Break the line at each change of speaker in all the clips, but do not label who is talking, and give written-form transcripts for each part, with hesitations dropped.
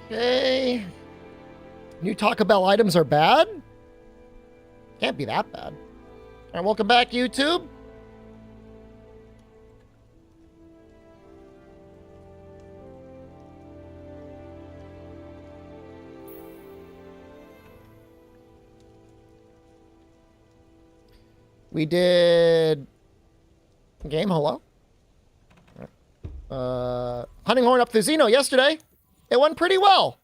Okay. New Taco Bell items are bad? Can't be that bad. All right, welcome back, YouTube. We did game, hello. Hunting Horn up through Xeno yesterday. It went pretty well.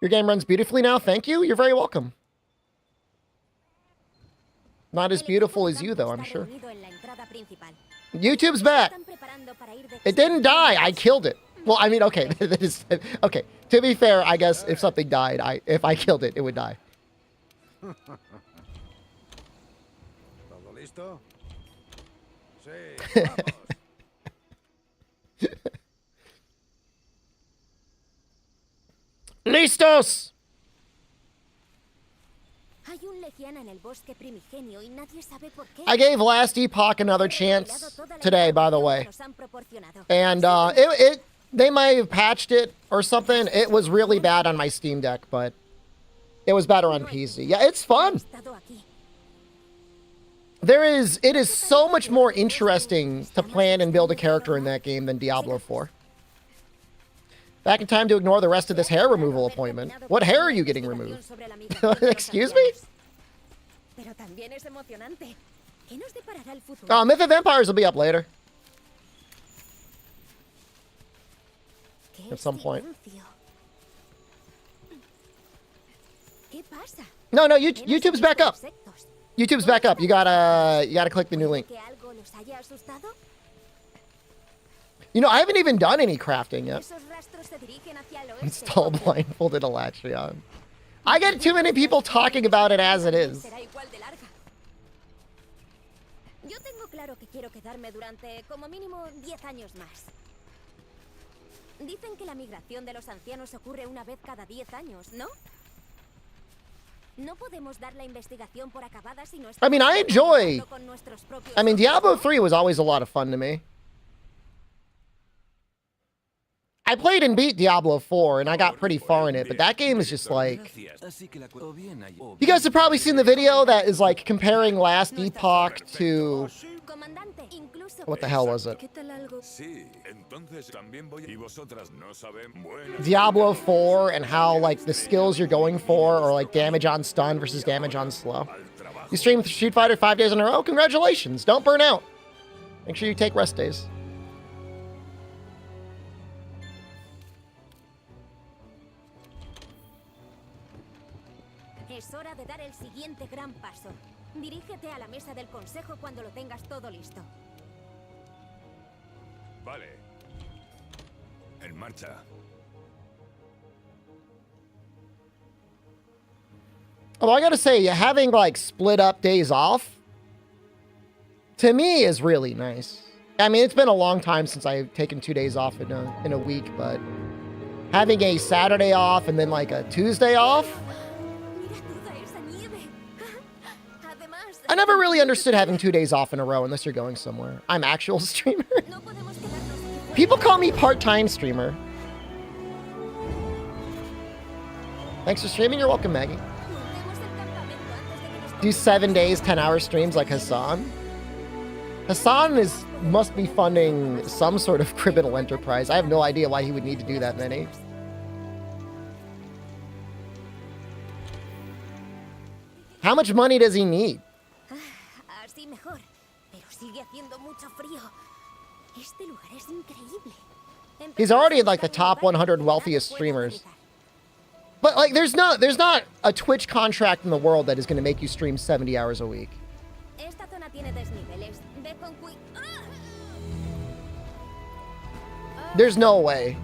Your game runs beautifully now. Thank you. You're very welcome. Not as beautiful as you, though, I'm sure. YouTube's back. It didn't die. I killed it. Well, I mean, okay. That is, okay. To be fair, I guess if something died, if I killed it, it would die. ¡Listos! I gave Last Epoch another chance today, by the way. And they might have patched it or something. It was really bad on my Steam Deck, but it was better on PC. Yeah, it's fun. It is so much more interesting to plan and build a character in that game than Diablo 4. Back in time to ignore the rest of this hair removal appointment. What hair are you getting removed? Excuse me? Myth of Empires will be up later. At some point. No, YouTube's back up. YouTube's back up. You gotta click the new link. You know, I haven't even done any crafting yet. Install blindfolded Alatrion. I get too many people talking about it as it is. I mean, Diablo 3 was always a lot of fun to me. I played and beat Diablo 4, and I got pretty far in it, but that game is just like... You guys have probably seen the video that is like comparing Last Epoch to... What the hell was it? Diablo 4 and how like the skills you're going for are like damage on stun versus damage on slow. You streamed Street Fighter 5 days in a row? Congratulations! Don't burn out. Make sure you take rest days.
Es hora de dar el siguiente gran paso. Dirígete a la mesa del consejo cuando lo tengas todo listo.
Vale. En marcha.
Oh, I gotta say, having like split up days off, to me is really nice. I mean, it's been a long time since I've taken 2 days off in a week, but having a Saturday off and then like a Tuesday off, I never really understood having 2 days off in a row unless you're going somewhere. I'm actual streamer. People call me part-time streamer. Thanks for streaming. You're welcome, Maggie. Do 7 days, 10-hour streams like Hassan. Hassan must be funding some sort of criminal enterprise. I have no idea why he would need to do that many. How much money does he need? He's already in like the top 100 wealthiest streamers. But like there's not a Twitch contract in the world that is going to make you stream 70 hours a week. There's no way.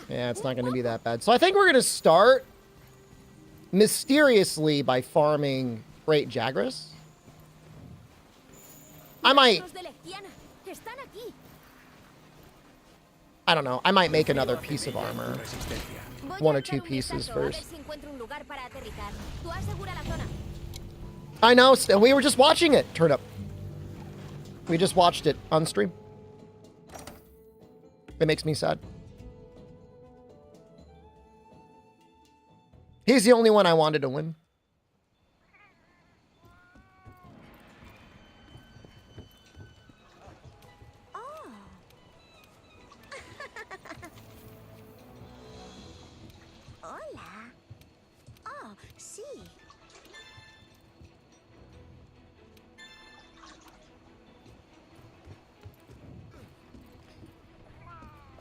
Yeah, it's not going to be that bad. So I think we're going to start mysteriously by farming Great Jagras. I might... I don't know. I might make another piece of armor. One or two pieces first. I know. We were just watching it. Turn up. We just watched it on stream. It makes me sad. He's the only one I wanted to win.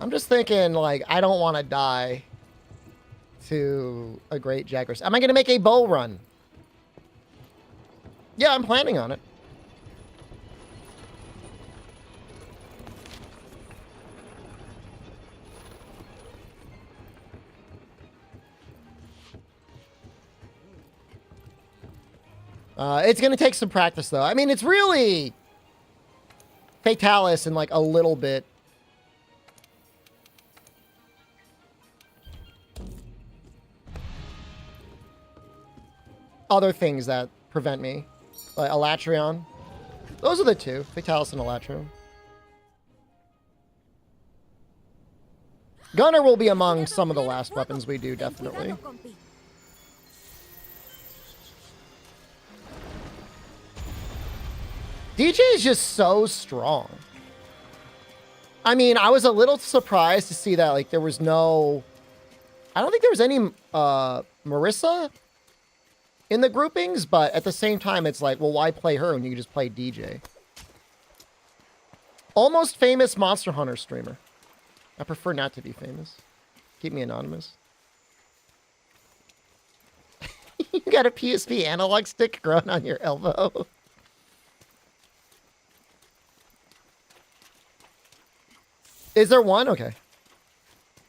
I'm just thinking, like, I don't want to die to a Great Jagras. Am I going to make a bow run? Yeah, I'm planning on it. It's going to take some practice, though. I mean, it's really Fatalis and, like, a little bit. Other things that prevent me. Like Elatrion. Those are the two. Fatalis and Elatrion. Gunner will be among some of the last weapons we do, definitely. DJ is just so strong. I mean, I was a little surprised to see that, like, there was no... I don't think there was any Marissa in the groupings, but at the same time, it's like, well, why play her when you can just play DJ? Almost famous Monster Hunter streamer. I prefer not to be famous. Keep me anonymous. You got a PSP analog stick growing on your elbow. Is there one? Okay.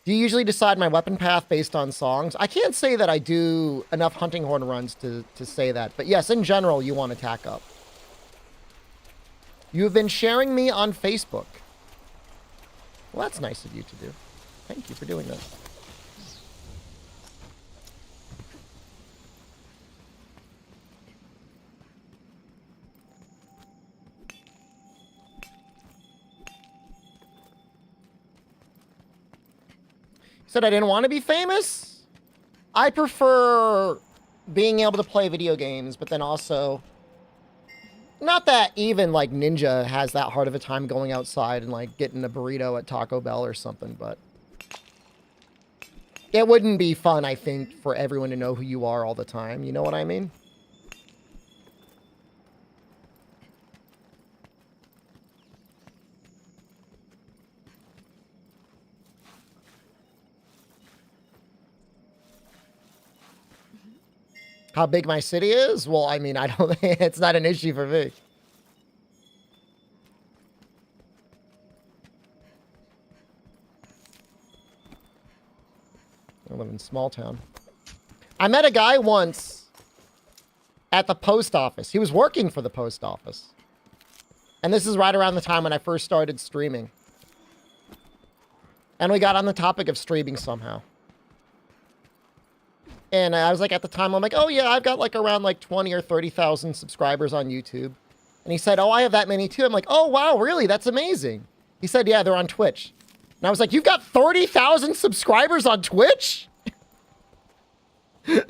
Do you usually decide my weapon path based on songs? I can't say that I do enough hunting horn runs to say that. But yes, in general, you want to tack up. You have been sharing me on Facebook. Well, that's nice of you to do. Thank you for doing that. Said I didn't want to be famous. I prefer being able to play video games, but then also... Not that even, like, Ninja has that hard of a time going outside and, like, getting a burrito at Taco Bell or something, but... It wouldn't be fun, I think, for everyone to know who you are all the time. You know what I mean? How big my city is? Well, I mean, I don't... It's not an issue for me. I live in small town. I met a guy once at the post office. He was working for the post office. And this is right around the time when I first started streaming. And we got on the topic of streaming somehow. And I was like, at the time, I'm like, oh yeah, I've got like around like 20 or 30,000 subscribers on YouTube. And he said, oh, I have that many too. I'm like, oh wow, really? That's amazing. He said, yeah, they're on Twitch. And I was like, you've got 30,000 subscribers on Twitch? And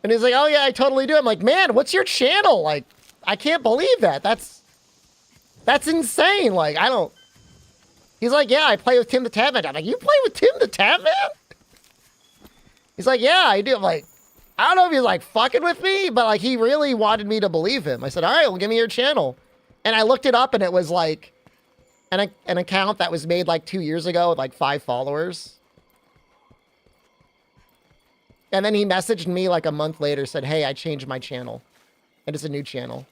he's like, oh yeah, I totally do. I'm like, man, what's your channel? Like, I can't believe that. That's insane. Like, I don't... He's like, yeah, I play with Tim the Tatman. I'm like, you play with Tim the Tatman? He's like, yeah, I do. I'm like, I don't know if he's like fucking with me, but like he really wanted me to believe him. I said, all right, well, give me your channel. And I looked it up and it was like an account that was made like 2 years ago with like 5 followers. And then he messaged me like a month later, said, hey, I changed my channel. And it's a new channel.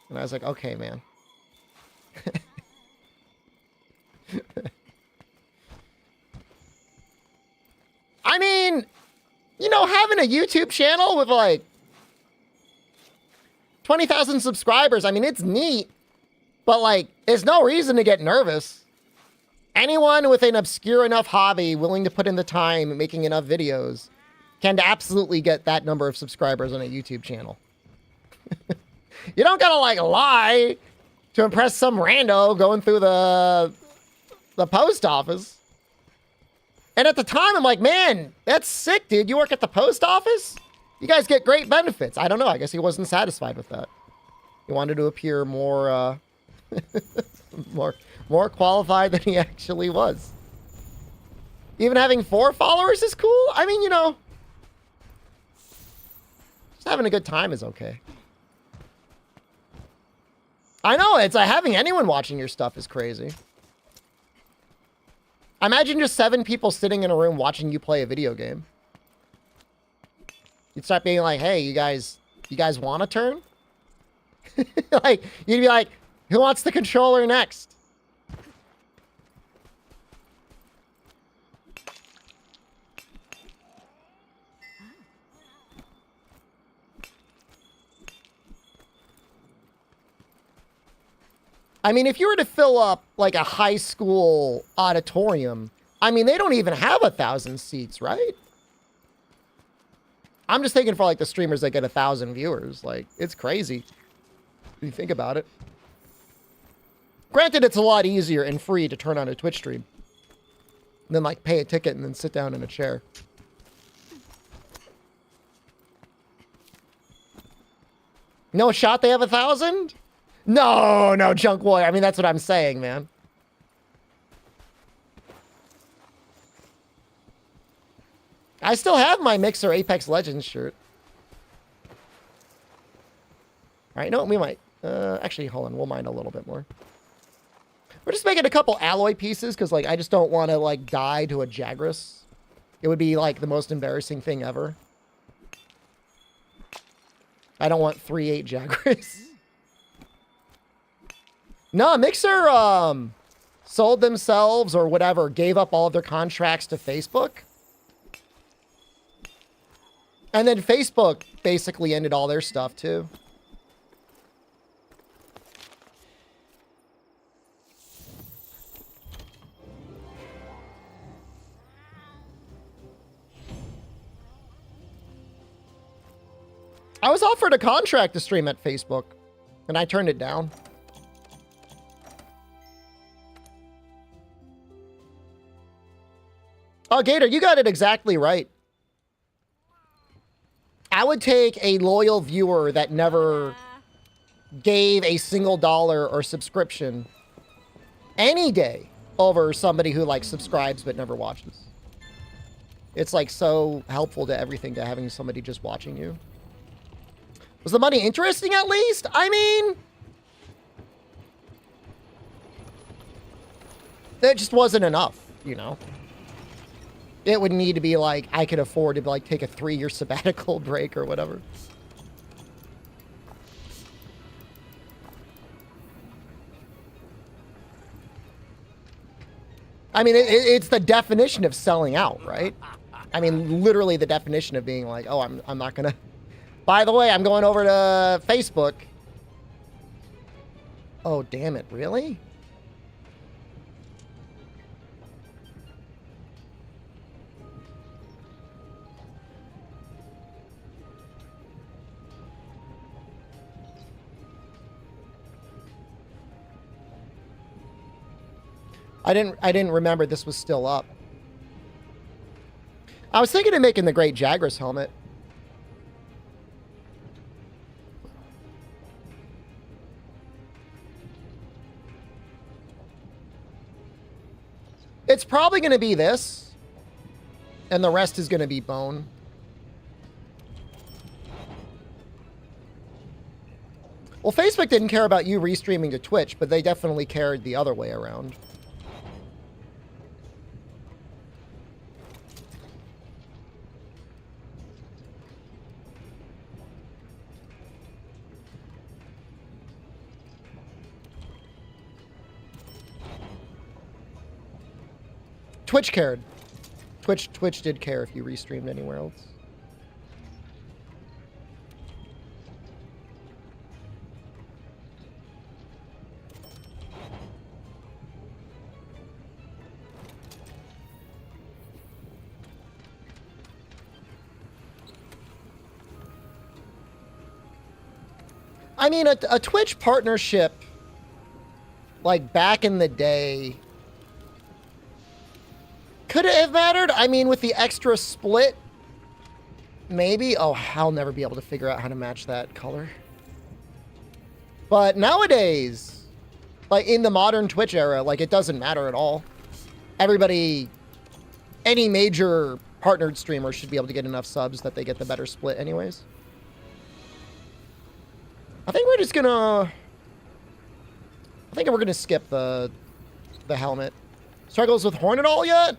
And I was like, okay, man. I mean, you know, having a YouTube channel with like 20,000 subscribers, I mean, it's neat, but like, there's no reason to get nervous. Anyone with an obscure enough hobby willing to put in the time making enough videos can absolutely get that number of subscribers on a YouTube channel. You don't gotta like lie to impress some rando going through the post office. And at the time, I'm like, man, that's sick, dude. You work at the post office? You guys get great benefits. I don't know. I guess he wasn't satisfied with that. He wanted to appear more, more qualified than he actually was. Even having 4 followers is cool. I mean, you know, just having a good time is okay. I know, it's having anyone watching your stuff is crazy. Imagine just 7 people sitting in a room watching you play a video game. You'd start being like, hey, you guys want a turn? Like, you'd be like, who wants the controller next? I mean, if you were to fill up like a high school auditorium, I mean, they don't even have 1,000 seats, right? I'm just thinking for like the streamers that get 1,000 viewers. Like, it's crazy when you think about it. Granted, it's a lot easier and free to turn on a Twitch stream than like pay a ticket and then sit down in a chair. No shot they have 1,000? No, Junk Warrior. I mean, that's what I'm saying, man. I still have my Mixer Apex Legends shirt. All right, no, we might. Actually, hold on. We'll mine a little bit more. We're just making a couple alloy pieces because, like, I just don't want to, like, die to a Jagras. It would be, like, the most embarrassing thing ever. I don't want 3-8 Jagras. No, Mixer sold themselves or whatever, gave up all of their contracts to Facebook. And then Facebook basically ended all their stuff too. I was offered a contract to stream at Facebook, and I turned it down. Oh, Gator, you got it exactly right. I would take a loyal viewer that never gave a single dollar or subscription any day over somebody who, like, subscribes but never watches. It's, like, so helpful to everything to having somebody just watching you. Was the money interesting at least? I mean, it just wasn't enough, you know? It would need to be like, I could afford to like take a 3-year sabbatical break or whatever. I mean, it's the definition of selling out, right? I mean, literally the definition of being like, oh, I'm not gonna, by the way, I'm going over to Facebook. Oh, damn it, really? I didn't remember this was still up. I was thinking of making the Great Jagras helmet. It's probably going to be this, and the rest is going to be bone. Well, Facebook didn't care about you restreaming to Twitch, but they definitely cared the other way around. Twitch cared. Twitch did care if you restreamed anywhere else. I mean, a Twitch partnership, like back in the day, could it have mattered? I mean, with the extra split, maybe. Oh, I'll never be able to figure out how to match that color. But nowadays, like in the modern Twitch era, like it doesn't matter at all. Everybody, any major partnered streamer should be able to get enough subs that they get the better split anyways. I think we're just gonna... I think we're gonna skip the helmet. Struggles with Horn at all yet?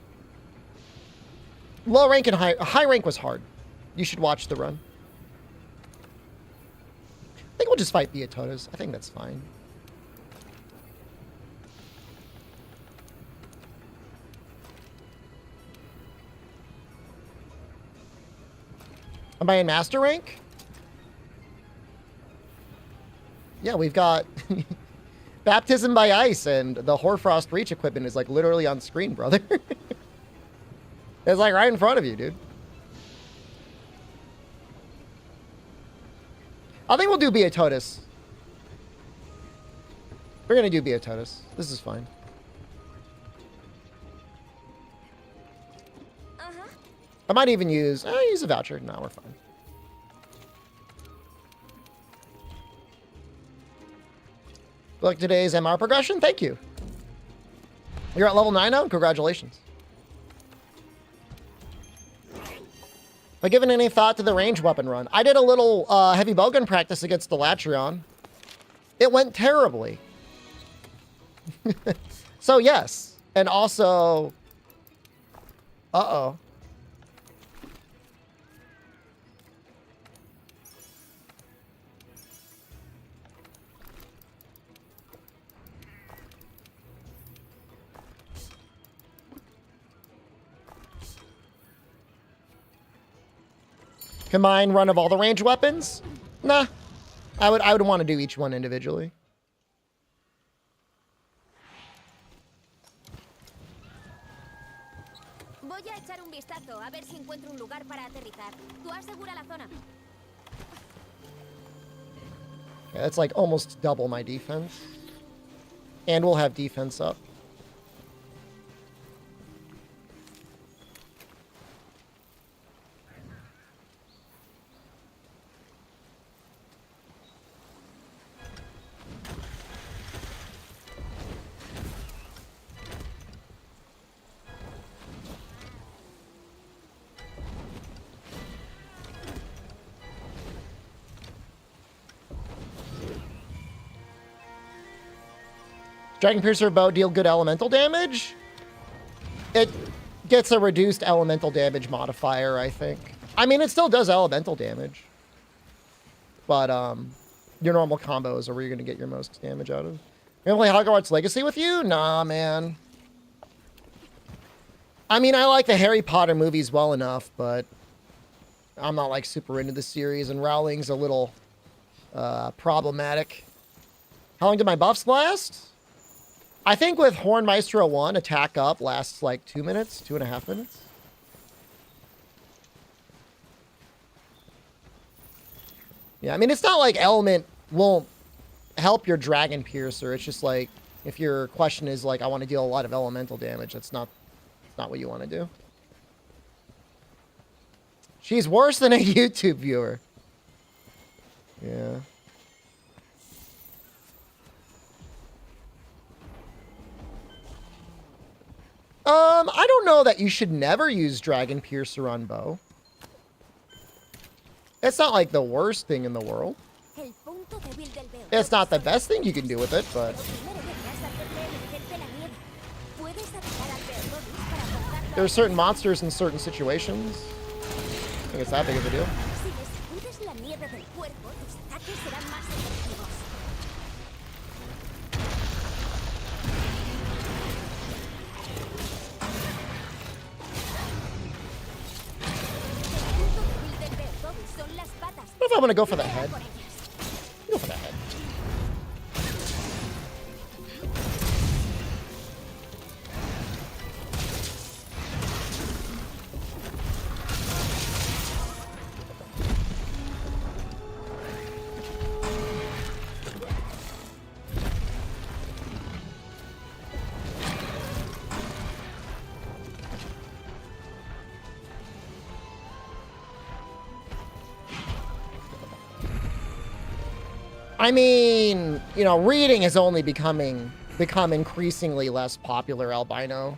Low rank and high rank was hard. You should watch the run. I think we'll just fight Beatotas. I think that's fine. Am I in master rank? Yeah, we've got Baptism by Ice, and the Hoarfrost Reach equipment is like literally on screen, brother. It's like right in front of you, dude. I think we'll do Beatotas. We're gonna do Beatotas. This is fine. I might even use a voucher. No, we're fine. Look, today's MR progression. Thank you. You're at level 9 now? Congratulations. Have I given any thought to the range weapon run? I did a little heavy bowgun practice against the Latreon. It went terribly. So, yes. And also... Uh-oh. Combine run of all the range weapons? Nah. I would want to do each one individually.
Voy a echar un vistazo a ver si encuentro un lugar para aterrizar. Tú asegura la zona.
Yeah, that's like almost double my defense. And we'll have defense up. Dragon Piercer bow deal good elemental damage? It gets a reduced elemental damage modifier, I think. I mean, it still does elemental damage. But, your normal combos are where you're going to get your most damage out of. You want to play Hogwarts Legacy with you? Nah, man. I mean, I like the Harry Potter movies well enough, but I'm not, like, super into the series, and Rowling's a little, problematic. How long did my buffs last? I think with Horn Maestro 1, attack up lasts like 2 minutes, 2.5 minutes. Yeah, I mean, it's not like Element won't help your Dragon Piercer. It's just like, if your question is like, I want to deal a lot of elemental damage, that's not what you want to do. She's worse than a YouTube viewer. Yeah. I don't know that you should never use Dragon Piercer on bow. It's not like the worst thing in the world. It's not the best thing you can do with it, but... There are certain monsters in certain situations. I think it's that big of a deal. I'm gonna go for the head. Go for the head. I mean, you know, reading has only become increasingly less popular, albino.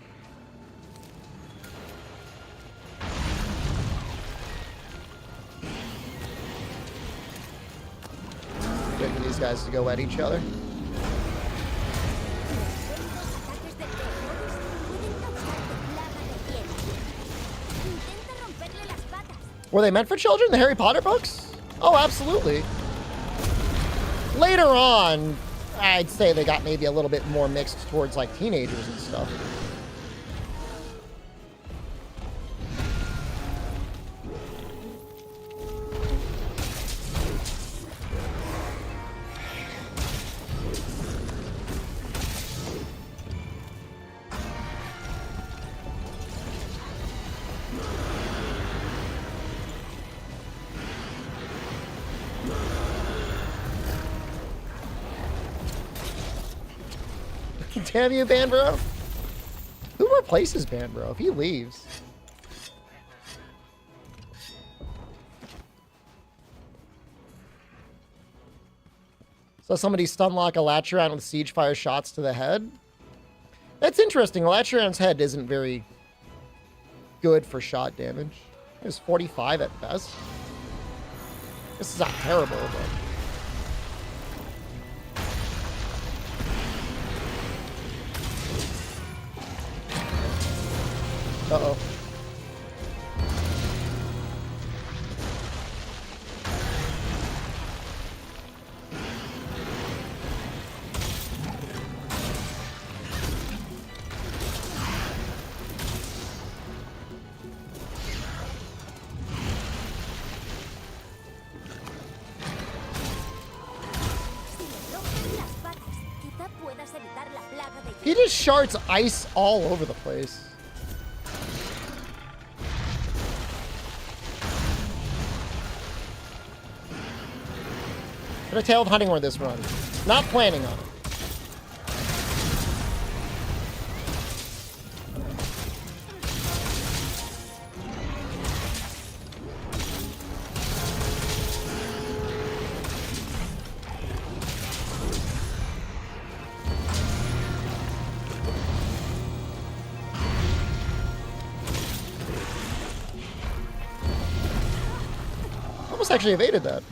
Wait for these guys to go at each other. Were they meant for children, the Harry Potter books? Oh, absolutely. Later on, I'd say they got maybe a little bit more mixed towards like teenagers and stuff. Damn you, Banbro. Who replaces Banbro if he leaves? So somebody stunlock a Latcheron with siege fire shots to the head? That's interesting. Latcheron's head isn't very good for shot damage. It's 45 at best. This is not terrible, but... Uh-oh. He just shards ice all over the place. Could have tailed hunting with this run. Not planning on it. Almost actually evaded that.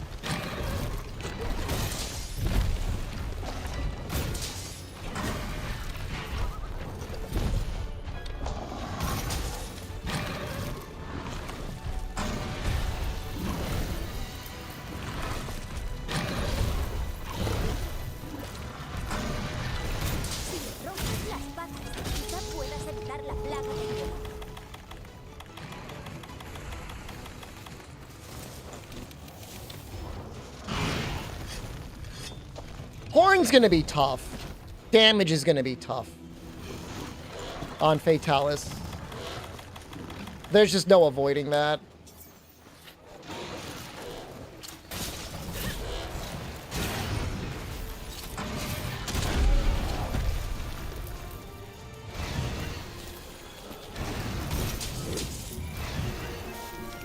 Horn's gonna be tough. Damage is gonna be tough on Fatalis. There's just no avoiding that.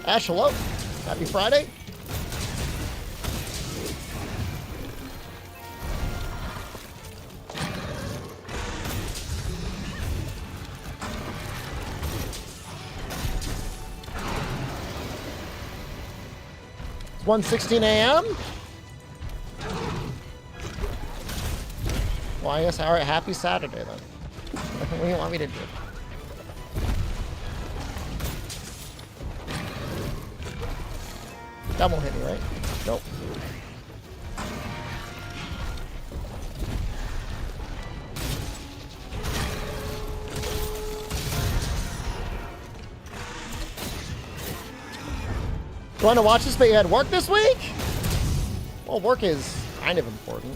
Ash, hello. Happy Friday. It's 1:16 a.m. Well, I guess, all right, happy Saturday then. What do you want me to do? That won't hit me, right? Nope. You want to watch this, but you had work this week? Well, work is kind of important.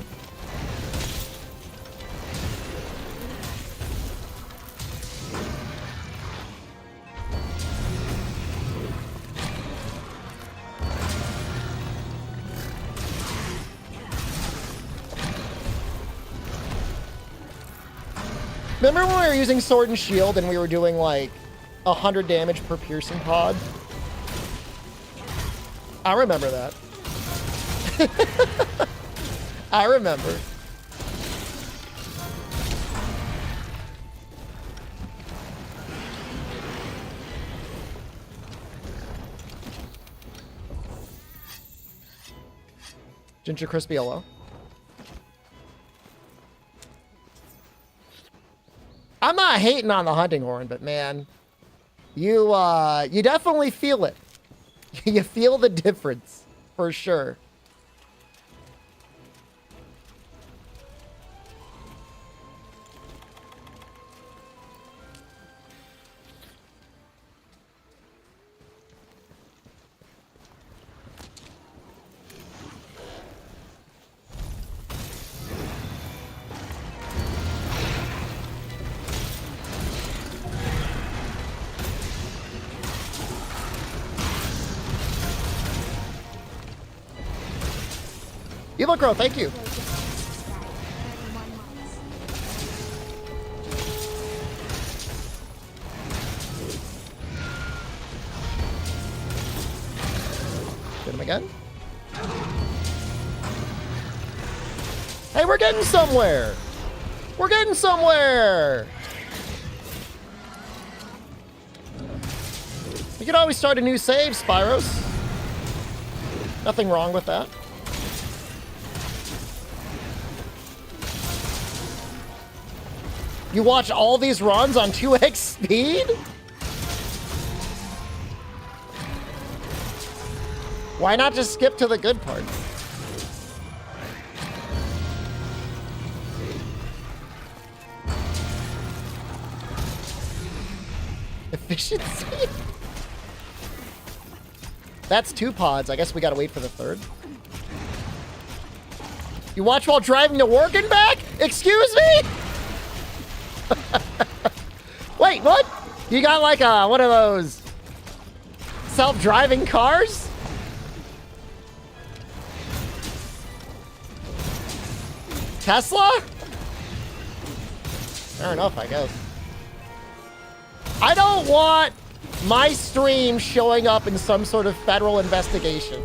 Remember when we were using Sword and Shield and we were doing like 100 damage per piercing pod? I remember that. I remember. Ginger Crispy hello. I'm not hating on the hunting horn, but man, you definitely feel it. You feel the difference for sure. Evil Crow, thank you. Hit him again. Hey, we're getting somewhere. We're getting somewhere. You can always start a new save, Spyros. Nothing wrong with that. You watch all these runs on 2x speed? Why not just skip to the good part? Efficiency? That's 2 pods. I guess we gotta wait for the 3rd. You watch while driving to work and back? Excuse me? Wait, what? You got like one of those self-driving cars? Tesla? Fair enough, I guess. I don't want my stream showing up in some sort of federal investigation.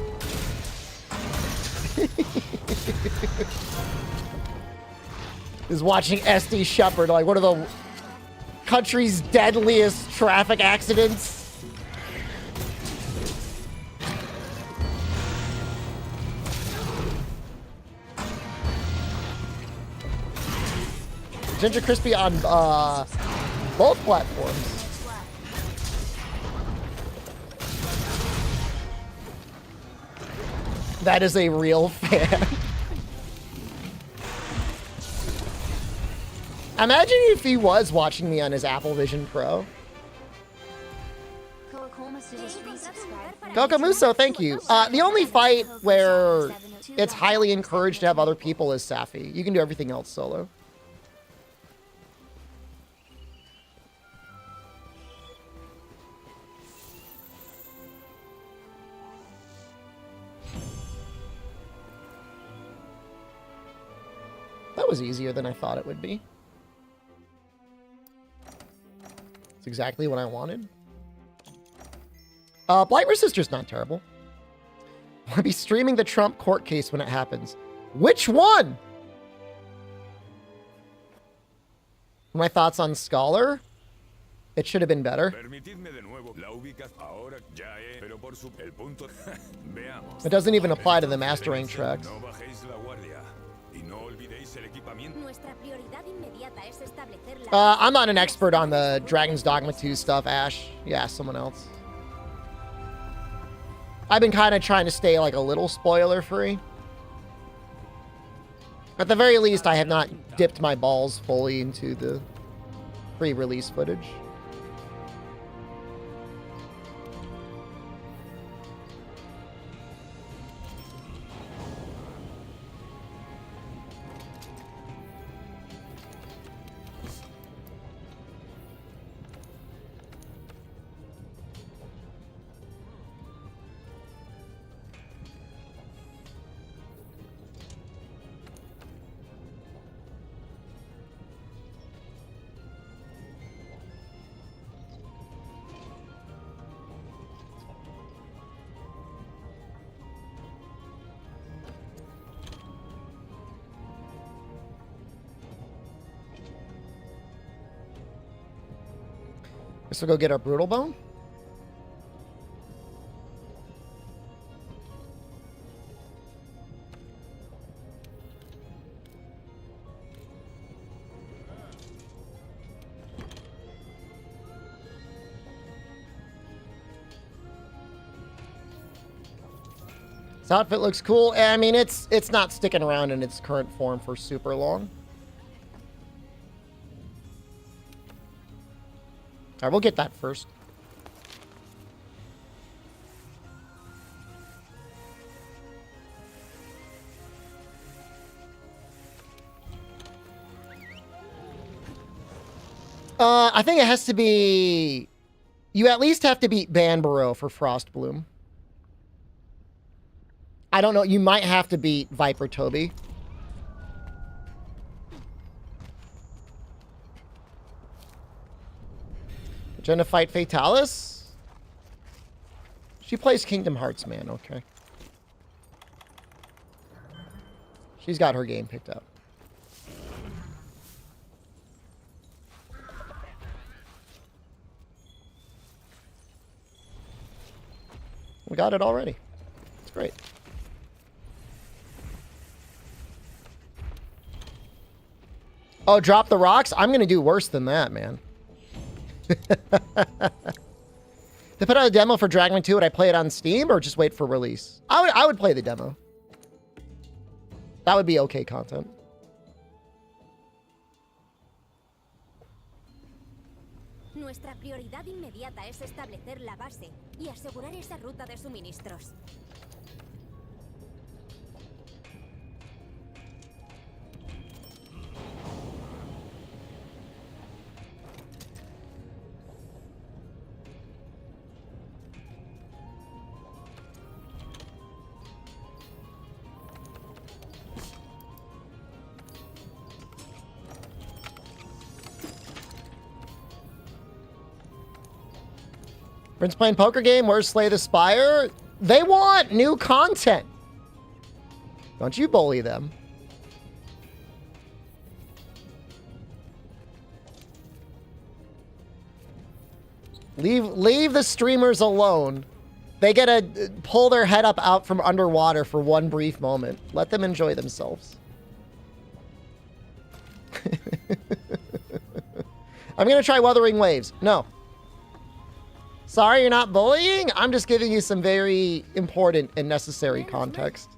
Is watching SD Shepherd, like one of the country's deadliest traffic accidents. Ginger Crispy on both platforms. That is a real fan. Imagine if he was watching me on his Apple Vision Pro. Kokomuso, thank you. The only fight where it's highly encouraged to have other people is Safi. You can do everything else solo. That was easier than I thought it would be. It's exactly what I wanted. Blight Resistor's not terrible. I'll be streaming the Trump court case when it happens. Which one? My thoughts on Scholar? It should have been better. It doesn't even apply to the Master Rank tracks. I'm not an expert on the Dragon's Dogma 2 stuff, Ash. Yeah, someone else. I've been kind of trying to stay like a little spoiler free. At the very least, I have not dipped my balls fully into the pre-release footage. Guess we'll go get our brutal bone. This outfit looks cool. I mean, it's not sticking around in its current form for super long. All right, we'll get that first. I think it has to be... You at least have to beat Banbaro for Frostbloom. I don't know. You might have to beat Viper Toby. Gonna fight Fatalis? She plays Kingdom Hearts, man. Okay. She's got her game picked up. We got it already. It's great. Oh, drop the rocks? I'm going to do worse than that, man. They put out a demo for Dragon 2. Would I play it on Steam or just wait for release? I would play the demo. That would be okay content.
Nuestra prioridad inmediata es establecer la base y asegurar esa ruta de suministros.
Friends playing poker game? Where's Slay the Spire? They want new content. Don't you bully them. Leave the streamers alone. They get to pull their head up out from underwater for one brief moment. Let them enjoy themselves. I'm going to try Wuthering Waves. No. Sorry, you're not bullying. I'm just giving you some very important and necessary context.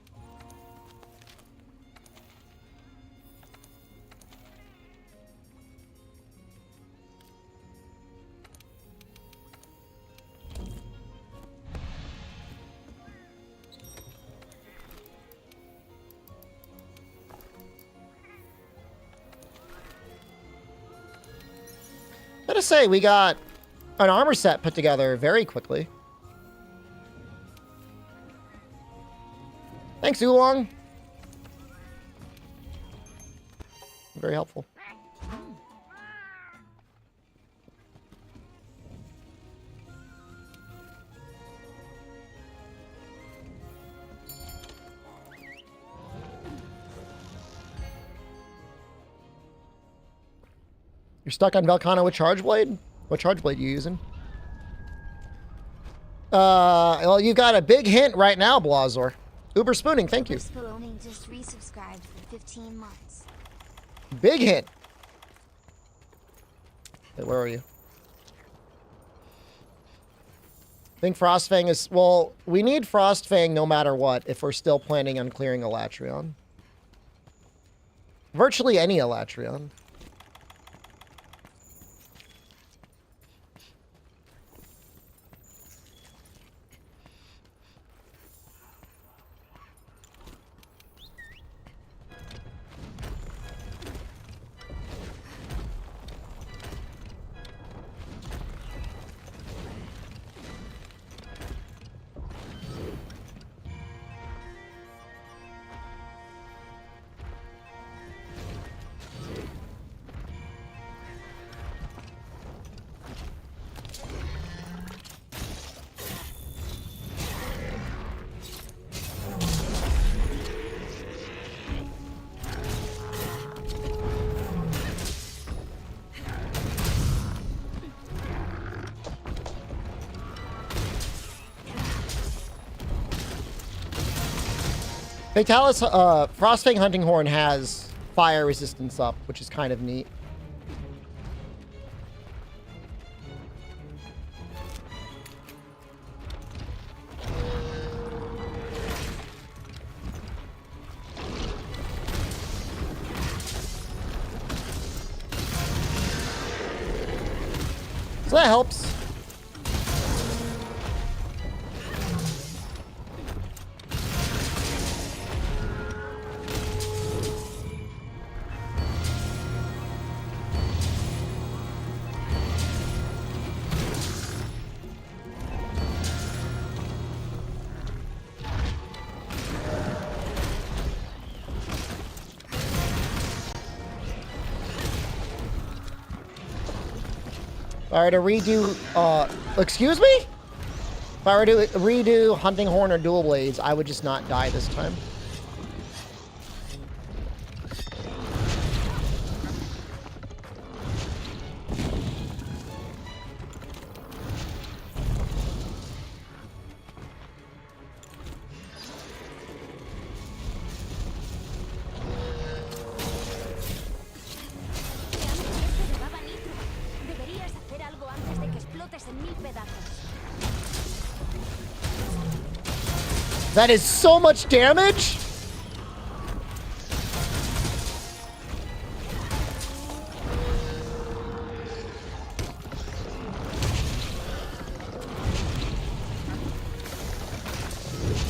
Gotta say, we got an armor set put together very quickly. Thanks, Oolong. Very helpful. You're stuck on Velcana with Charge Blade? What Charge Blade are you using? Well, you've got a big hint right now, Blazor. Uber Spooning, thank you.
Spooning just resubscribed for 15 months.
Big hint. Hey, where are you? I think Frostfang is... Well, we need Frostfang no matter what if we're still planning on clearing Elatrion. Virtually any Elatrion. Fatalis, Frostfang Hunting Horn has fire resistance up, which is kind of neat. So that helps. If I were to redo, excuse me? If I were to redo Hunting Horn or Dual Blades, I would just not die this time. That is so much damage!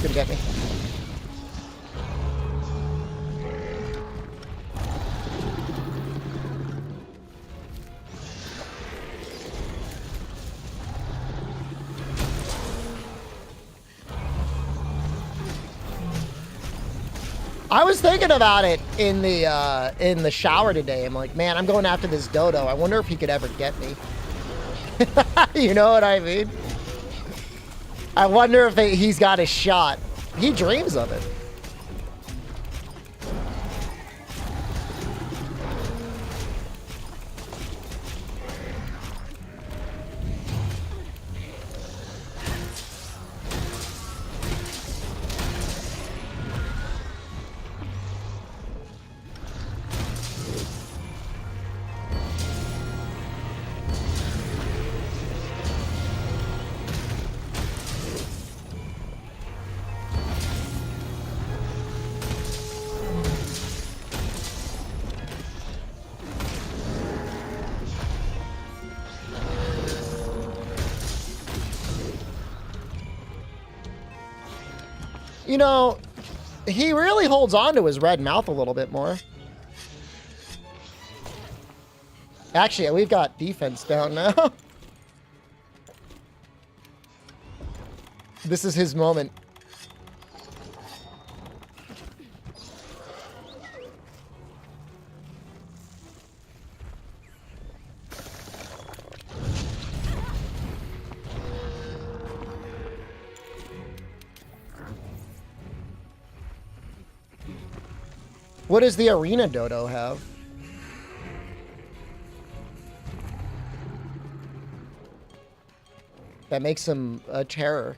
Gonna get me. I was thinking about it in the shower today. I'm like, man, I'm going after this dodo. I wonder if he could ever get me. You know what I mean? I wonder if he's got a shot. He dreams of it. You know, he really holds on to his red mouth a little bit more. Actually, we've got defense down now. This is his moment. What does the arena dodo have? That makes him a terror.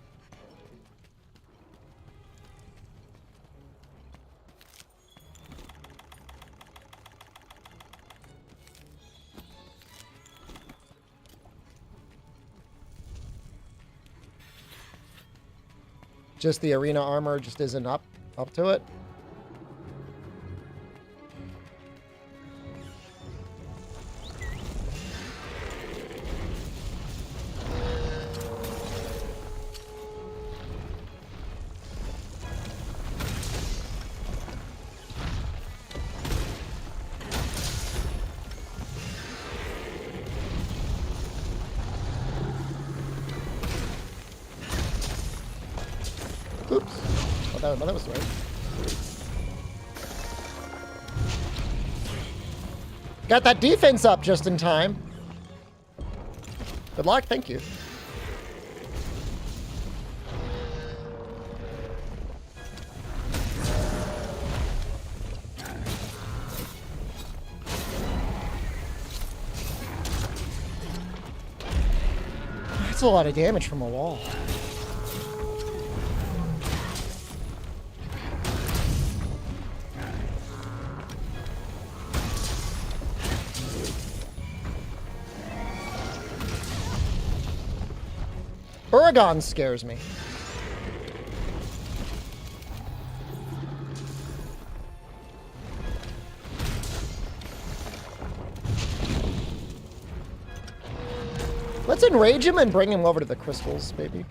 Just the arena armor just isn't up to it. Oops. Oh, that was the right. Got that defense up just in time. Good luck, thank you. That's a lot of damage from a wall. Uragon scares me. Let's enrage him and bring him over to the crystals, maybe.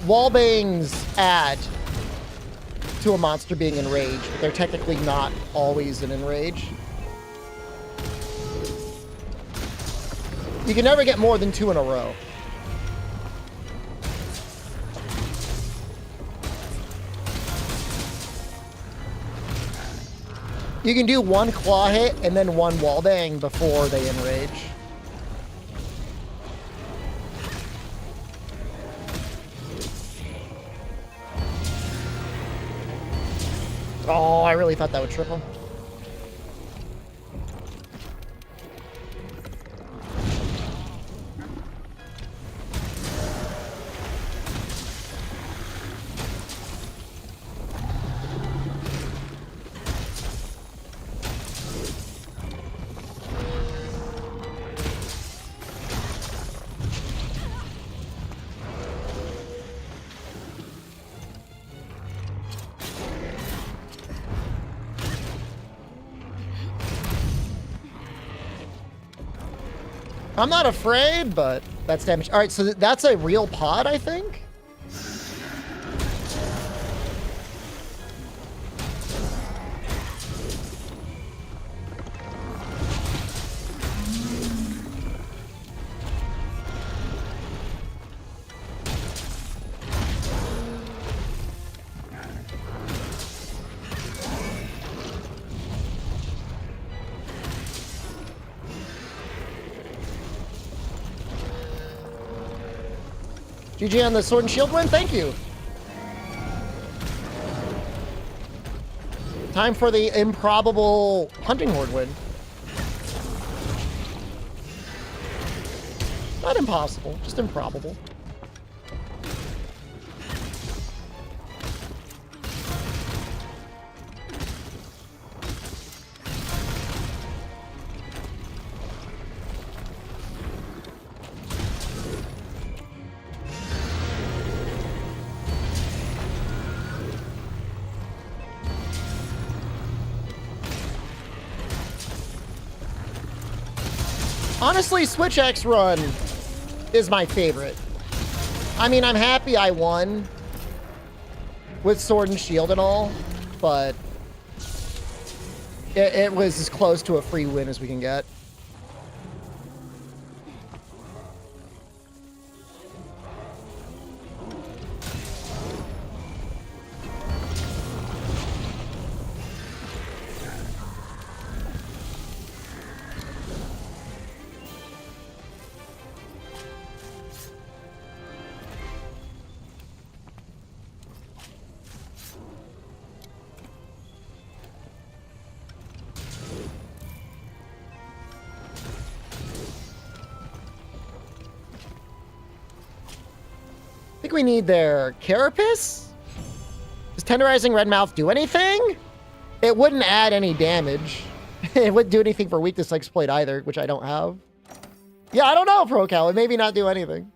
Wallbangs add to a monster being enraged, but they're technically not always an enrage. You can never get more than 2 in a row. You can do 1 claw hit and then 1 wallbang before they enrage. Oh, I really thought that would trip him. I'm not afraid, but that's damage. All right, so that's a real pod, I think. GG on the sword and shield win. Thank you. Time for the improbable hunting horde win. Not impossible, just improbable. Honestly, Switch X run is my favorite. I mean, I'm happy I won with Sword and Shield and all, but it was as close to a free win as we can get. I think we need their Carapace? Does Tenderizing Red Mouth do anything? It wouldn't add any damage. It wouldn't do anything for Weakness Exploit either, which I don't have. Yeah, I don't know, ProCal. It maybe not do anything.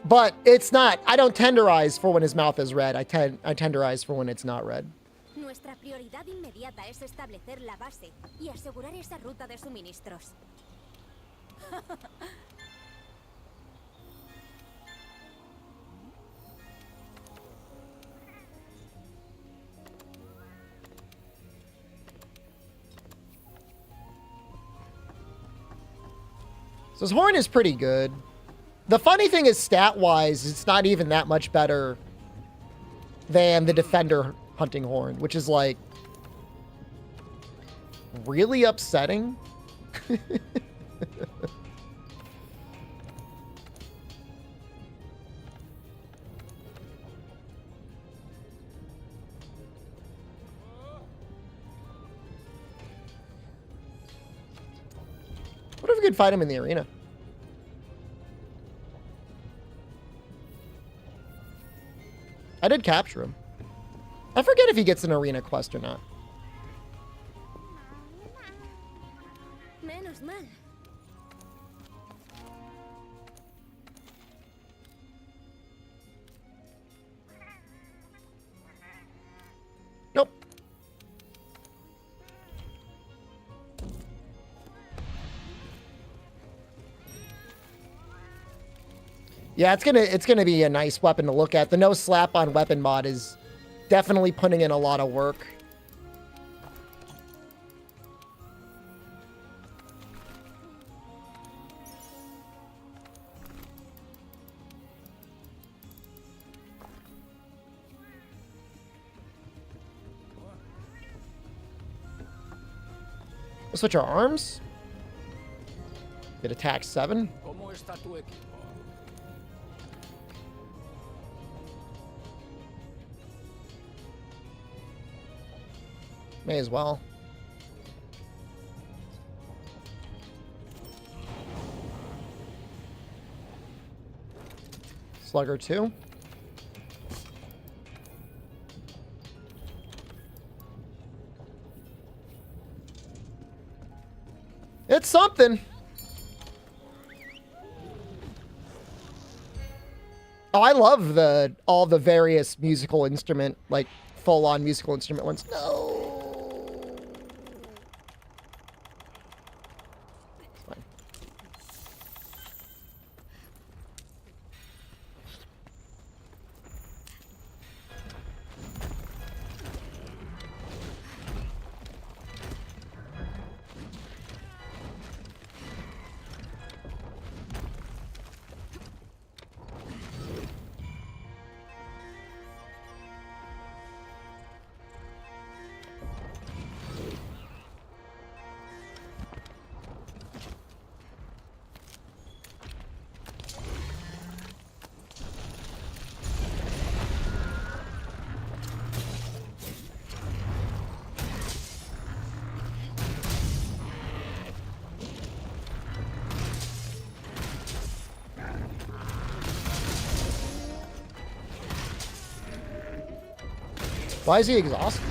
But it's not. I don't tenderize for when his mouth is red. I tenderize for when it's not red.
Nuestra prioridad inmediata es establecer la base y asegurar esa ruta de suministros.
So his horn is pretty good. The funny thing is, stat-wise, it's not even that much better than the defender hunting horn, which is like really upsetting. What if we could fight him in the arena? I did capture him. I forget if he gets an arena quest or not.
Menos mal.
Nope. Yeah, it's gonna be a nice weapon to look at. The no slap on weapon mod is definitely putting in a lot of work. We'll switch our arms. Get attack 7.
¿Cómo está tu equipo?
May as well. Slugger 2. It's something. Oh, I love all the various musical instrument, like full-on musical instrument ones. No. It's fine. Why is he exhausted?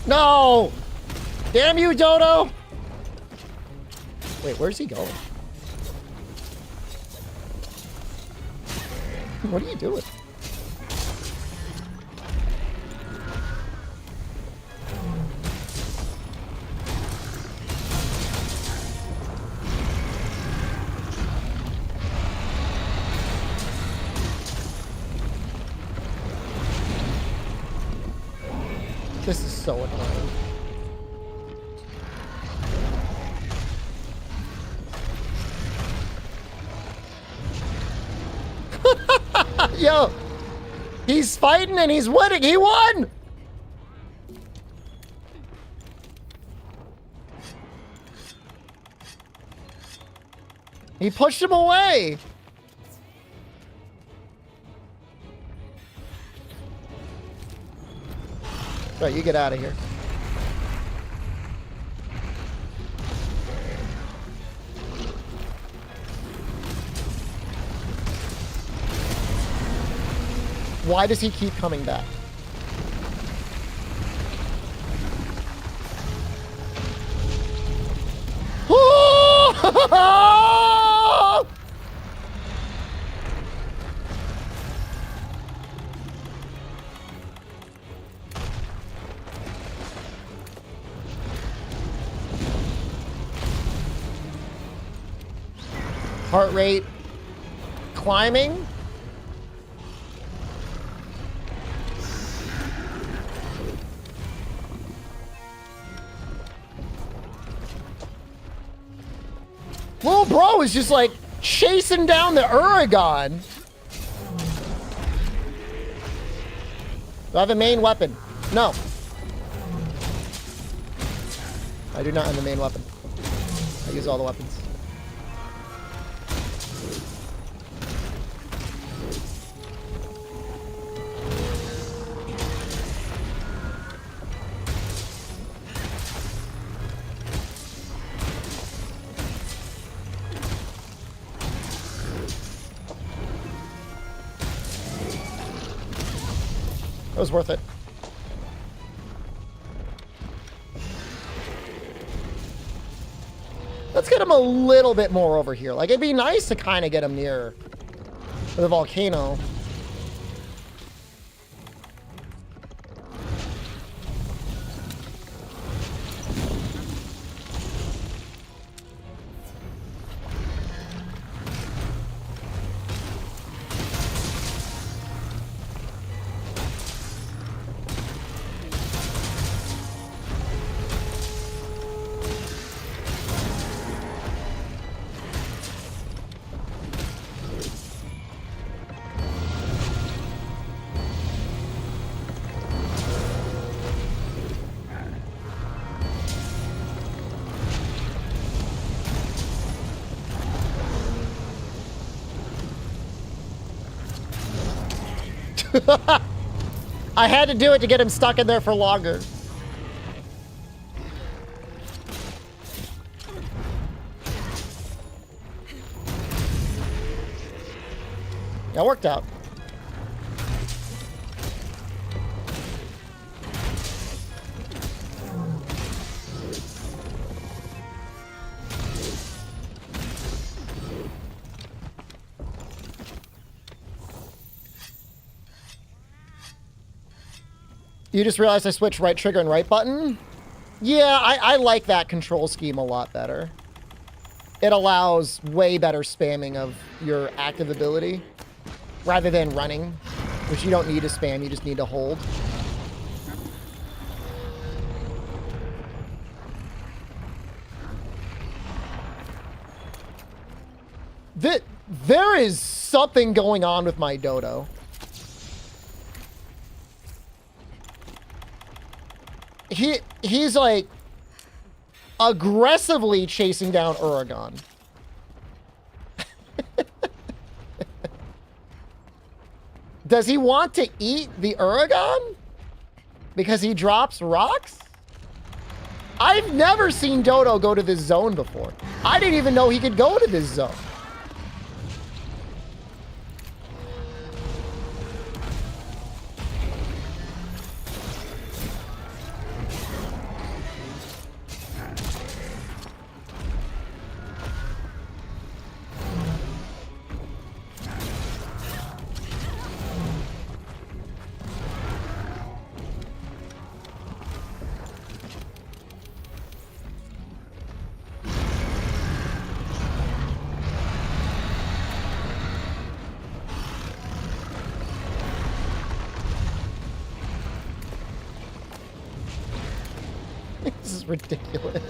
No! Damn you, Dodo! Wait, where's he going? What are you doing? This is so annoying. Yo, he's fighting and he's winning. He won. He pushed him away. Right, you get out of here. Why does he keep coming back? Heart rate climbing. Little bro is just like chasing down the Uragon. Do I have a main weapon? No. I do not have a main weapon. I use all the weapons. It was worth it. Let's get him a little bit more over here. Like, it'd be nice to kind of get him near the volcano. I had to do it to get him stuck in there for longer. That worked out. You just realized I switched right trigger and right button? Yeah, I like that control scheme a lot better. It allows way better spamming of your active ability rather than running, which you don't need to spam, you just need to hold. There is something going on with my dodo. He's like aggressively chasing down Uragon. Does he want to eat the Uragon? Because he drops rocks? I've never seen Dodo go to this zone before. I didn't even know he could go to this zone. This is ridiculous.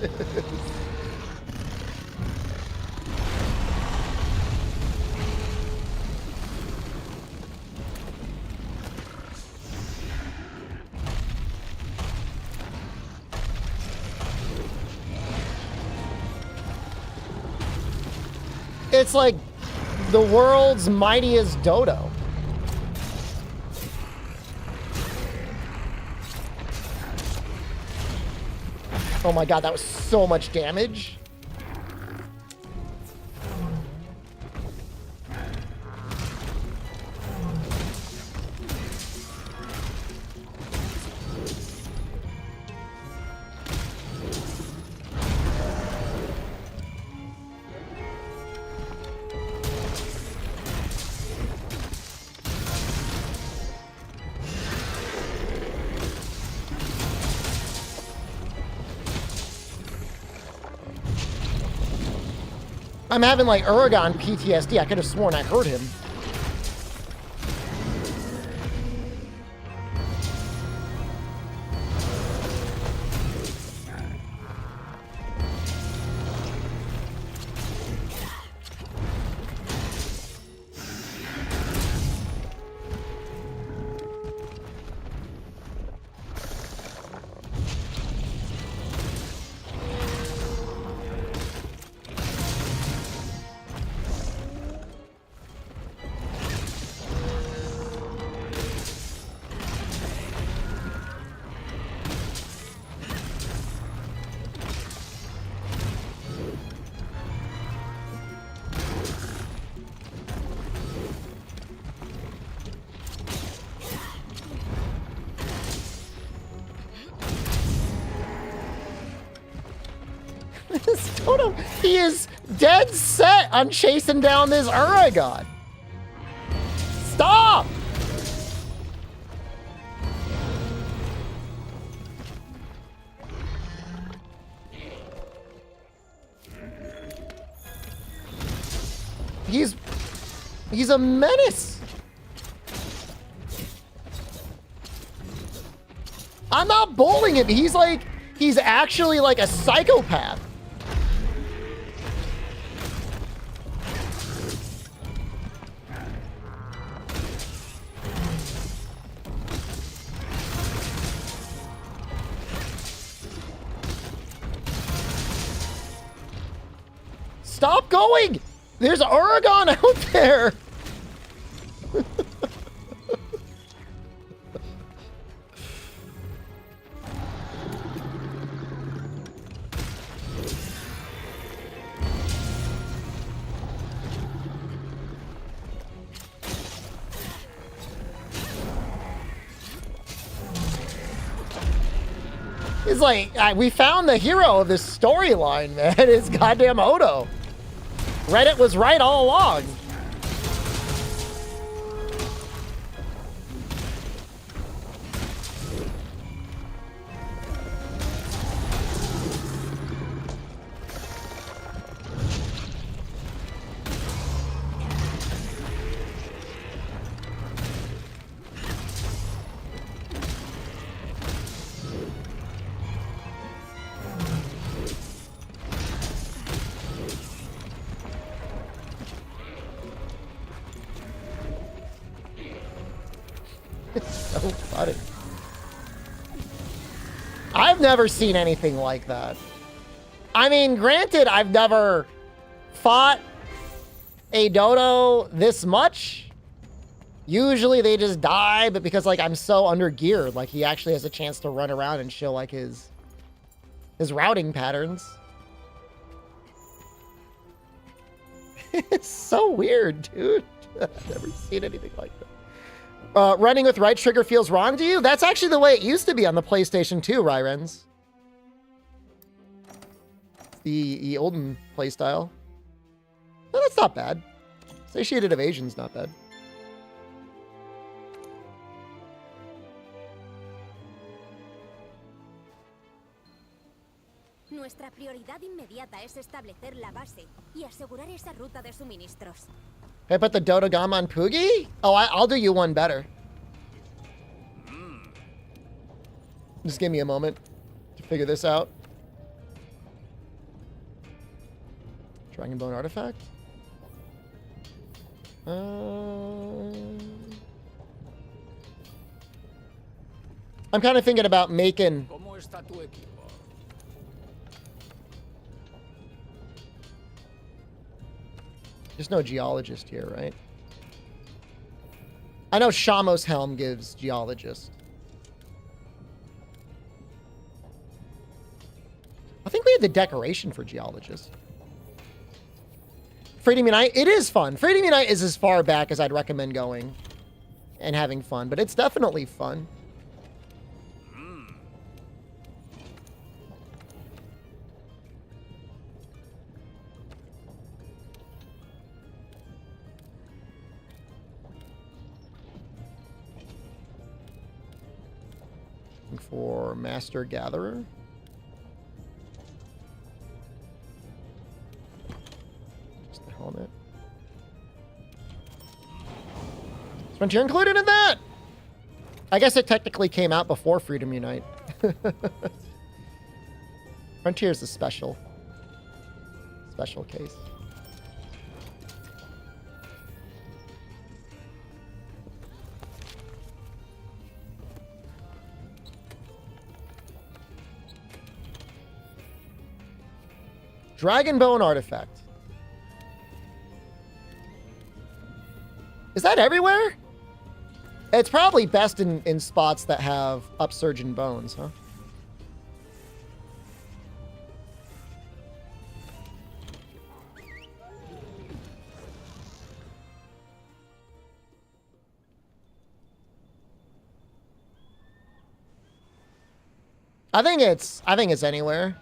It's like the world's mightiest dodo. Oh my god, that was so much damage. I'm having like Uragan PTSD. I could have sworn I heard him. This totem, he is dead set on chasing down this Uragan. Stop! He's a menace. I'm not bullying him. He's actually like a psychopath. Stop going! There's Uragan out there! It's like, we found the hero of this storyline, man. It's goddamn Odo. Reddit was right all along. So funny. I've never seen anything like that. I mean, granted, I've never fought a dodo this much. Usually they just die, but because like I'm so under geared, like he actually has a chance to run around and show like his routing patterns. It's so weird, dude. I've never seen anything like that. Running with right trigger feels wrong to you? That's actually the way it used to be on the PlayStation 2, Ryrens. The olden playstyle. No, that's not bad. Satiated evasion's not bad.
Nuestra prioridad inmediata es establecer la base y asegurar esa ruta de suministros.
Can I put the Dodogama on Poogie? Oh, I'll do you one better. Just give me a moment to figure this out. Dragon Bone Artifact? I'm kind of thinking about making... There's no Geologist here, right? I know Shamos Helm gives Geologist. I think we had the decoration for Geologist. Freedom Unite, it is fun. Freedom Unite is as far back as I'd recommend going and having fun, but it's definitely fun. For Master Gatherer. element. Is Frontier included in that? I guess it technically came out before Freedom Unite. Frontier is a special case. Dragon Bone Artifact. Is that everywhere? It's probably best in spots that have upsurge in bones, huh? I think it's anywhere.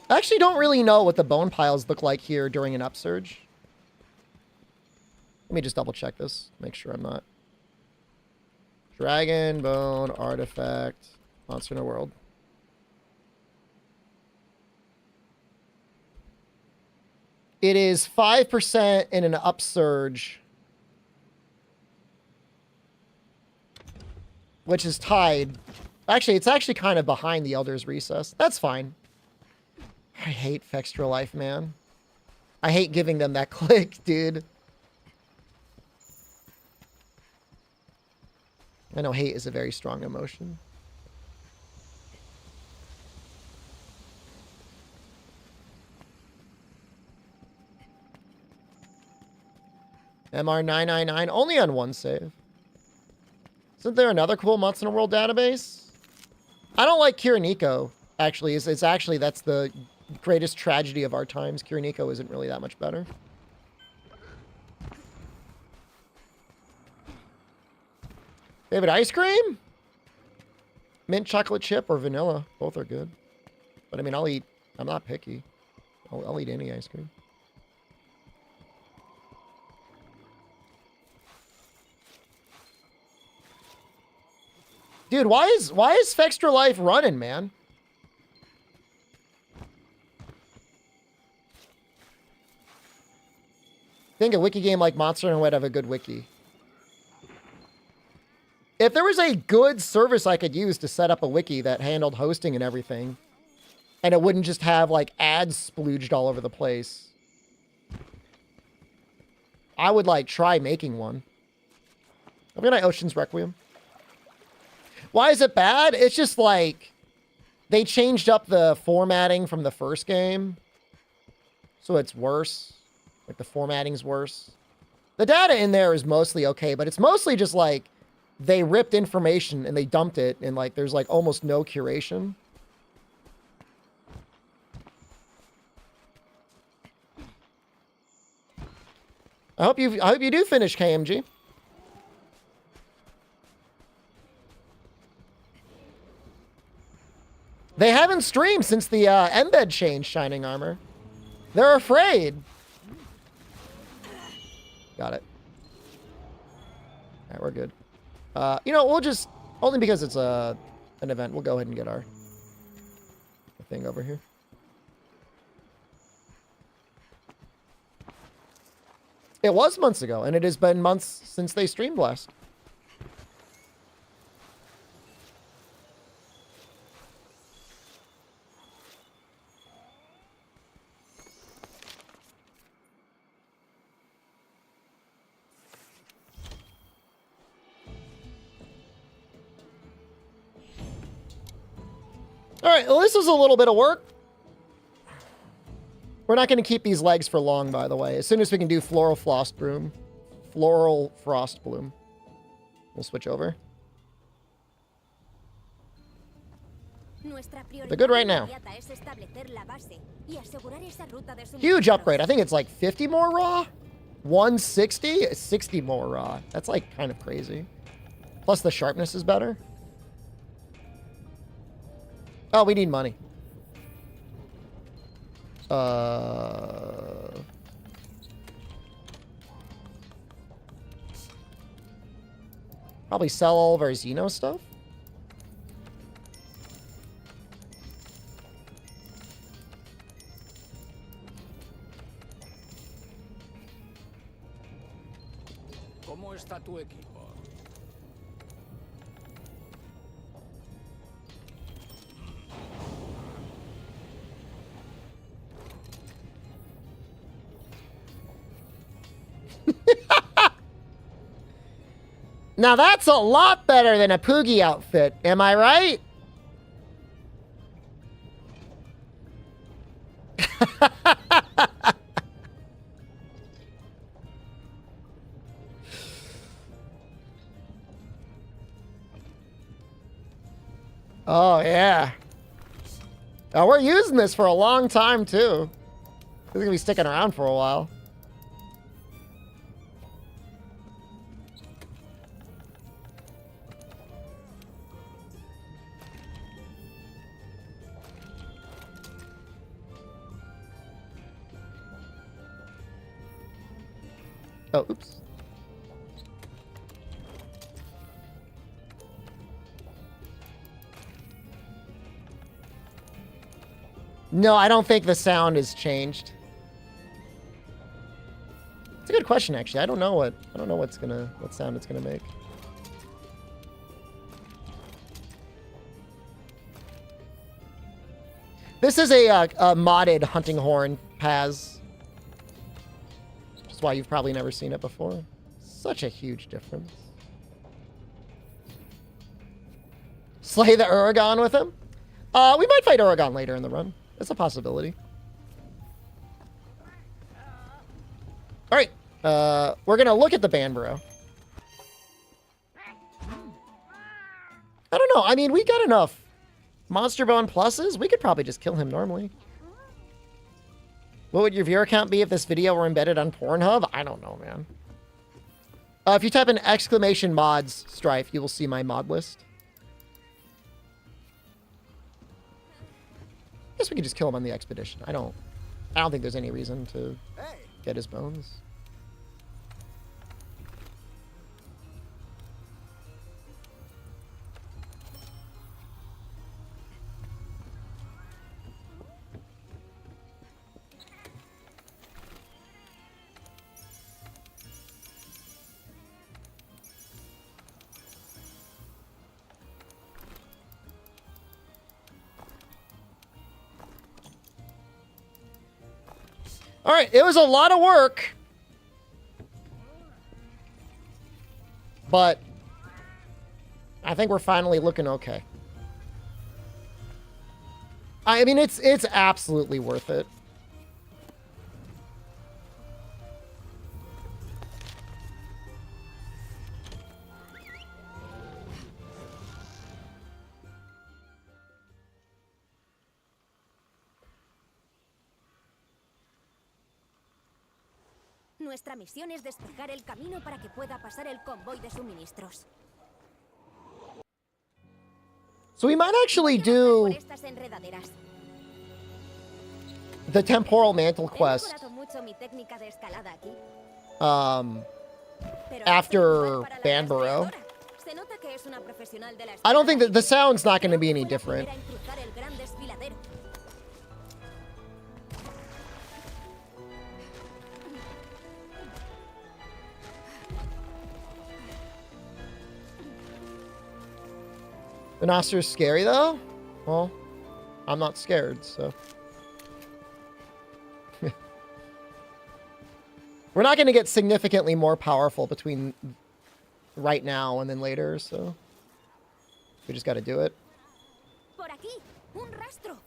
I actually don't really know what the bone piles look like here during an upsurge. Let me just double check this. Make sure I'm not. Dragon Bone Artifact. Monster in the World. It is 5% in an upsurge. Which is tied. Actually, it's actually kind of behind the Elder's Recess. That's fine. I hate Fextra Life, man. I hate giving them that click, dude. I know hate is a very strong emotion. MR999, only on one save. Isn't there another cool Monster in the World database? I don't like Kiriniko, actually. It's actually, that's the greatest tragedy of our times. Kiriniko isn't really that much better. Favorite ice cream? Mint chocolate chip or vanilla. Both are good. But I mean, I'm not picky. I'll eat any ice cream. Dude, why is Fextra Life running, man? Think a wiki game like Monster Hunter would have a good wiki. If there was a good service I could use to set up a wiki that handled hosting and everything, and it wouldn't just have like ads splooged all over the place, I would like try making one. I'm gonna Ocean's Requiem. Why is it bad? It's just like they changed up the formatting from the first game, so it's worse. Like the formatting's worse. The data in there is mostly okay, but it's mostly just like they ripped information and they dumped it, and like there's like almost no curation. I hope you do finish KMG. They haven't streamed since the embed change, Shining Armor. They're afraid. Got it. All right, we're good. You know, we'll just, only because it's an event, we'll go ahead and get our thing over here. It was months ago, and it has been months since they streamed last. All right, well, this was a little bit of work. We're not going to keep these legs for long, by the way. As soon as we can do Floral Frost Bloom, we'll switch over. They're good right now. Huge upgrade. I think it's like 50 more raw? 160? 60 more raw. That's like kind of crazy. Plus the sharpness is better. Oh, we need money. Probably sell all of our Xeno stuff.
¿Cómo está tu equipo?
Now that's a lot better than a Poogie outfit, am I right? Oh, yeah. Oh, we're using this for a long time, too. This is going to be sticking around for a while. Oh, oops. No, I don't think the sound has changed. It's a good question, actually. I don't know what sound it's gonna make. This is a modded hunting horn Paz. Which is why you've probably never seen it before. Such a huge difference. Slay the Uragon with him? We might fight Uragon later in the run. That's a possibility. All right. We're going to look at the Banbro. I don't know. I mean, we got enough Monster Bone pluses. We could probably just kill him normally. What would your viewer count be if this video were embedded on Pornhub? I don't know, man. If you type in !mods Strife, you will see my mod list. I guess we could just kill him on the expedition. I don't think there's any reason to get his bones. All right, it was a lot of work, but I think we're finally looking okay. I mean, it's absolutely worth it.
Nuestra misión es despejar el camino para que pueda pasar el convoy de suministros.
So we might actually do the Temporal Mantle quest after Banbro. I don't think that the sound's not going to be any different. The Noster's scary, though? Well, I'm not scared, so... We're not going to get significantly more powerful between right now and then later, so... We just got to do it.
Por aquí, un rastro.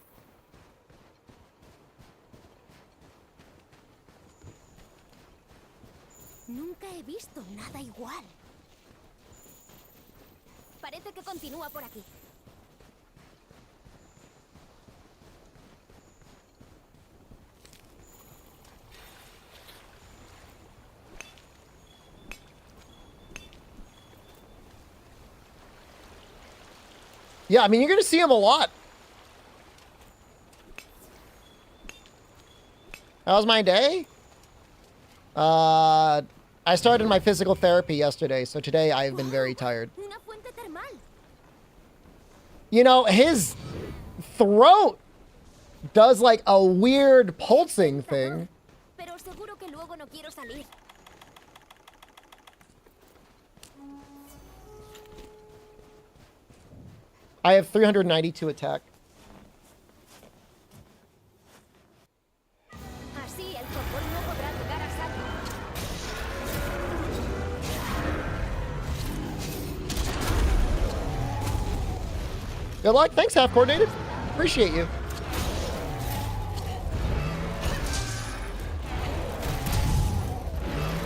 Nunca he visto nada igual. Parece que continúa por aquí.
Yeah, I mean, you're going to see him a lot. How was my day? I started my physical therapy yesterday, so today I've been very tired. You know, his throat does like a weird pulsing thing. I have 392 attack.
Así el fútbol no podrá tocar a Sato.
Good luck. Thanks, half coordinated. Appreciate you.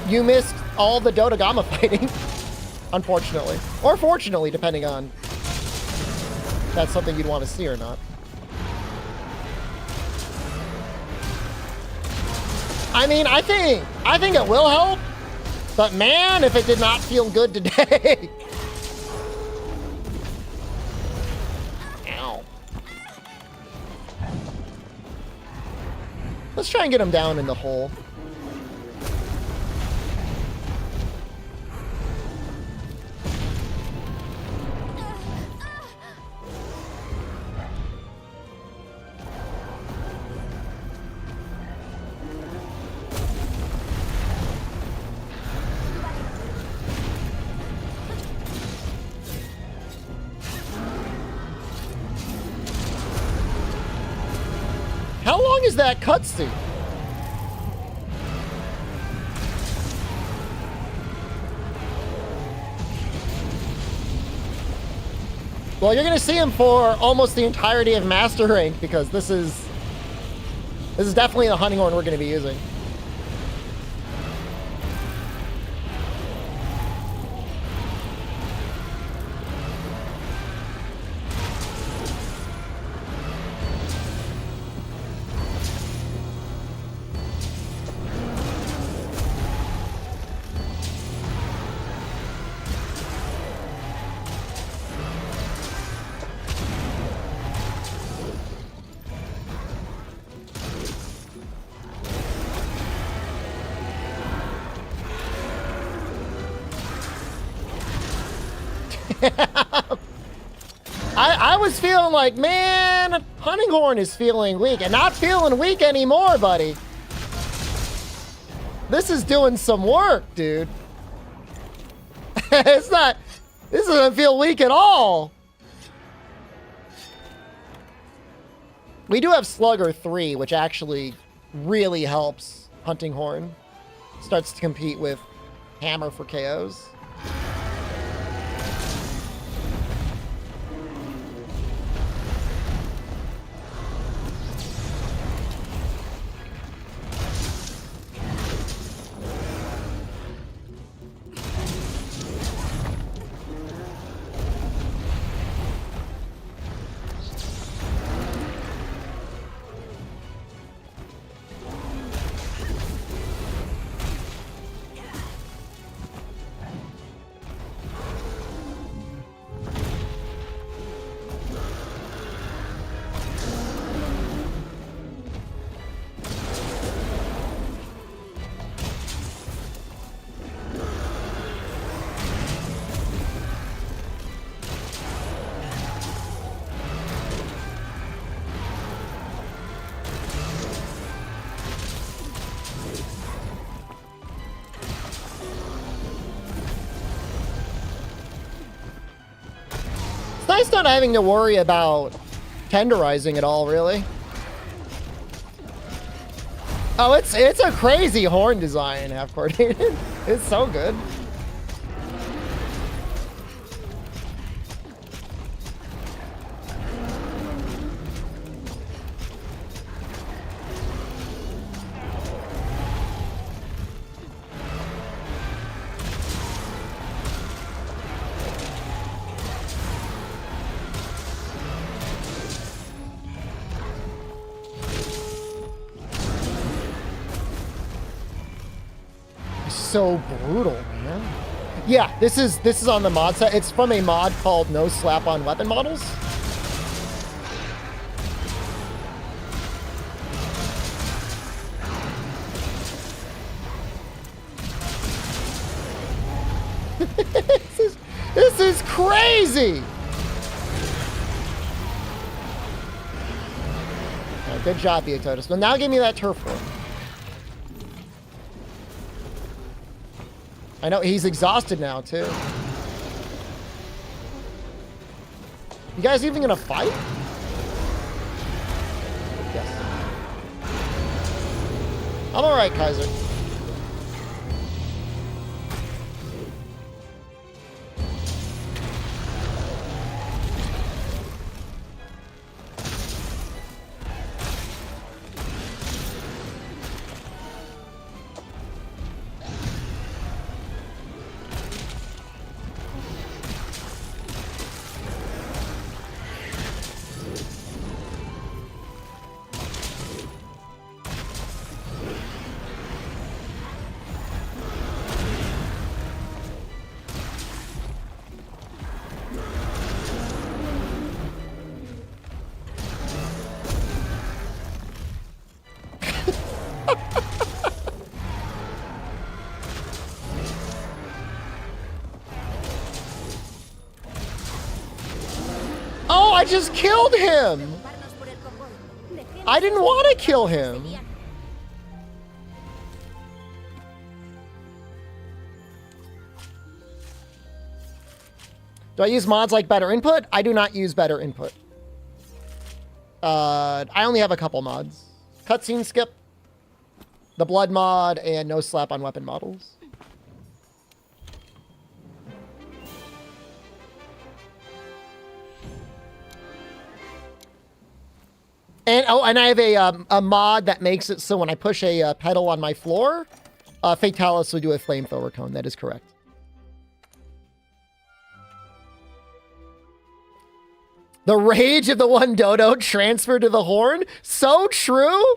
You missed all the Dodogama fighting, unfortunately. Or fortunately, depending on if that's something you'd want to see or not. I mean, I think it will help, but man, if it did not feel good today. Ow. Let's try and get him down in the hole. How long is that cutscene? Well, you're gonna see him for almost the entirety of Master Rank because this is definitely the hunting horn we're gonna be using. I was feeling like, man, hunting horn is feeling weak, and not feeling weak anymore, buddy. This is doing some work, dude. This doesn't feel weak at all. We do have Slugger 3, which actually really helps hunting horn. Starts to compete with Hammer for KOs. Nice not having to worry about tenderizing at all, really. Oh, it's a crazy horn design, half coordinated. It's so good. So brutal, man. Yeah, this is on the mod set. It's from a mod called No Slap on Weapon Models. This is crazy. Right, good job, Beatotus. Well, now give me that turf war. I know he's exhausted now too. You guys even gonna fight? Yes. I'm alright, Kaiser. Oh, I just killed him! I didn't want to kill him. Do I use mods like better input? I do not use better input. I only have a couple mods. Cutscene skip, the blood mod, and no slap on weapon models. And oh, and I have a mod that makes it so when I push a pedal on my floor, Fatalis will do a flamethrower cone. That is correct. The rage of the one dodo transferred to the horn. So true.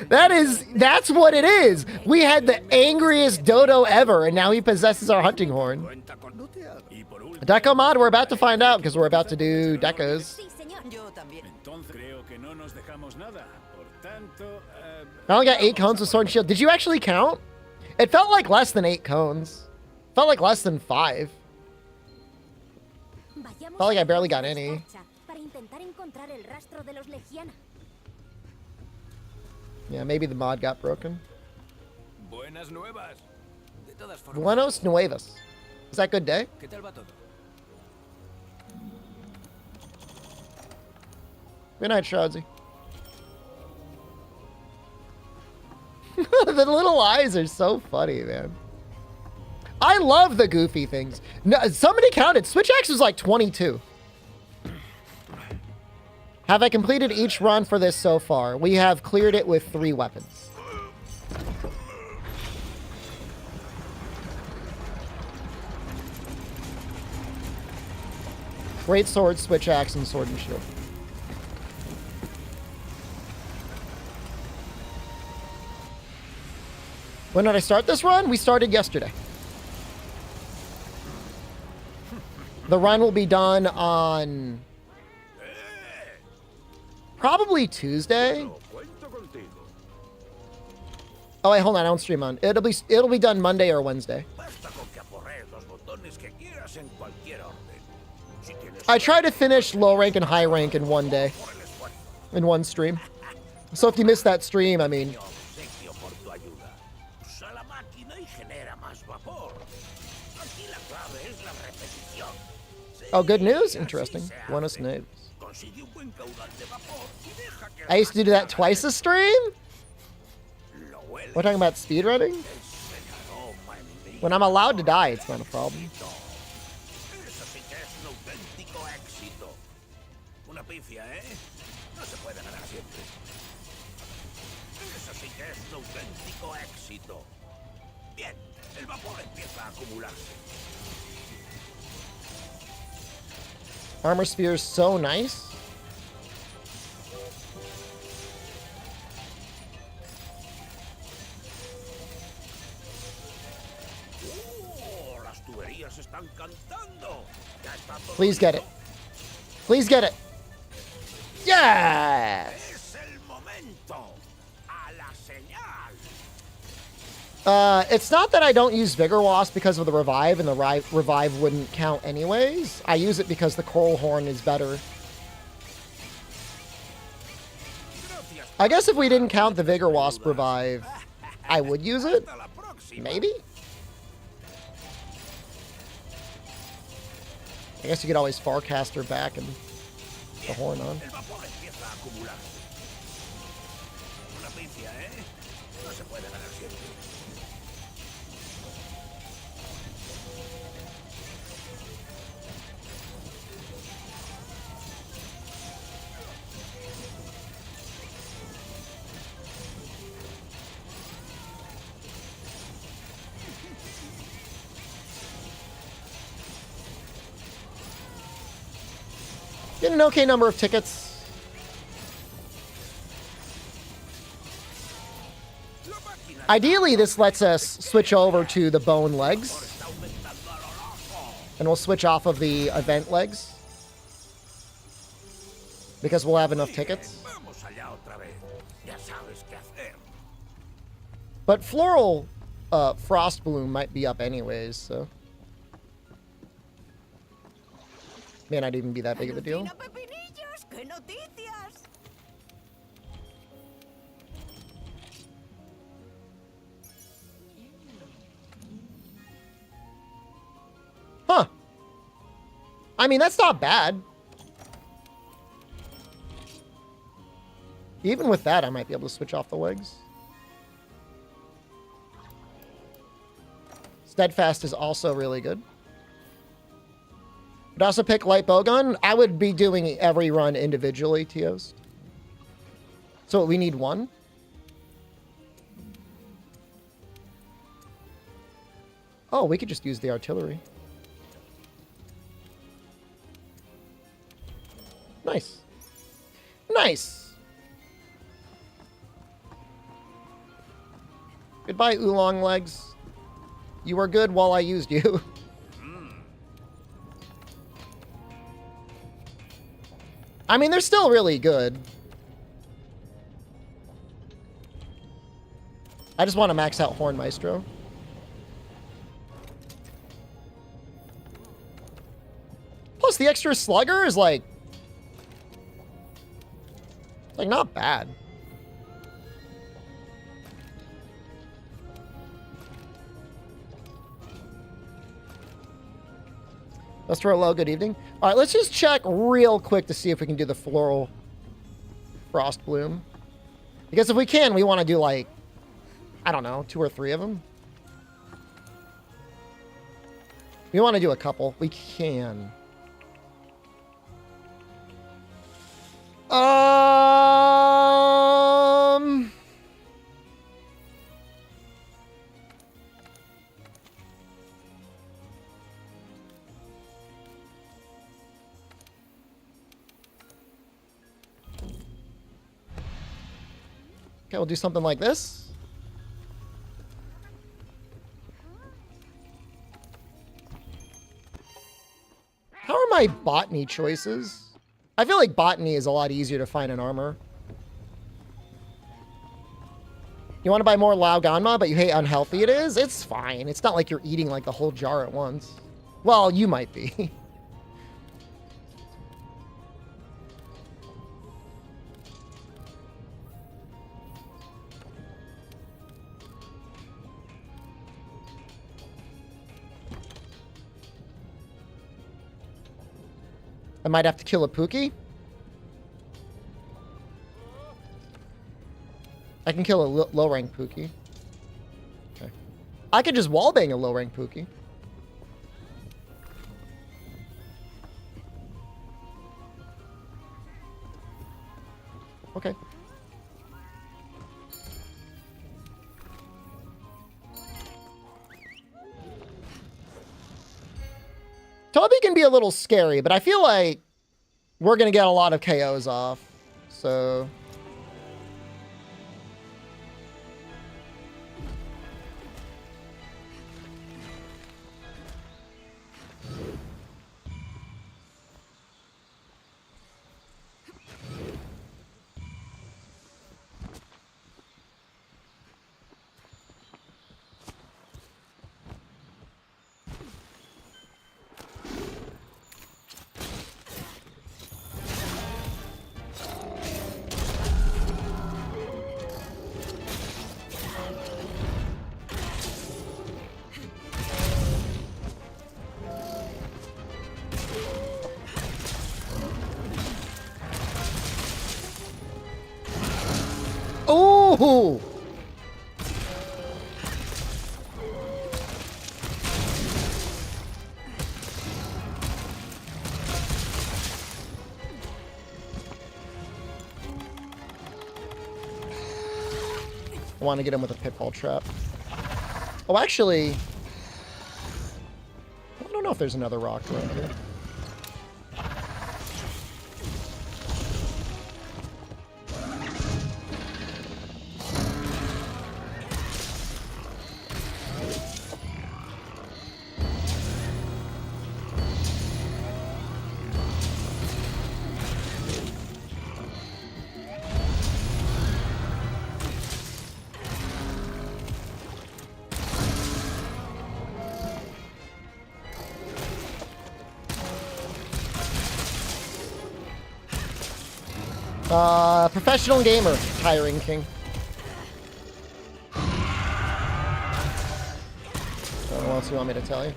That's what it is. We had the angriest dodo ever, and now he possesses our hunting horn. Deco mod, we're about to find out because we're about to do decos. I only got 8 cones with sword and shield. Did you actually count? It felt like less than 8 cones. Felt like less than 5. Felt like I barely got any. Yeah, maybe the mod got broken. Buenos nuevas. Is that good day? Good night, Shroudsy. The little eyes are so funny, man. I love the goofy things. No, somebody counted. Switch Axe was like 22. Have I completed each run for this so far? We have cleared it with 3 weapons. Great sword, switch axe, and sword and shield. When did I start this run? We started yesterday. The run will be done on probably Tuesday. Oh wait, hold on, I don't stream on. It'll be done Monday or Wednesday. I try to finish low rank and high rank in one day, in one stream. So if you missed that stream, I mean. Oh, good news? Interesting. Buenos news. I used to do that twice a stream? We're talking about speedrunning? When I'm allowed to die, it's not a problem. Armor sphere is so nice. Please get it. Please get it. Yes! It's not that I don't use Vigor Wasp because of the revive, and the revive wouldn't count anyways. I use it because the Coral Horn is better. I guess if we didn't count the Vigor Wasp revive, I would use it. Maybe? I guess you could always forecast her back and the horn on.
El vapor empieza a acumularse. Una pifia, ¿eh? No se puede ganar siempre.
Get an okay number of tickets. Ideally, this lets us switch over to the bone legs. And we'll switch off of the event legs. Because we'll have enough tickets.
Vamos allá otra vez. Ya sabes qué hacer.
But Floral Frost Bloom might be up anyways, so. May not even be that big of a deal.
Pepinillos, qué noticias.
Huh. I mean, that's not bad. Even with that, I might be able to switch off the legs. Steadfast is also really good. Would also pick light bowgun. I would be doing every run individually, Teos. So we need one. Oh, we could just use the artillery. Nice. Nice. Goodbye, oolong legs. You were good while I used you. I mean, they're still really good. I just want to max out Horn Maestro. Plus, the extra slugger is like not bad. Let's throw a low good evening. All right, let's just check real quick to see if we can do the Floral Frost Bloom. Because if we can, we want to do like, I don't know, 2 or 3 of them. We want to do a couple. We can. Okay, we'll do something like this. How are my botany choices? I feel like botany is a lot easier to find in armor. You want to buy more Lao Ganma, but you hate unhealthy it is? It's fine. It's not like you're eating like the whole jar at once. Well, you might be. I might have to kill a Pookie. I can kill a low-rank Pookie. Okay. I could just wallbang a low-rank Pookie. Okay. Toby can be a little scary, but I feel like we're going to get a lot of KOs off. So... Ooh. I want to get him with a pitfall trap. Oh, actually, I don't know if there's another rock around here. Professional gamer, Hiring King. I don't know what else you want me to tell you.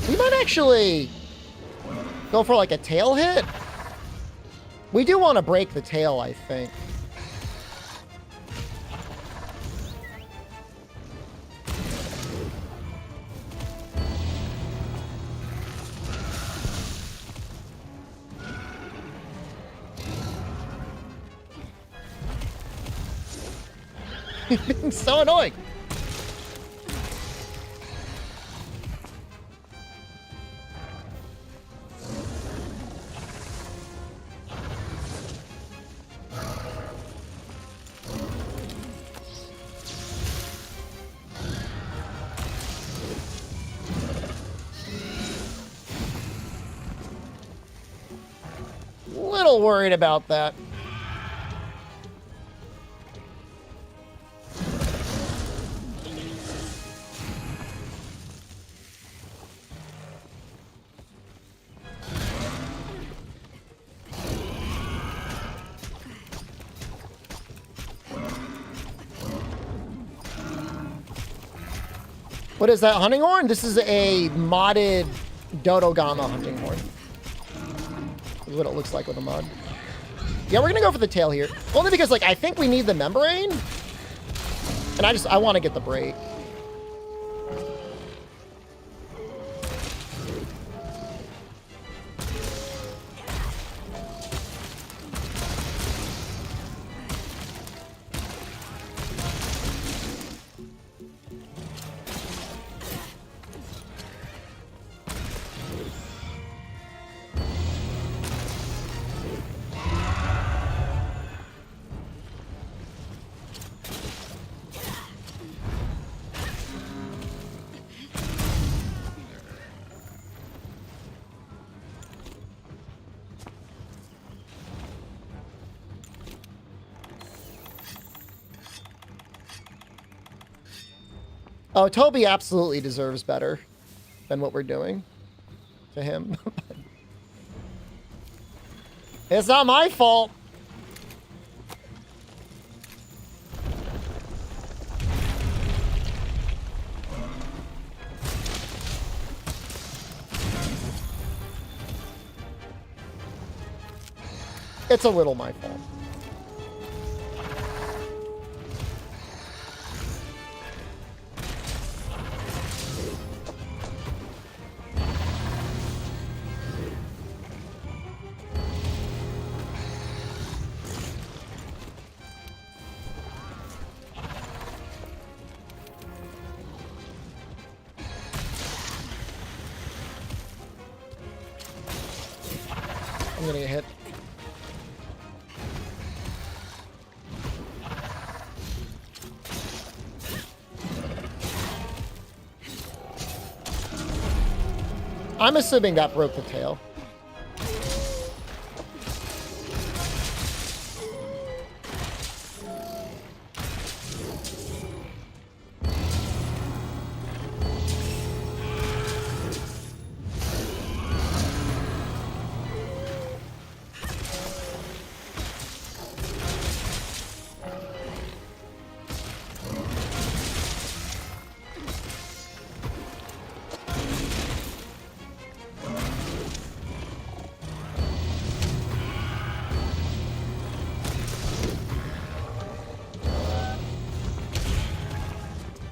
We might actually go for like a tail hit. We do want to break the tail, I think. So annoying. Little worried about that. What is that hunting horn? This is a modded Dodogama hunting horn. This is what it looks like with a mod. Yeah, we're gonna go for the tail here. Only because, like, I think we need the membrane. And I want to get the break. Oh, Toby absolutely deserves better than what we're doing to him. It's not my fault. It's a little my fault. I'm gonna get hit. I'm assuming that broke the tail.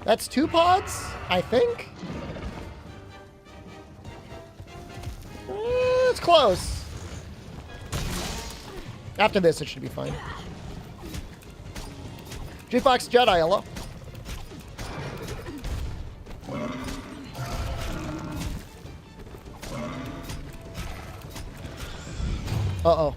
That's 2 pods, I think. It's close. After this, it should be fine. G-Fox Jedi, hello. Uh-oh.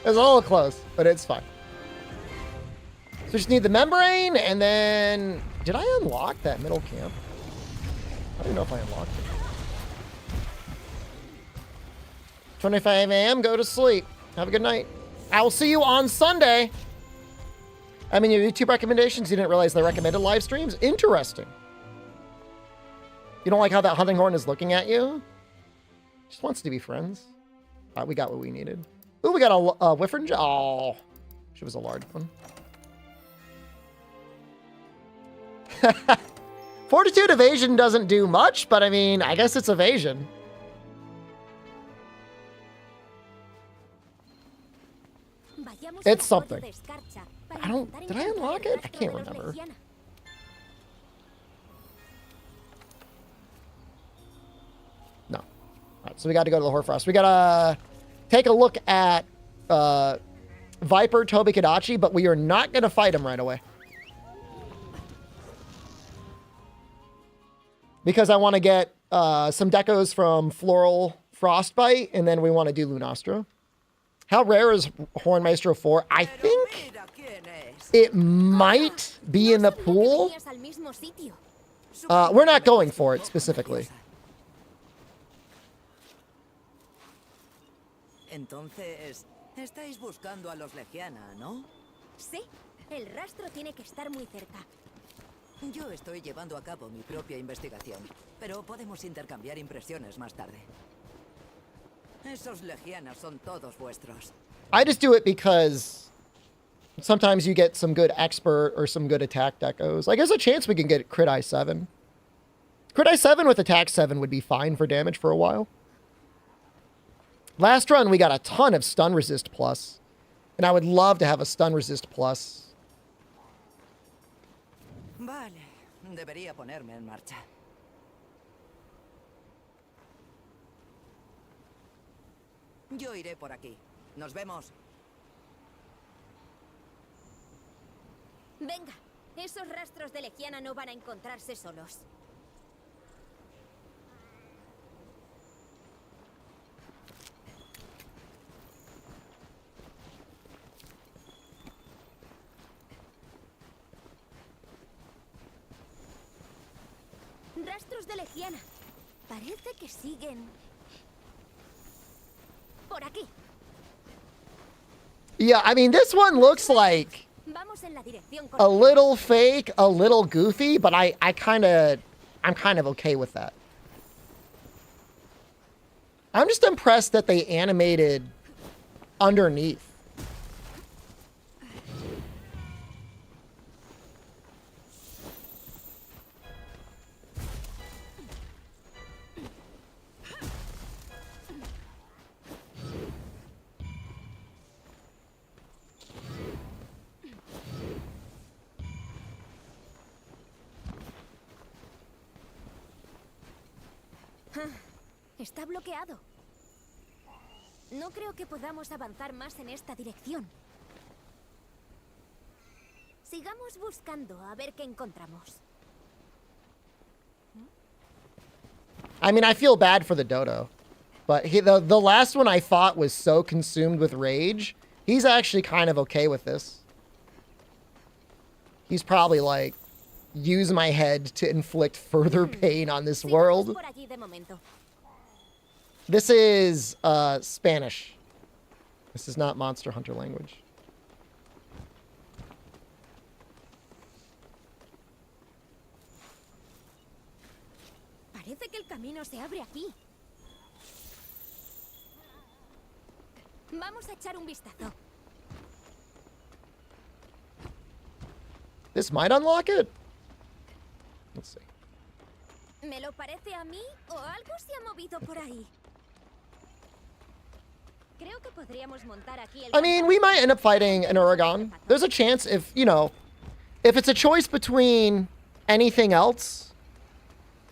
It's a little close, but it's fine. So we just need the membrane, and then... Did I unlock that middle camp? I don't know if I unlocked it. 25 a.m., go to sleep. Have a good night. I will see you on Sunday. I mean, your YouTube recommendations, you didn't realize they recommended live streams? Interesting. You don't like how that hunting horn is looking at you? Just wants to be friends. We got what we needed. Ooh, we got a Whiffern. Oh, she was a large one. Fortitude evasion doesn't do much, but I mean, I guess it's evasion. It's something. I don't... Did I unlock it? I can't remember. No. All right, so we got to go to the Hoarfrost. We got to take a look at Viper Tobikadachi, but we are not going to fight him right away. Because I want to get some decos from Floral Frostbite, and then we want to do Lunastro. How rare is Horn Maestro 4? I think it might be in the pool. We're not going for it specifically.
Entonces, estáis buscando a los Legiana, ¿no?
Sí, el rastro tiene que estar muy cerca.
Yo estoy llevando a cabo mi propia investigación, pero podemos intercambiar impresiones más tarde. Esos Legianas son todos vuestros.
I just do it because sometimes you get some good expert or some good attack decos. Like, there's a chance we can get crit I7. Crit I7 with attack 7 would be fine for damage for a while. Last run, we got a ton of stun resist plus. And I would love to have a stun resist plus.
Vale, debería ponerme en marcha. Yo iré por aquí. Nos vemos.
Venga, esos rastros de Legiana no van a encontrarse solos. Rastros de Legiana. Parece que siguen por aquí.
Yeah, I mean, this one looks like
Vamos en la dirección
a little fake, a little goofy, but I'm kind of okay with that. I'm just impressed that they animated underneath.
Está bloqueado. No creo que podamos avanzar más en esta dirección. Sigamos buscando a ver qué encontramos.
I mean, I feel bad for the dodo. But the last one I thought was so consumed with rage, he's actually kind of okay with this. He's probably like, use my head to inflict further pain on this world.
Por allí de momento.
This is Spanish. This is not Monster Hunter language.
Parece que el camino se abre aquí. Vamos a echar un vistazo.
This might unlock it. Let's see.
¿Me lo parece a mí o algo se ha movido por ahí? Creo que podríamos montar aquí el
I mean, we might end up fighting an Uragan. There's a chance if, you know, if it's a choice between anything else,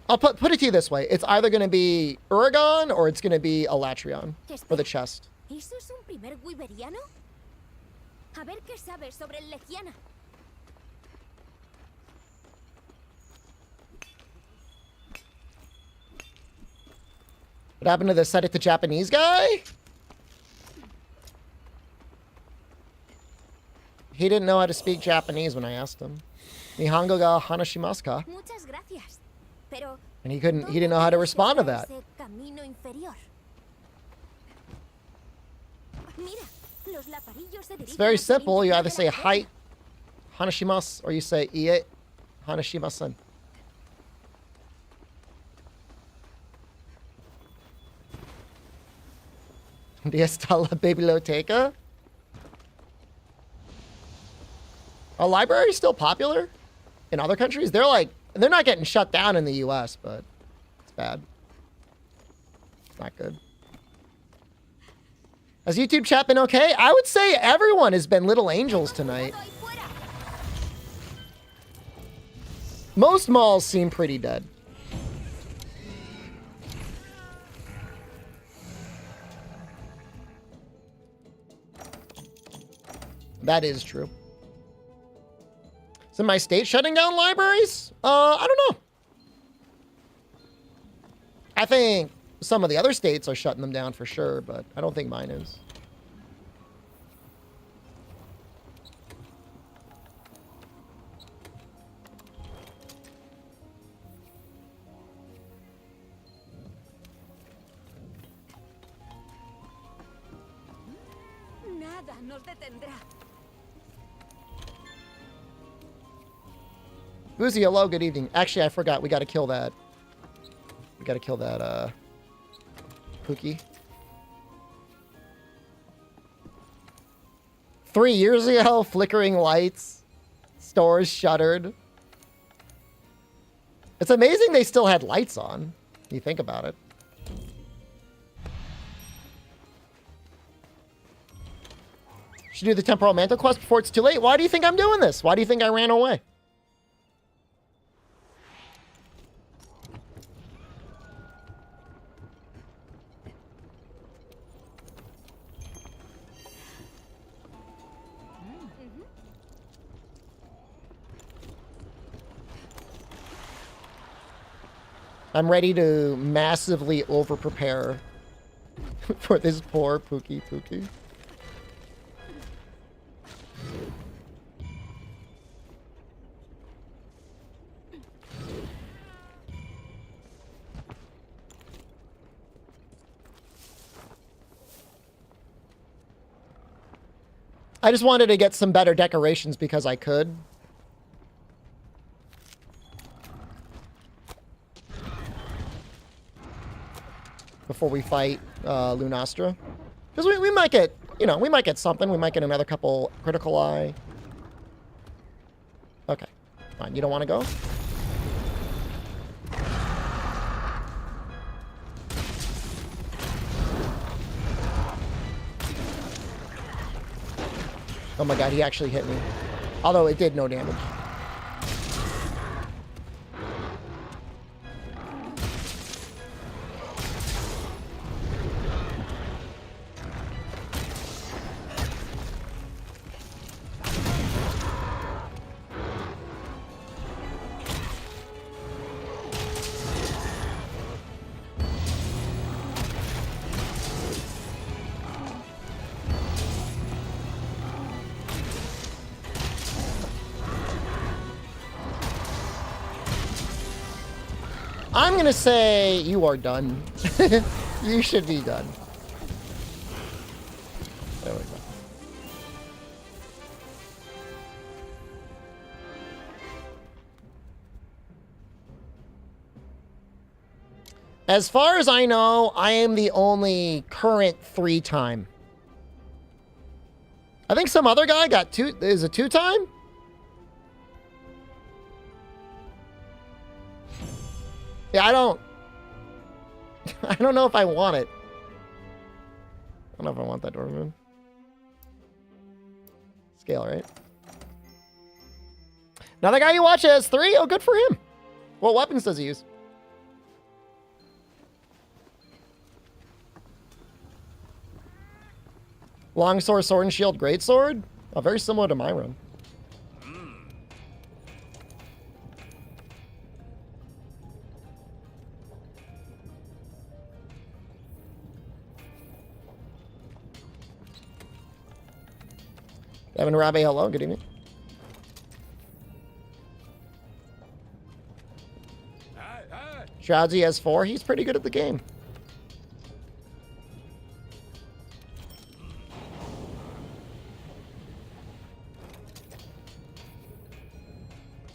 I'll put it to you this way. It's either going to be Uragan or it's going to be a Latrion for the chest.
¿Eso es un primer wiberiano? A ver qué sabes sobre el Legiana.
What happened to the set it to Japanese guy? He didn't know how to speak Japanese when I asked him. Nihongo ga hanashimasu ka?
Muchas gracias. Pero
And he didn't know how to respond to that.
ese camino inferior. Mira, los laparillos se
It's
dirigen
very
hacia el
simple. You
interior
either
de
say
la
hi hanashimasu or you say ie hanashimasen. ¿Dónde está la biblioteca? Are libraries still popular in other countries? They're not getting shut down in the US, but it's bad. It's not good. Has YouTube chat been okay? I would say everyone has been little angels tonight.
Todo y fuera.
Most malls seem pretty dead. That is true. Is my state shutting down libraries? I don't know. I think some of the other states are shutting them down for sure, but I don't think mine is.
Nada nos detendrá.
Boozy, hello, good evening. Actually, I forgot. We gotta kill that. We gotta kill that, Pookie. 3 years ago, flickering lights. Stores shuttered. It's amazing they still had lights on. You think about it. Should do the temporal mantle quest before it's too late. Why do you think I'm doing this? Why do you think I ran away? I'm ready to massively over-prepare for this poor Pookie. I just wanted to get some better decorations because I could. Before we fight Lunastra. Because we might get, you know, we might get something. We might get another couple critical eye. Okay. Fine. You don't want to go? Oh my god, he actually hit me. Although it did no damage. I'm gonna say you are done. You should be done. There we go. As far as I know, I am the only current 3-time. I think some other guy got 2. Is it 2-time? Yeah, I don't... I don't know if I want it. I don't know if I want that door moon. Scale, right? Another guy you watch has 3? Oh, good for him. What weapons does he use? Longsword, sword and shield, greatsword? Oh, very similar to my run. Evan Rabe, hello, good evening. Shroudsy has 4. He's pretty good at the game.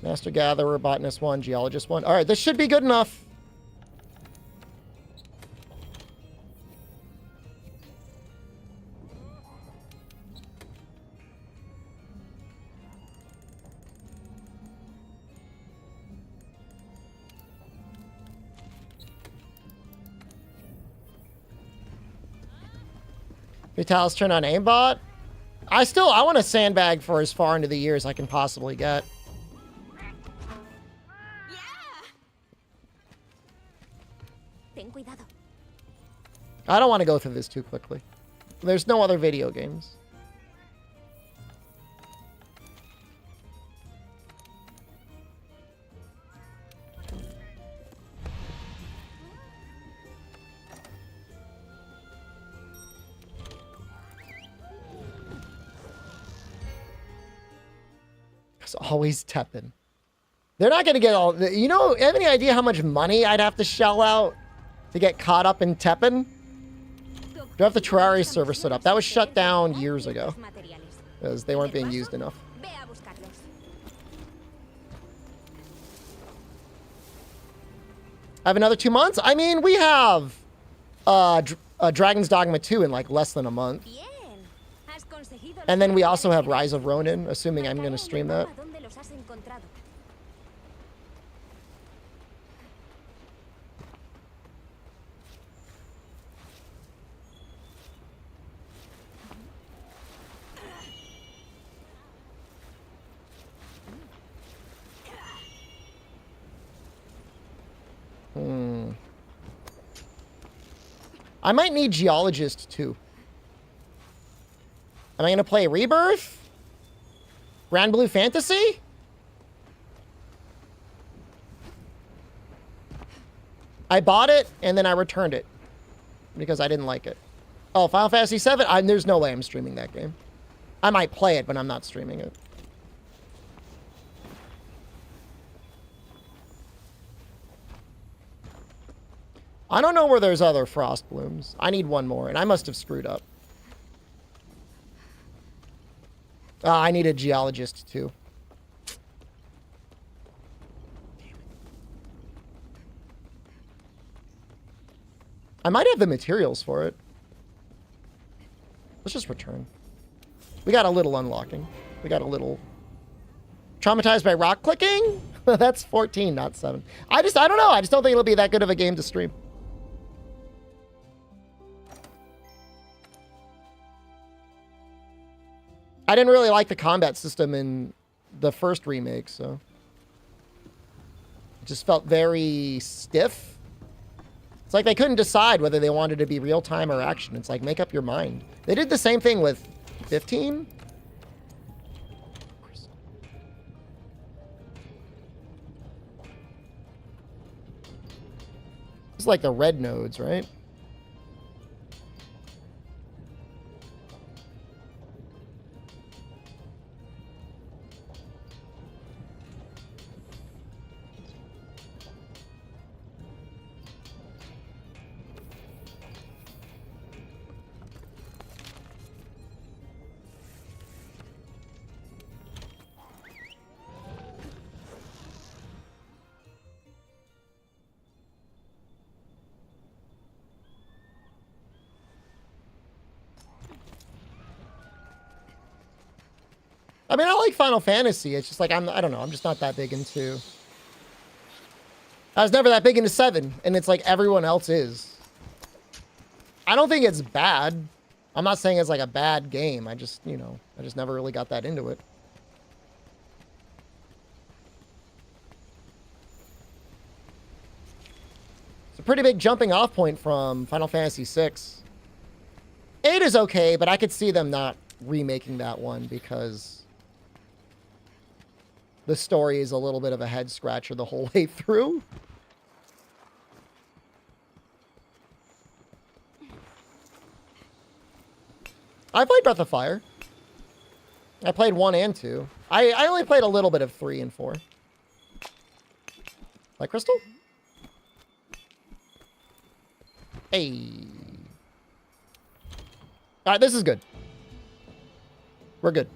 Master Gatherer, Botanist 1, Geologist 1. All right, this should be good enough. Fatalis turn on aimbot. I want to sandbag for as far into the year as I can possibly get.
Ten cuidado.
I don't want to go through this too quickly. There's no other video games. It's always Teppen. They're not going to get all... You know, have any idea how much money I'd have to shell out to get caught up in Teppen? Do I have the Terraria server set up? That was shut down years ago because they weren't being used enough. I have another 2 months? I mean, we have Dragon's Dogma 2 in like less than a month. And then we also have Rise of Ronin, assuming I'm going to stream that. I might need Geologist too. Am I going to play Rebirth? Grand Blue Fantasy? I bought it and then I returned it because I didn't like it. Oh, Final Fantasy VII? There's no way I'm streaming that game. I might play it, but I'm not streaming it. I don't know where there's other Frost Blooms. I need one more, and I must have screwed up. I need a Geologist, too. I might have the materials for it. Let's just return. We got a little unlocking. We got a little... Traumatized by rock clicking? That's 14, not 7. I don't know. I just don't think it'll be that good of a game to stream. I didn't really like the combat system in the first remake, so... It just felt very stiff. It's like they couldn't decide whether they wanted to be real-time or action. It's like, make up your mind. They did the same thing with 15. It's like the red nodes, right? I mean, I like Final Fantasy. It's just like, I don't know. I'm just not that big into I was never that big into 7, and it's like everyone else is. I don't think it's bad. I'm not saying it's like a bad game. I just, you know, I just never really got that into it. It's a pretty big jumping off point from Final Fantasy VI. 8 is okay, but I could see them not remaking that one because the story is a little bit of a head scratcher the whole way through. I played Breath of Fire. I played 1 and 2. I only played a little bit of 3 and 4. Like Crystal? Hey. Alright, this is good. We're good.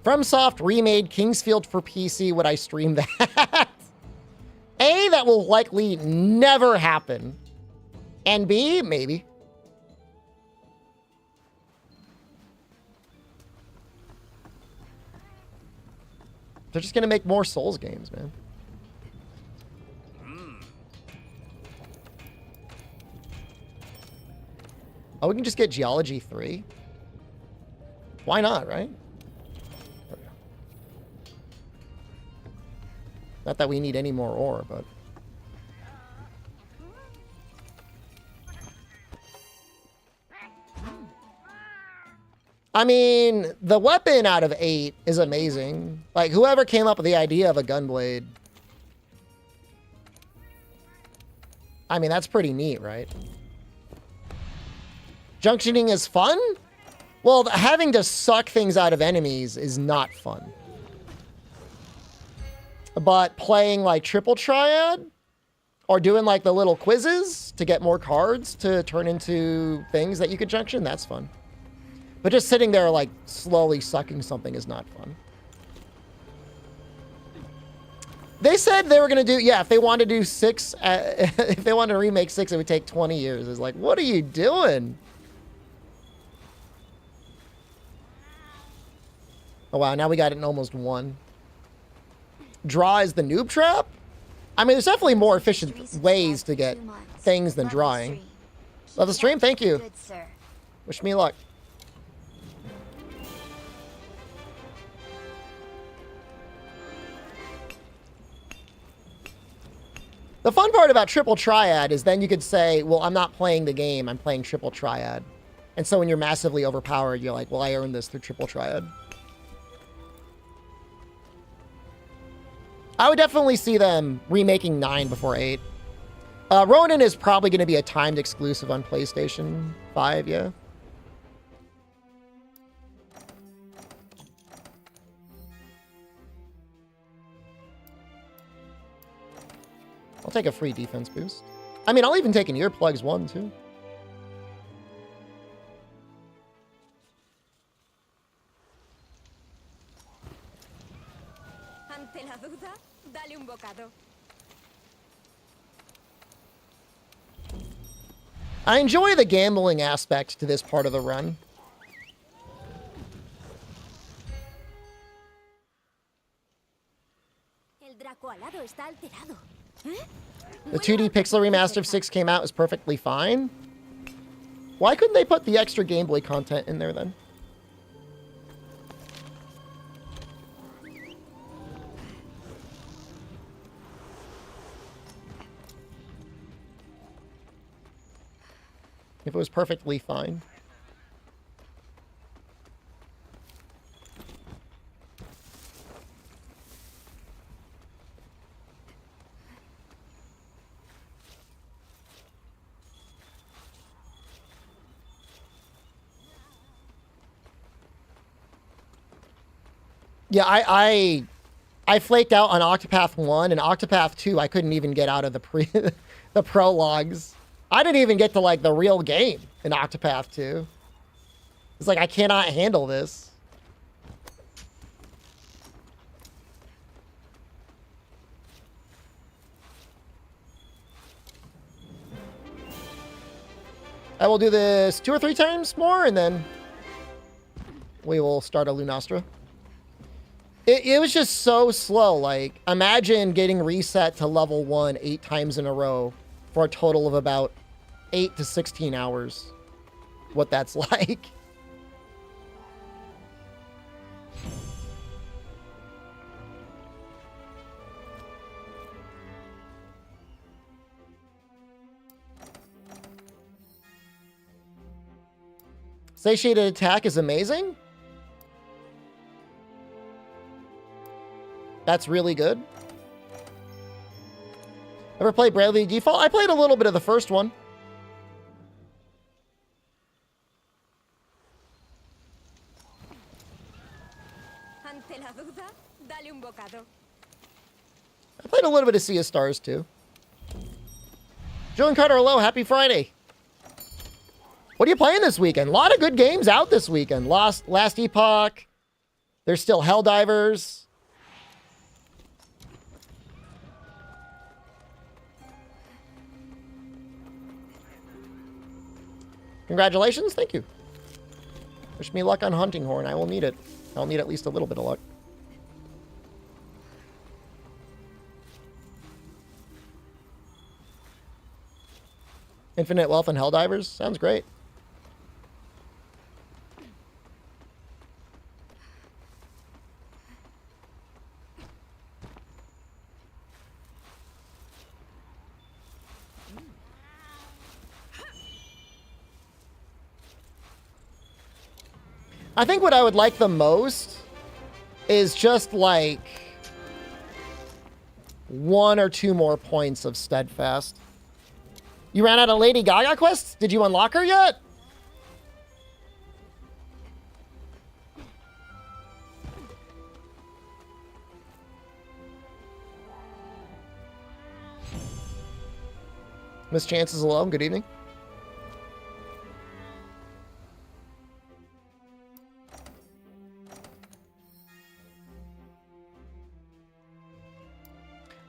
FromSoft remade Kingsfield for PC. Would I stream that? A, that will likely never happen. And B, maybe. They're just going to make more Souls games, man. Oh, we can just get Geology 3? Why not, right? Not that we need any more ore, but... I mean, the weapon out of 8 is amazing. Like, whoever came up with the idea of a gunblade... I mean, that's pretty neat, right? Junctioning is fun? Well, having to suck things out of enemies is not fun. But playing, like, Triple Triad... or doing, like, the little quizzes to get more cards to turn into things that you could junction, that's fun. But just sitting there, like, slowly sucking something is not fun. They said they were going to do... Yeah, if they wanted to do 6... if they wanted to remake 6, it would take 20 years. It's like, what are you doing? Oh, wow. Now we got it in almost 1. Draw is the noob trap? I mean, there's definitely more efficient ways to get things than drawing. Love the stream. Thank you.
Good, sir.
Wish me luck. The fun part about Triple Triad is then you could say, well, I'm not playing the game, I'm playing Triple Triad. And so when you're massively overpowered, you're like, well, I earned this through Triple Triad. I would definitely see them remaking 9 before 8. Ronin is probably going to be a timed exclusive on PlayStation 5, yeah. I'll take a free defense boost. I mean, I'll even take an earplugs 1, too.
Ante la duda, dale un bocado.
I enjoy the gambling aspect to this part of the run.
El Draco alado está alterado.
The 2D pixel remaster of 6 came out, was perfectly fine. Why couldn't they put the extra Game Boy content in there then? If it was perfectly fine. Yeah, I flaked out on Octopath 1 and Octopath 2. I couldn't even get out of the the prologues. I didn't even get to like the real game in Octopath 2. It's like I cannot handle this. I will do this 2 or 3 times more and then we will start a Lunastra. It was just so slow. Like, imagine getting reset to level 1 8 times in a row for a total of about 8 to 16 hours. What that's like. Satiated attack is amazing. That's really good. Ever played Bravely Default? I played a little bit of the first one.
Ante la duda, dale un bocado.
I played a little bit of Sea of Stars too. Julian Carter, hello. Happy Friday. What are you playing this weekend? A lot of good games out this weekend. Last Epoch. There's still Helldivers. Congratulations. Thank you. Wish me luck on Hunting Horn. I will need it. I'll need at least a little bit of luck. Infinite Wealth and Helldivers? Sounds great. I think what I would like the most is just like 1 or 2 more points of Steadfast. You ran out of Lady Gaga quests? Did you unlock her yet? Miss Chances alone, good evening.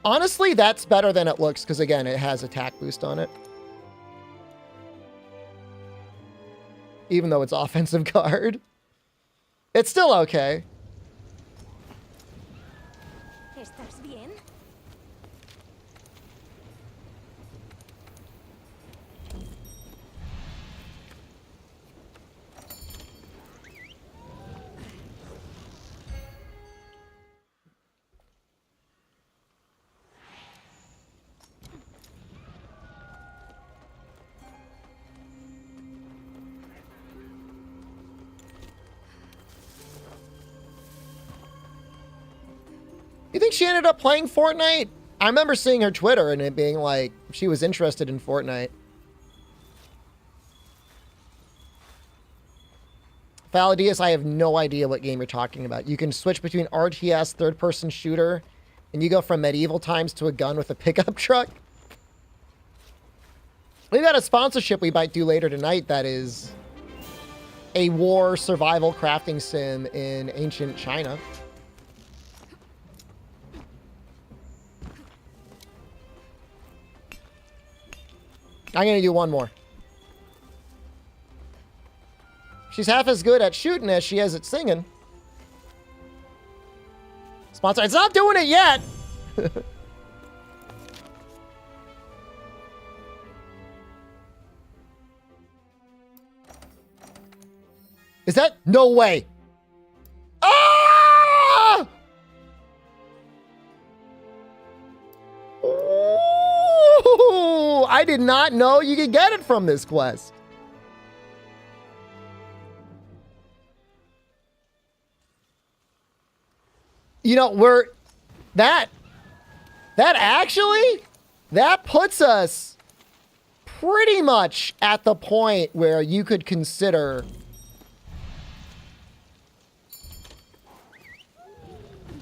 Honestly, that's better than it looks because, again, it has attack boost on it. Even though it's offensive guard. It's still okay.
¿Estás bien?
You think she ended up playing Fortnite? I remember seeing her Twitter and it being like she was interested in Fortnite. Valadius, I have no idea what game you're talking about. You can switch between RTS, third-person shooter, and you go from medieval times to a gun with a pickup truck. We've got a sponsorship we might do later tonight that is a war survival crafting sim in ancient China. I'm going to do one more. She's half as good at shooting as she is at singing. Sponsor. It's not doing it yet. Is that? No way. Ah! Ooh, I did not know you could get it from this quest. You know, that puts us pretty much at the point where you could consider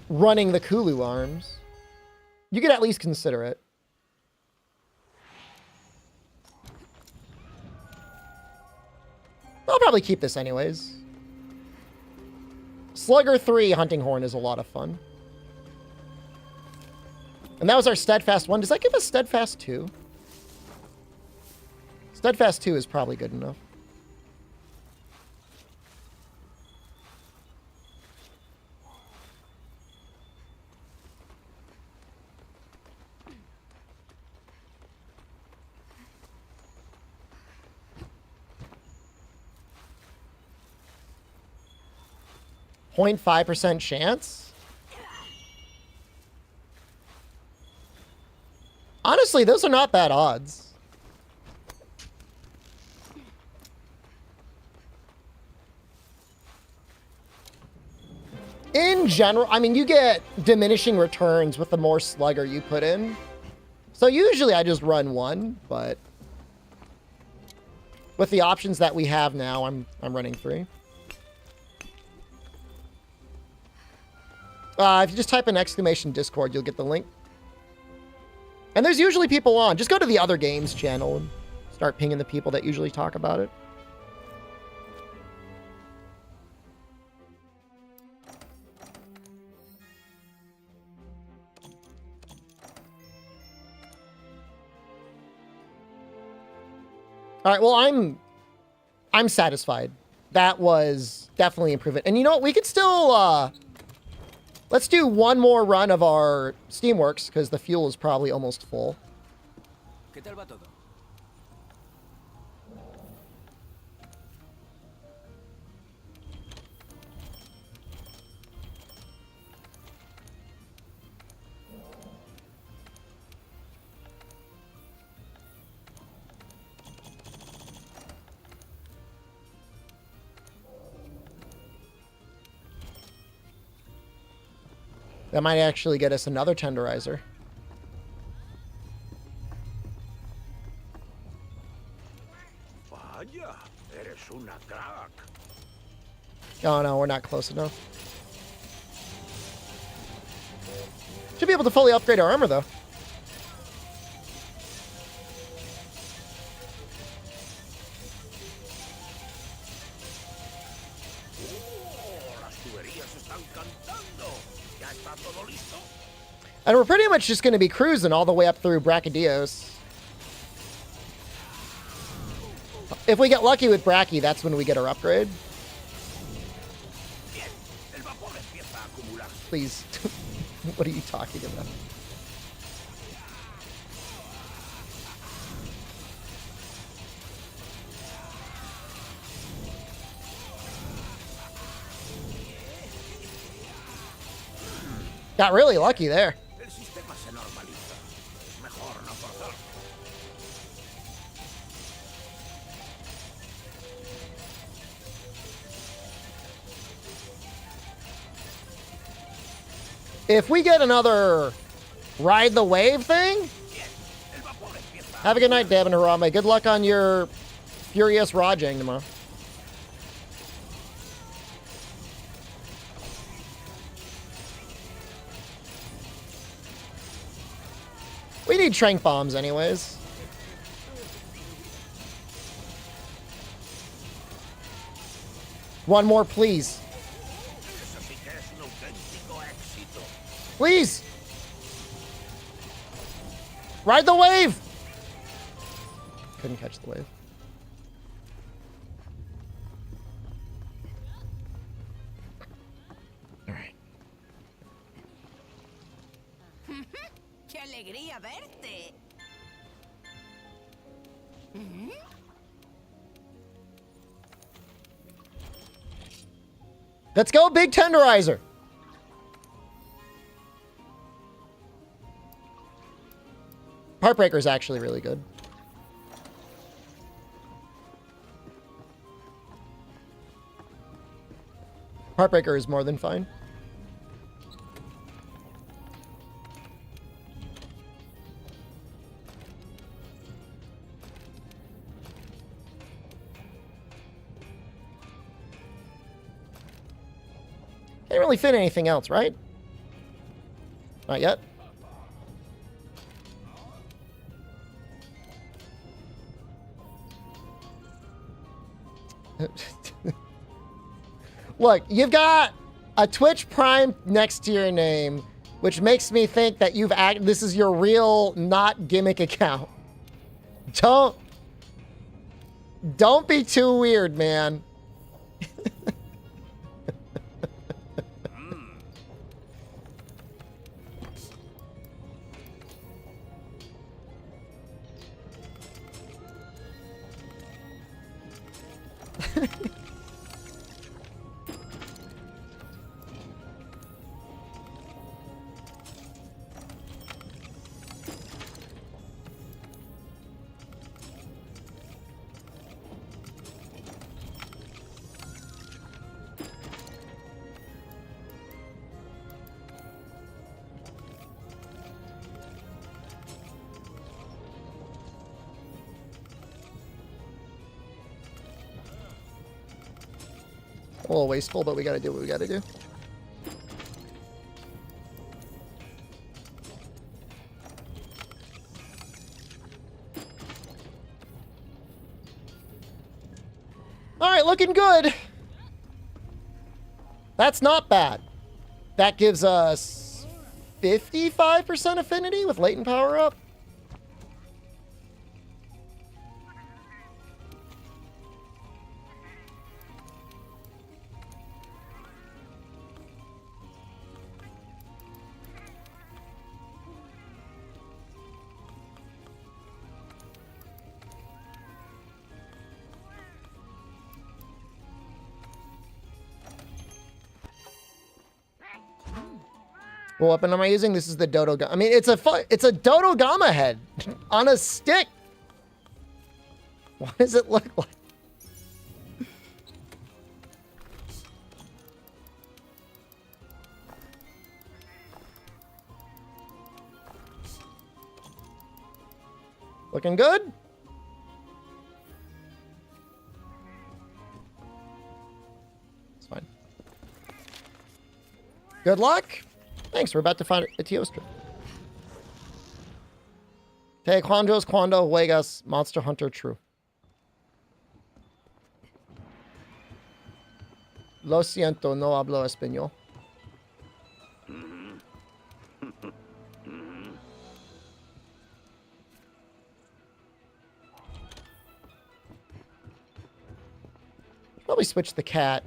running the Kulu arms. You could at least consider it. I'll probably keep this anyways. Slugger 3 Hunting Horn is a lot of fun. And that was our Steadfast 1. Does that give us Steadfast 2? Steadfast 2 is probably good enough. 0.5% chance? Honestly, those are not bad odds. In general, I mean, you get diminishing returns with the more slugger you put in. So usually I just run one, but with the options that we have now, I'm running 3. If you just type in exclamation Discord, you'll get the link. And there's usually people on. Just go to the other games channel and start pinging the people that usually talk about it. All right, well, I'm satisfied. That was definitely improvement. And you know what? We could still let's do one more run of our Steamworks because the fuel is probably almost full.
¿Qué tal va todo?
That might actually get us another tenderizer.
Vaya, eres una crack.
Oh no, we're not close enough. Should be able to fully upgrade our armor though.
Las tuberías están cantando. ¿Ya está todo listo?
And we're pretty much just going to be cruising all the way up through Brachydios. If we get lucky with Bracky, that's when we get our upgrade.
Bien, el vapor empieza a acumularse.
Please. What are you talking about? Got really lucky there.
El sistema se normaliza. Es mejor no forzar.
If we get another ride the wave thing,
Bien, el vapor empieza a
have a good night, Deb and Harame. Good luck on your Furious Rajang tomorrow. We need trank bombs anyways. One more, please.
Eso sí que es un auténtico éxito.
Please! Ride the wave! Couldn't catch the wave. Alright.
¡Qué alegría verte!
Let's go, big tenderizer! Heartbreaker is actually really good. Heartbreaker is more than fine. Can't really fit anything else, right? Not yet. Look, you've got a Twitch Prime next to your name, which makes me think that this is your real, not gimmick account. Don't be too weird, man. A little wasteful, but we gotta do what we gotta do. All right, looking good. That's not bad. That gives us 55% affinity with latent power up. What weapon am I using? This is the Dodo. I mean, it's a Dodo Gamma head on a stick. What does it look like? Looking good? It's fine. Good luck. Thanks, we're about to find a Teostra. Te cuantos cuando juegas Monster Hunter True. Lo siento, no hablo español. Probably switch the cat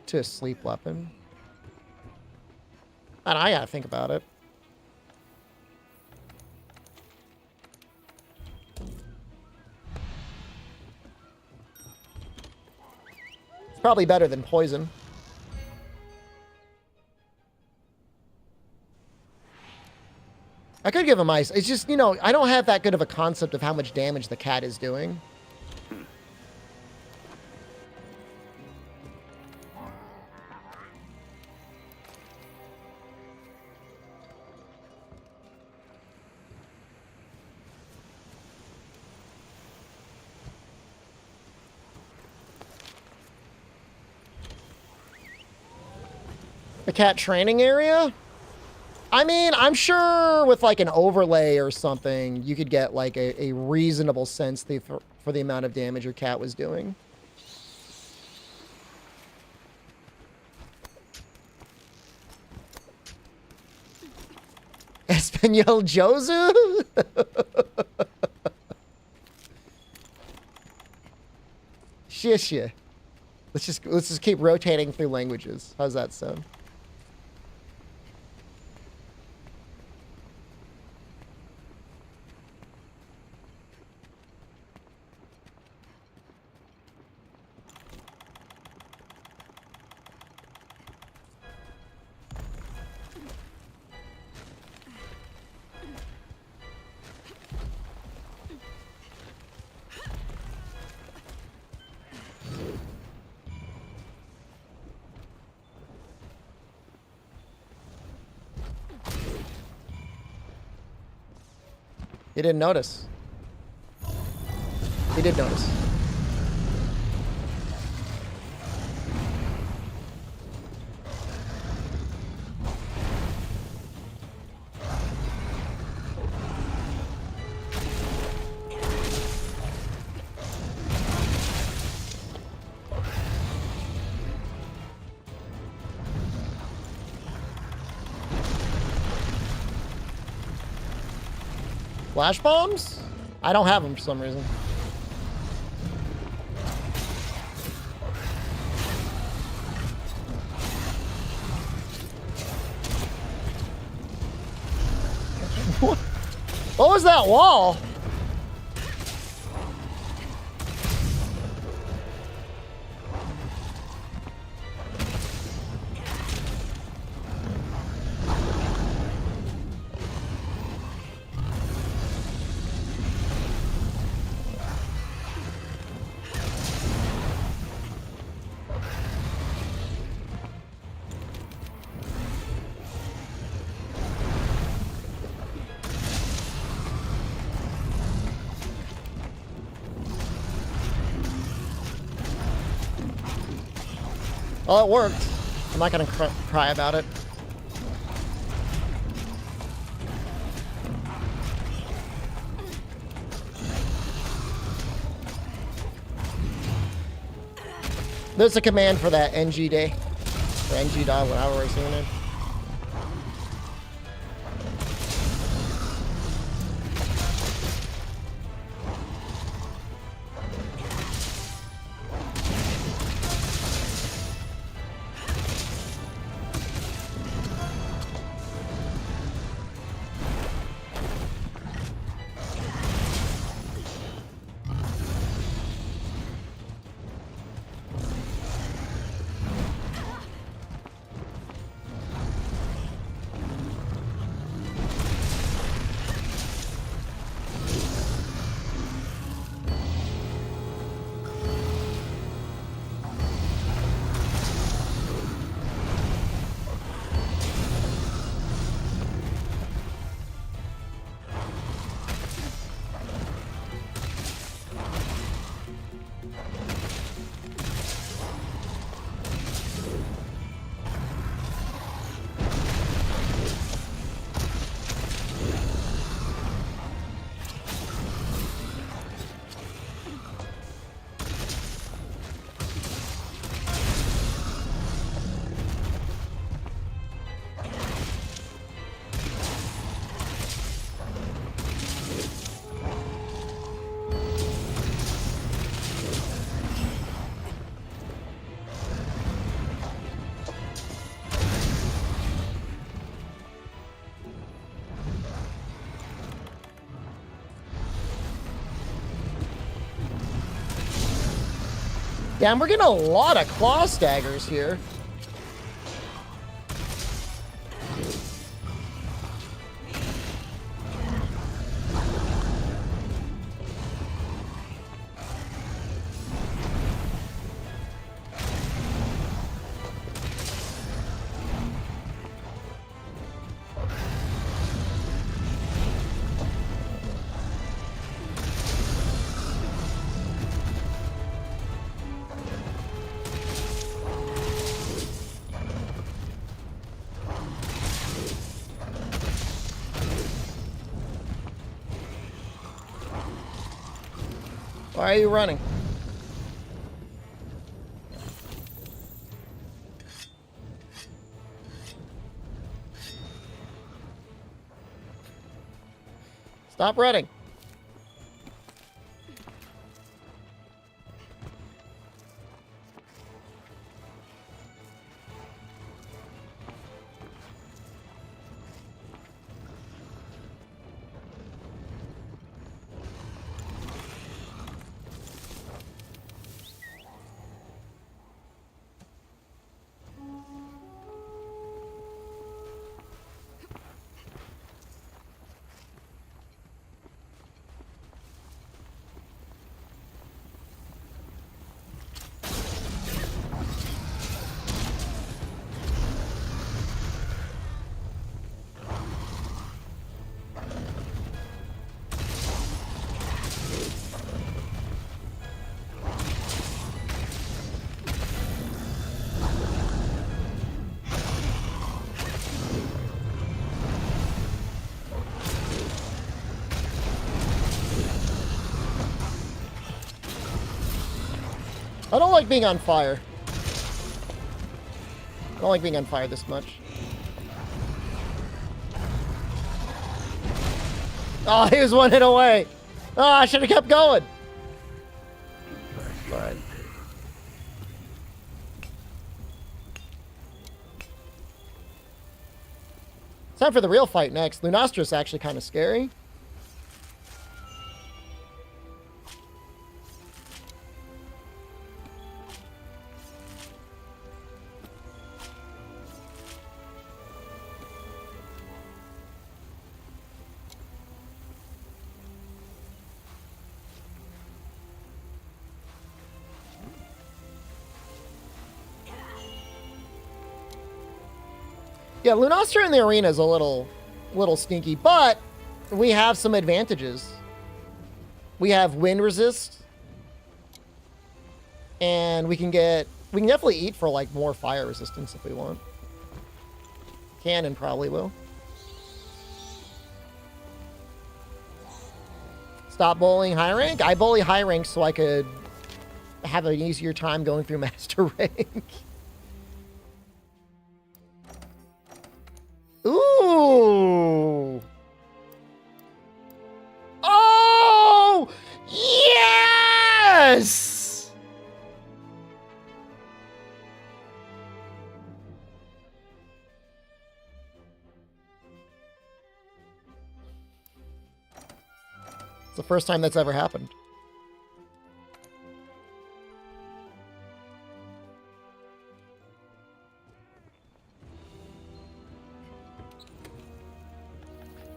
to a sleep weapon. And I gotta think about it. It's probably better than poison. I could give him ice. It's just, you know, I don't have that good of a concept of how much damage the cat is doing. The cat training area? I mean, I'm sure with like an overlay or something, you could get like a reasonable sense for the amount of damage your cat was doing. Espanol Josu? Shishya. Let's just keep rotating through languages. How's that sound? He didn't notice. He did notice. Flash bombs? I don't have them for some reason. What was that wall? Well, it worked. I'm not gonna cry about it. There's a command for that NG day. Or NG dot, whatever we're saying it. Damn, we're getting a lot of claw staggers here. Why are you running? Stop running. I don't like being on fire. I don't like being on fire this much. Oh, he was one hit away. Oh, I should have kept going. Fine. It's time for the real fight next. Lunostra's actually kind of scary. Yeah, Lunostra in the arena is a little stinky, but we have some advantages. We have wind resist, and we can get We can definitely eat for like more fire resistance if we want. Cannon probably will. Stop bowling high rank? I bully high rank so I could have an easier time going through master rank. Ooh. Oh! Yes! It's the first time that's ever happened.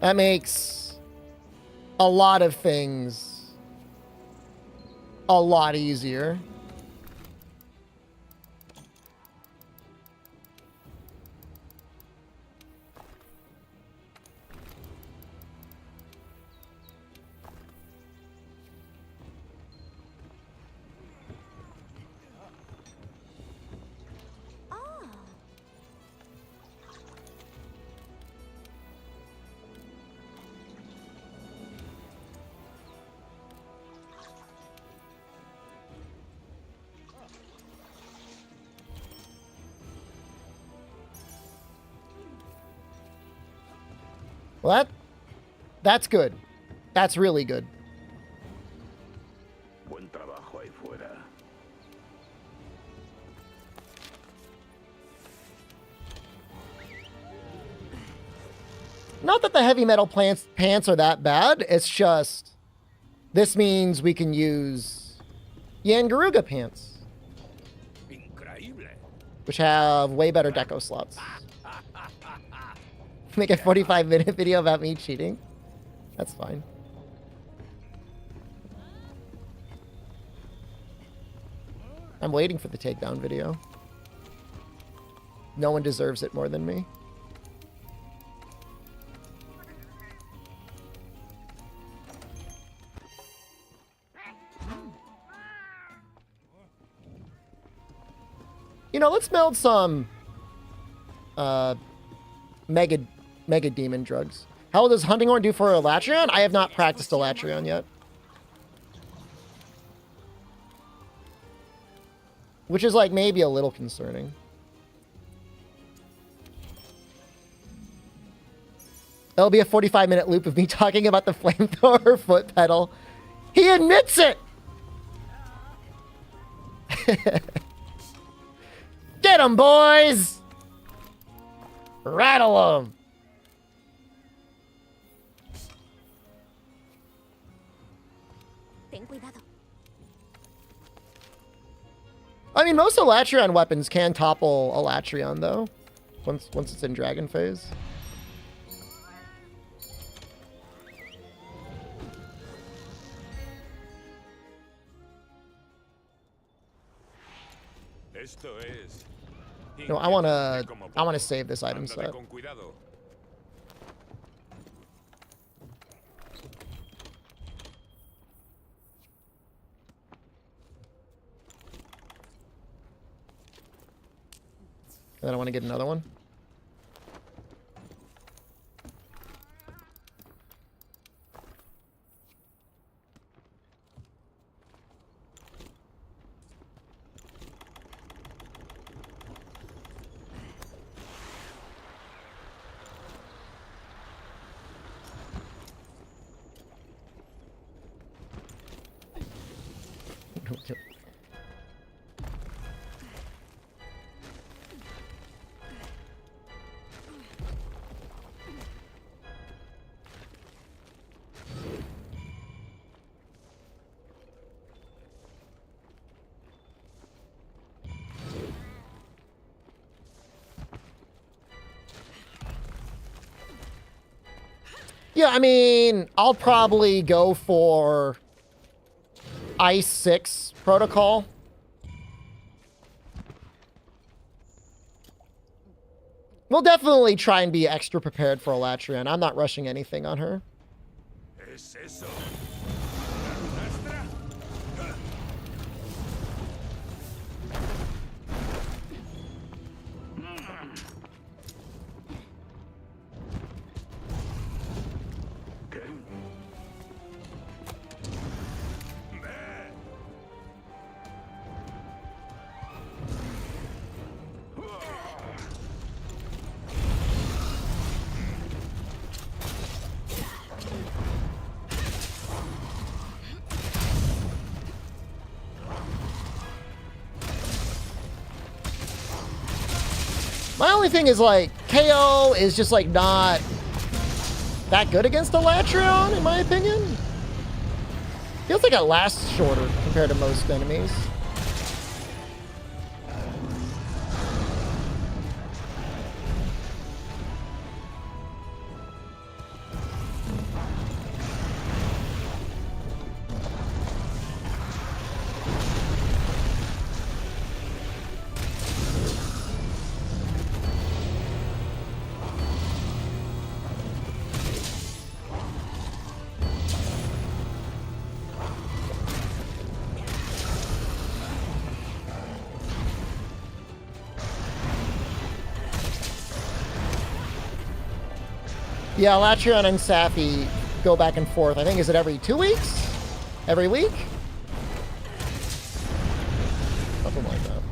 That makes a lot of things a lot easier. Well, that's good. That's really good.
Buen trabajo ahí fuera.
Not that the heavy metal pants are that bad. It's just this means we can use Yangaruga pants,
Increíble.
which have way better deco slots. Make a 45-minute video about me cheating. That's fine. I'm waiting for the takedown video. No one deserves it more than me. You know, let's meld some Mega Demon drugs. How does Hunting Horn do for Elatrion? I have not practiced Elatrion yet. Which is like maybe a little concerning. There'll be a 45-minute loop of me talking about the flamethrower foot pedal. He admits it! Get 'em, boys! Rattle 'em!
Ten cuidado.
I mean, most Elatrion weapons can topple Elatrion, though. Once it's in Dragon Phase.
Esto es.
No, I wanna save this item
Ándale
set.
con cuidado.
And then I want to get another one. Yeah, I mean, I'll probably go for Ice 6 protocol. We'll definitely try and be extra prepared for Elatrion. I'm not rushing anything on her.
¿Es eso?
My only thing is like KO is just like not that good against a Latreon, in my opinion. Feels like it lasts shorter compared to most enemies. Yeah, Latreon and Sappy go back and forth. I think, is it every 2 weeks? Every week? Something like that.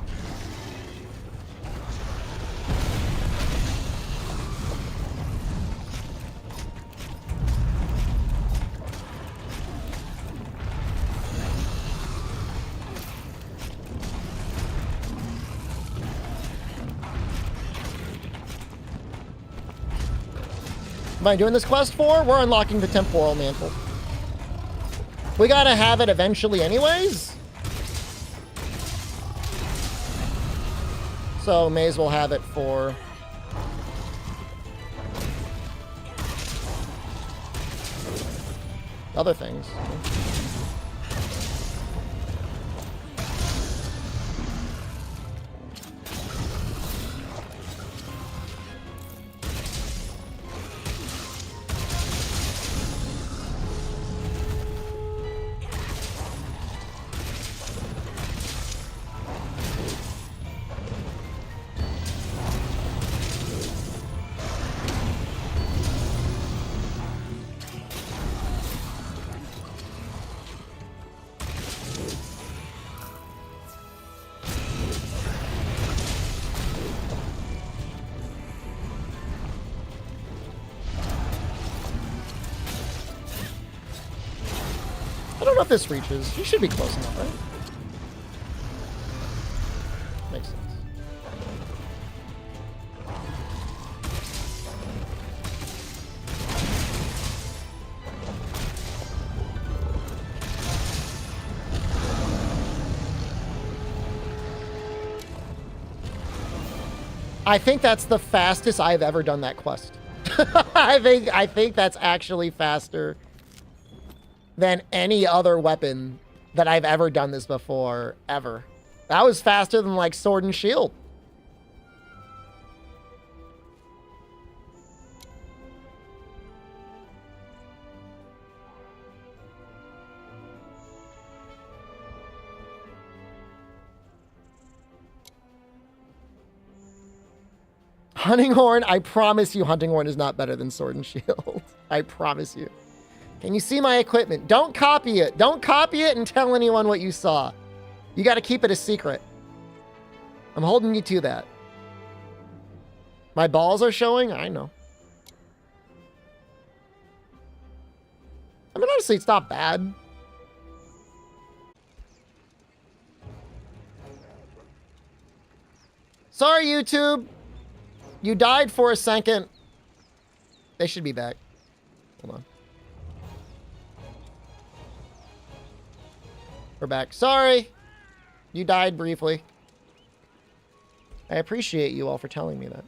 Am I doing this quest for? We're unlocking the Temporal Mantle. We gotta have it eventually anyways. So may as well have it for... other things. I don't know if this reaches. You should be close enough, right? Makes sense. I think that's the fastest I've ever done that quest. I think that's actually faster than any other weapon that I've ever done this before, ever. That was faster than, like, Sword and Shield. Hunting Horn, I promise you Hunting Horn is not better than Sword and Shield. I promise you. Can you see my equipment? Don't copy it. Don't copy it and tell anyone what you saw. You got to keep it a secret. I'm holding you to that. My balls are showing? I know. I mean, honestly, it's not bad. Sorry, YouTube. You died for a second. They should be back. Hold on. We're back. Sorry. You died briefly. I appreciate you all for telling me that.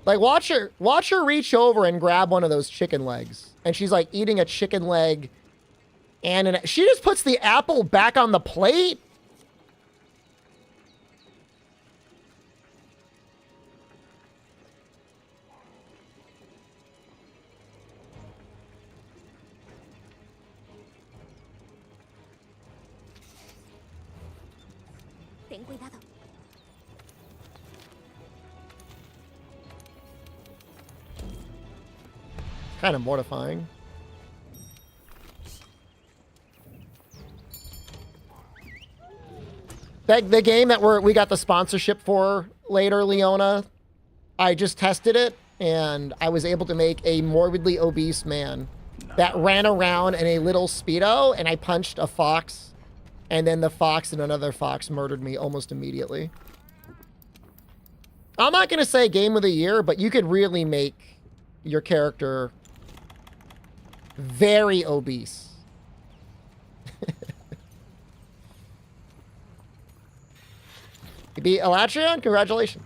Like, watch her reach over and grab one of those chicken legs. And she's like eating a chicken leg. And she just puts the apple back on the plate.
Ten cuidado.
Kind of mortifying. The game that we got the sponsorship for later, Leona, I just tested it, and I was able to make a morbidly obese man that ran around in a little Speedo, and I punched a fox, and then the fox and another fox murdered me almost immediately. I'm not going to say game of the year, but you could really make your character very obese. You beat Elatrion? Congratulations.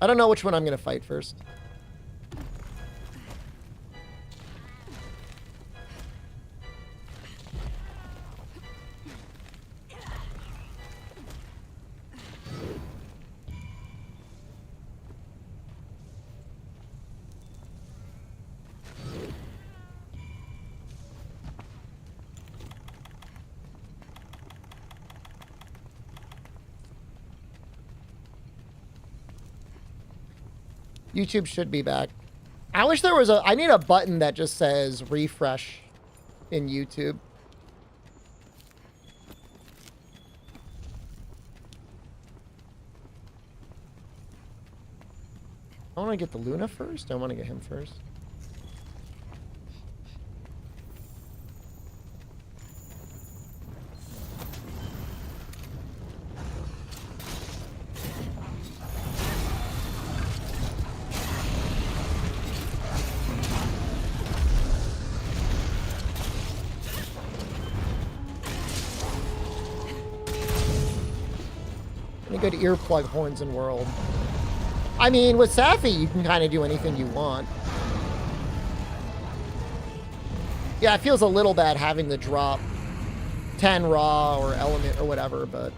I don't know which one I'm going to fight first. YouTube should be back. I wish there was I need a button that just says refresh in YouTube. I want to get the Luna first. I want to get him first. Good earplug horns in world. I mean, with Safi, you can kind of do anything you want. Yeah, it feels a little bad having to drop 10 raw or element or whatever, but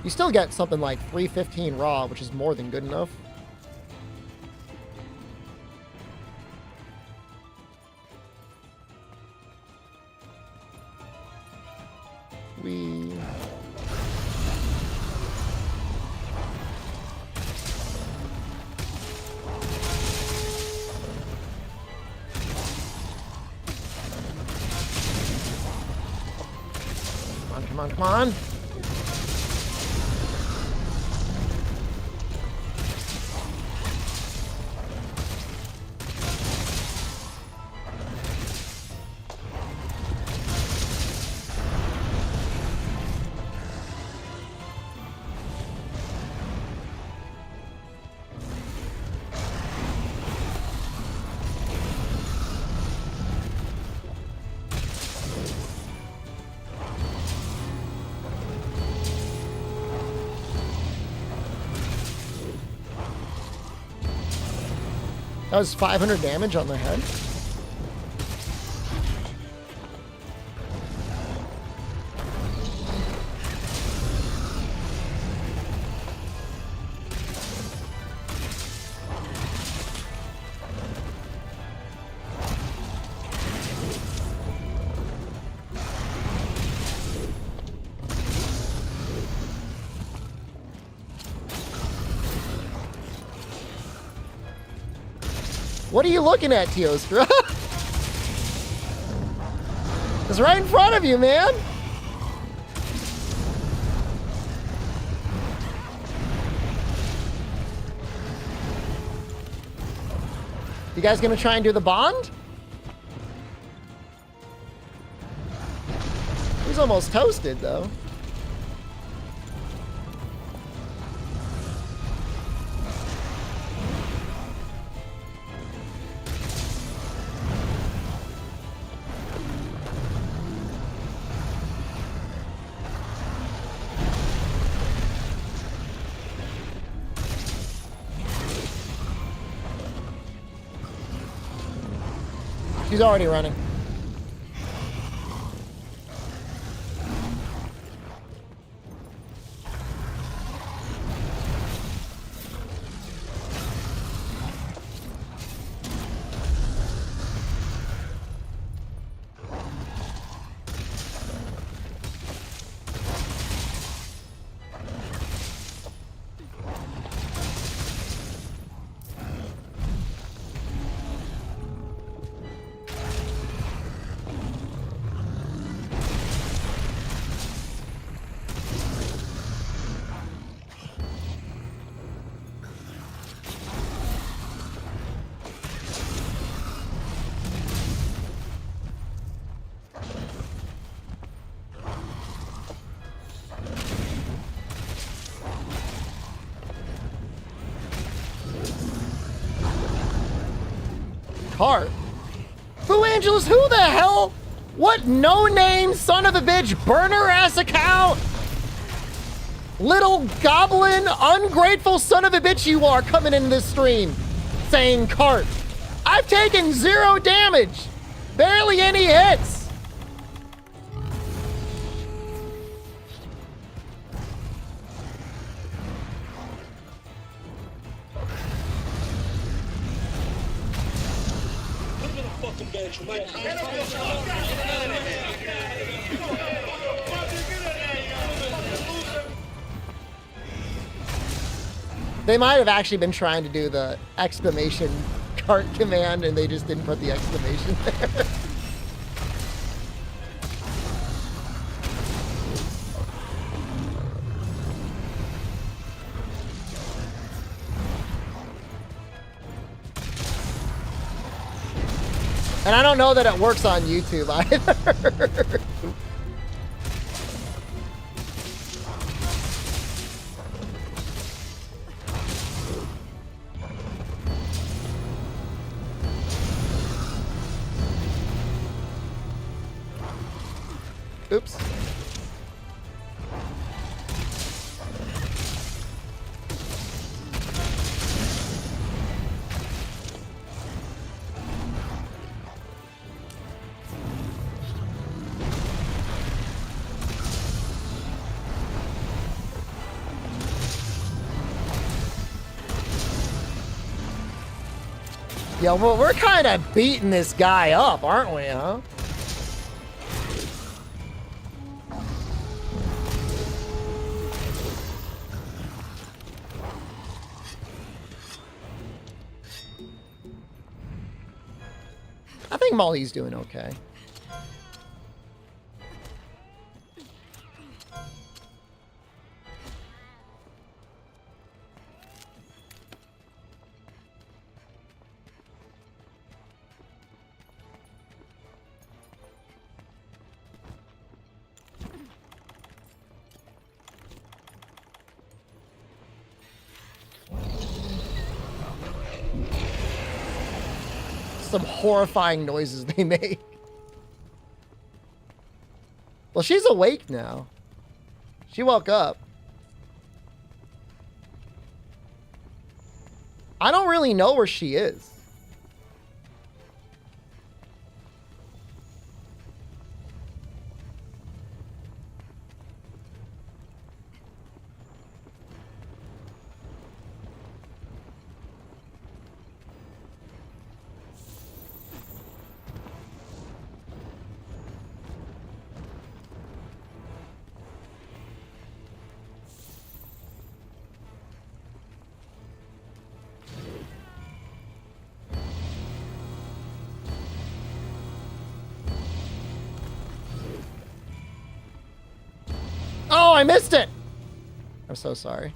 you still get something like 315 raw, which is more than good enough. Come on. That was 500 damage on the head. What are you looking at, Teostra? It's right in front of you, man. You guys gonna try and do the bond? He's almost toasted, though. He's already running. cart. Who, Angelus? Who the hell? What no-name son of a bitch burner ass account? Little goblin, ungrateful son of a bitch you are coming into this stream saying cart. I've taken 0 damage. Barely any hits. They might have actually been trying to do the exclamation cart command and they just didn't put the exclamation there. And I don't know that it works on YouTube either. Oops. Yeah, well, we're kind of beating this guy up, aren't we, huh? I think Molly's doing okay. Some horrifying noises they make. Well, she's awake now. She woke up. I don't really know where she is. Oh, I missed it. I'm so sorry.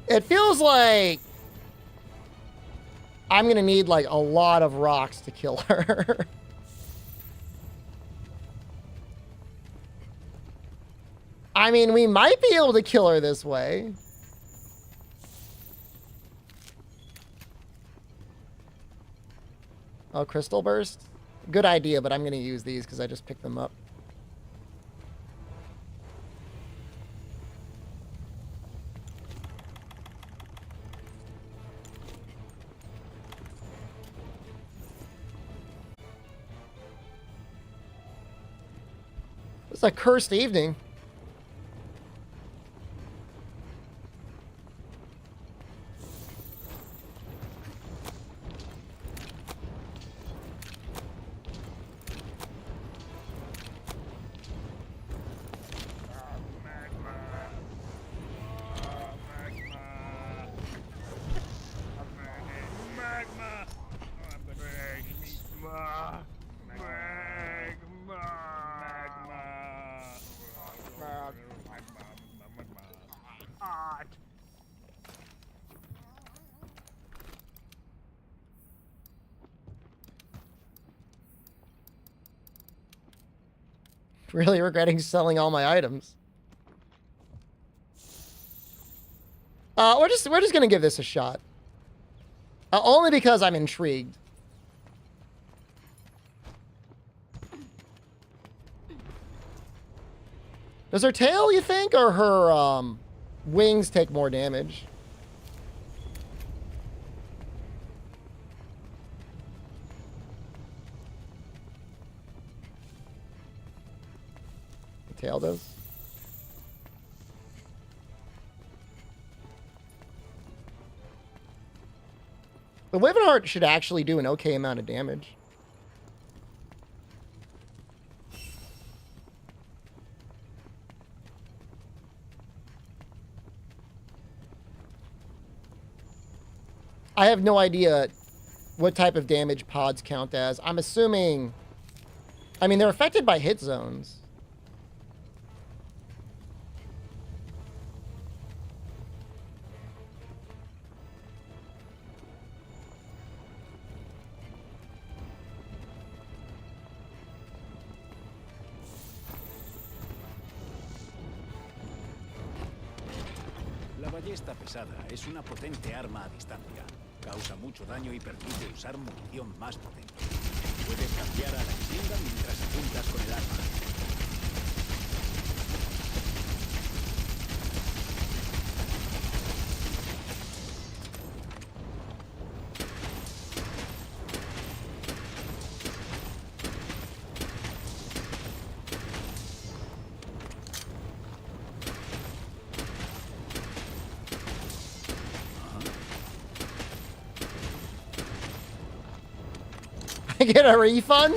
It feels like I'm gonna need like a lot of rocks to kill her. I mean, we might be able to kill her this way. Oh, crystal burst? Good idea, but I'm going to use these because I just picked them up. It's a cursed evening. Really regretting selling all my items. We're just gonna give this a shot. Only because I'm intrigued. Does her tail, you think, or her wings take more damage? The tail does. The Wyvern Heart should actually do an okay amount of damage. I have no idea what type of damage pods count as. I'm assuming... I mean, they're affected by hit zones.
La ballesta pesada es una potente arma a distancia. Causa mucho daño y permite usar munición más potente. Puedes cambiar a la izquierda mientras apuntas con el arma.
I get a refund?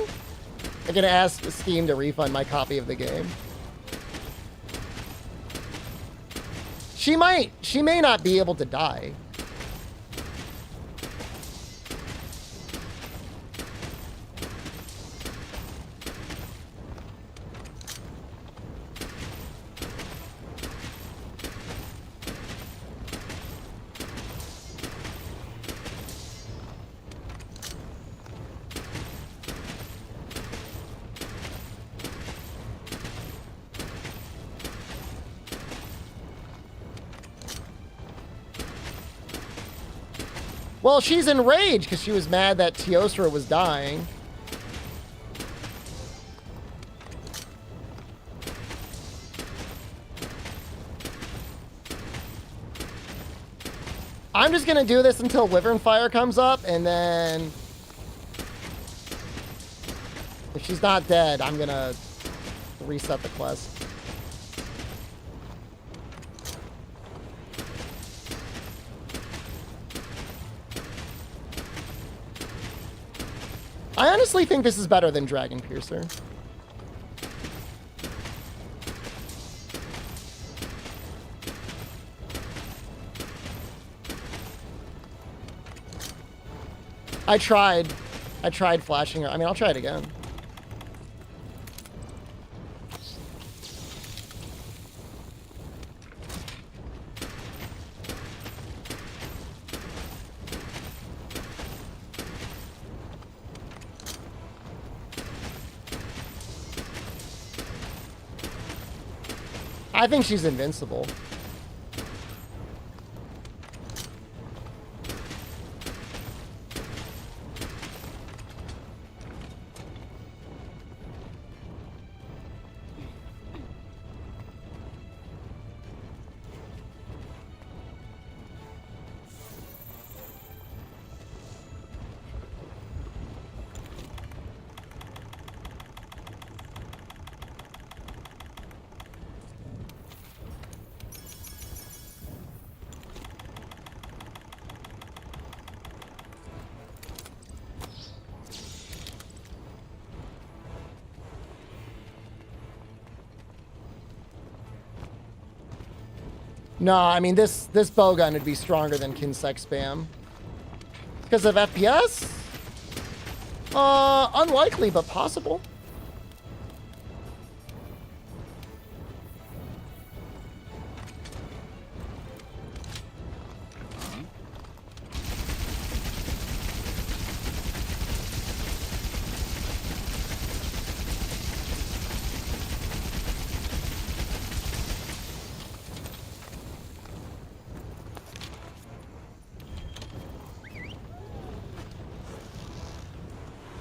I'm gonna ask Steam to refund my copy of the game. She may not be able to die. Well, she's enraged because she was mad that Teostra was dying. I'm just gonna do this until Wyvern Fire comes up, and then if she's not dead, I'm gonna reset the quest. I honestly think this is better than Dragon Piercer. I tried flashing her. I mean, I'll try it again. I think she's invincible. No, I mean, this bowgun would be stronger than Kinsec spam. Because of FPS? Unlikely, but possible.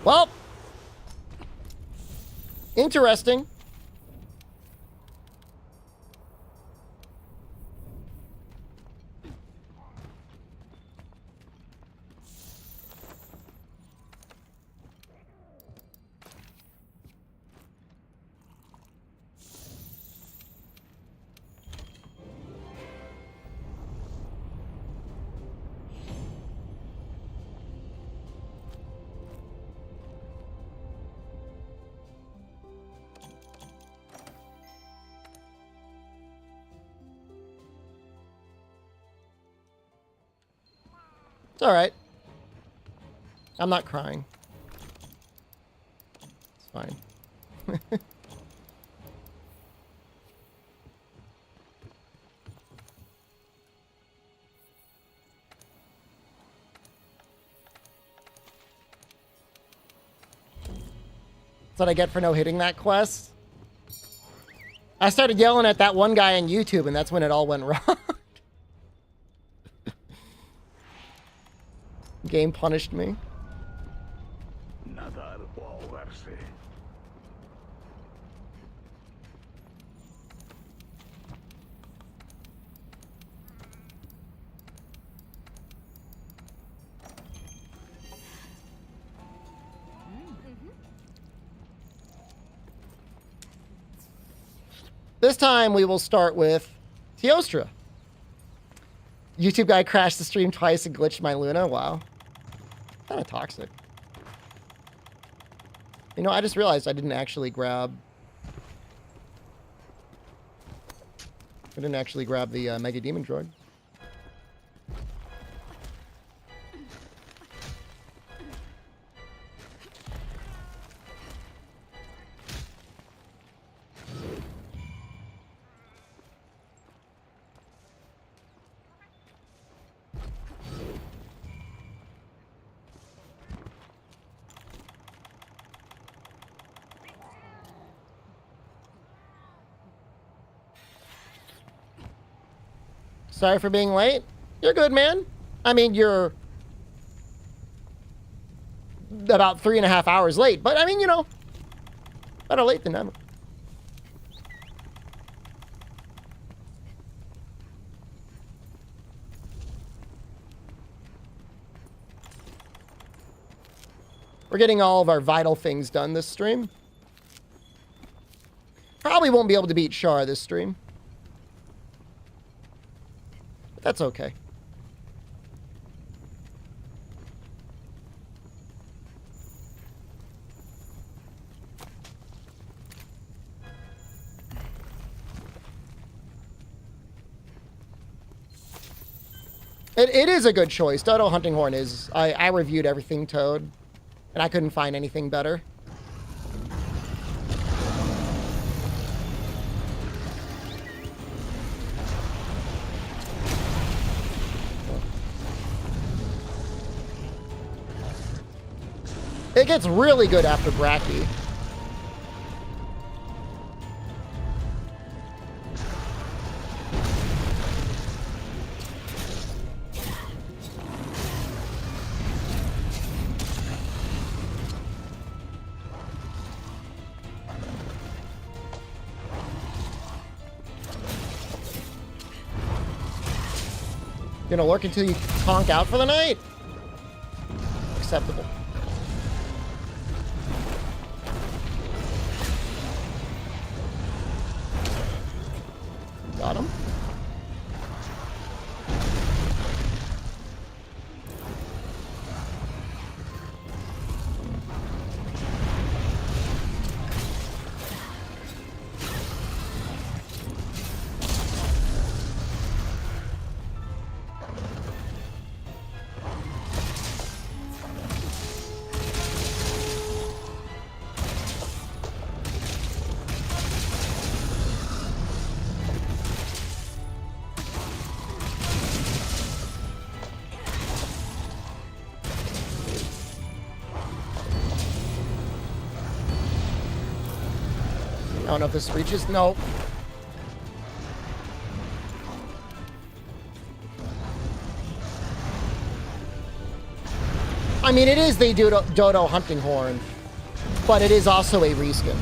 Well, interesting. It's all right. I'm not crying. It's fine. That's what I get for no hitting that quest. I started yelling at that one guy on YouTube, and that's when it all went wrong. Game punished me.
Nadar o ahogarse.
This time we will start with Teostra. YouTube guy crashed the stream twice and glitched my Luna. Wow. Kind of toxic. You know, I just realized I didn't actually grab... I didn't actually grab the Mega Demon Droid. Sorry for being late. You're good, man. I mean, you're about 3.5 hours late, but I mean, you know, better late than never. We're getting all of our vital things done this stream. Probably won't be able to beat Shar this stream. That's okay. It is a good choice. Dodo Hunting Horn is... I reviewed everything Toad, and I couldn't find anything better. It gets really good after Bracky. Gonna lurk until you conk out for the night? Acceptable. Got him. I don't know if this reaches. No. I mean, it is the Dodo hunting horn, but it is also a reskin.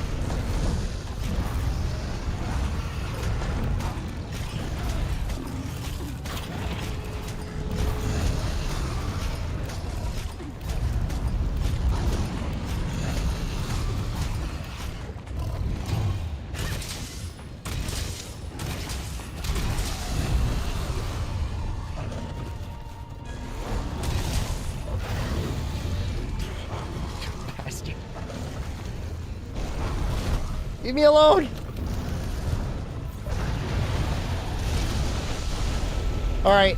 Leave me alone! Alright,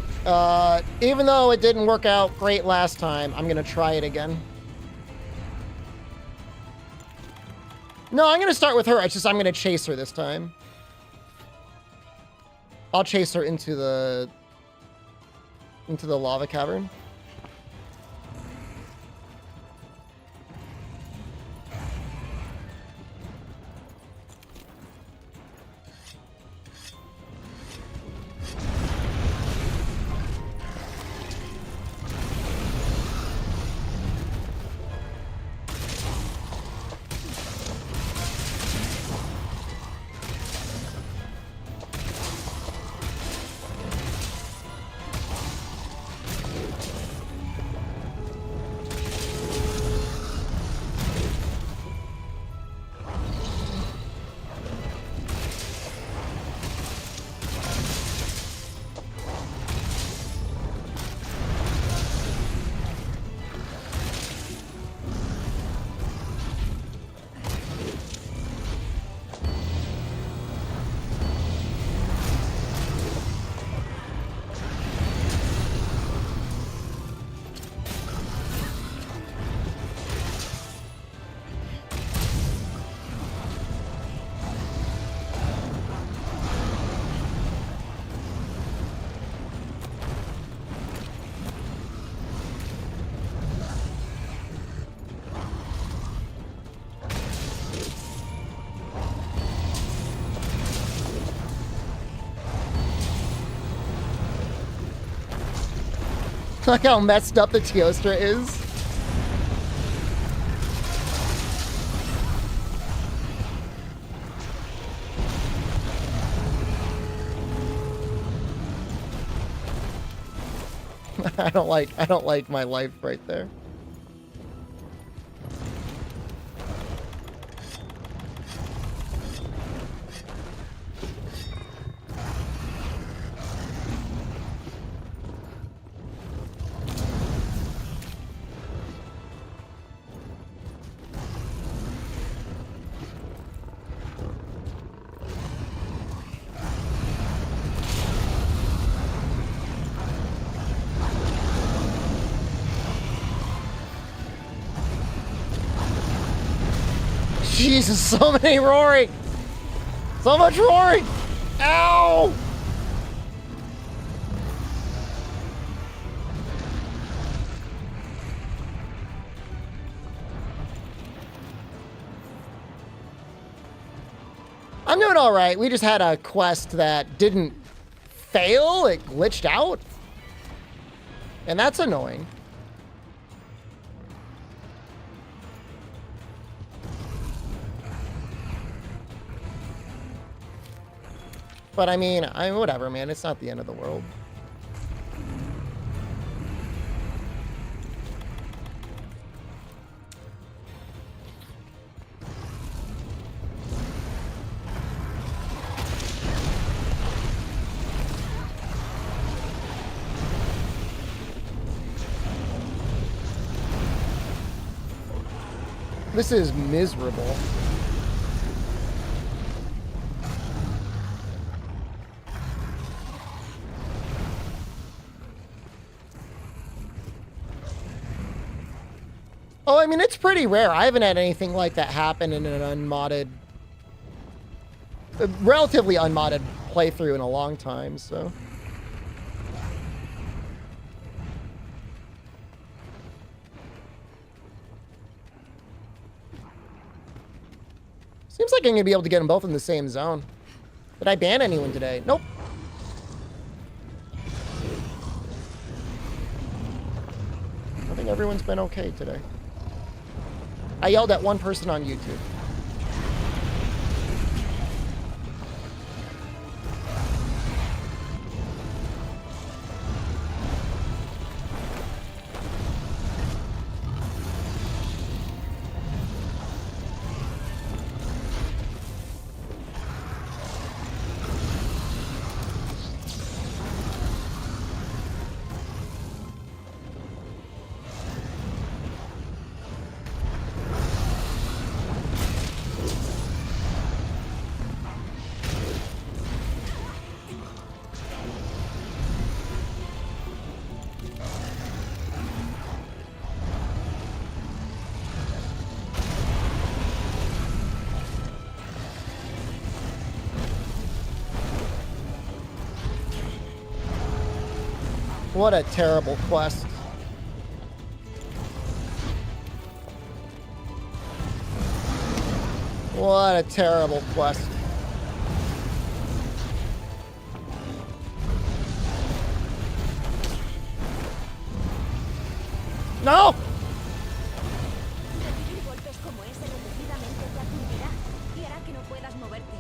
even though it didn't work out great last time, I'm gonna try it again. No, I'm gonna start with her, it's just I'm gonna chase her this time. I'll chase her into the lava cavern. Look how messed up the Teostra is. I don't like my life right there. Jesus, so many roaring! So much roaring! Ow! I'm doing alright. We just had a quest that didn't fail. It glitched out. And that's annoying. But I mean, whatever, man. It's not the end of the world. This is miserable. Oh, I mean, it's pretty rare. I haven't had anything like that happen in an unmodded, a relatively unmodded playthrough in a long time, so. Seems like I'm going to be able to get them both in the same zone. Did I ban anyone today? Nope. I think everyone's been okay today. I yelled at one person on YouTube. What a terrible quest. What a terrible quest. No!
Recibir golpes como ese repetidamente te aturdirá y hará que no puedas moverte.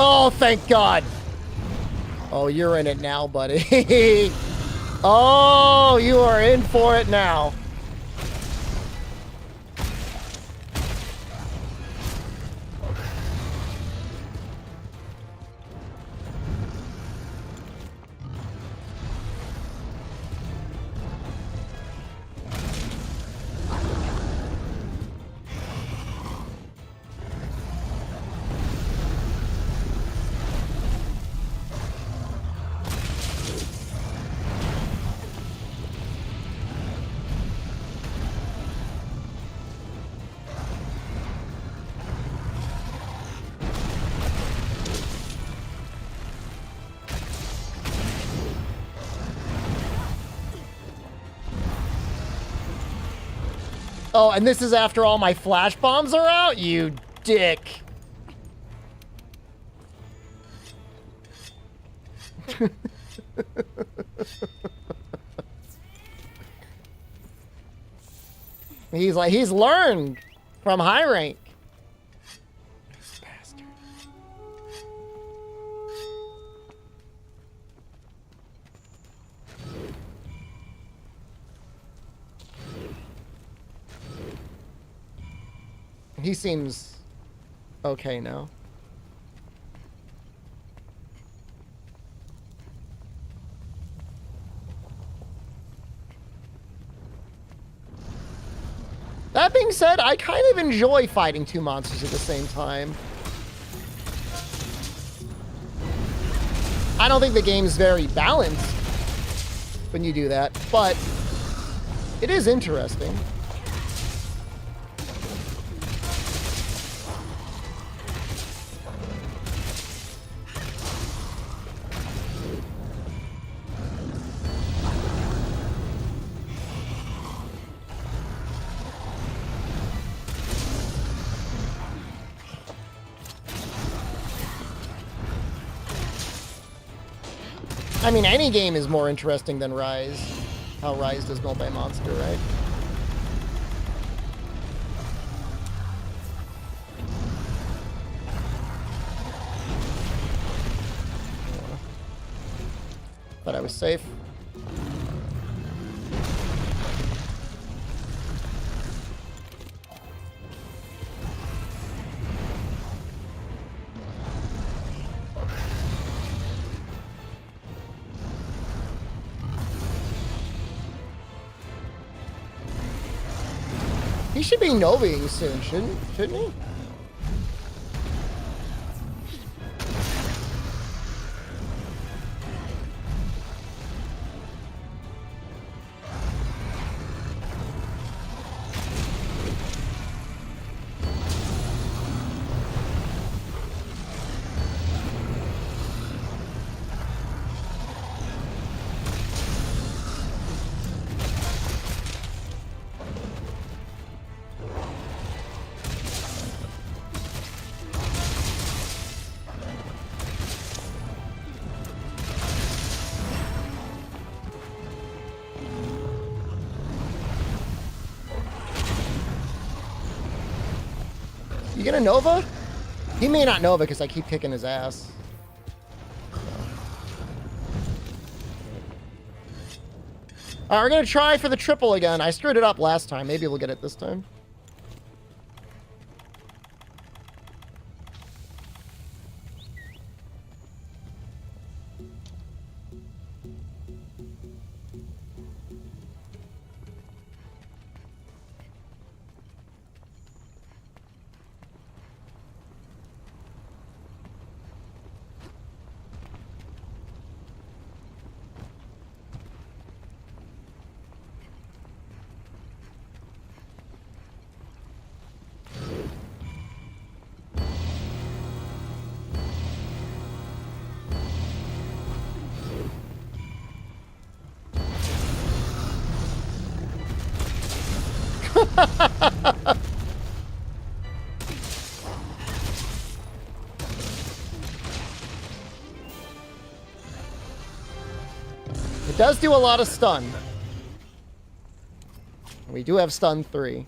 Oh, thank God. Oh, you're in it now, buddy. Oh, you are in for it now. Oh, and this is after all my flash bombs are out? You dick. He's learned from high rank. He seems okay now. That being said, I kind of enjoy fighting two monsters at the same time. I don't think the game's very balanced when you do that, but it is interesting. I mean, any game is more interesting than Rise. How Rise does multi-monster, right? Thought I was safe. He should be Novaing soon, shouldn't he? You gonna Nova? He may not Nova because I keep kicking his ass. Alright, we're gonna try for the triple again. I screwed it up last time. Maybe we'll get it this time. It does do a lot of stun. We do have stun 3.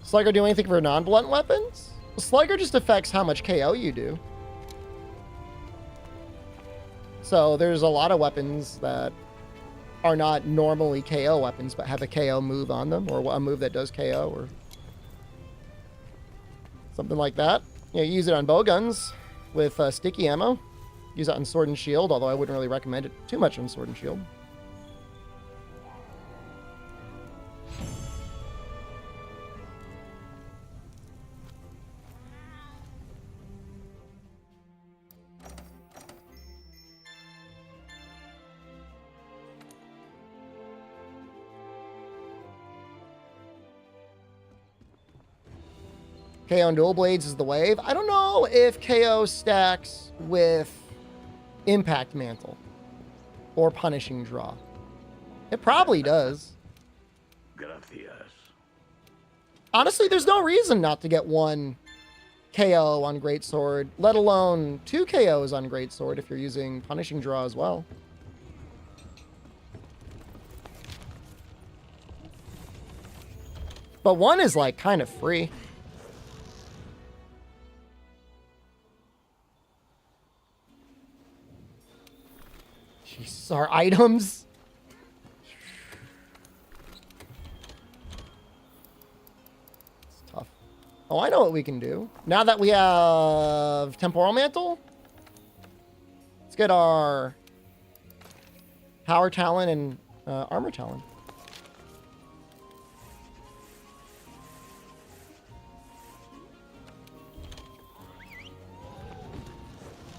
Slugger do anything for non-blunt weapons? Slugger just affects how much KO you do. So there's a lot of weapons that are not normally KO weapons, but have a KO move on them, or a move that does KO, or something like that. You know, you use it on bow guns with sticky ammo. Use it on sword and shield, although I wouldn't really recommend it too much on sword and shield. KO on dual blades is the wave. I don't know if KO stacks with Impact Mantle or Punishing Draw. It probably does.
Gracias.
Honestly, there's no reason not to get one KO on Greatsword, let alone 2 KOs on Greatsword if you're using Punishing Draw as well. But 1 is like kind of free. Jeez, our items. It's tough. Oh, I know what we can do. Now that we have Temporal Mantle, let's get our Power Talon and Armor Talon.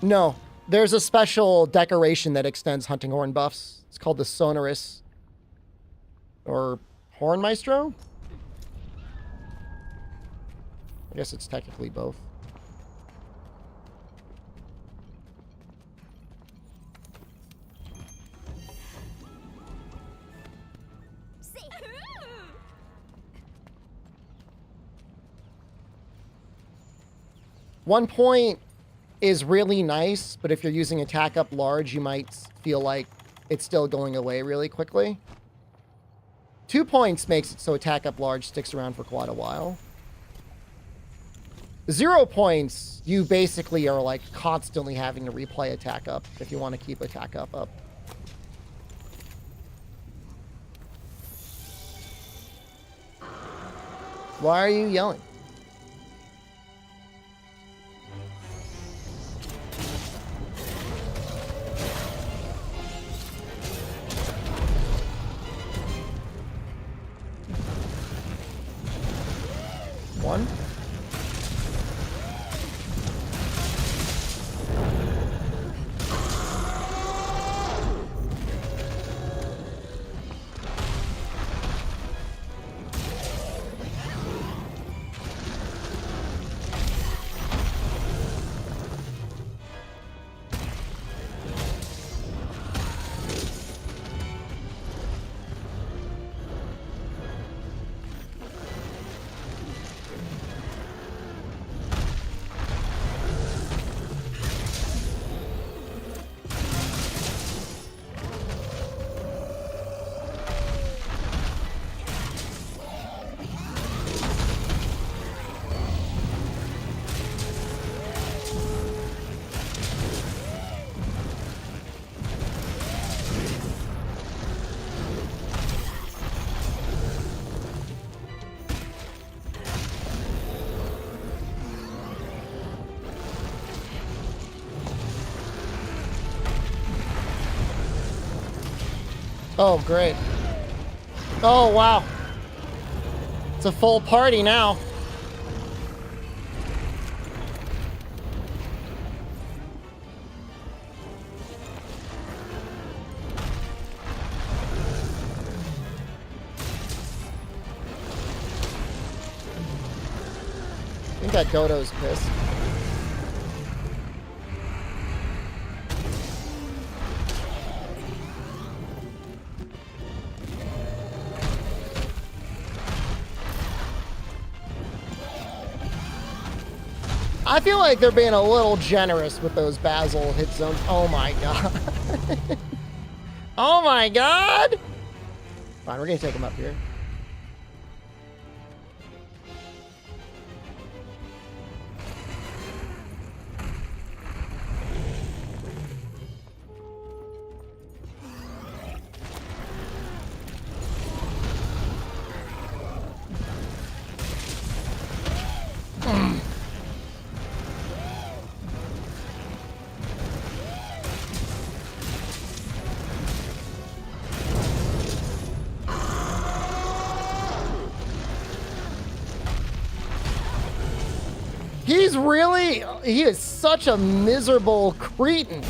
No, there's a special decoration that extends Hunting Horn buffs. It's called the Sonorous or Horn Maestro. I guess it's technically both. One point is really nice, but if you're using attack up large, you might feel like it's still going away really quickly. 2 points makes it so attack up large sticks around for quite a while. 0 points, you basically are like constantly having to replay attack up if you want to keep attack up. Why are you yelling? One. Oh, great. Oh, wow. It's a full party now. I think that Dodo's pissed. I feel like they're being a little generous with those Basil hit zones. Oh my god. Oh my god! Fine, we're gonna take him up here. He is such a miserable cretin.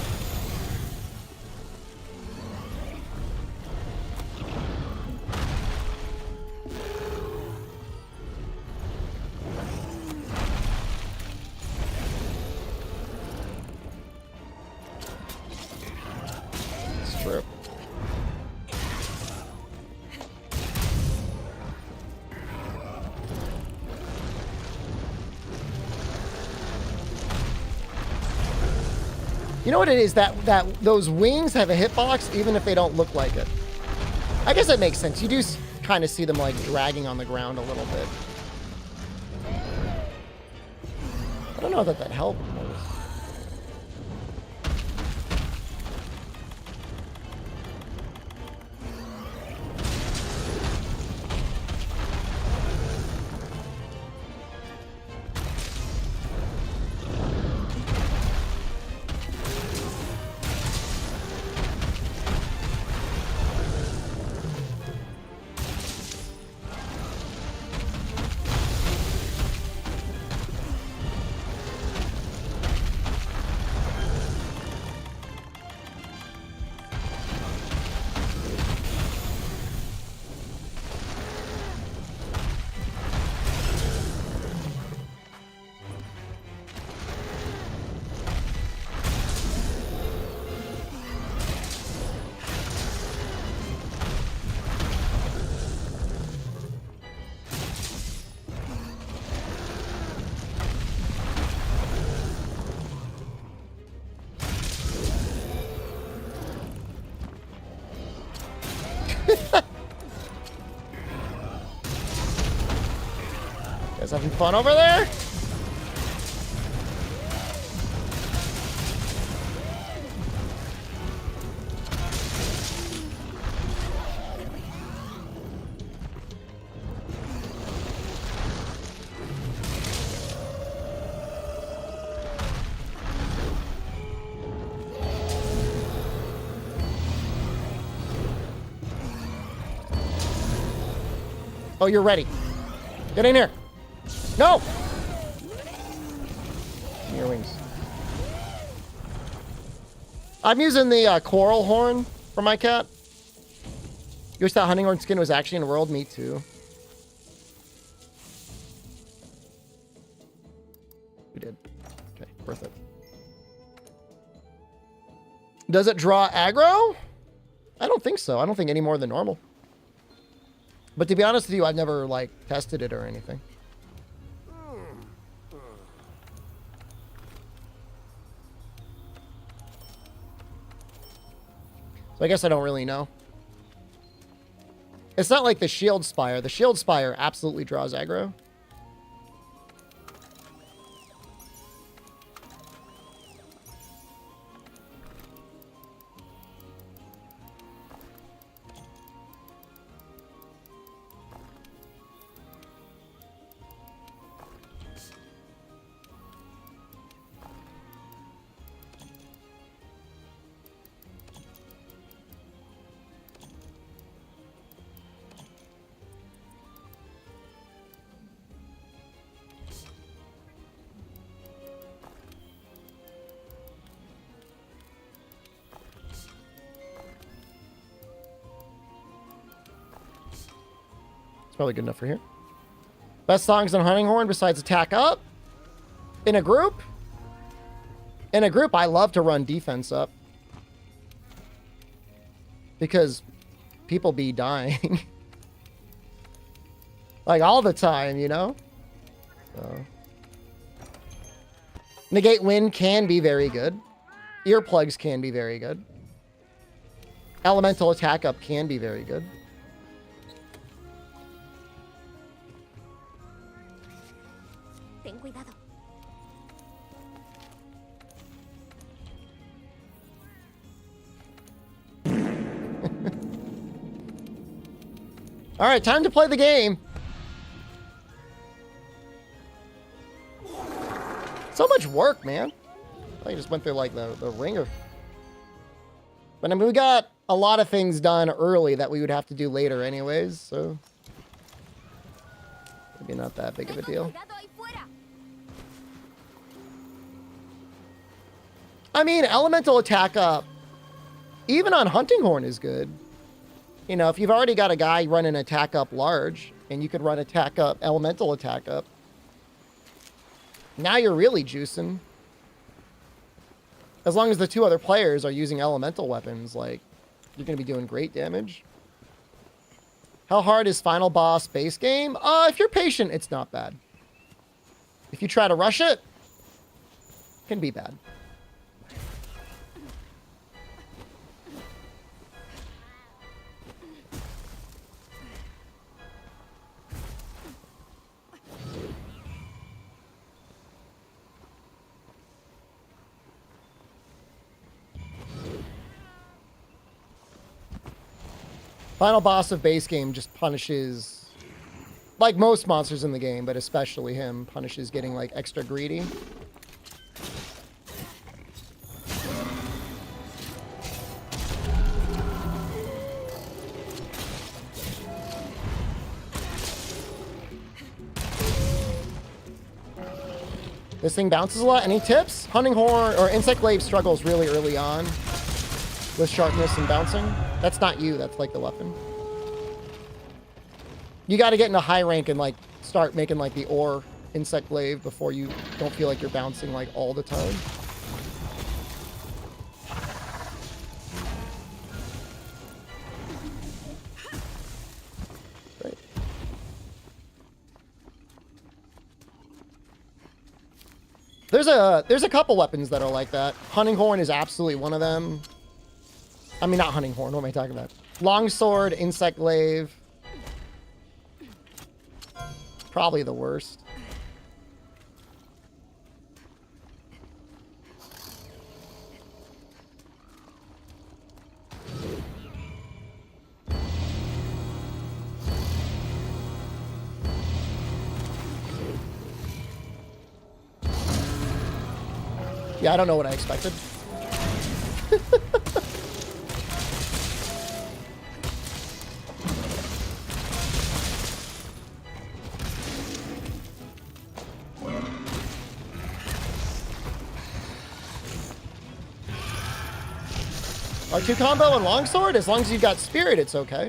It's true. You know what it is? That those wings have a hitbox even if they don't look like it. I guess that makes sense. You do kind of see them like dragging on the ground a little bit. I don't know that helped. Guys having fun over there? Oh, you're ready. Get in here. No! Your wings. I'm using the coral horn for my cat. You wish that hunting horn skin was actually in the world? Me too. We did. Okay, worth it. Does it draw aggro? I don't think so. I don't think any more than normal. But to be honest with you, I've never, like, tested it or anything. So I guess I don't really know. It's not like the Shield Spire. The Shield Spire absolutely draws aggro. Probably good enough for here. Best songs on Hunting Horn besides Attack Up? In a group? In a group, I love to run Defense Up. Because people be dying. Like all the time, you know? So. Negate Wind can be very good. Earplugs can be very good. Elemental Attack Up can be very good.
Ten cuidado.
All right, time to play the game. So much work, man. I just went through like the ringer. But I mean, we got a lot of things done early that we would have to do later anyways, so maybe not that big of a deal. I mean, Elemental Attack Up, even on Hunting Horn, is good. You know, if you've already got a guy running Attack Up large, and you could run Attack Up, Elemental Attack Up, now you're really juicing. As long as the two other players are using elemental weapons, like, you're going to be doing great damage. How hard is Final Boss base game? If you're patient, it's not bad. If you try to rush it, it can be bad. Final boss of base game just punishes, like most monsters in the game, but especially him, punishes getting like extra greedy. This thing bounces a lot. Any tips? Hunting horn or insect glaive struggles really early on with sharpness and bouncing. That's not you. That's like the weapon. You got to get into high rank and like start making like the ore insect glaive before you don't feel like you're bouncing like all the time. There's a couple weapons that are like that. Hunting horn is absolutely one of them. I mean, not hunting horn. What am I talking about? Longsword, insect glaive. Probably the worst. Yeah, I don't know what I expected. R2 combo and longsword? As long as you've got spirit, it's okay.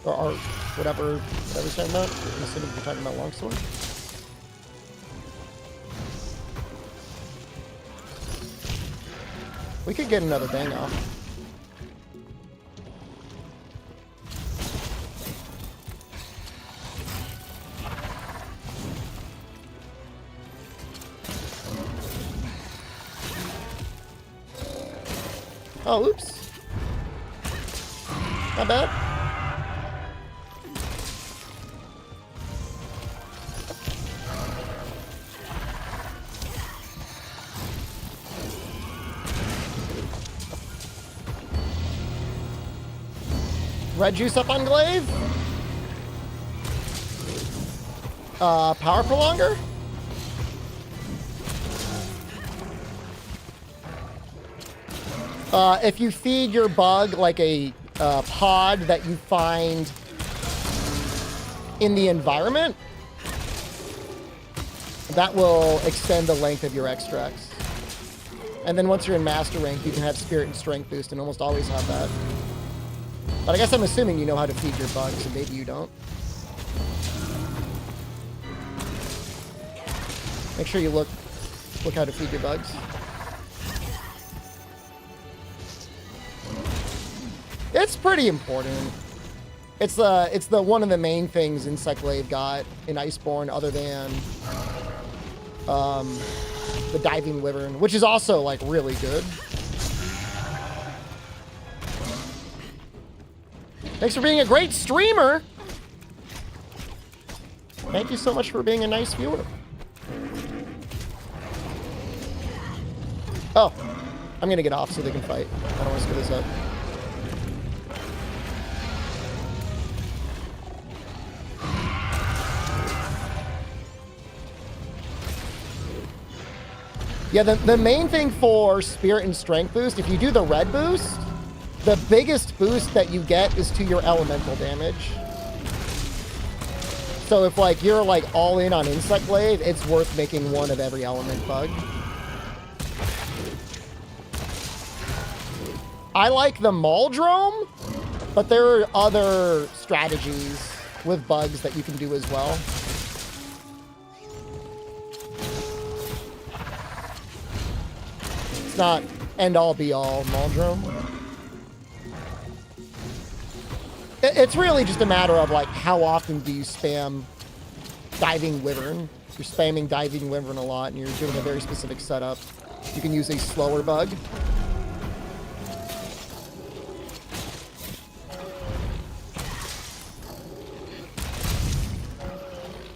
Or whatever we're talking about. I'm assuming we're talking about longsword. We could get another bang off. Oh, oops. Not bad. Red juice up on glaive. Power prolonger. If you feed your bug like a pod that you find in the environment, that will extend the length of your extracts. And then once you're in master rank, you can have spirit and strength boost and almost always have that. But I guess I'm assuming you know how to feed your bugs, and maybe you don't. Make sure you look how to feed your bugs. It's pretty important. It's the one of the main things Insect Glaive got in Iceborne, other than the Diving Wyvern, which is also like really good. Thanks for being a great streamer. Thank you so much for being a nice viewer. Oh, I'm gonna get off so they can fight. I don't want to screw this up. Yeah, the main thing for Spirit and Strength boost, if you do the red boost, the biggest boost that you get is to your elemental damage. So if like you're like all in on Insect Glaive, it's worth making one of every element bug. I like the Mauldrome, but there are other strategies with bugs that you can do as well. It's not end-all be-all Mauldrome. It's really just a matter of like how often do you spam Diving Wyvern. If you're spamming Diving Wyvern a lot and you're doing a very specific setup, you can use a slower bug.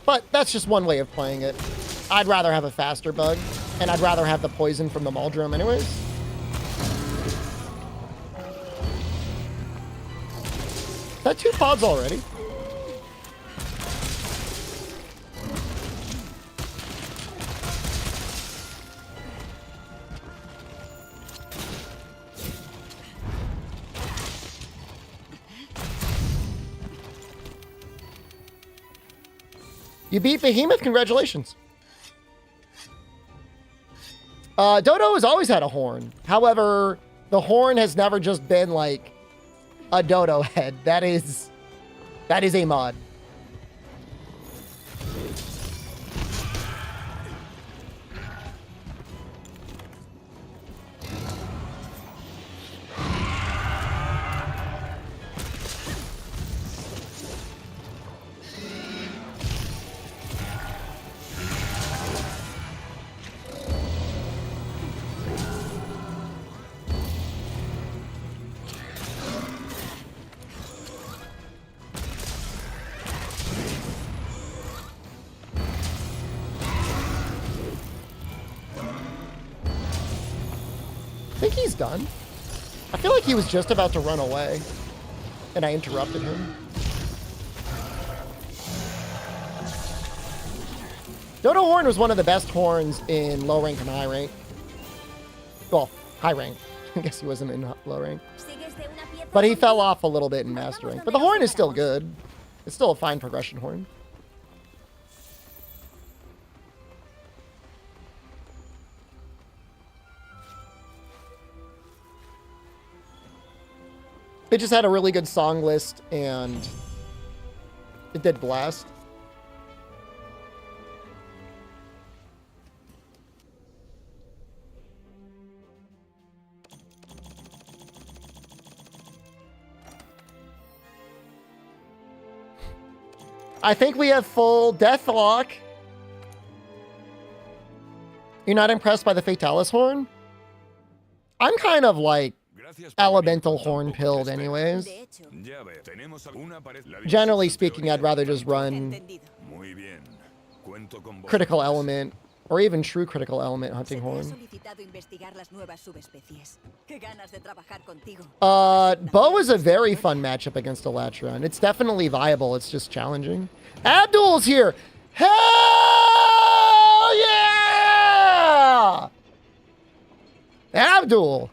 But that's just one way of playing it. I'd rather have a faster bug, and I'd rather have the poison from the Mauldrome anyways. that 2 pods already? You beat Behemoth? Congratulations. Dodo has always had a horn. However, the horn has never just been like a Dodo head. That is a mod. I think he's done. I feel like he was just about to run away, and I interrupted him. Dodo Horn was one of the best horns in low rank and high rank. Well, high rank. I guess he wasn't in low rank. But he fell off a little bit in master rank. But the horn is still good. It's still a fine progression horn. It just had a really good song list, and it did blast. I think we have full Deathlock. You're not impressed by the Fatalis horn? I'm kind of like elemental horn pilled anyways. Generally speaking, I'd rather just run critical element or even true critical element hunting horn. Bo is a very fun matchup against Elytra. It's definitely viable. It's just challenging. Abdul's here. Hell yeah! Abdul.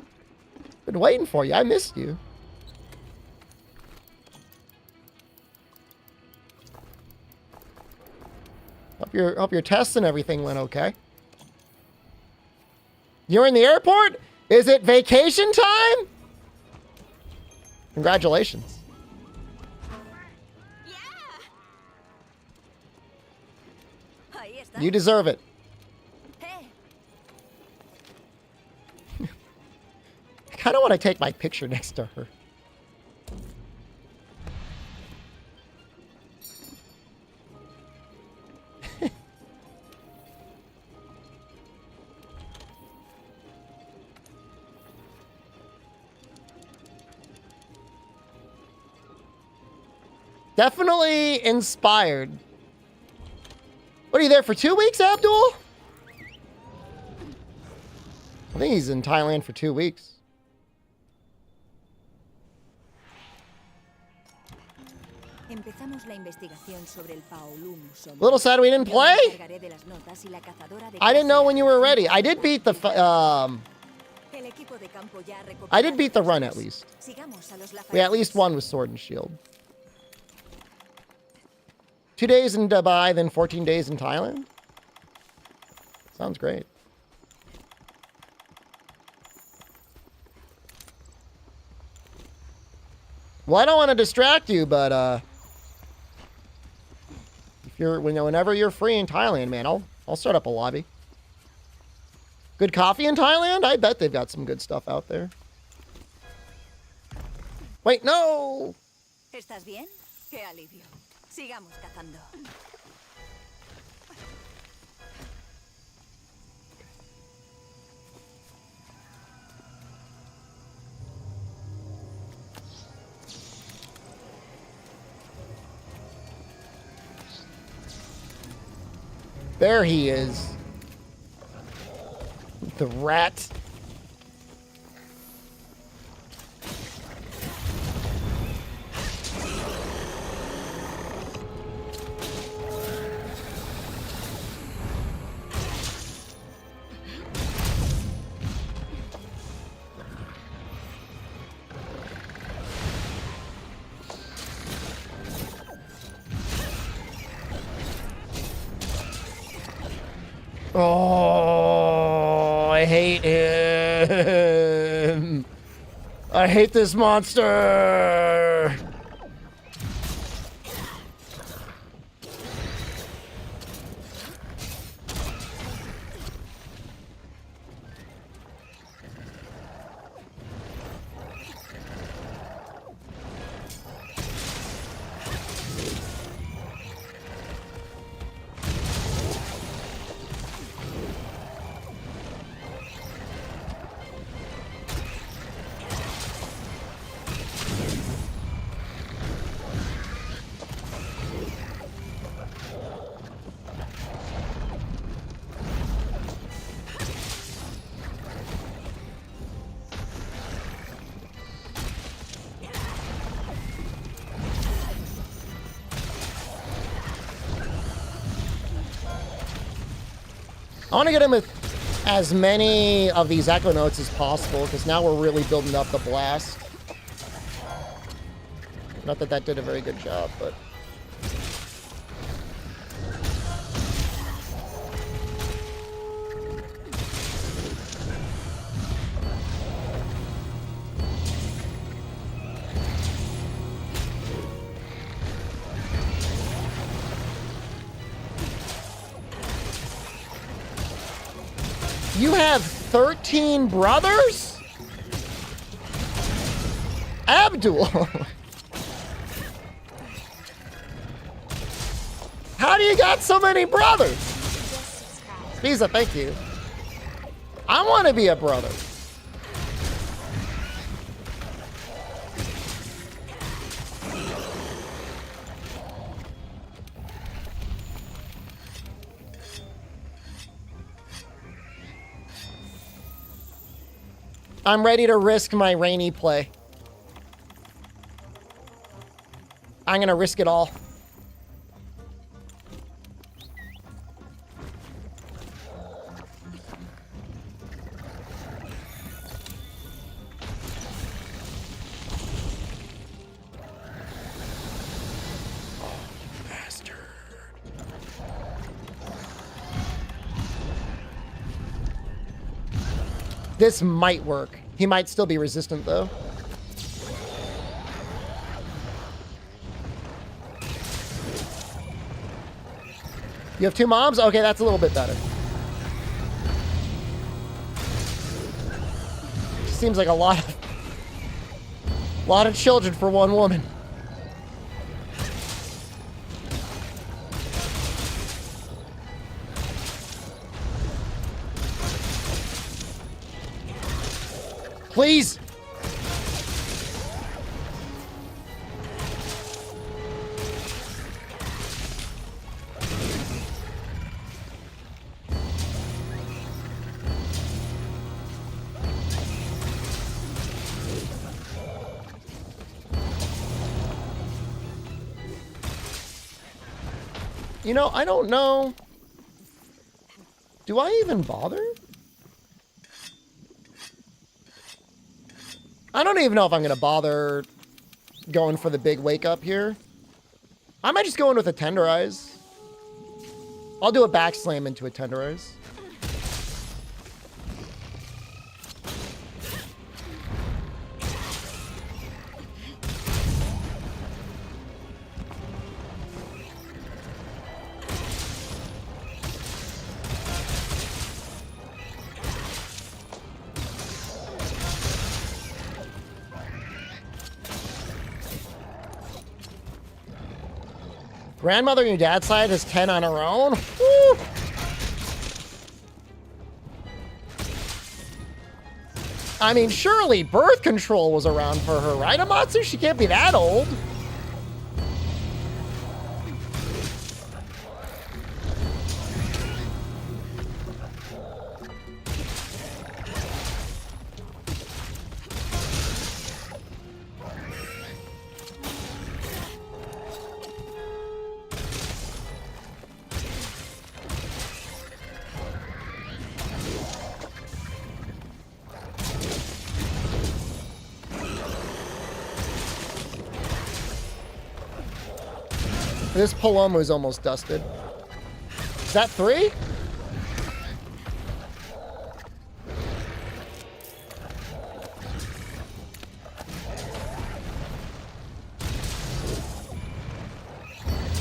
Been waiting for you. I missed you. Hope your tests and everything went okay. You're in the airport? Is it vacation time? Congratulations. You deserve it. I kind of want to take my picture next to her. Definitely inspired. What are you there for 2 weeks, Abdul? I think he's in Thailand for 2 weeks. A little sad we didn't play. I didn't know when you were ready. I did beat the run at least. We at least won with Sword and Shield. 2 days in Dubai, then 14 days in Thailand. Sounds great. Well, I don't want to distract you, but whenever you're free in Thailand, man, I'll start up a lobby. Good coffee in Thailand? I bet they've got some good stuff out there. Wait, no.
¿Estás bien? Qué alivio. Sigamos cazando.
There he is. The rat. Oh, I hate him. I hate this monster. I want to get him with as many of these echo notes as possible, because now we're really building up the blast. Not that that did a very good job, but... You have 13 brothers? Abdul. How do you got so many brothers? Visa, thank you. I want to be a brother. I'm ready to risk my rainy play. I'm gonna risk it all. This might work. He might still be resistant, though. You have 2 mobs? Okay, that's a little bit better. Seems like a lot of children for one woman. Please. You know, I don't know. Do I even bother? I don't even know if I'm going to bother going for the big wake up here. I might just go in with a tenderize. I'll do a back slam into a tenderize. Grandmother on your dad's side has 10 on her own? Woo! I mean, surely birth control was around for her, right, Amatsu? She can't be that old. This Paloma is almost dusted. Is that 3?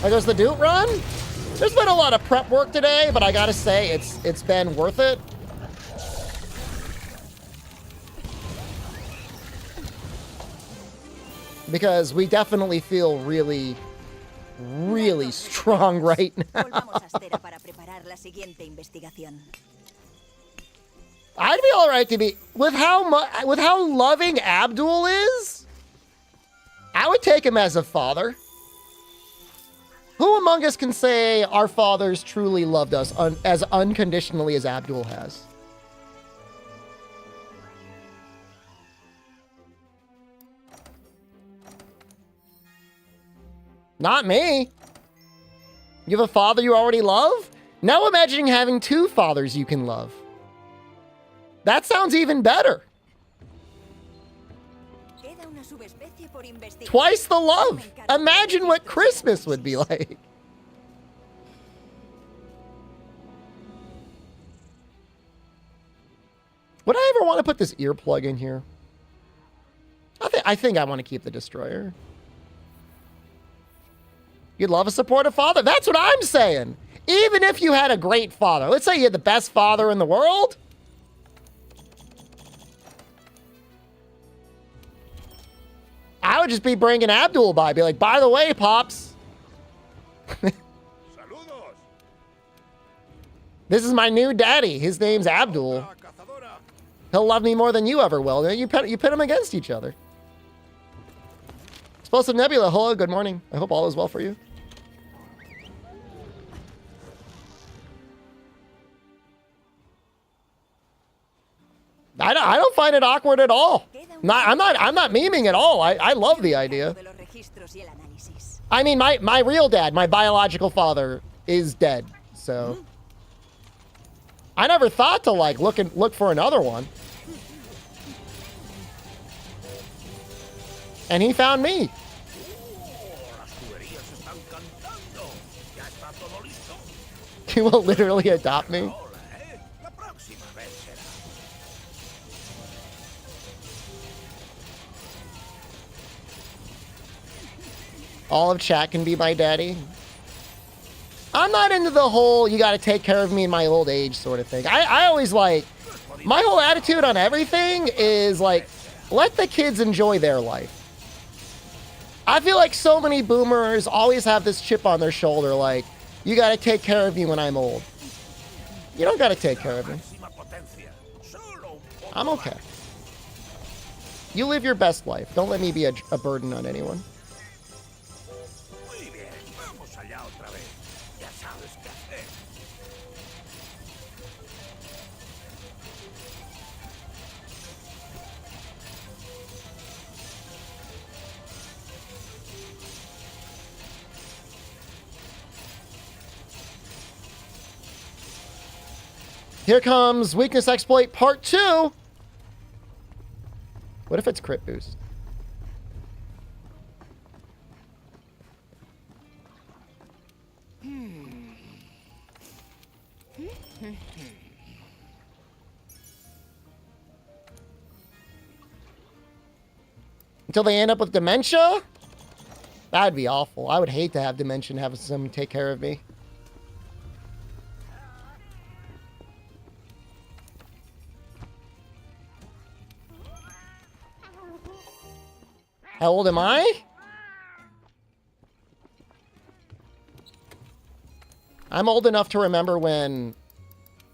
There goes the Doot run. There's been a lot of prep work today, but I gotta say, it's been worth it. Because we definitely feel really, really strong right now.
Volvamos a Astera para preparar la siguiente investigación.
I'd be all right to be with how loving Abdul is. I would take him as a father. Who among us can say our fathers truly loved us as unconditionally as Abdul has? Not me. You have a father you already love? Now imagining having two fathers you can love. That sounds even better.
Queda una subespecie por investigar.
Twice the love. Imagine what Christmas would be like. Would I ever want to put this earplug in here? I think I want to keep the destroyer. You'd love a supportive father. That's what I'm saying. Even if you had a great father. Let's say you had the best father in the world. I would just be bringing Abdul by. Be like, by the way, Pops. This is my new daddy. His name's Abdul. He'll love me more than you ever will. You pit them against each other. Explosive Nebula, hello, good morning. I hope all is well for you. I don't find it awkward at all. I'm not memeing at all. I love the idea. I mean, my real dad, my biological father, is dead. So I never thought to like look for another one. And he found me. He will literally adopt me. All of chat can be my daddy. I'm not into the whole you gotta take care of me in my old age sort of thing. I always like, my whole attitude on everything is like, let the kids enjoy their life. I feel like so many boomers always have this chip on their shoulder like, you gotta take care of me when I'm old. You don't gotta take care of me. I'm okay. You live your best life. Don't let me be a burden on anyone. Here comes Weakness Exploit Part 2. What if it's crit boost? Until they end up with dementia? That'd be awful. I would hate to have dementia and have someone take care of me. How old am I? I'm old enough to remember when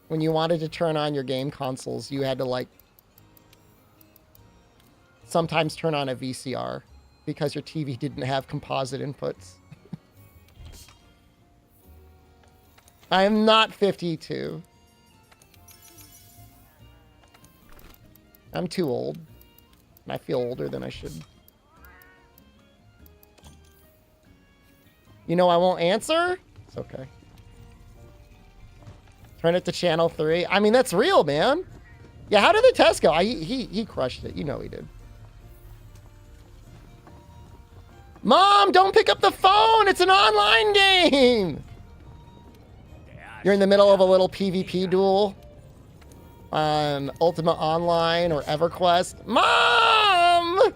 you wanted to turn on your game consoles, you had to like sometimes turn on a VCR because your TV didn't have composite inputs. I am not 52. I'm too old. And I feel older than I should. You know I won't answer? It's okay. Turn it to channel 3. I mean, that's real, man. Yeah, how did the test go? He crushed it. You know he did. Mom, don't pick up the phone. It's an online game. You're in the middle of a little PvP duel on Ultima Online or EverQuest. Mom!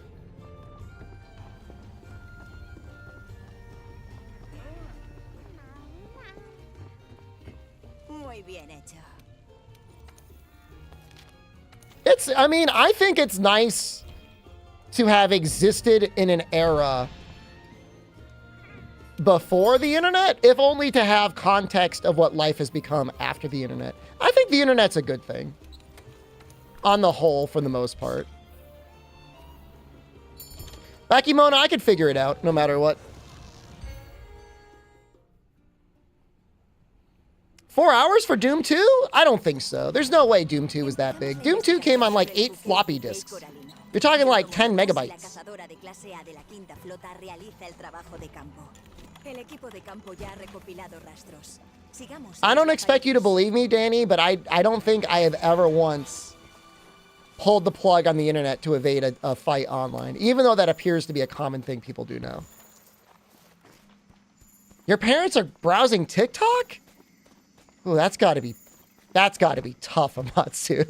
I mean, I think it's nice to have existed in an era before the internet, if only to have context of what life has become after the internet. I think the internet's a good thing. On the whole, for the most part. Bakimona, I could figure it out, no matter what. 4 hours for Doom 2? I don't think so. There's no way Doom 2 was that big. Doom 2 came on like 8 floppy disks. You're talking like 10 megabytes. I don't expect you to believe me, Danny, but I don't think I have ever once pulled the plug on the internet to evade a fight online, even though that appears to be a common thing people do now. Your parents are browsing TikTok? Ooh, that's gotta be tough, Amatsu.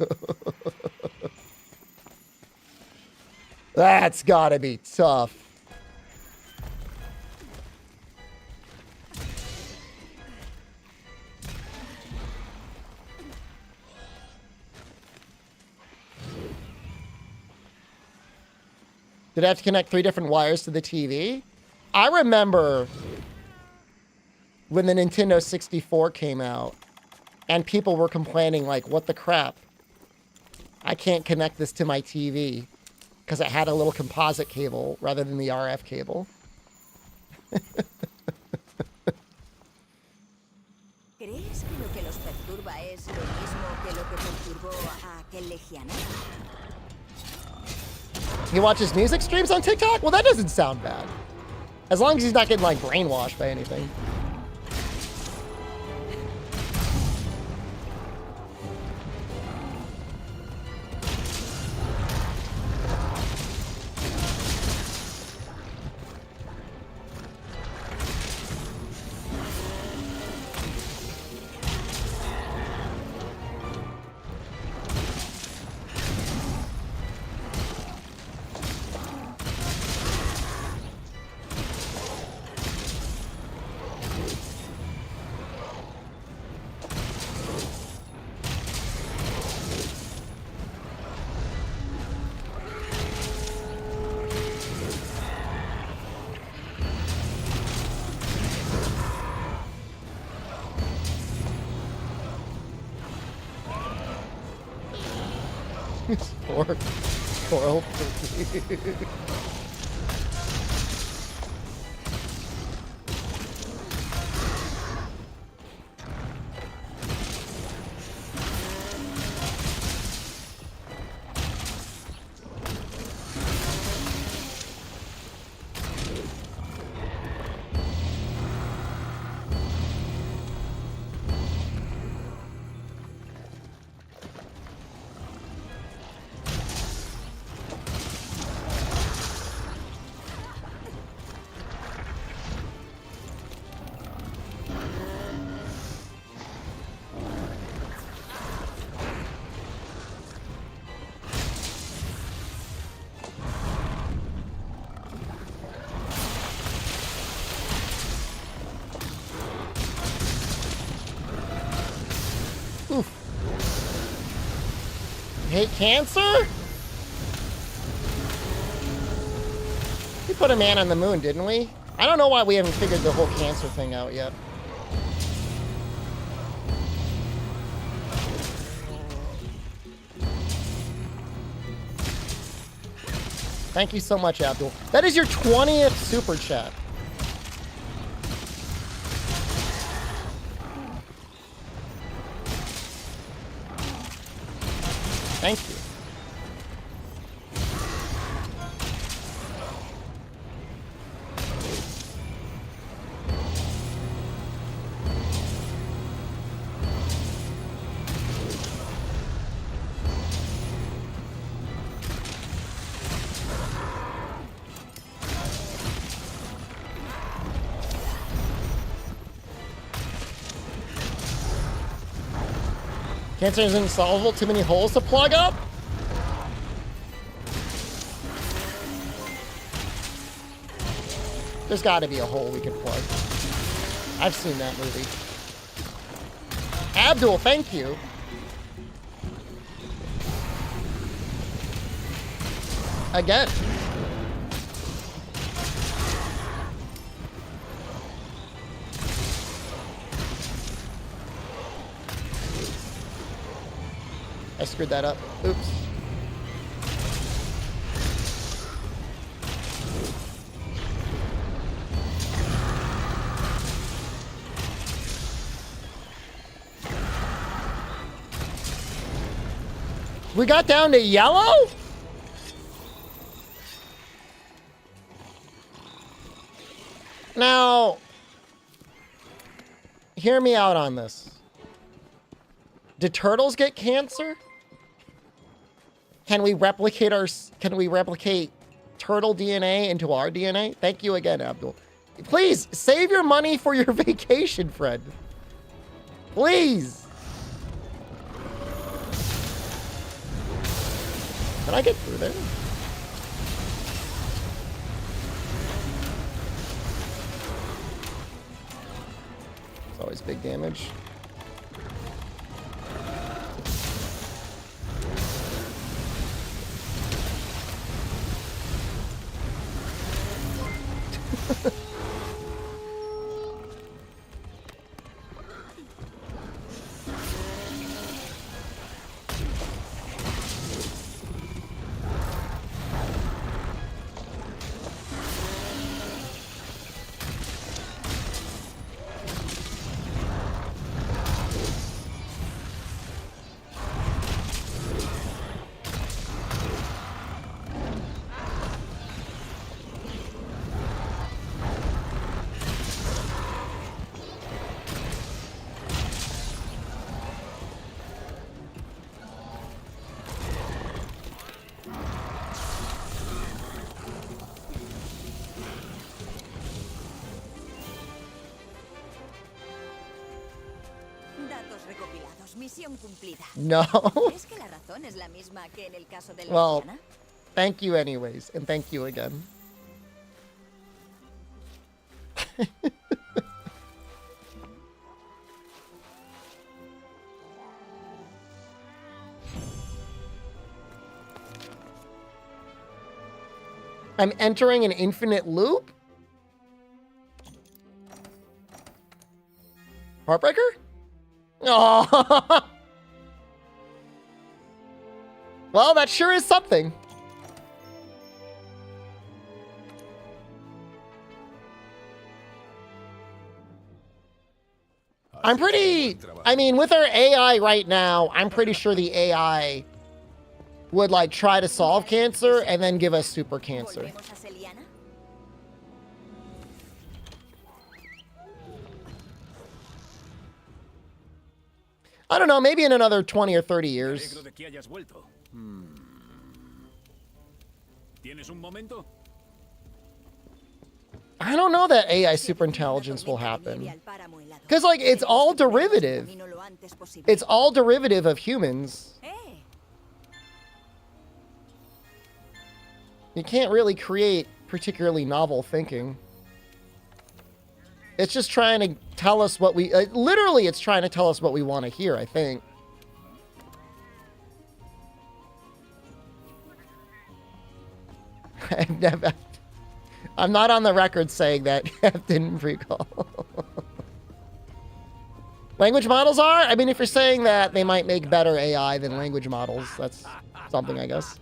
That's gotta be tough. Did I have to connect 3 different wires to the TV? I remember when the Nintendo 64 came out and people were complaining like, what the crap? I can't connect this to my TV because it had a little composite cable rather than the RF cable.
¿Crees que lo que los perturba es lo mismo que lo que perturbó a aquel legionero?
He watches music streams on TikTok? Well, that doesn't sound bad. As long as he's not getting, like, brainwashed by anything. Coral. Hate cancer? We put a man on the moon, didn't we? I don't know why we haven't figured the whole cancer thing out yet. Thank you so much, Abdul. That is your 20th super chat. Thank you. Cancer is insolvable. Too many holes to plug up? There's got to be a hole we can plug. I've seen that movie. Abdul, thank you. Again. I screwed that up. Oops. We got down to yellow? Now, hear me out on this. Do turtles get cancer? Can we replicate turtle DNA into our DNA? Thank you again, Abdul. Please save your money for your vacation, Fred. Please. Can I get through there? It's always big damage.
Datos recopilados. Misión cumplida.
No.
¿Es que la razón es la misma que en el caso de
Well,
Lesbiana?
thank you anyways, and thank you again. I'm entering an infinite loop? Heartbreaker? Oh. Well, that sure is something. I mean, with our AI right now, I'm pretty sure the AI would like try to solve cancer and then give us super cancer.
¿Volvemos a Seliana?
I don't know, maybe in another 20 or 30 years.
Alegro de que hayas vuelto. ¿Tienes un momento?
I don't know that AI superintelligence will happen. Because, like, it's all derivative. It's all derivative of humans. You can't really create particularly novel thinking. It's just trying to tell us what we... literally, it's trying to tell us what we want to hear, I think. I'm not on the record saying that didn't recall. Language models are? I mean, if you're saying that they might make better AI than language models, that's something, I guess.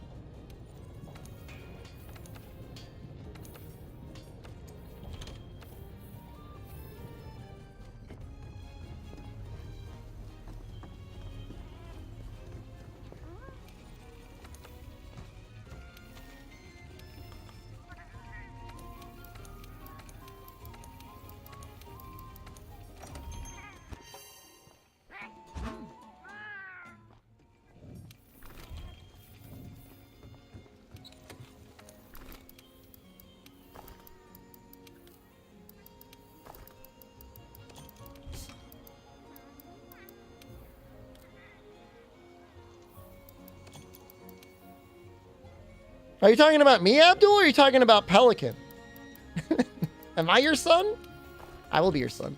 Are you talking about me, Abdul, or are you talking about Pelican? Am I your son? I will be your son.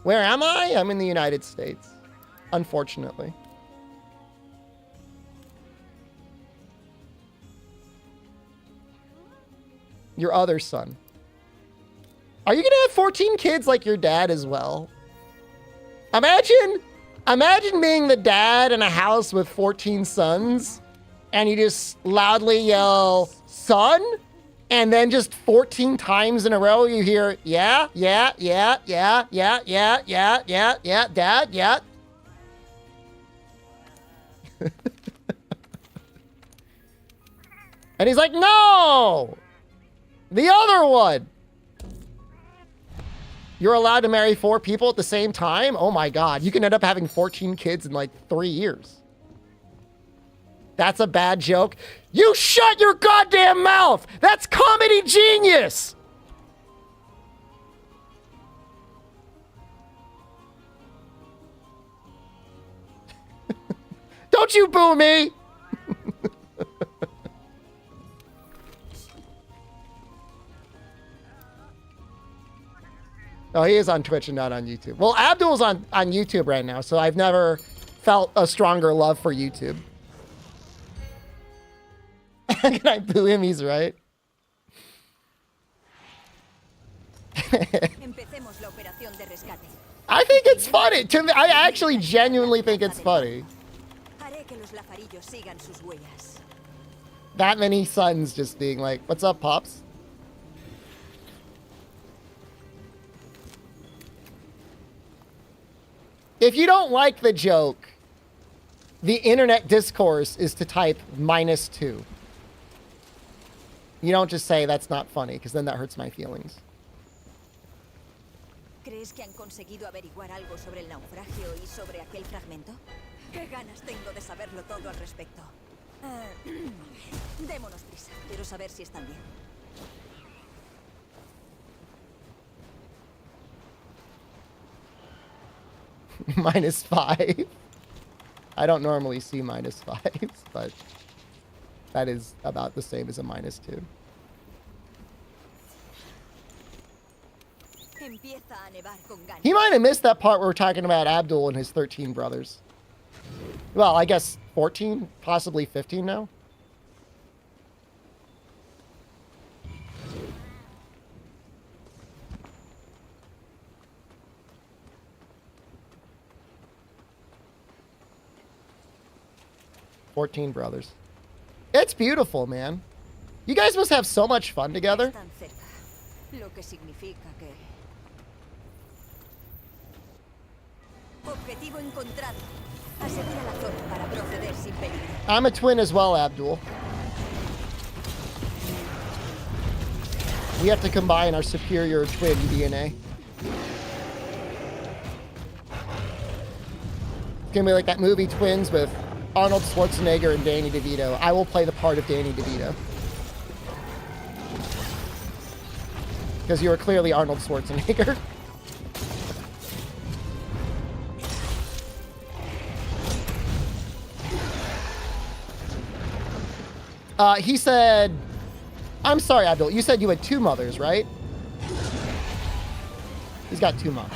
Where am I? I'm in the United States. Unfortunately. Your other son. Are you gonna have 14 kids like your dad as well? Imagine being the dad in a house with 14 sons and you just loudly yell, son? And then just 14 times in a row you hear, yeah, yeah, yeah, yeah, yeah, yeah, yeah, yeah, yeah, dad, yeah. And he's like, no, the other one. You're allowed to marry 4 people at the same time? Oh my God, you can end up having 14 kids in like 3 years. That's a bad joke. You shut your goddamn mouth! That's comedy genius! Don't you boo me! Oh, he is on Twitch and not on YouTube. Well, Abdul's on YouTube right now, so I've never felt a stronger love for YouTube. Can I boo him? He's right.
Empecemos la operación de rescate.
I think it's funny. To me, I actually genuinely think it's funny.
Haré que los lazarillos sigan sus huellas.
That many sons just being like, what's up, Pops? If you don't like the joke, the internet discourse is to type -2. You don't just say that's not funny, because then that hurts my feelings.
¿Crees que han conseguido averiguar algo sobre el naufragio y sobre aquel fragmento? ¿Qué ganas tengo de saberlo todo al respecto? Démonos prisa. Quiero saber si están bien.
-5. I don't normally see -5s, but that is about the same as a -2.
Empieza a nevar con ganas.
He might have missed that part where we're talking about Abdul and his 13 brothers. Well, I guess 14, possibly 15 now. "14 brothers." It's beautiful, man. You guys must have so much fun together.
Están cerca, lo que significa que... Objetivo encontrado. A seguir a la zona para proceder sin peligro.
I'm a twin as well, Abdul. We have to combine our superior twin DNA. It's gonna be like that movie Twins with Arnold Schwarzenegger and Danny DeVito. I will play the part of Danny DeVito. Because you are clearly Arnold Schwarzenegger. He said, I'm sorry, Abdul, you said you had 2 mothers, right? He's got 2 moms.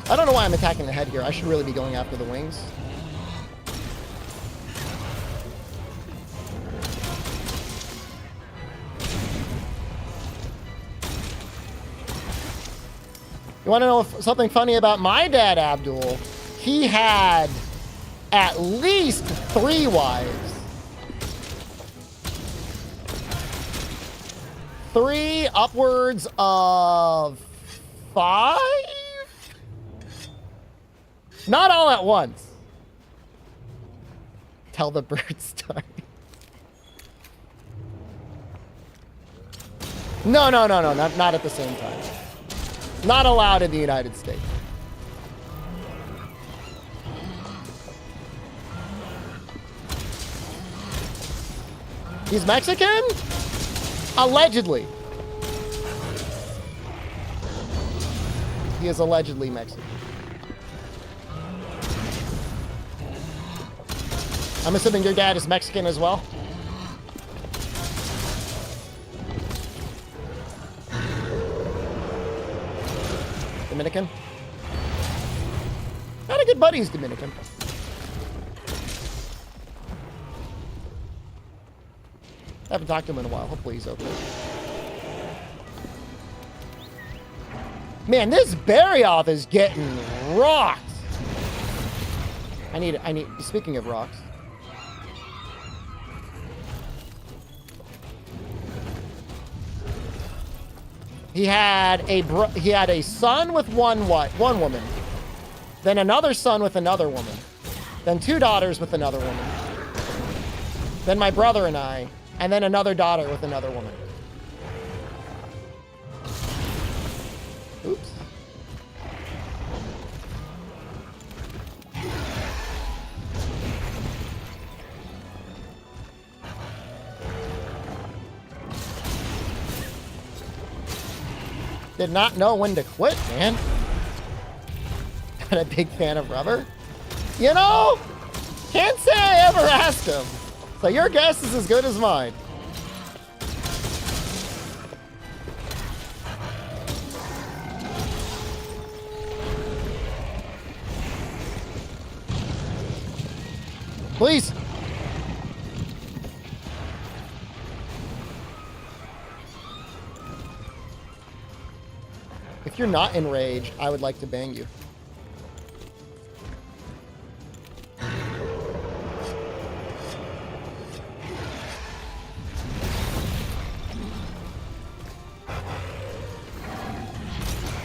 I don't know why I'm attacking the head here. I should really be going after the wings. You want to know something funny about my dad, Abdul? He had at least 3 wives. 3 upwards of 5? Not all at once. Tell the bird story. No, not at the same time. Not allowed in the United States. He's Mexican? Allegedly. He is allegedly Mexican. I'm assuming your dad is Mexican as well? Dominican. Not a good buddy who's Dominican. I haven't talked to him in a while. Hopefully he's okay. Man, this Barioth is getting rocked. I need, speaking of rocks. He had a son with one woman. Then another son with another woman. Then 2 daughters with another woman. Then my brother and I. And then another daughter with another woman. Oops. Did not know when to quit, man. Not a big fan of rubber. You know, can't say I ever asked him. So your guess is as good as mine. Please. If you're not enraged, I would like to bang you.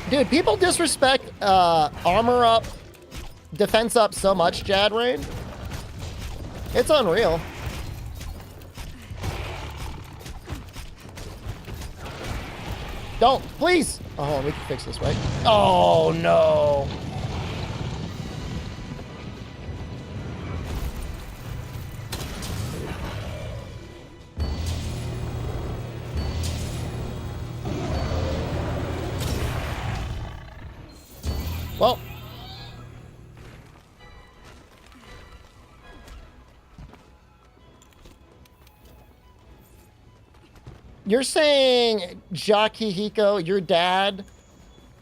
Dude, people disrespect armor up, defense up so much, Jad Rain. It's unreal. Don't, please. Oh, hold on, we can fix this, right? Oh, no. Well. You're saying, Jackie Hiko, your dad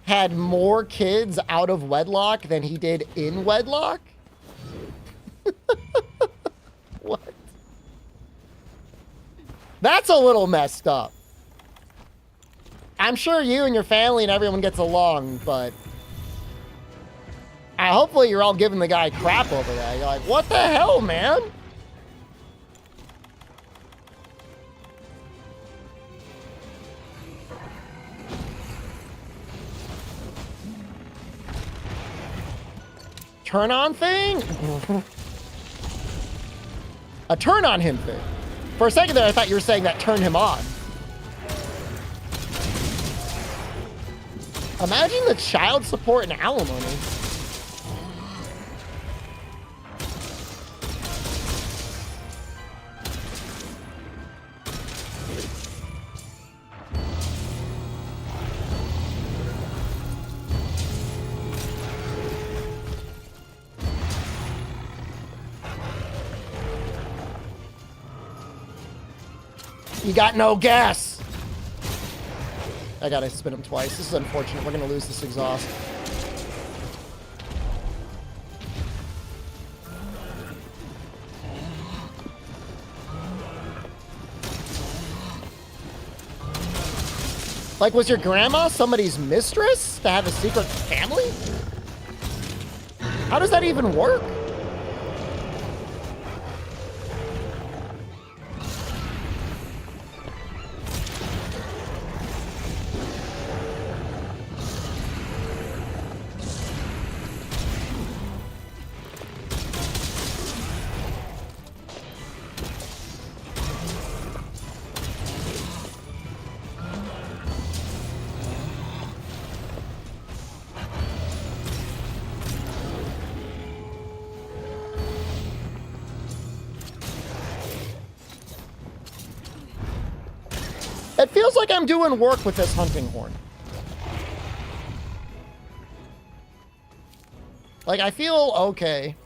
had more kids out of wedlock than he did in wedlock? What? That's a little messed up. I'm sure you and your family and everyone gets along, but hopefully you're all giving the guy crap over that. You're like, what the hell, man? Turn on thing? A turn on him thing. For a second there, I thought you were saying that turned him on. Imagine the child support and alimony. You got no gas. I gotta spin him twice. This is unfortunate. We're gonna lose this exhaust. Like, was your grandma somebody's mistress to have a secret family? How does that even work? It feels like I'm doing work with this hunting horn. Like, I feel okay.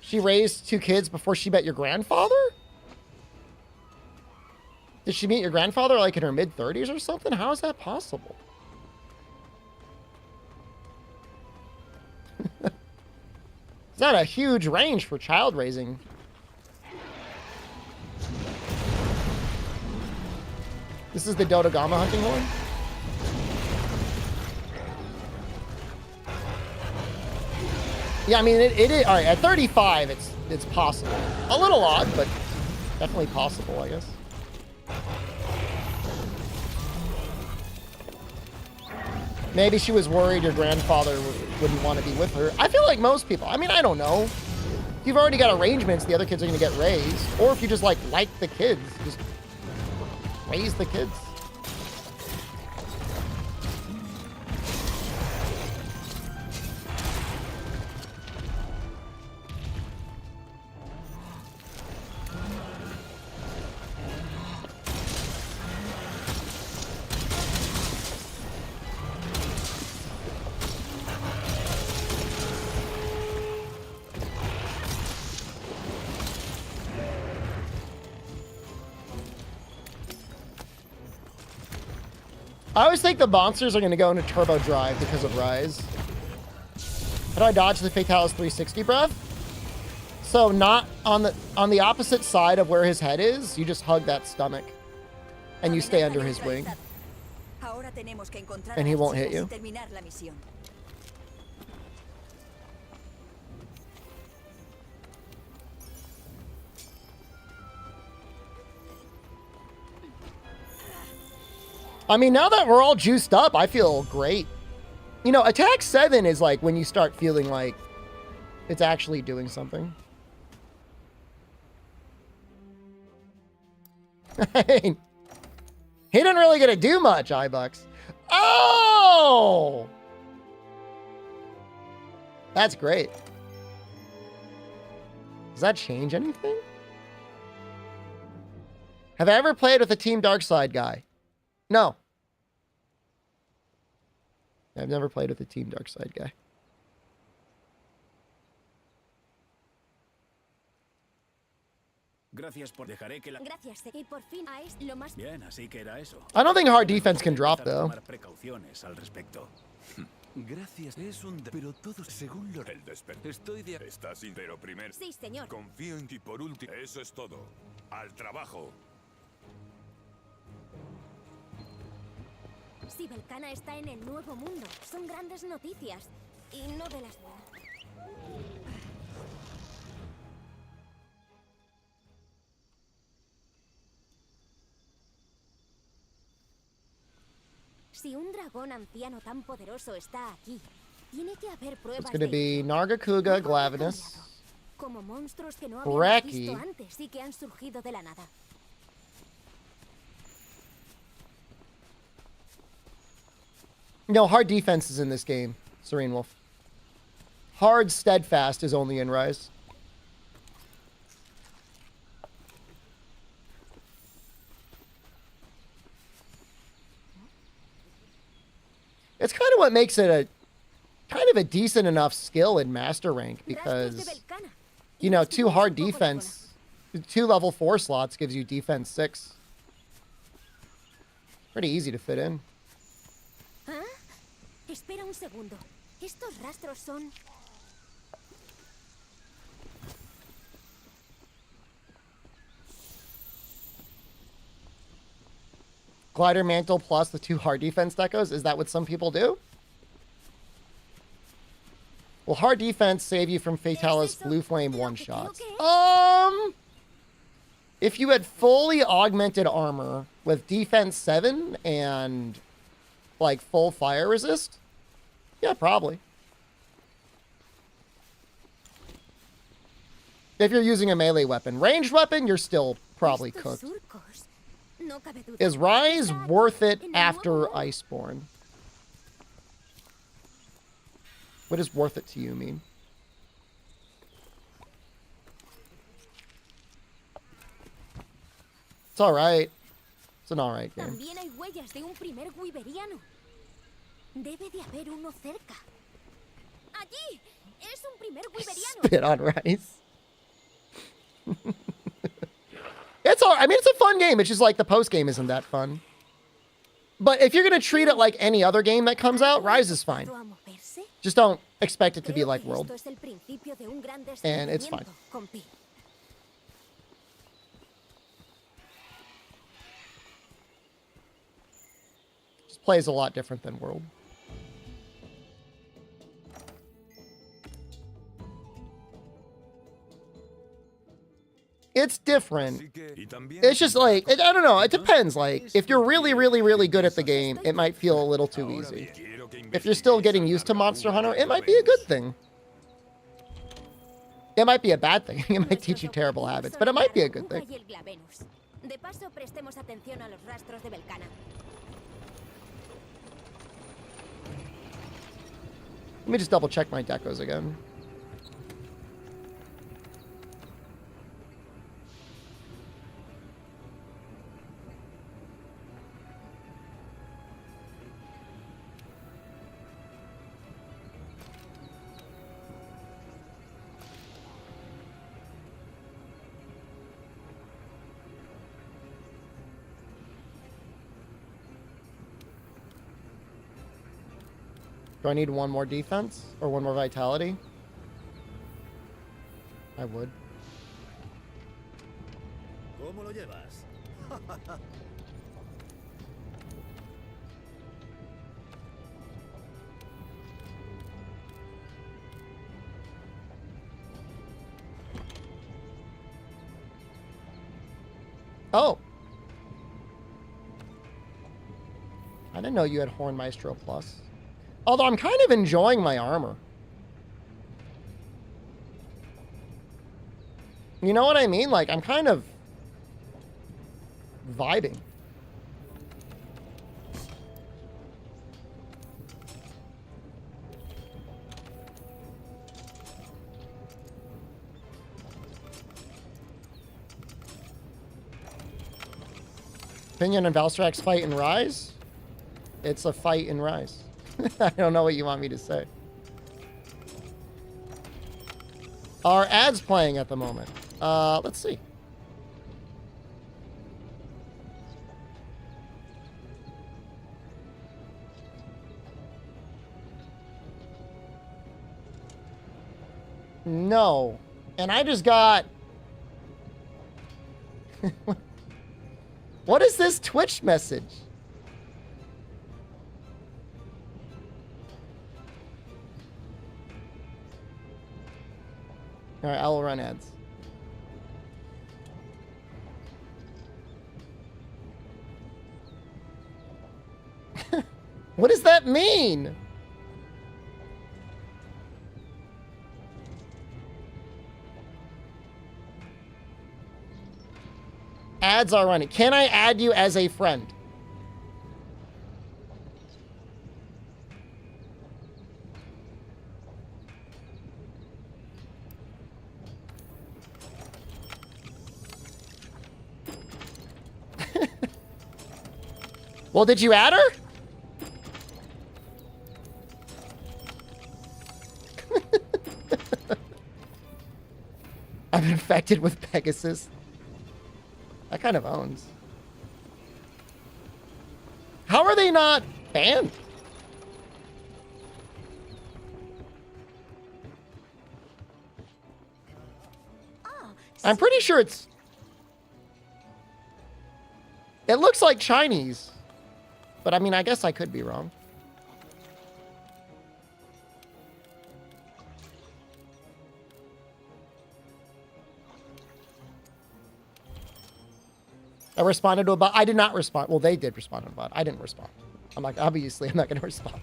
She raised 2 kids before she met your grandfather? Did she meet your grandfather, like, in her mid-30s or something? How is that possible? It's not a huge range for child raising. This is the Dodogama hunting horn. Yeah, I mean, it is, all right, at 35, it's possible. A little odd, but definitely possible, I guess. Maybe she was worried your grandfather wouldn't want to be with her. I feel like most people, I mean, I don't know. If you've already got arrangements, the other kids are going to get raised. Or if you just like the kids, just raise the kids. I always think the monsters are going to go into turbo drive because of Rise. How do I dodge the Fatalis 360 breath? So not on the opposite side of where his head is, you just hug that stomach. And you stay under his wing. And he won't hit you. I mean, now that we're all juiced up, I feel great. You know, attack 7 is like when you start feeling like it's actually doing something. He didn't really get to do much, iBucks. Oh! That's great. Does that change anything? Have I ever played with a Team Darkside guy? No. I've never played with a Team Darkside guy.
Gracias por dejaré que la...
Gracias, y por fin es lo más...
Bien, así que era eso.
I don't think hard defense can drop, though.
Tomar precauciones al respecto.
Gracias, es un... Pero todo según lo del despertar. Estoy de... Estás sin... Pero primero...
Sí, señor.
Confío en ti por último. Eso es todo. Al trabajo.
Si Belcana está en el nuevo mundo, son grandes noticias. Y no de las buenas. Si un dragón anciano tan poderoso está aquí, tiene que haber pruebas.
It's going to be Nargacuga, Glavenus,
como monstruos que no habíamos
Bracky,
visto antes y que han surgido de la nada.
No, hard defense is in this game, Serene Wolf. Hard steadfast is only in Rise. It's kind of what makes it a decent enough skill in Master Rank because, you know, 2 hard defense, 2 level 4 slots gives you defense 6. Pretty easy to fit in.
¿Ah? Espera un segundo. Estos rastros son...
Glider Mantle plus the 2 hard defense decos. Is that what some people do? Will hard defense save you from Fatalis Blue Flame one-shots? If you had fully augmented armor with defense 7 and like full fire resist, yeah, probably. If you're using a melee weapon. Ranged weapon, you're still probably cooked. Is Rise worth it after Iceborne? What does worth it to you mean? It's alright. It's an alright game.
También hay huellas de un primer Wyveriano. Debe de haber uno cerca. Allí es un primer Wyveriano.
Spit on Rise. It's all. I mean, it's a fun game. It's just like the post game isn't that fun. But if you're gonna treat it like any other game that comes out, Rise is fine. Just don't expect it to be
Creo
like
que
World.
esto es el principio de un gran
And it's fine.
descubrimiento, compi.
Just plays a lot different than World. It's different.
Así que, y también
It's just like, I don't know, it depends. Like, if you're really, really, really good at the game, it might feel a little too
ahora
easy.
bien, quiero que
If you're still
investiguéis
getting
a
used to
la
Monster
laguna
Hunter,
de
it might be a good
Fatalis.
thing. It might be a bad thing. It might teach you terrible habits, but it might be a good thing.
Y el Glavenus. De paso, prestemos atención a los rastros de Belcana.
Let me just double check my decos again. Do I need one more defense or one more vitality? I would.
¿Cómo lo llevas?
Oh. I didn't know you had Horn Maestro Plus. Although I'm kind of enjoying my armor. You know what I mean? Like, I'm kind of vibing. Opinion on Valstrak's fight in Rise? It's a fight in Rise. I don't know what you want me to say. Are ads playing at the moment? Let's see. No. And I just got... What is this Twitch message? All right, I will run ads. What does that mean? Ads are running. Can I add you as a friend? Well, did you add her? I've been infected with Pegasus. That kind of owns. How are they not banned? I'm pretty sure it's... It looks like Chinese. But I mean, I guess I could be wrong. I responded to a bot. I did not respond. Well, they did respond to a bot. I didn't respond. I'm like, obviously, I'm not going to respond.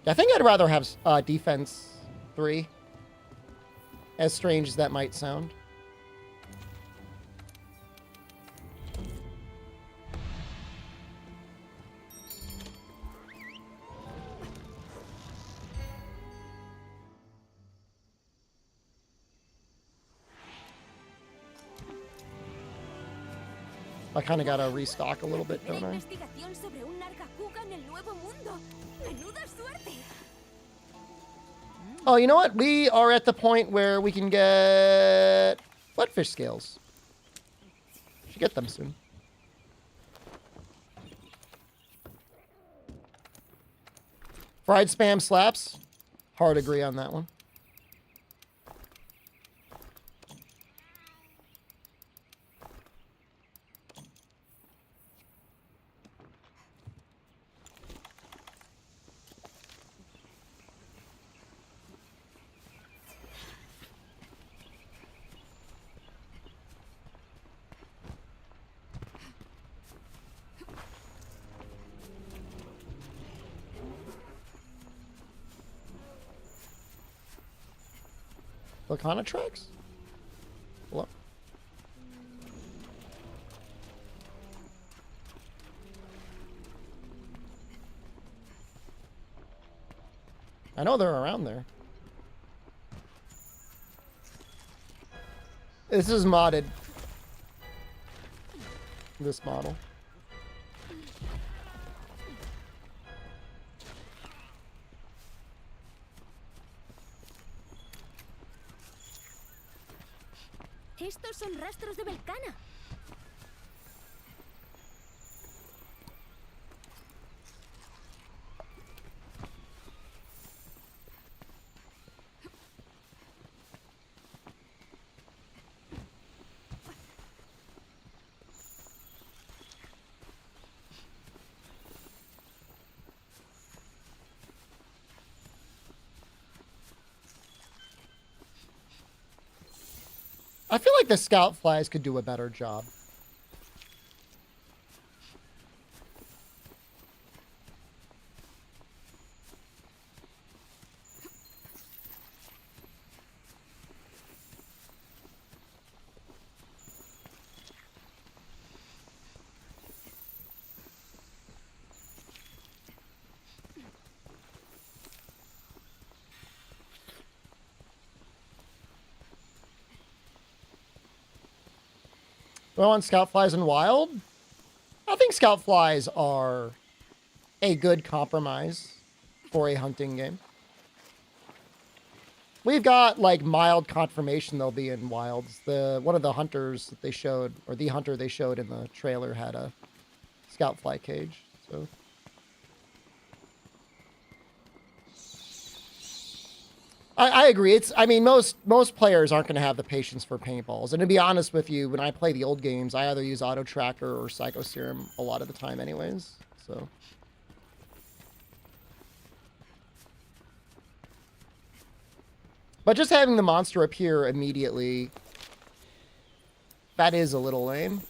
I think I'd rather have defense 3. As strange as that might sound. I kind of got to restock a little bit, don't I?
Investigación sobre un Nargacuga en el Nuevo Mundo. Menuda suerte.
Oh, you know what? We are at the point where we can get bloodfish scales. Should get them soon. Fried spam slaps. Hard agree on that one. Lacana tracks? Hello? I know they're around there. This is modded. This model.
Estos son rastros de Belcana.
I feel like the scout flies could do a better job. Do I want scout flies in wild? I think scout flies are a good compromise for a hunting game. We've got like mild confirmation they'll be in wilds. One of the hunters that they showed, or the hunter they showed in the trailer, had a scout fly cage. So I agree. I mean, most players aren't going to have the patience for paintballs. And to be honest with you, when I play the old games, I either use Auto Tracker or Psycho Serum a lot of the time anyways. So but just having the monster appear immediately, that is a little lame.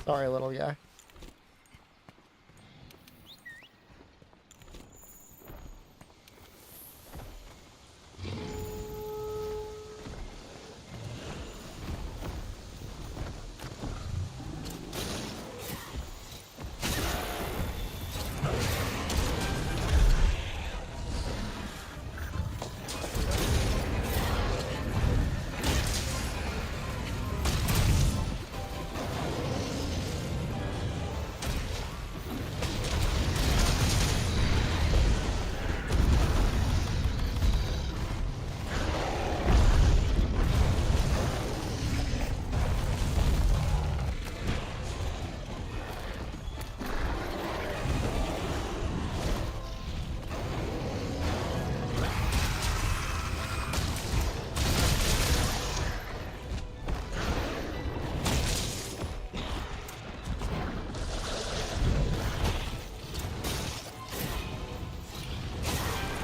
Sorry, little guy.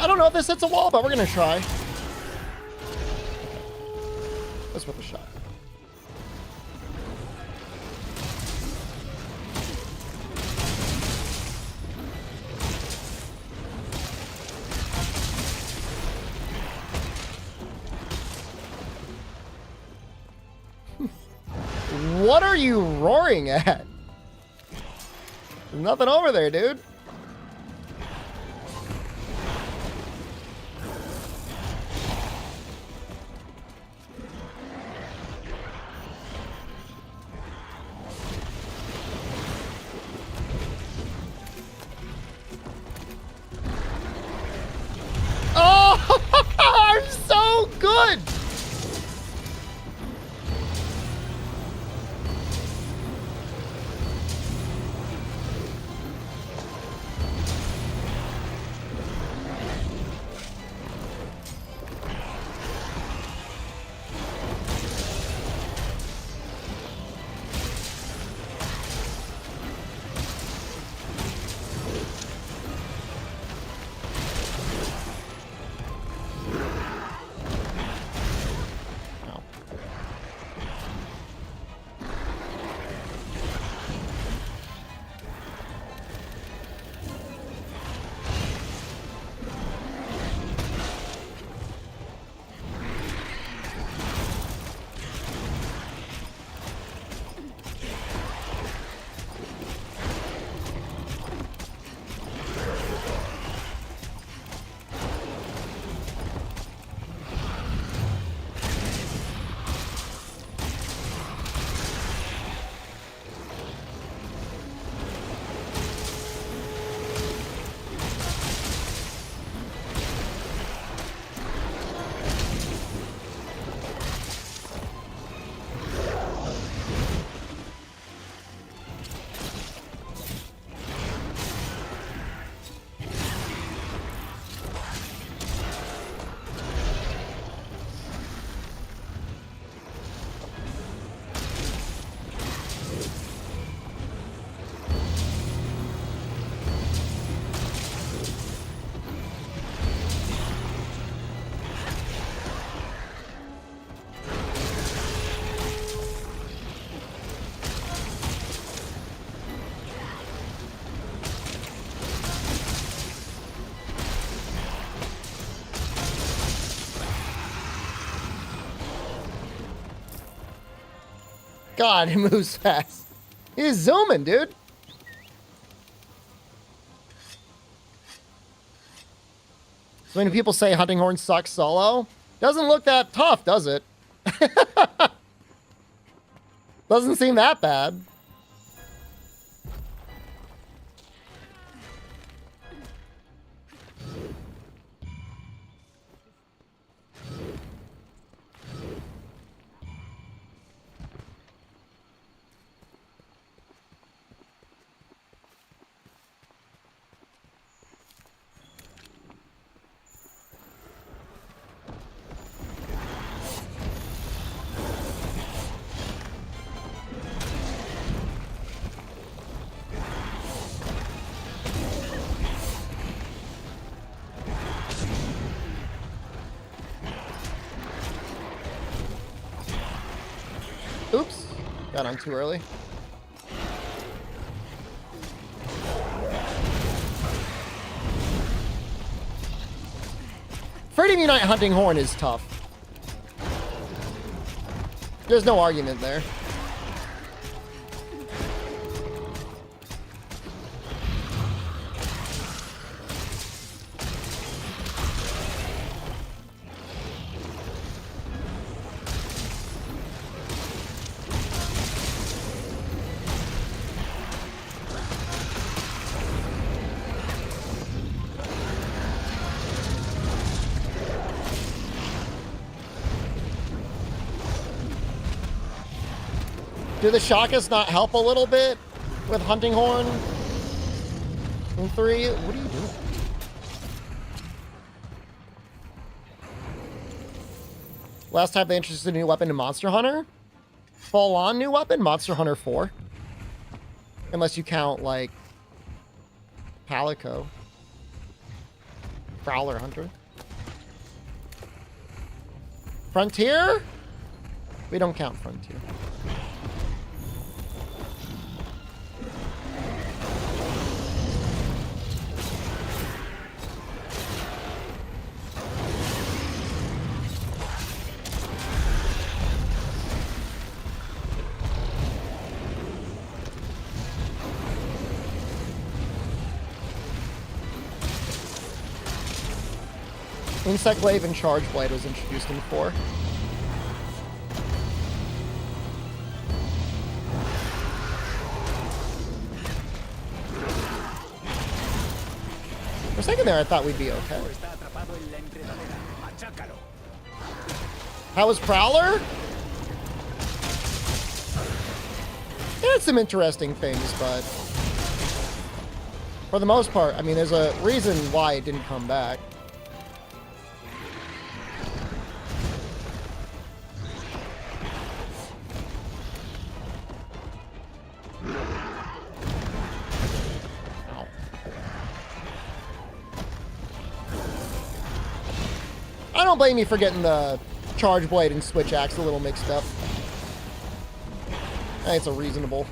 I don't know if this hits a wall, but we're gonna try. Just with a shot. What are you roaring at? There's nothing over there, dude. Oh, I'm so good. God, he moves fast. He's zooming, dude. So many people say Hunting Horn sucks solo. Doesn't look that tough, does it? Doesn't seem that bad. Oops. Got on too early. Freedom Unite Hunting Horn is tough. There's no argument there. Do the Shakas not help a little bit with Hunting Horn in 3? What are you doing? Last time they introduced a new weapon in Monster Hunter? Full on new weapon? Monster Hunter 4. Unless you count, like, Palico. Prowler Hunter. Frontier? We don't count Frontier. Insect Glaive and Charge Blade was introduced in 4. For a second there, I thought we'd be okay.
Está atrapado en la enredadera. Machácalo.
How was Prowler? It had some interesting things, but for the most part, I mean, there's a reason why it didn't come back. I don't blame you for getting the Charge Blade and Switch Axe a little mixed up. I think it's a reasonable.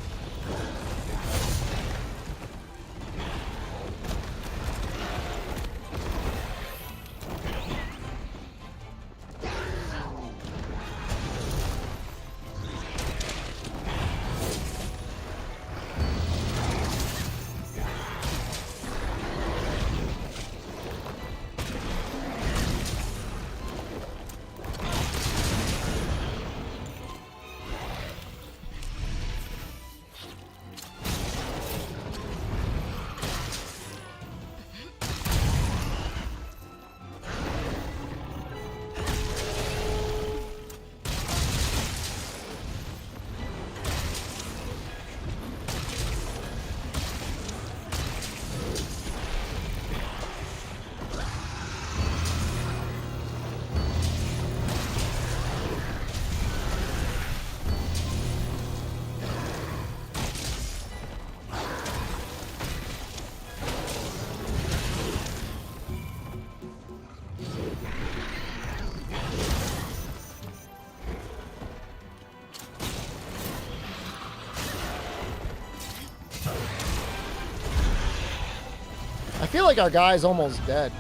I feel like our guy's almost dead.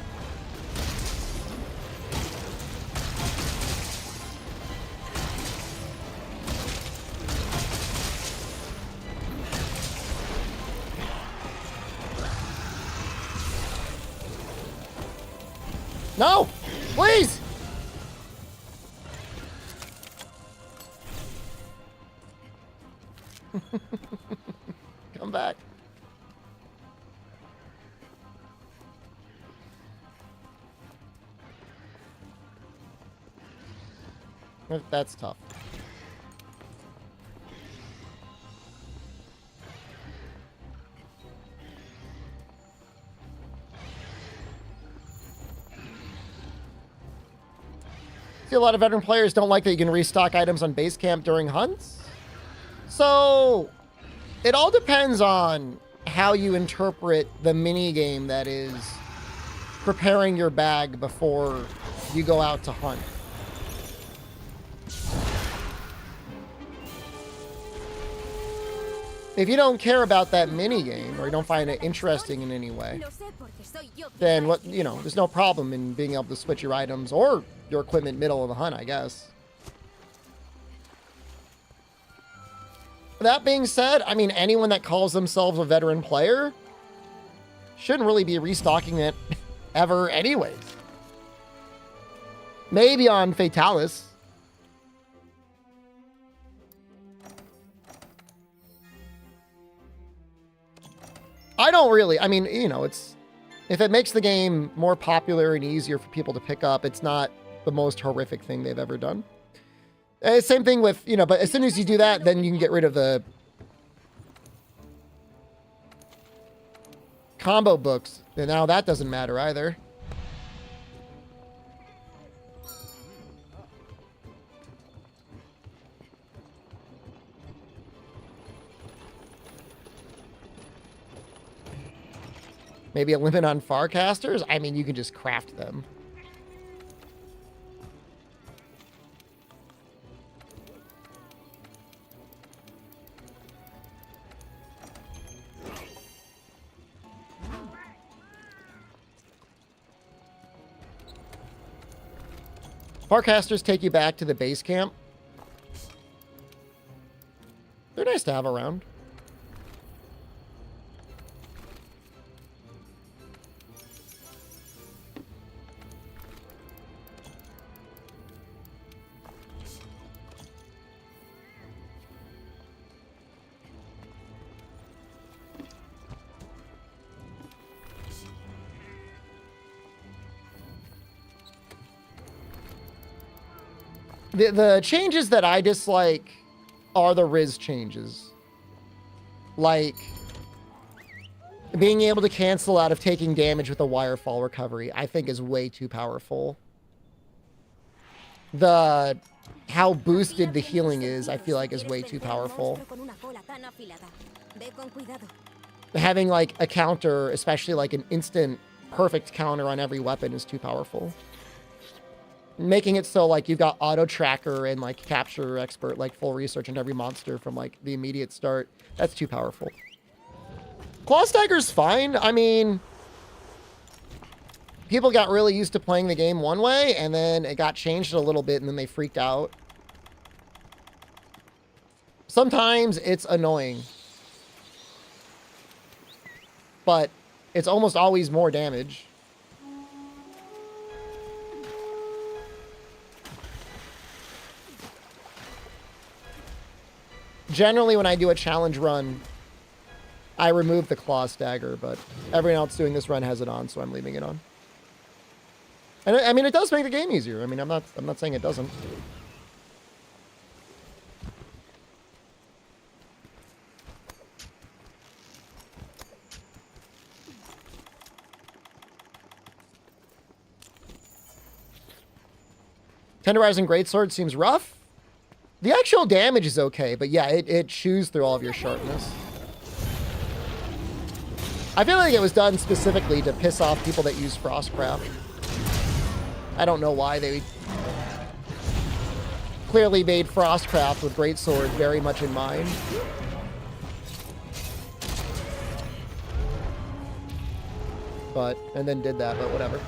No! Please! Come back. That's tough. See, a lot of veteran players don't like that you can restock items on base camp during hunts. So it all depends on how you interpret the mini game that is preparing your bag before you go out to hunt. If you don't care about that mini game or you don't find it interesting in any way, then what, you know, there's no problem in being able to switch your items or your equipment middle of the hunt, I guess. That being said, I mean, anyone that calls themselves a veteran player shouldn't really be restocking it ever anyways. Maybe on Fatalis. I don't really, I mean, you know, it's, if it makes the game more popular and easier for people to pick up, it's not the most horrific thing they've ever done. Same thing with, you know, but as soon as you do that, then you can get rid of the combo books. And now that doesn't matter either. Maybe a limit on Farcasters? I mean, you can just craft them. Farcasters take you back to the base camp. They're nice to have around. The changes that I dislike are the Riz changes. Like being able to cancel out of taking damage with a wirefall recovery, I think is way too powerful. How boosted the healing is, I feel like is way too powerful. Having like a counter, especially like an instant perfect counter on every weapon is too powerful. Making it so like you've got auto tracker and like capture expert, like full research on every monster from like the immediate start. That's too powerful. Claw Stagger's fine. I mean, people got really used to playing the game one way and then it got changed a little bit and then they freaked out. Sometimes it's annoying, but it's almost always more damage. Generally, when I do a challenge run, I remove the Claw Stagger, but everyone else doing this run has it on, so I'm leaving it on. And I mean, it does make the game easier. I mean, I'm not saying it doesn't. Tenderizing Greatsword seems rough. The actual damage is okay, but yeah, it chews through all of your sharpness. I feel like it was done specifically to piss off people that use Frostcraft. I don't know why they clearly made Frostcraft with Greatsword very much in mind. And then did that, but whatever.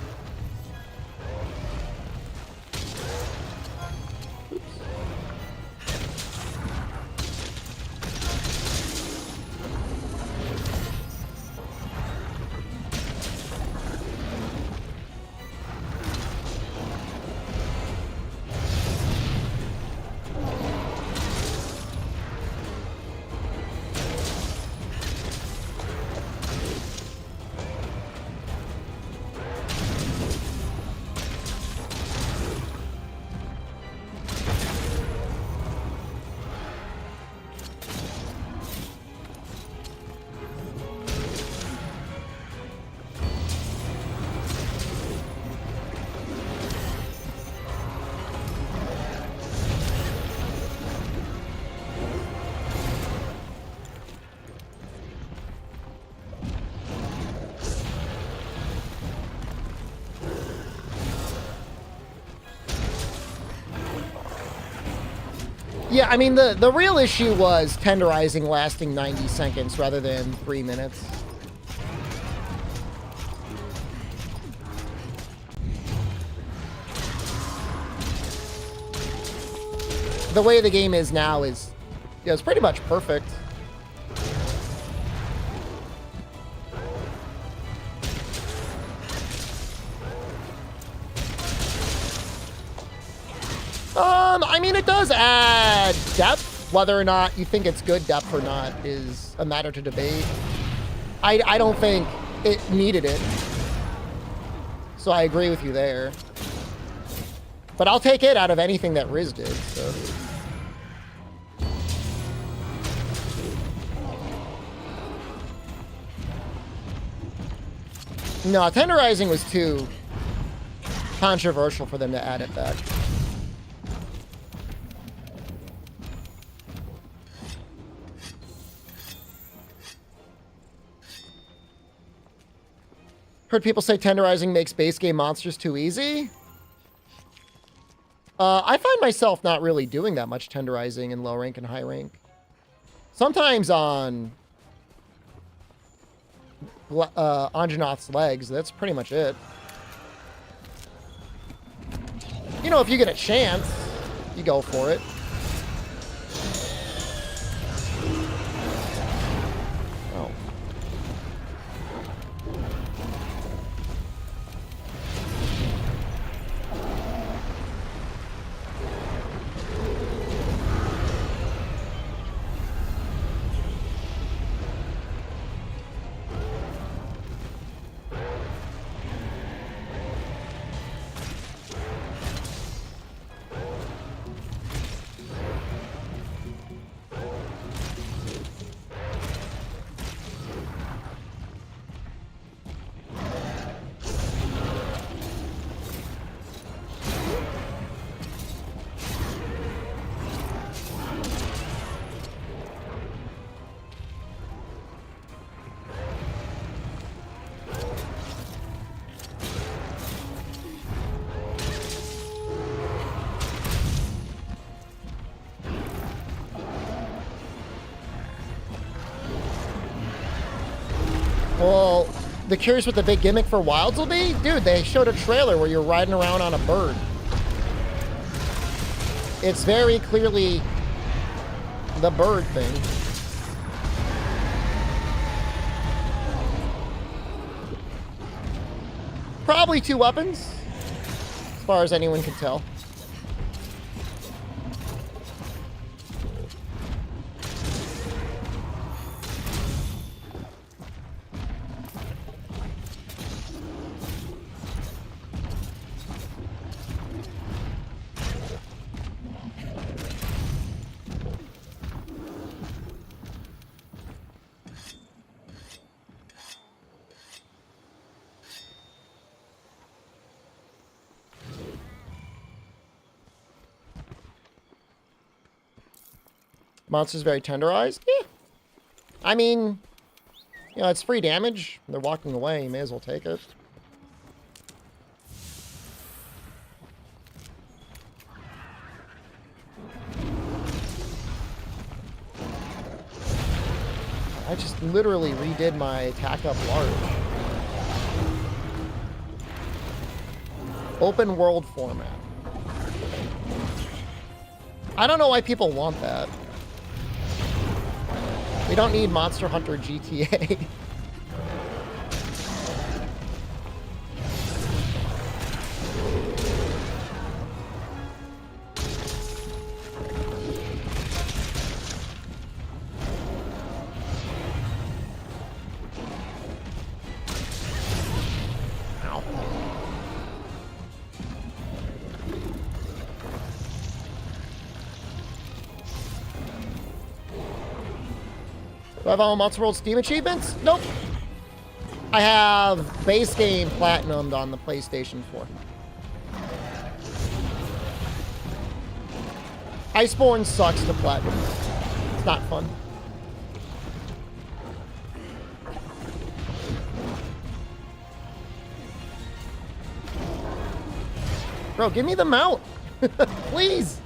Yeah, I mean, the real issue was tenderizing lasting 90 seconds rather than 3 minutes. The way the game is now is, yeah, it's pretty much perfect. I mean, it does add depth. Whether or not you think it's good depth or not is a matter to debate. I don't think it needed it. So I agree with you there. But I'll take it out of anything that Riz did, so. No, tenderizing was too controversial for them to add it back. Heard people say tenderizing makes base game monsters too easy. I find myself not really doing that much tenderizing in low rank and high rank. Sometimes on Anjanath's legs, that's pretty much it. You know, if you get a chance, you go for it. Oh. Well, the curious what the big gimmick for Wilds will be? Dude, they showed a trailer where you're riding around on a bird. It's very clearly the bird thing. Probably 2 weapons, as far as anyone can tell. Monster's very tenderized? Yeah. I mean, you know, it's free damage. They're walking away. You may as well take it. I just literally redid my attack up large. Open world format. I don't know why people want that. We don't need Monster Hunter GTA. Ow. Do I have all Monster World Steam achievements? Nope. I have base game platinumed on the PlayStation 4. Iceborne sucks to platinum. It's not fun. Bro, give me the mount. Please.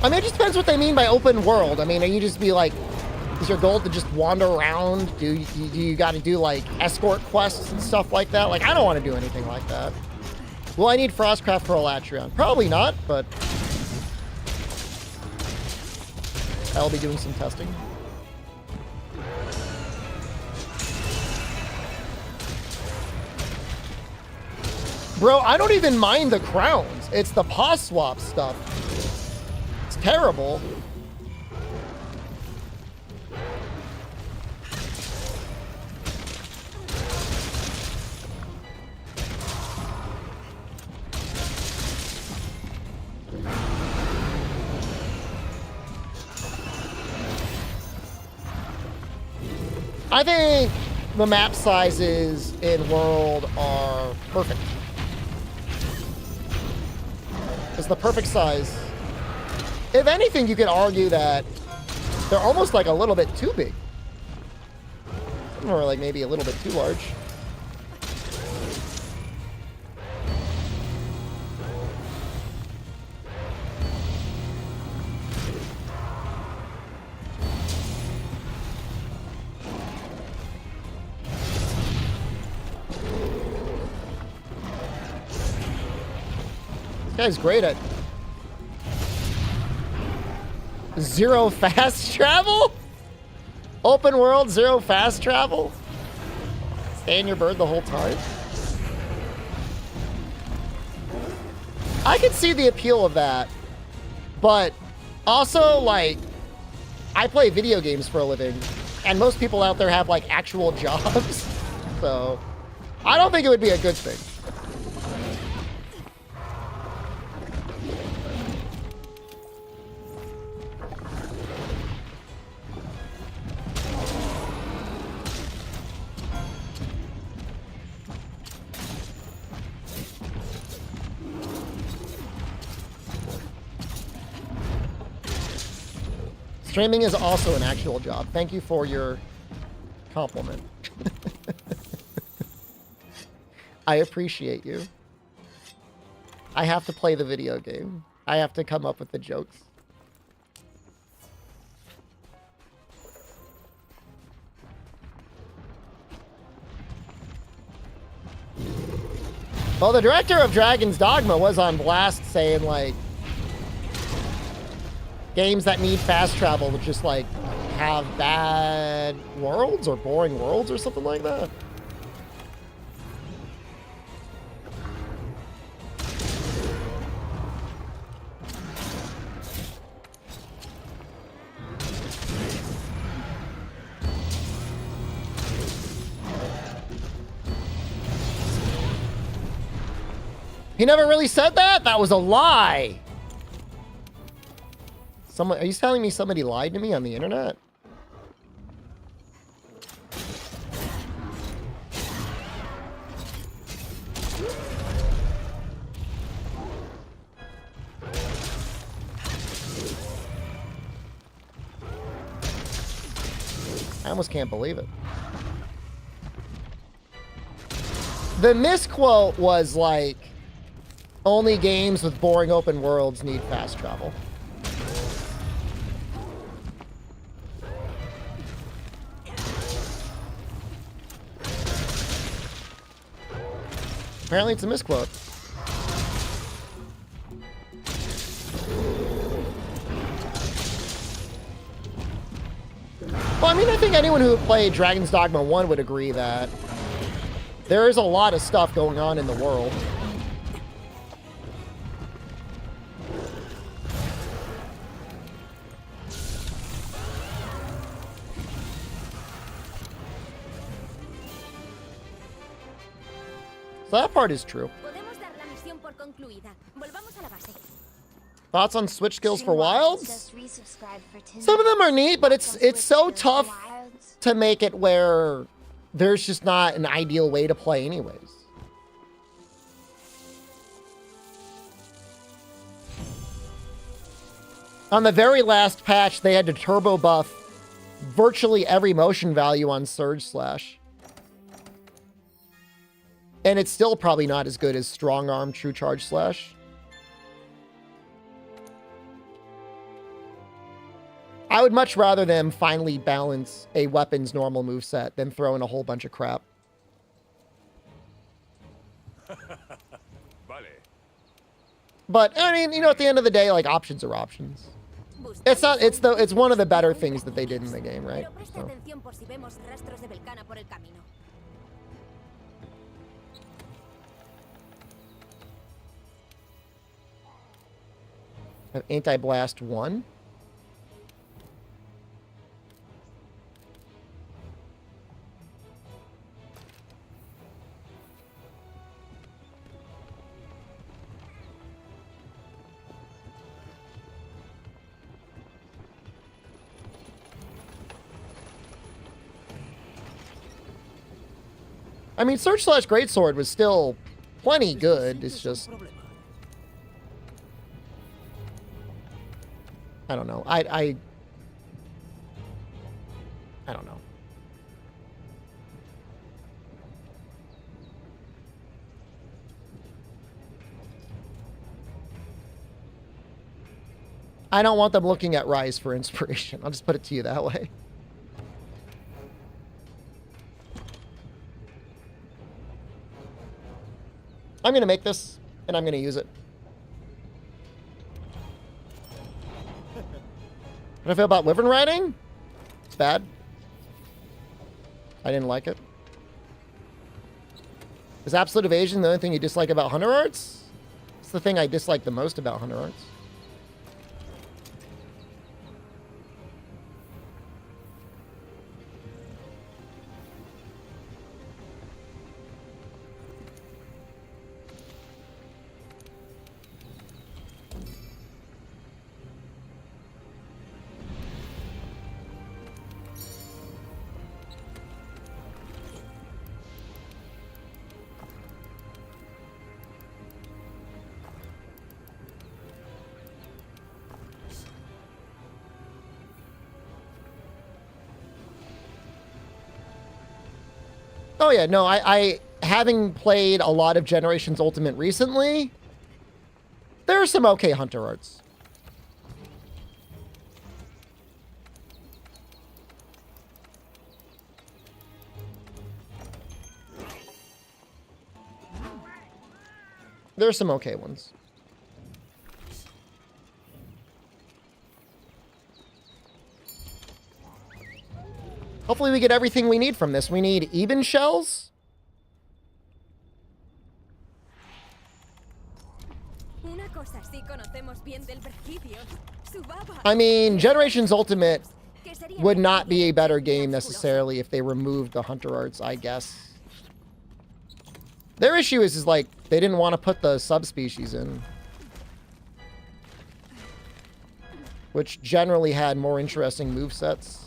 I mean, it just depends what they mean by open world. I mean, are you just be like, is your goal to just wander around? Do you got to do like escort quests and stuff like that? Like, I don't want to do anything like that. Will I need Frostcraft for Elatrion? Probably not, but I'll be doing some testing. Bro, I don't even mind the crowns. It's the pause swap stuff. It's terrible. I think the map sizes in World are perfect. It's the perfect size. If anything, you could argue that they're almost like a little bit too big. Or like maybe a little bit too large. Guy's great at zero fast travel? Open world, zero fast travel? Stay in your bird the whole time? I can see the appeal of that. But also, like, I play video games for a living. And most people out there have, like, actual jobs. So, I don't think it would be a good thing. Streaming is also an actual job. Thank you for your compliment. I appreciate you. I have to play the video game. I have to come up with the jokes. Well, the director of Dragon's Dogma was on blast saying, like, games that need fast travel would just, like, have bad worlds or boring worlds or something like that. He never really said that? That was a lie. Are you telling me somebody lied to me on the internet? I almost can't believe it. The misquote was like, only games with boring open worlds need fast travel. Apparently it's a misquote. Well, I mean, I think anyone who played Dragon's Dogma 1 would agree that there is a lot of stuff going on in the world. So that part is true. Thoughts on Switch skills for Wilds? Some of them are neat, but it's so tough to make it where there's just not an ideal way to play anyways. On the very last patch, they had to turbo buff virtually every motion value on Surge Slash. And it's still probably not as good as Strong Arm True Charge Slash. I would much rather them finally balance a weapon's normal moveset than throw in a whole bunch of crap. But, I mean, you know, at the end of the day, like, options are options. It's one of the better things that they did in the game, right? So. Anti-Blast 1. I mean, Surge Slash Greatsword was still plenty good. It's just... I don't know. I don't know. I don't want them looking at Rise for inspiration. I'll just put it to you that way. I'm going to make this, and I'm going to use it. What do I feel about wyvern riding? It's bad. I didn't like it. Is absolute evasion the only thing you dislike about Hunter Arts? It's the thing I dislike the most about Hunter Arts. Oh yeah, no, I having played a lot of Generations Ultimate recently, there are some okay Hunter Arts. There are some okay ones. Hopefully we get everything we need from this. We need even shells. I mean, Generations Ultimate would not be a better game necessarily if they removed the Hunter Arts, I guess. Their issue is like, they didn't want to put the subspecies in, which generally had more interesting movesets.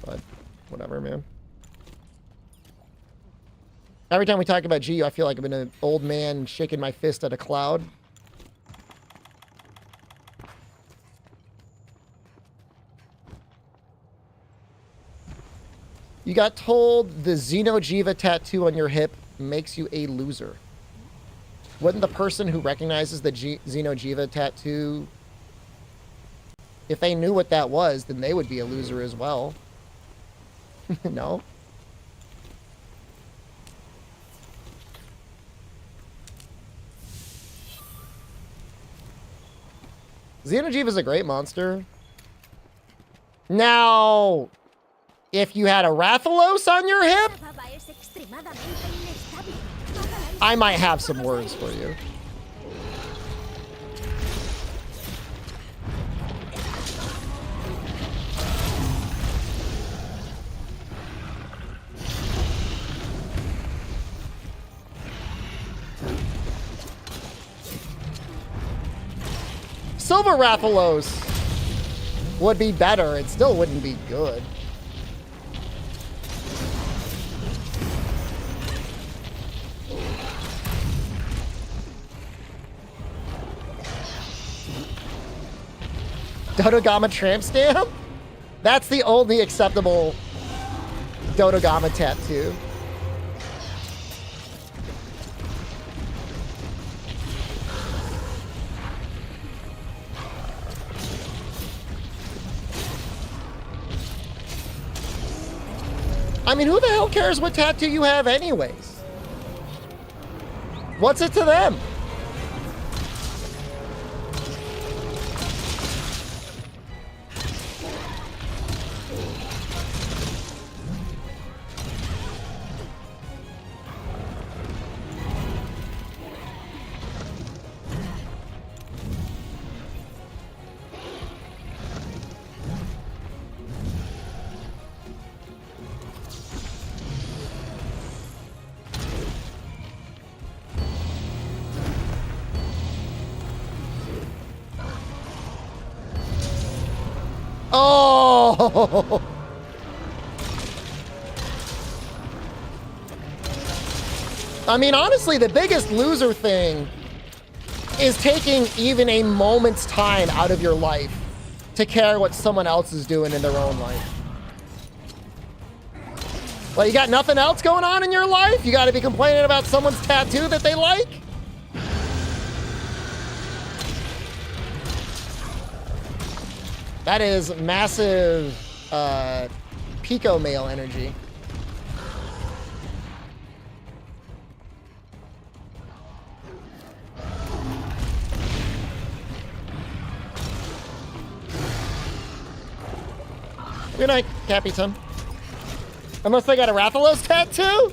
But whatever, man. Every time we talk about GU, I feel like I'm an old man shaking my fist at a cloud. You got told the Xenojiva tattoo on your hip makes you a loser. Wouldn't the person who recognizes the Xenojiva tattoo, if they knew what that was, then they would be a loser as well? No? Xenojiva is a great monster. Now, if you had a Rathalos on your hip, I might have some words for you. Silver Rathalos would be better. It still wouldn't be good. Dodogama tramp stamp? That's the only acceptable Dodogama tattoo. I mean, who the hell cares what tattoo you have anyways? What's it to them? Oh! I mean, honestly, the biggest loser thing is taking even a moment's time out of your life to care what someone else is doing in their own life. Well, you got nothing else going on in your life? You got to be complaining about someone's tattoo that they like? That is massive Pico male energy. Good night, Capitan. Unless they got a Rathalos tattoo?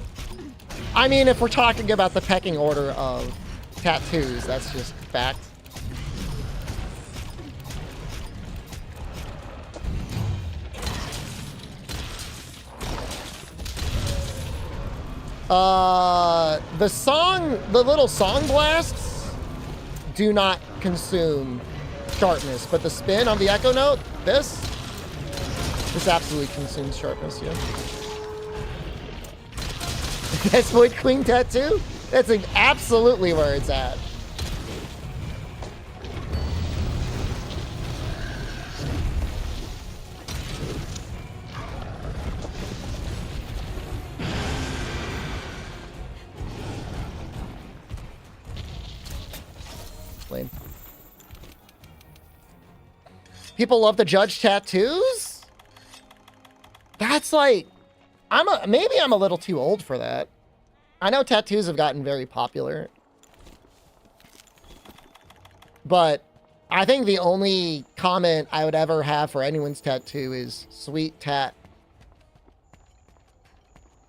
I mean, if we're talking about the pecking order of tattoos, that's just fact. The little song blasts do not consume sharpness, but the spin on the echo note, this absolutely consumes sharpness, yeah. That's Void Queen tattoo? That's absolutely where it's at. Lame. People love the judge tattoos? That's like, maybe I'm a little too old for that. I know tattoos have gotten very popular. But I think the only comment I would ever have for anyone's tattoo is sweet tat.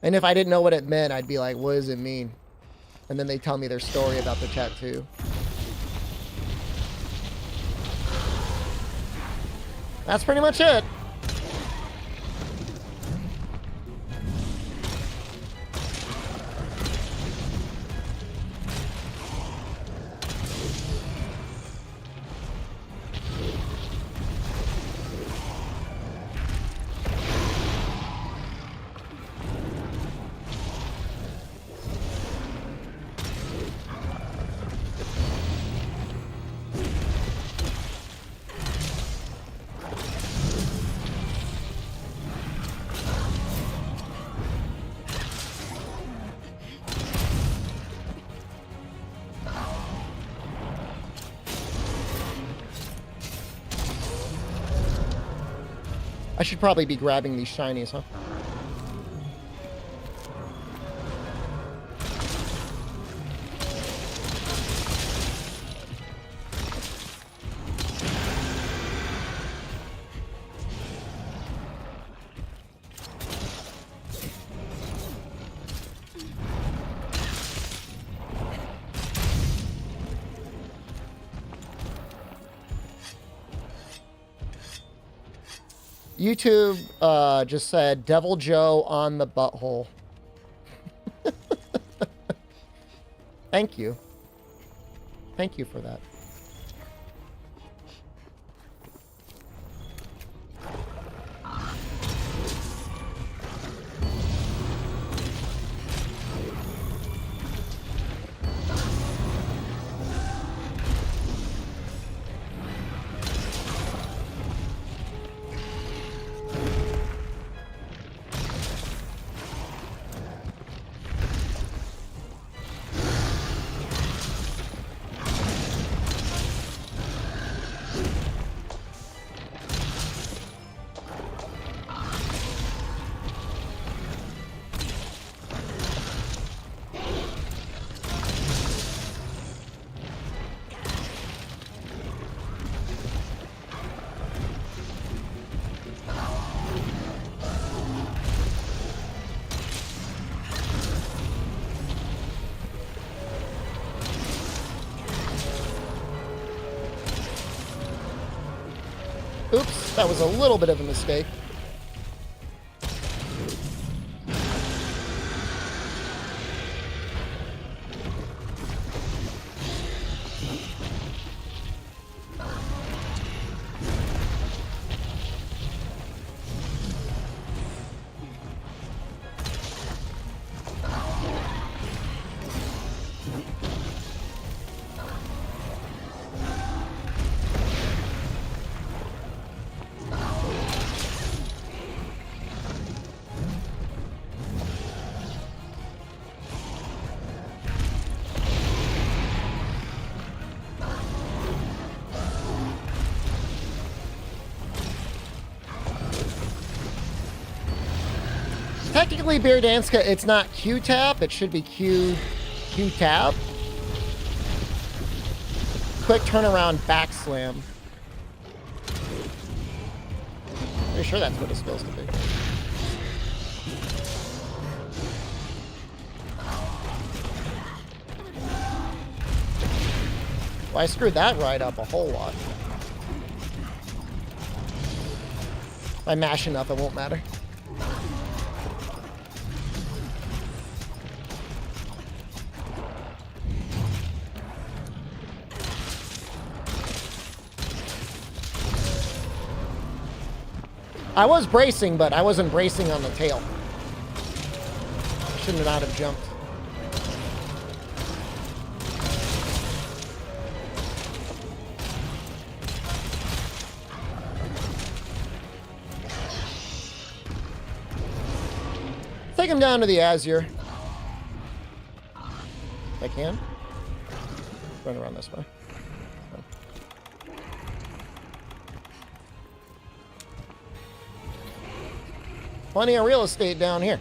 And if I didn't know what it meant, I'd be like, what does it mean? And then they tell me their story about the tattoo. That's pretty much it. I should probably be grabbing these shinies, huh? YouTube just said Devil Joe on the butthole. Thank you. Thank you for that. Oops, that was a little bit of a mistake. Technically, Beardanska, it's not Q-tap. It should be Q-tap. Quick turnaround back slam. There Pretty sure that's what it's supposed to be. Well, I screwed that ride up a whole lot. By mashing up, it won't matter. I was bracing, but I wasn't bracing on the tail. Shouldn't not have jumped. Take him down to the Azure. If I can. Run around this way. Plenty of real estate down here.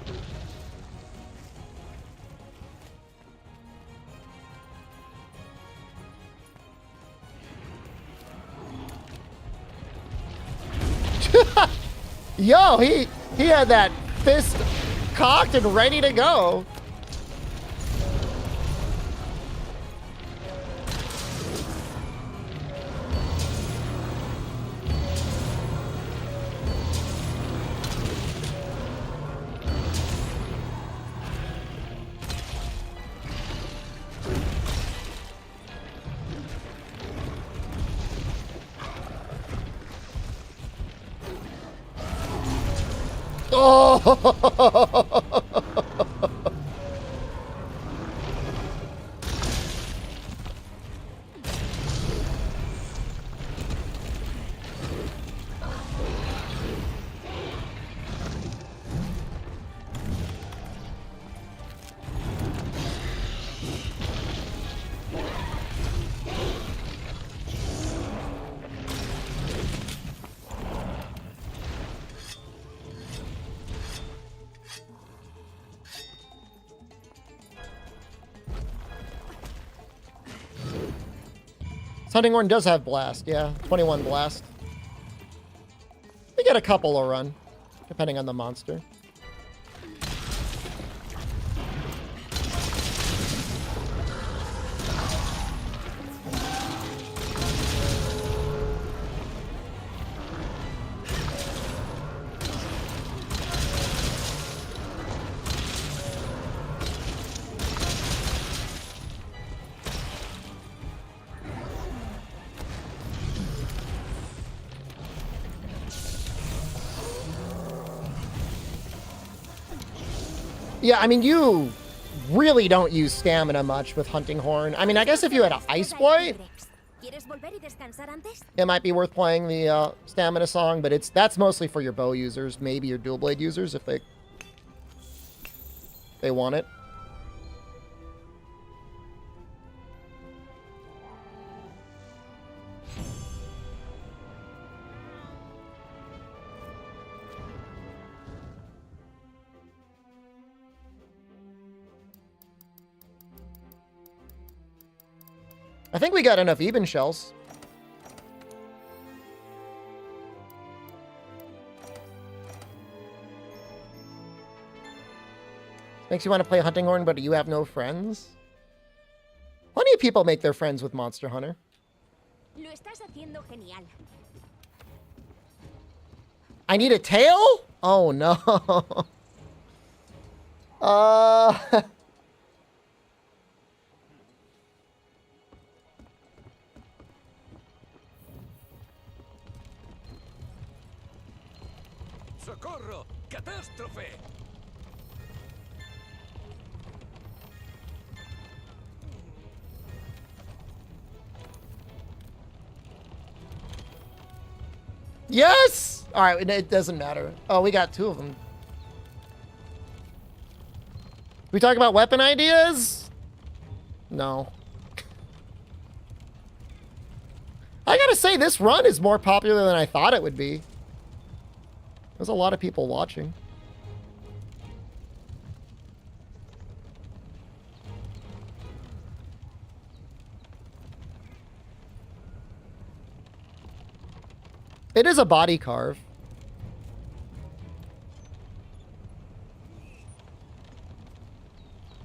Yo, he had that fist cocked and ready to go. Oh! Hunting Horn does have blast, yeah. 21 blast. We get a couple a run, depending on the monster. Yeah, I mean, you really don't use stamina much with Hunting Horn. I mean, I guess if you had an Ice Boy, it might be worth playing the stamina song, but that's mostly for your bow users, maybe your dual blade users if they want it. I think we got enough even shells. Makes you want to play Hunting Horn, but you have no friends? Plenty of people make their friends with Monster Hunter.
Lo estás haciendo genial.
I need a tail? Oh no.
¡Socorro! ¡Catástrofe!
Yes! All right, it doesn't matter. Oh, we got two of them. We talk about weapon ideas? No. I gotta say, this run is more popular than I thought it would be. There's a lot of people watching. It is a body carve.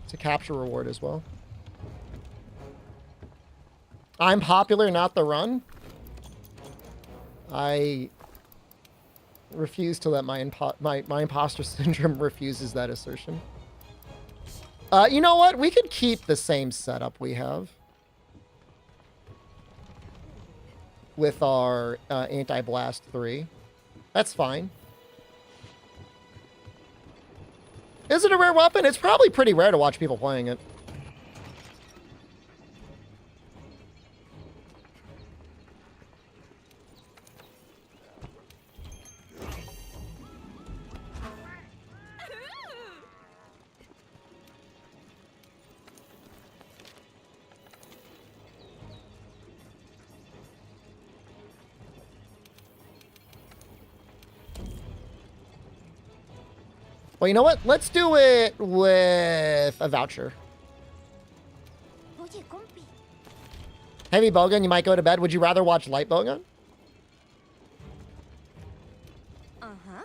It's a capture reward as well. I'm popular, not the run. I refuse to let my imposter syndrome refuses that assertion. You know what? We could keep the same setup we have with our anti-blast 3. That's fine. Is it a rare weapon? It's probably pretty rare to watch people playing it. Well, you know what? Let's do it with a voucher.
Oye, compi.
Heavy bowgun, you might go to bed. Would you rather watch light bowgun?
Ajá.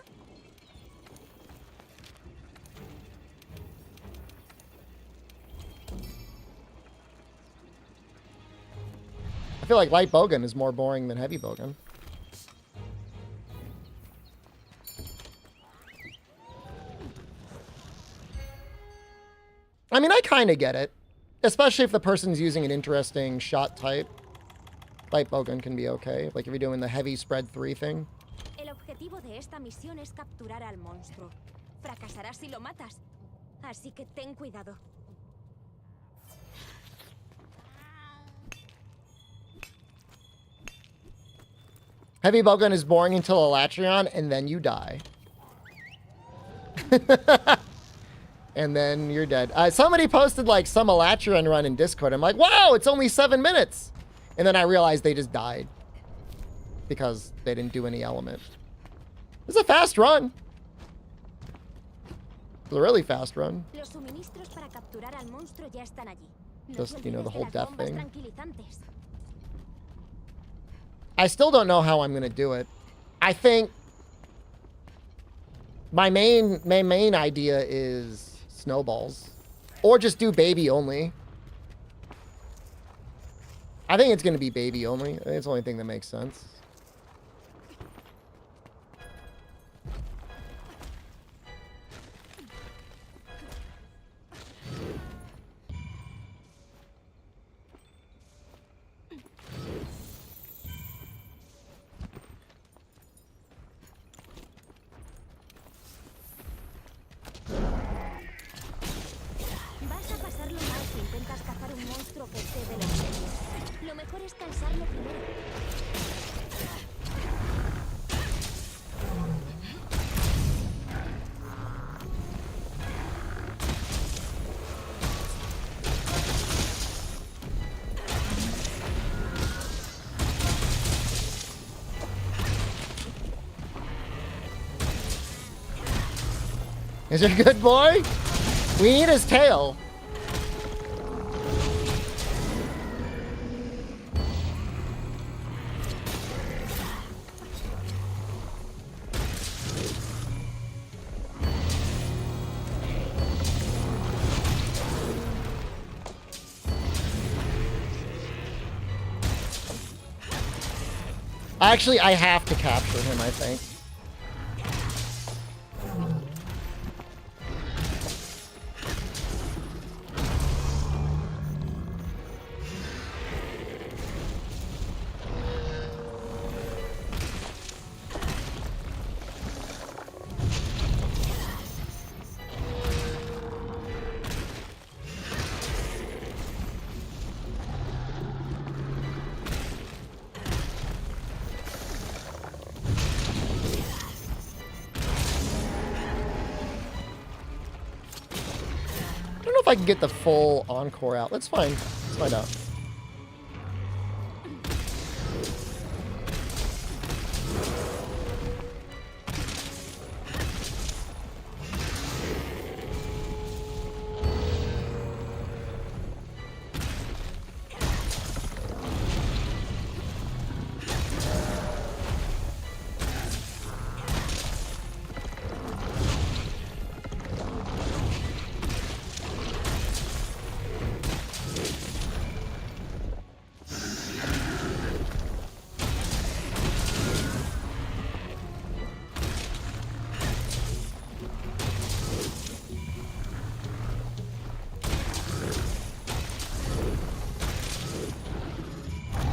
I feel like light bowgun is more boring than heavy bowgun. I mean, I kind of get it. Especially if the person's using an interesting shot type. Light bowgun can be okay. Like if you're doing the heavy spread 3 thing.
El objetivo de esta misión es capturar al monstruo. Fracasarás si lo matas. Así que ten cuidado.
Heavy bowgun is boring until Elatrion, and then you die. And then you're dead. Somebody posted like some Elatrion run in Discord. I'm like, wow, it's only 7 minutes. And then I realized they just died. Because they didn't do any element. It's a fast run. It's a really fast run.
Los suministros para capturar al monstruo ya están allí. No
Just,
te
you know, the
olvides de
whole
las
death
bombas
thing.
tranquilizantes.
I still don't know how I'm going to do it. I think my main idea is snowballs. Or just do baby only. I think it's going to be baby only. I think it's the only thing that makes sense.
Vas a pasarlo mal si intentas cazar un monstruo que esté de los serios. Lo mejor es cansarlo primero.
Is he a good boy? We need his tail. Actually, I have to capture him, I think. I don't know if I can get the full encore out. Let's find out.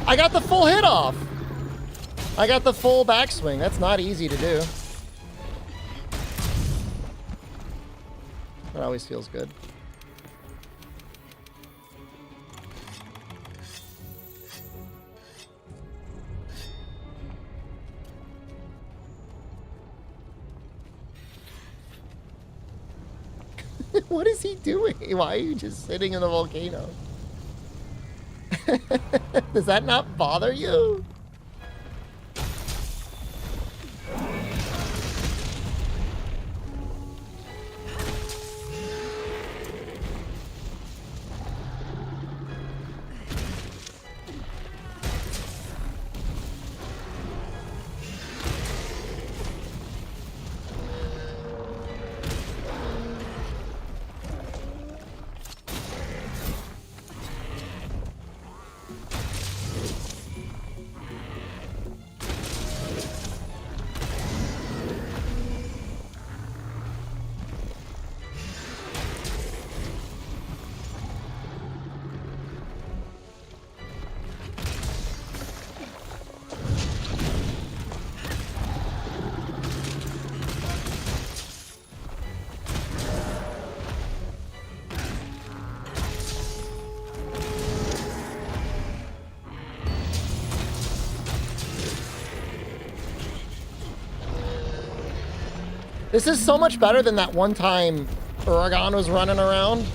I got the full hit off. I got the full backswing. That's not easy to do. That always feels good. What is he doing? Why are you just sitting in the volcano? Does that not bother you? This is so much better than that one time Uragan was running around.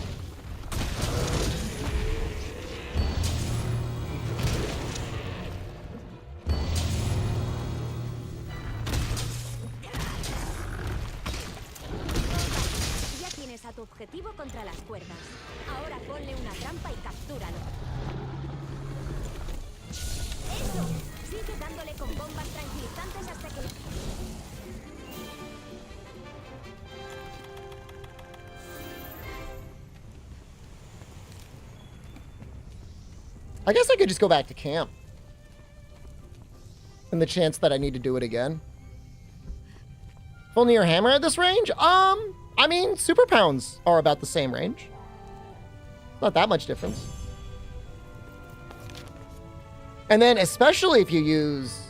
Ya tienes a tu objetivo contra las cuerdas. Ahora ponle una trampa y captúralo. Eso. Sigue dándole con bombas tranquilizantes hasta que...
I guess I could just go back to camp. And the chance that I need to do it again. If only your hammer at this range? I mean, super pounds are about the same range. Not that much difference. And then, especially if you use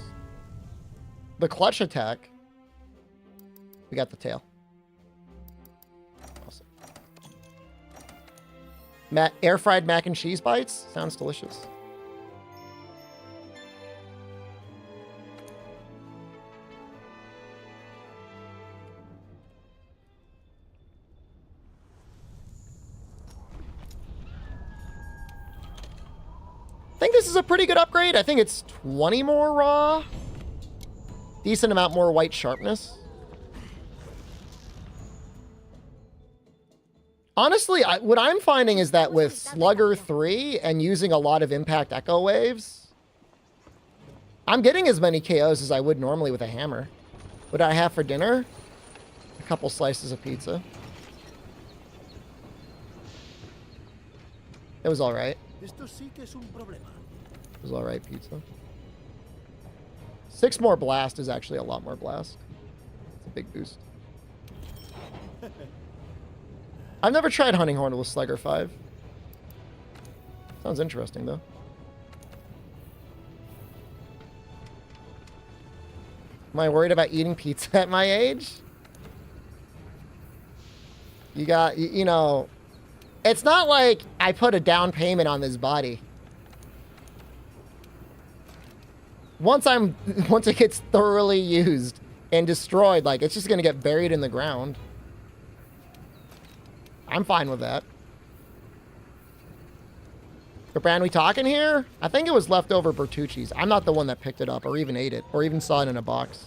the clutch attack, we got the tail. Awesome. Air-fried mac and cheese bites? Sounds delicious. I think this is a pretty good upgrade. I think it's 20 more raw. Decent amount more white sharpness. Honestly, what I'm finding is that with Slugger 3 and using a lot of impact echo waves, I'm getting as many KOs as I would normally with a hammer. What did I have for dinner? A couple slices of pizza. It was alright. It was alright pizza. 6 more blast is actually a lot more blast. It's a big boost. I've never tried Hunting Horn with Slugger 5. Sounds interesting, though. Am I worried about eating pizza at my age? You got, you know, it's not like I put a down payment on this body. Once it gets thoroughly used and destroyed, like, it's just gonna get buried in the ground. I'm fine with that. The brand we talking here? I think it was leftover Bertucci's. I'm not the one that picked it up or even ate it or even saw it in a box.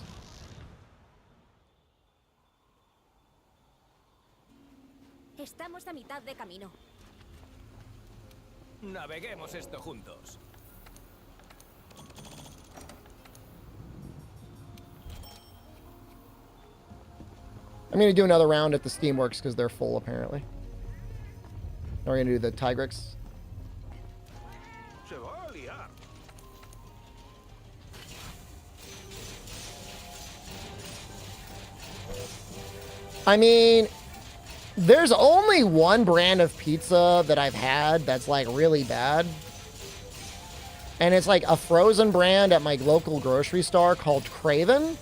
Estamos a mitad de camino.
Naveguemos esto juntos.
I'm going to do another round at the Steamworks because they're full, apparently. We're going to do the Tigrex. I mean, there's only one brand of pizza that I've had that's, like, really bad. And it's like a frozen brand at my local grocery store called Craven,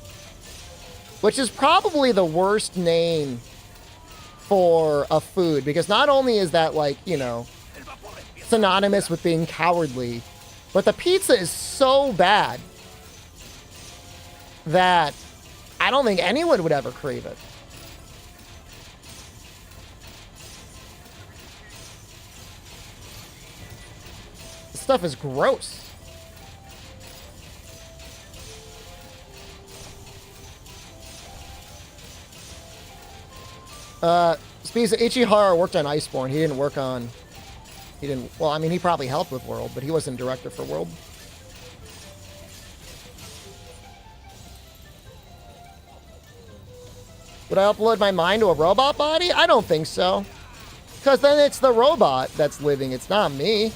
which is probably the worst name for a food, because not only is that, like, you know, synonymous with being cowardly, but the pizza is so bad that I don't think anyone would ever crave it. This stuff is gross. Ichihara worked on Iceborne. He didn't work on... He didn't... Well, I mean, he probably helped with World, but he wasn't director for World. Would I upload my mind to a robot body? I don't think so. Because then it's the robot that's living. It's not me.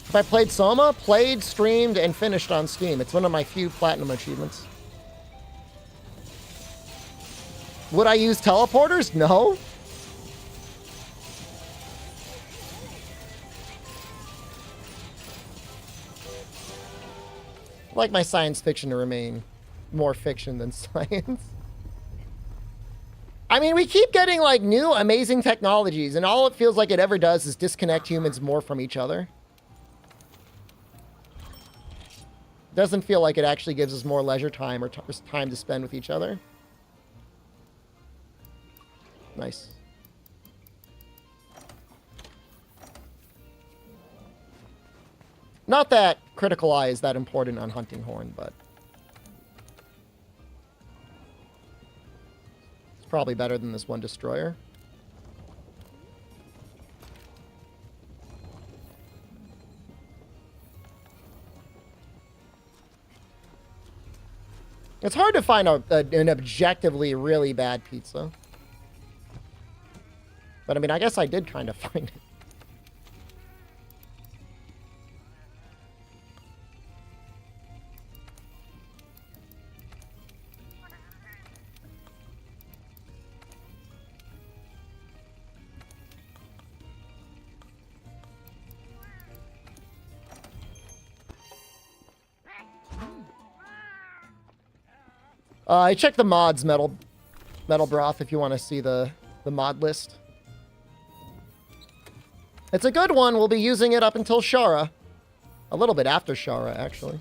If I played Soma, played, streamed, and finished on Steam. It's one of my few platinum achievements. Would I use teleporters? No. I like my science fiction to remain more fiction than science. I mean, we keep getting like new amazing technologies, and all it feels like it ever does is disconnect humans more from each other. Doesn't feel like it actually gives us more leisure time or time to spend with each other. Nice. Not that critical eye is that important on Hunting Horn, but it's probably better than this one destroyer. It's hard to find an objectively really bad pizza. But I mean, I guess I did kind of find it. I checked the mods metal broth if you want to see the mod list. It's a good one. We'll be using it up until Shara. A little bit after Shara, actually.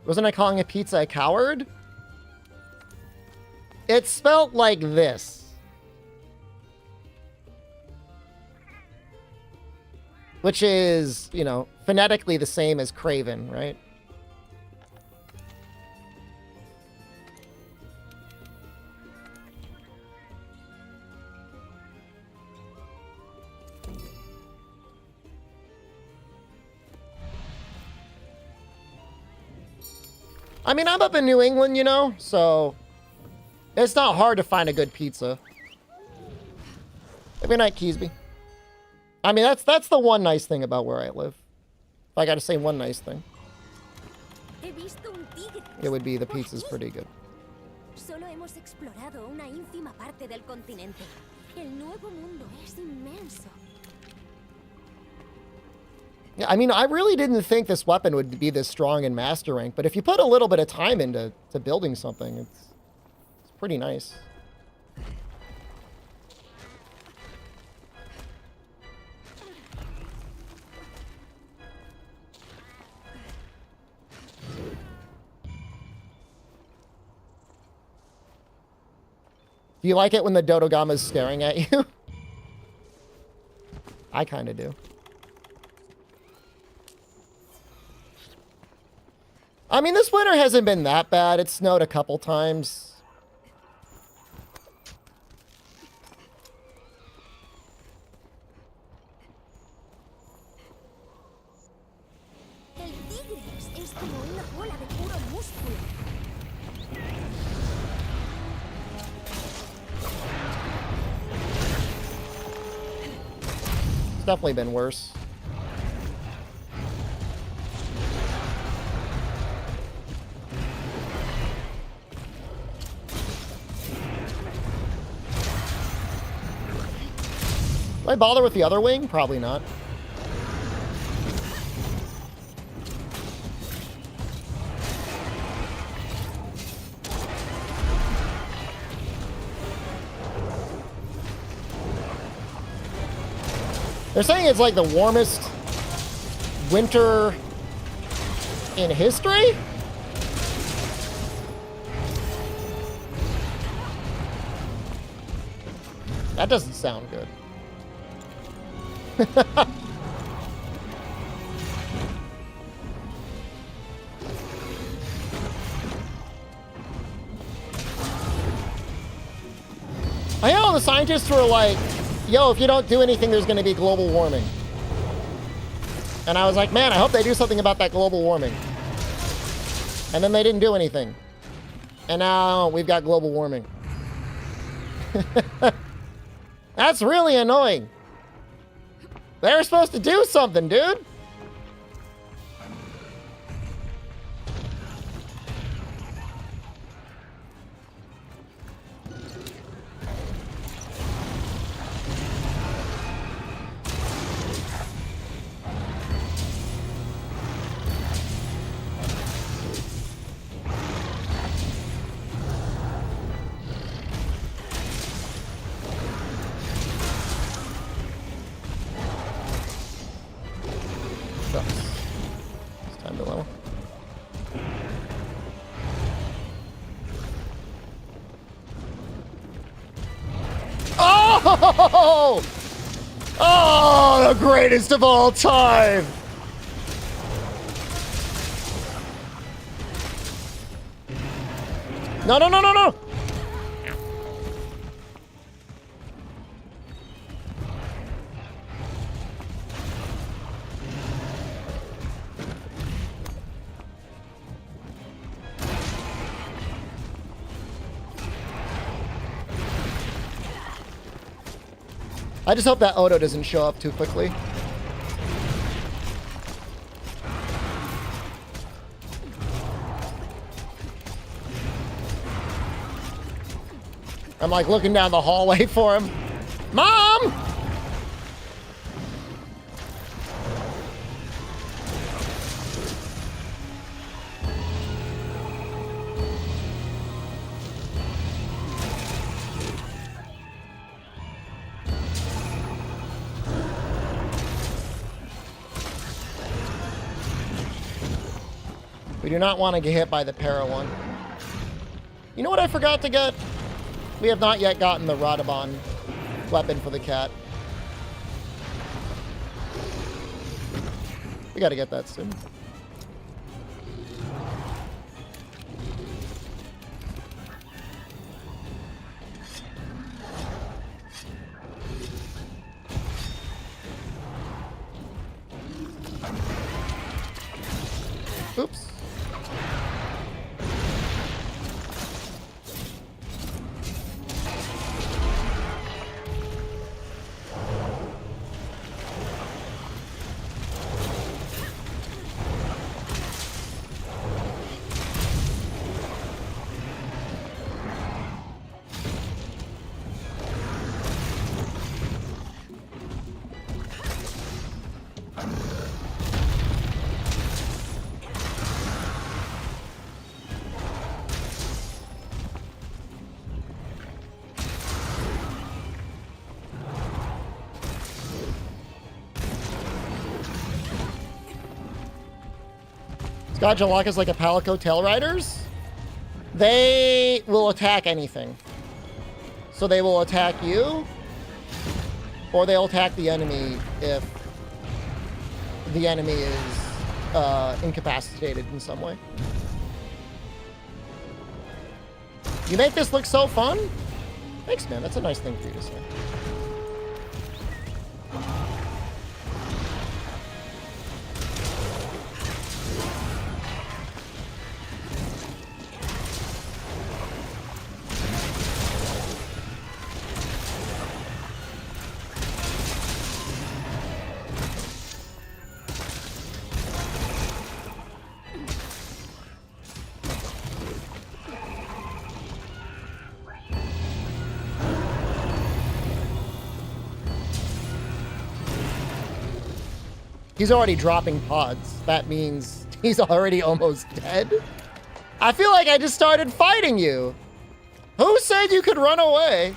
Wasn't I calling a pizza a coward? It's spelt like this. Which is, you know, phonetically the same as Craven, right? I mean, I'm up in New England, you know, so it's not hard to find a good pizza. Every night, Keysby. I mean, that's the one nice thing about where I live. If I gotta say one nice thing, it would be the pizza's pretty good.
Solo hemos explorado una ínfima parte del continente. El nuevo mundo es inmenso.
Yeah, I mean, I really didn't think this weapon would be this strong in Master Rank, but if you put a little bit of time into building something, it's pretty nice. Do you like it when the Dodogama's staring at you? I kind of do. I mean, this winter hasn't been that bad. It snowed a couple times.
El Deathless es como una bola de puro músculo.
It's definitely been worse. I bother with the other wing? Probably not. They're saying it's like the warmest winter in history? That doesn't sound good. I know the scientists were like, yo, if you don't do anything, there's going to be global warming. And I was like, man, I hope they do something about that global warming. And then they didn't do anything. And now we've got global warming. That's really annoying. They're supposed to do something, dude. It's time to level. Oh! Oh, the greatest of all time! No, no, no, no, no! I just hope that Odo doesn't show up too quickly. I'm like looking down the hallway for him. Mom! We do not want to get hit by the para one. You know what I forgot to get? We have not yet gotten the Radabon weapon for the cat. We gotta get that soon. Oops. Godjalaka's like a Palico Tail Riders. They will attack anything. So they will attack you, or they'll attack the enemy if the enemy is incapacitated in some way. You make this look so fun? Thanks, man. That's a nice thing for you to say. He's already dropping pods. That means he's already almost dead. I feel like I just started fighting you. Who said you could run away?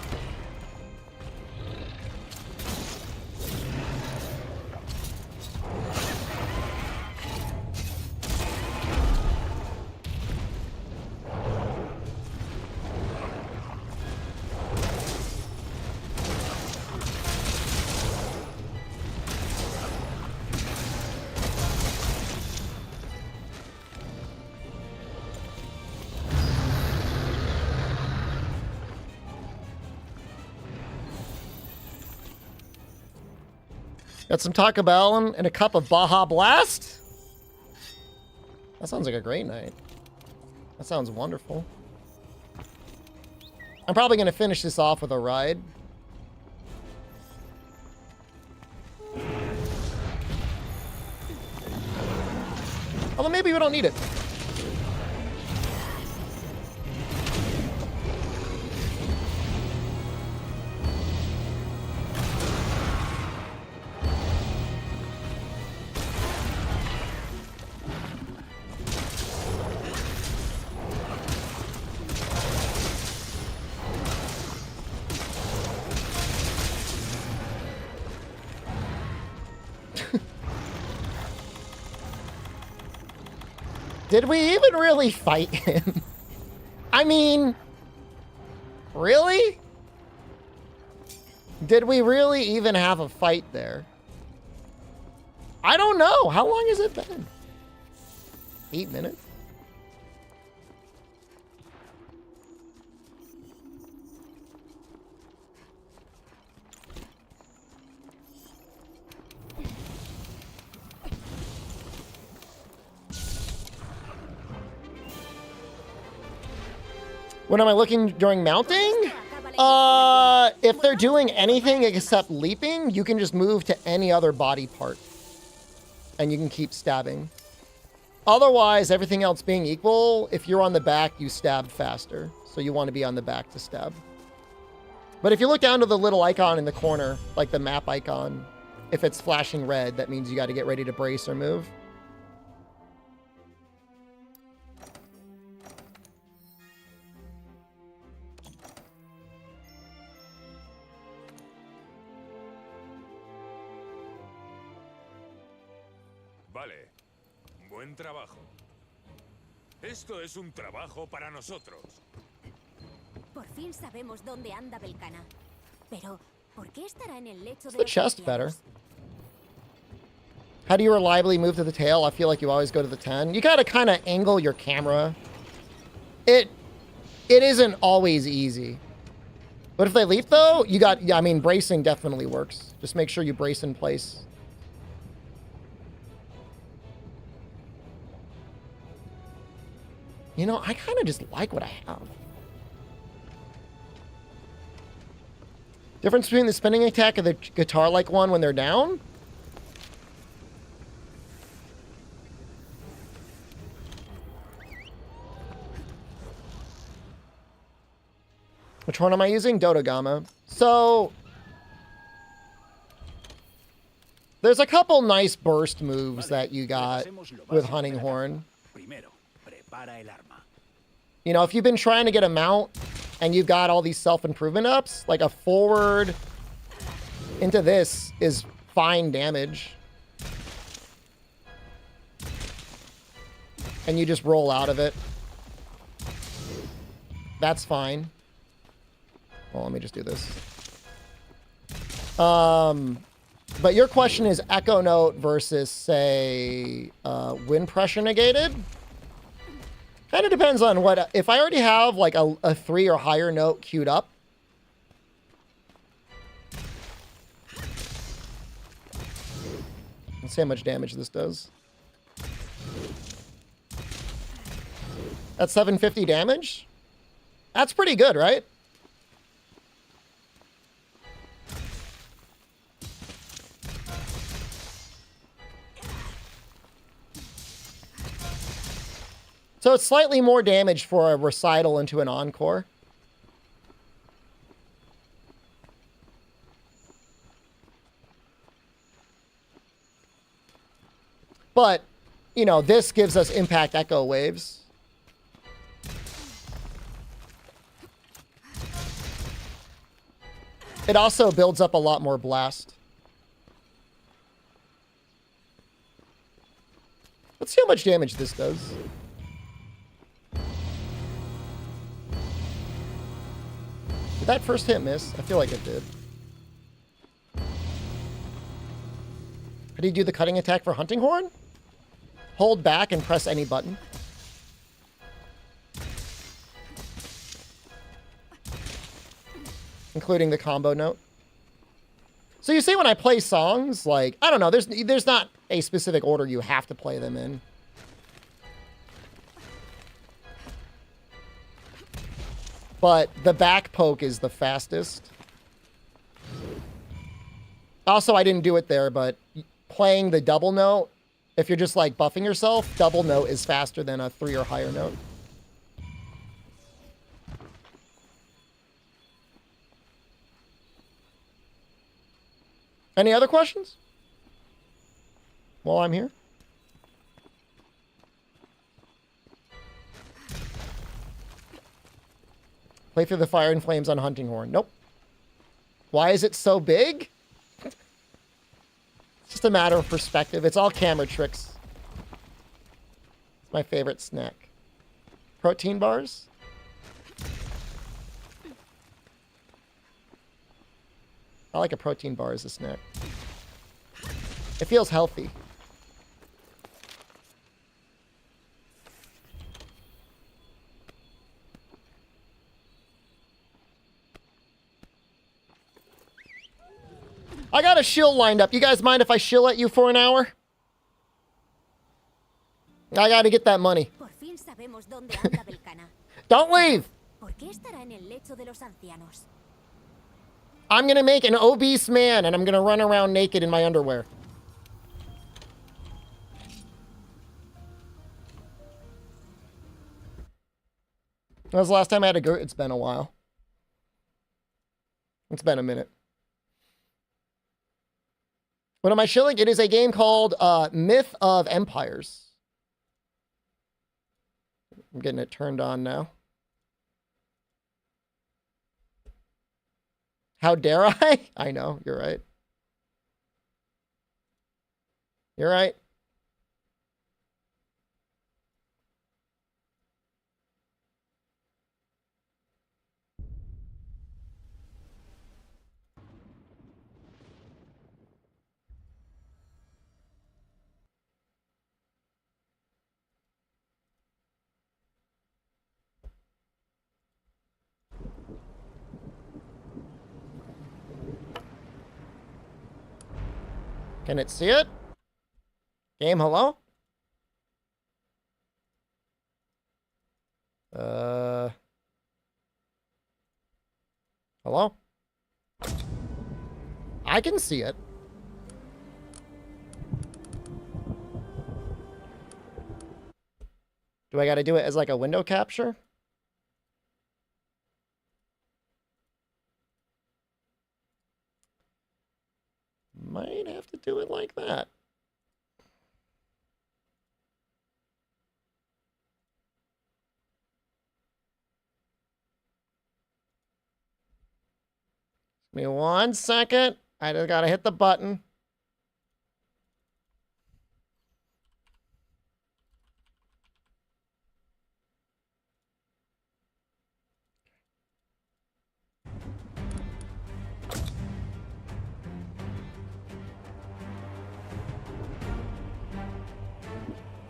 Got some Taco Bell and a cup of Baja Blast? That sounds like a great night. That sounds wonderful. I'm probably going to finish this off with a ride. Although maybe we don't need it. Did we even really fight him? I mean, really? Did we really even have a fight there? I don't know. How long has it been? 8 minutes? When am I looking during mounting? If they're doing anything except leaping, you can just move to any other body part. And you can keep stabbing. Otherwise, everything else being equal, if you're on the back, you stab faster. So you want to be on the back to stab. But if you look down to the little icon in the corner, like the map icon, if it's flashing red, that means you got to get ready to brace or move.
Vale. Buen trabajo. Esto es un trabajo para nosotros.
Por fin sabemos dónde anda Belcana. Pero, ¿por qué estará en el lecho de
The
los
chest better.
ancianos?
How do you reliably move to the tail? I feel like you always go to the 10. You gotta kind of angle your camera. It isn't always easy. But if they leap though, you got, I mean, bracing definitely works. Just make sure you brace in place. You know, I kind of just like what I have. Difference between the spinning attack and the guitar-like one when they're down? Which one am I using? Dodogama. So, there's a couple nice burst moves that you got with Hunting Horn. You know, if you've been trying to get a mount and you've got all these self-improvement ups, like a forward into this is fine damage. And you just roll out of it. That's fine. Well, let me just do this. But your question is Echo Note versus, say, Wind Pressure Negated? Kind of depends on what... If I already have, like, a 3 or higher note queued up, let's see how much damage this does. That's 750 damage? That's pretty good, right? So it's slightly more damage for a recital into an encore. But, you know, this gives us impact echo waves. It also builds up a lot more blast. Let's see how much damage this does. Did that first hit miss? I feel like it did. How do you do the cutting attack for Hunting Horn? Hold back and press any button. Including the combo note. So you see when I play songs, like, I don't know, there's not a specific order you have to play them in. But the back poke is the fastest. Also, I didn't do it there, but playing the double note, if you're just like buffing yourself, double note is faster than a 3 or higher note. Any other questions while I'm here? Play through the fire and flames on Hunting Horn. Nope. Why is it so big? It's just a matter of perspective. It's all camera tricks. It's my favorite snack. Protein bars? I like a protein bar as a snack. It feels healthy. I got a shill lined up. You guys mind if I shill at you for an hour? I gotta get that money.
Por fin sabemos dónde anda Belcana.
Don't leave!
¿Por qué estará en el lecho de los ancianos?
I'm gonna make an obese man and I'm gonna run around naked in my underwear. When was the last time I had a GERT? It's been a while. It's been a minute. What am I shilling? It is a game called Myth of Empires. I'm getting it turned on now. How dare I? I know, you're right. You're right. Can it see it? Game, hello? Hello? I can see it. Do I gotta do it as like a window capture? Might have to do it like that. Give me 1 second. I just gotta hit the button.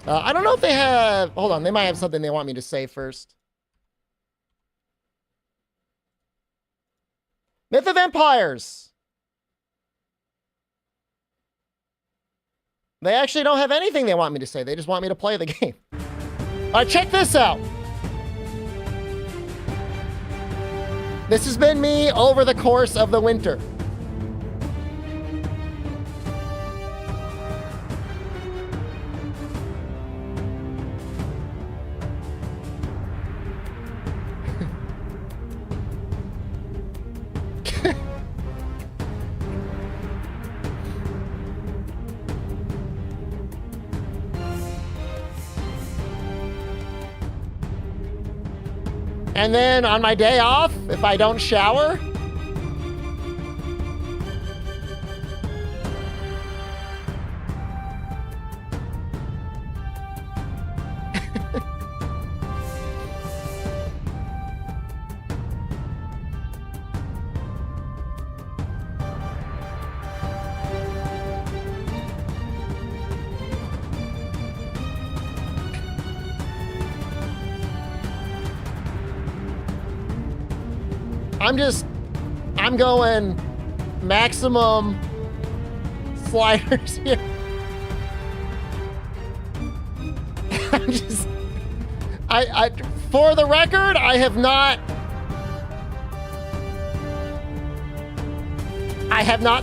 I don't know if they have... Hold on, they might have something they want me to say first. Myth of Empires. They actually don't have anything they want me to say. They just want me to play the game. All right, check this out. This has been me over the course of the winter. And then on my day off, if I don't shower, I'm going maximum sliders here. For the record, I have not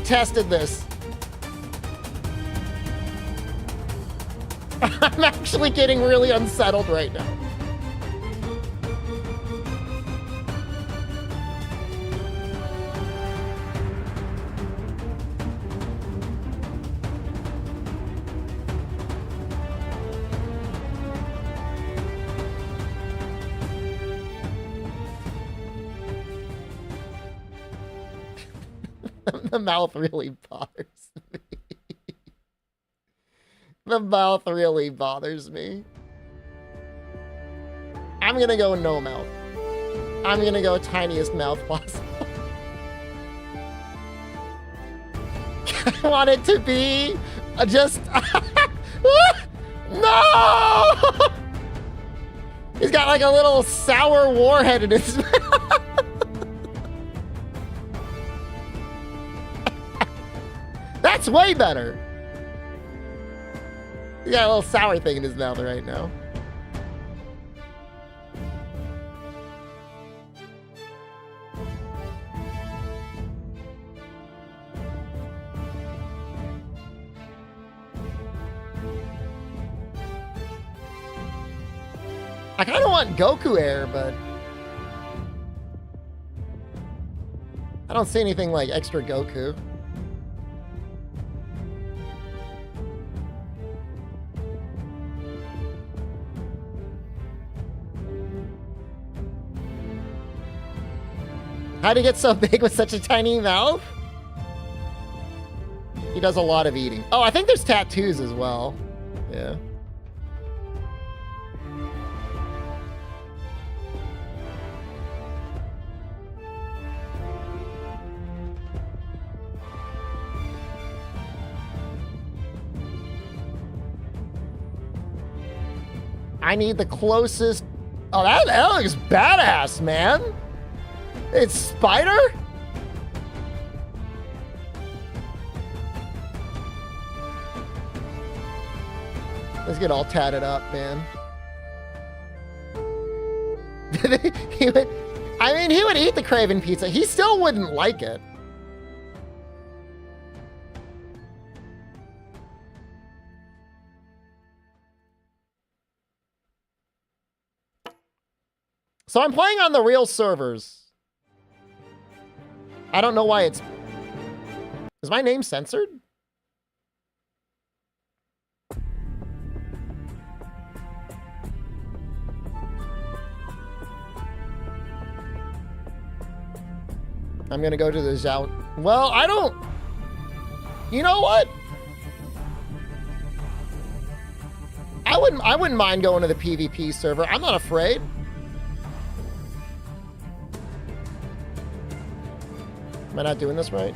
tested this. I'm actually getting really unsettled right now. The mouth really bothers me. The mouth really bothers me. I'm gonna go no mouth. I'm gonna go tiniest mouth possible. I want it to be just... No! He's got like a little sour warhead in his mouth. That's way better. He got a little sour thing in his mouth right now. I kind of want Goku air, but I don't see anything like extra Goku. How'd he get so big with such a tiny mouth? He does a lot of eating. Oh, I think there's tattoos as well. Yeah. I need the closest. Oh, that looks badass, man. It's Spider? Let's get all tatted up, man. he would eat the Craven pizza. He still wouldn't like it. So I'm playing on the real servers. I don't know why it's... Is my name censored? I'm gonna go to the Zhao... Well, I don't... You know what? I wouldn't mind going to the PvP server. I'm not afraid. Am I not doing this right?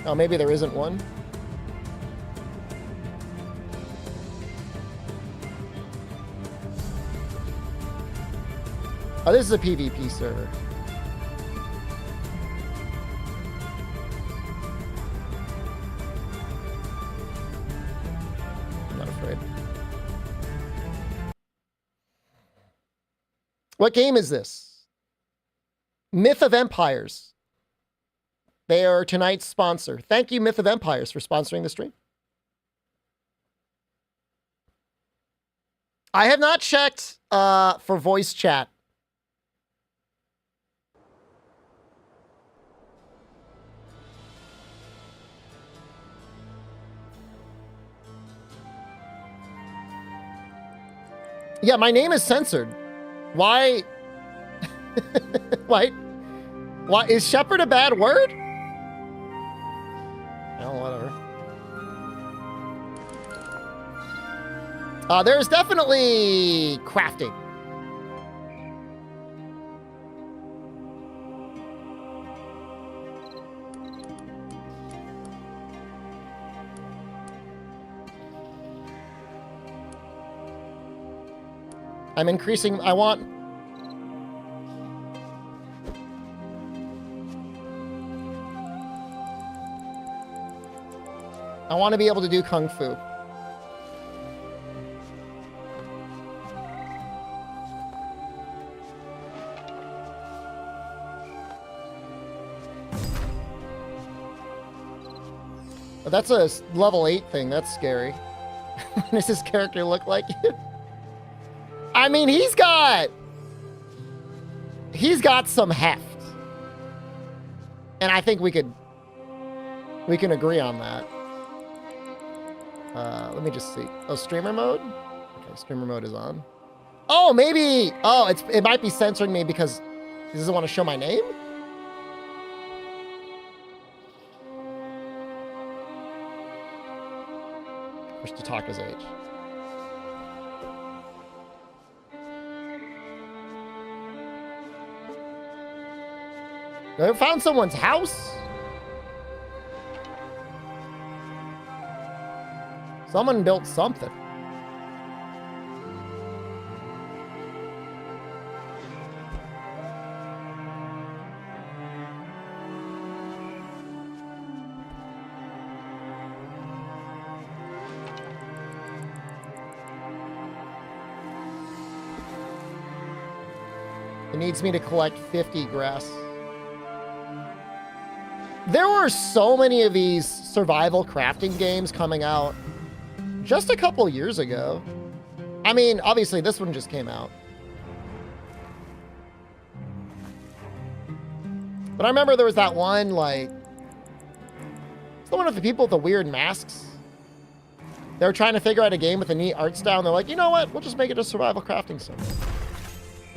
Oh, maybe there isn't one. Oh, this is a PvP server. I'm not afraid. What game is this? Myth of Empires. They are tonight's sponsor. Thank you, Myth of Empires, for sponsoring the stream. I have not checked for voice chat. Yeah, my name is censored. Why? What? What is shepherd a bad word? Oh, whatever. There's definitely crafting. I'm increasing. I want to be able to do kung fu. But that's a level 8 thing. That's scary. What does his character look like? I mean, he's got some heft. And I think we can agree on that. Let me just see. Oh, streamer mode? Okay, streamer mode is on. Oh, maybe. Oh, it might be censoring me because he doesn't want to show my name. Push to talk his age. I found someone's house. Someone built something. It needs me to collect 50 grass. There were so many of these survival crafting games coming out just a couple years ago. I mean, obviously this one just came out. But I remember there was that one, like, it's the one with the people with the weird masks. They were trying to figure out a game with a neat art style, and they're like, you know what? We'll just make it a survival crafting sim.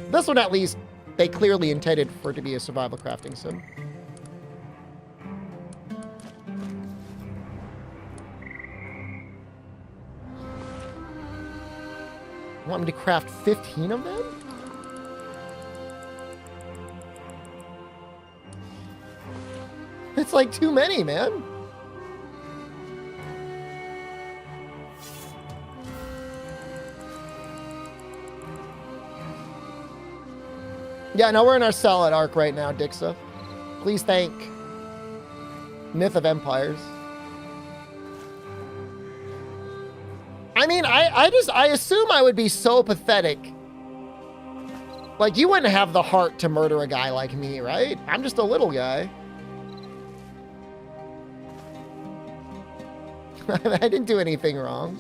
This one, at least, they clearly intended for it to be a survival crafting sim. You want me to craft 15 of them? It's like too many, man. Yeah, no, we're in our salad arc right now, Dixa. Please thank Myth of Empires. I mean, I assume I would be so pathetic. Like, you wouldn't have the heart to murder a guy like me, right? I'm just a little guy. I didn't do anything wrong.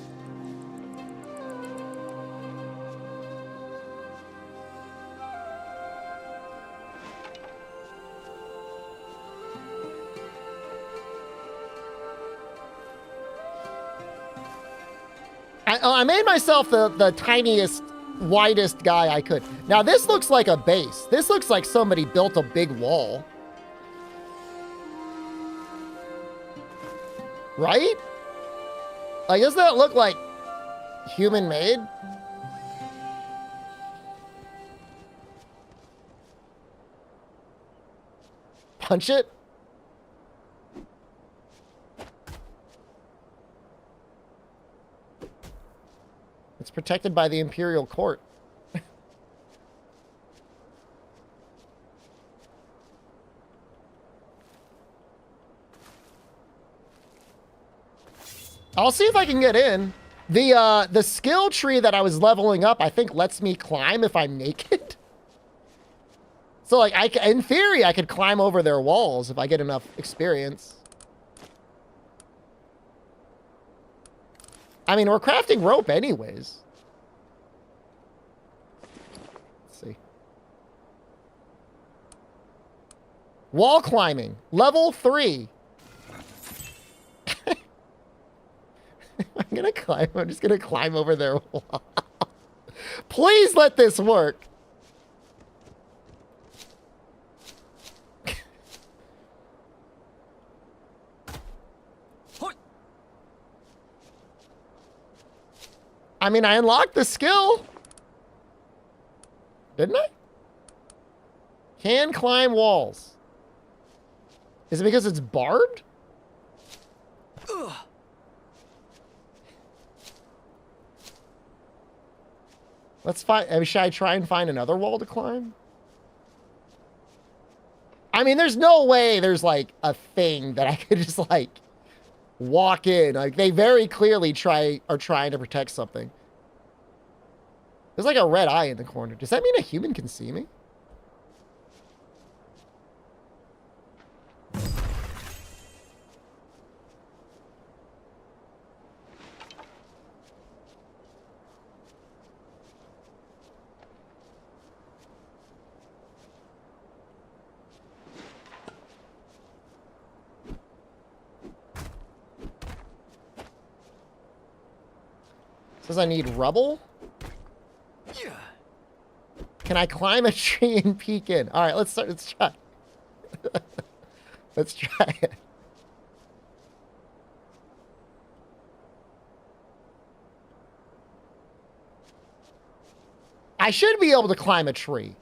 I made myself the tiniest, widest guy I could. Now, this looks like a base. This looks like somebody built a big wall. Right? Like, doesn't that look like human-made? Punch it? It's protected by the Imperial Court. I'll see if I can get in. The skill tree that I was leveling up, I think lets me climb if I'm naked. So, like, in theory, I could climb over their walls if I get enough experience. I mean, we're crafting rope anyways. Let's see. Wall climbing, level 3. I'm just gonna climb over their wall. Please let this work. I mean, I unlocked the skill. Didn't I? Can climb walls. Is it because it's barbed?
Ugh.
Let's find. Should I try and find another wall to climb? I mean, there's no way there's like a thing that I could just like walk in. Like they very clearly are trying to protect something. There's like a red eye in the corner. Does that mean a human can see me? Says I need rubble.
Yeah.
Can I climb a tree and peek in? All right, let's start. Let's try. Let's try it. I should be able to climb a tree.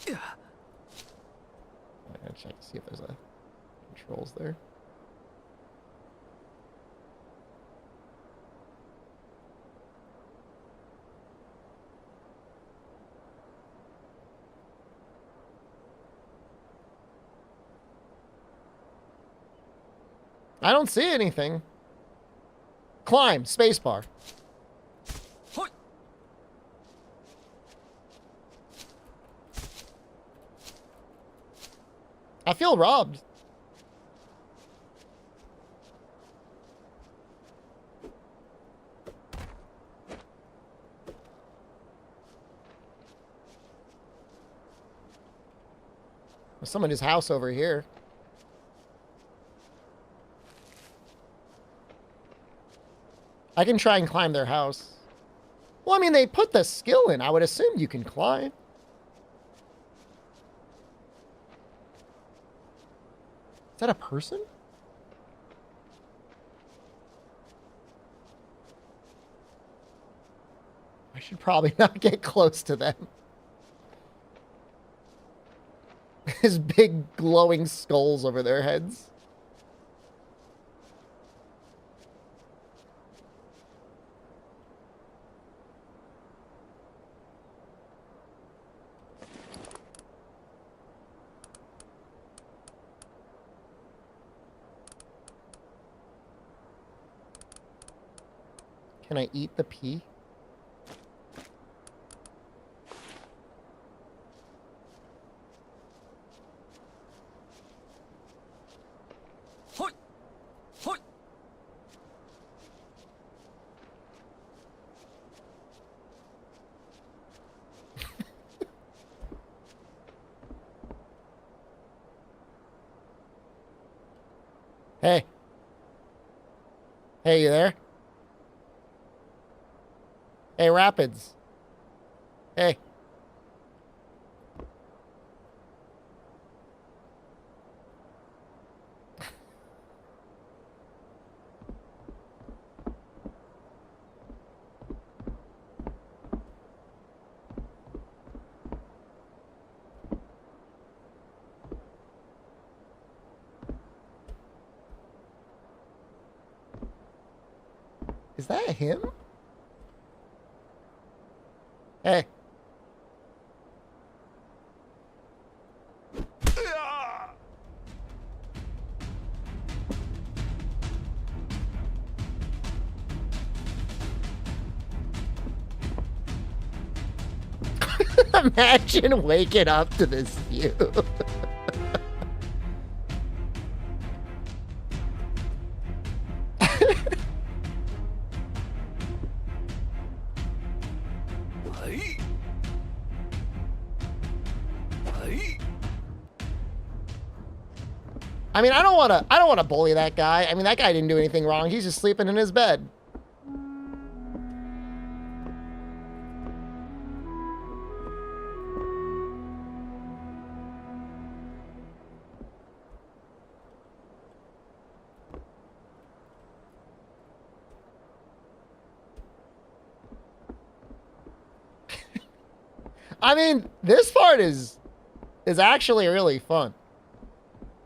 Yeah.
I'm gonna check to see if there's a controls there. I don't see anything. Climb, spacebar.
Hoi.
I feel robbed. There's someone in his house over here. I can try and climb their house. Well, I mean, they put the skill in. I would assume you can climb. Is that a person? I should probably not get close to them. His big glowing skulls over their heads. Can I eat the pea?
Hoi. Hoi.
Hey. Hey, you there? Hey, Rapids. Hey. Is that him? Hey. Imagine waking up to this view.
Hey. Hey.
I mean, I don't want to bully that guy. I mean, that guy didn't do anything wrong. He's just sleeping in his bed. I mean, this part is actually really fun.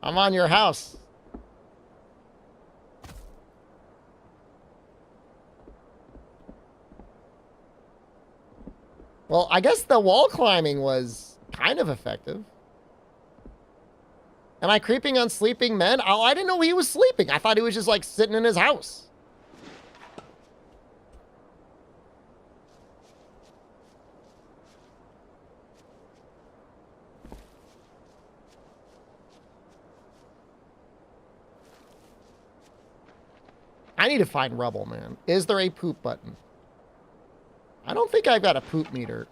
I'm on your house. Well, I guess the wall climbing was kind of effective. Am I creeping on sleeping men? Oh, I didn't know he was sleeping. I thought he was just like sitting in his house. I need to find rubble, man. Is there a poop button? I don't think I've got a poop meter.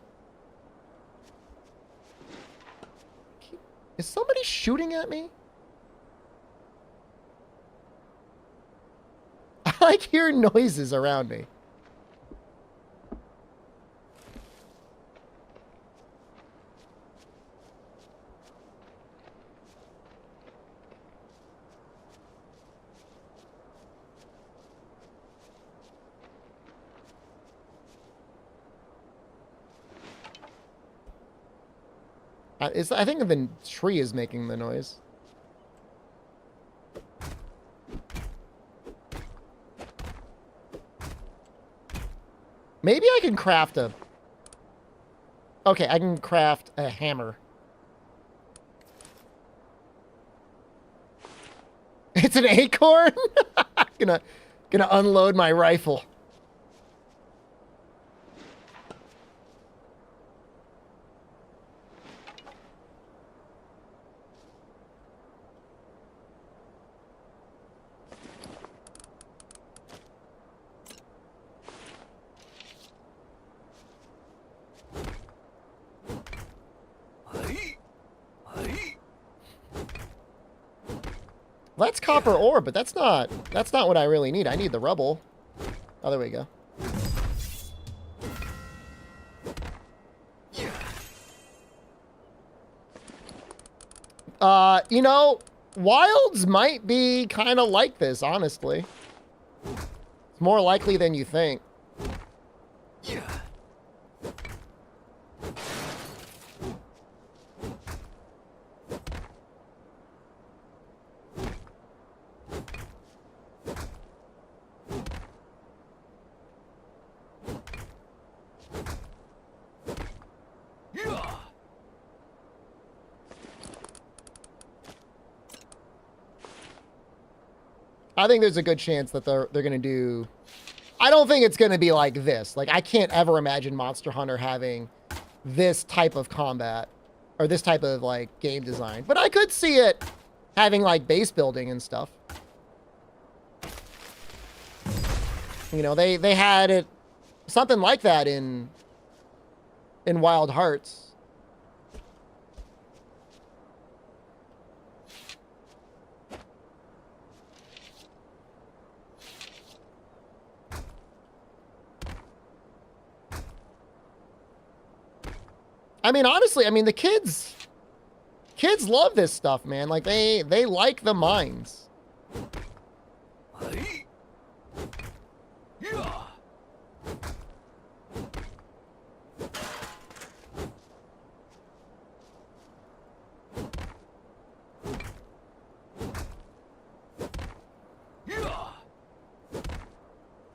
Is somebody shooting at me? I like hear noises around me. I think the tree is making the noise. Maybe I can craft a... Okay, I can craft a hammer. It's an acorn? gonna unload my rifle. That's copper ore, but that's not what I really need. I need the rubble. Oh, there we go. You know, wilds might be kind of like this, honestly. It's more likely than you think. I think there's a good chance that they're going to do... I don't think it's going to be like this. Like, I can't ever imagine Monster Hunter having this type of combat or this type of, like, game design. But I could see it having, like, base building and stuff. You know, they had it something like that in Wild Hearts. I mean, honestly, I mean, the kids love this stuff, man. Like, they like the mines.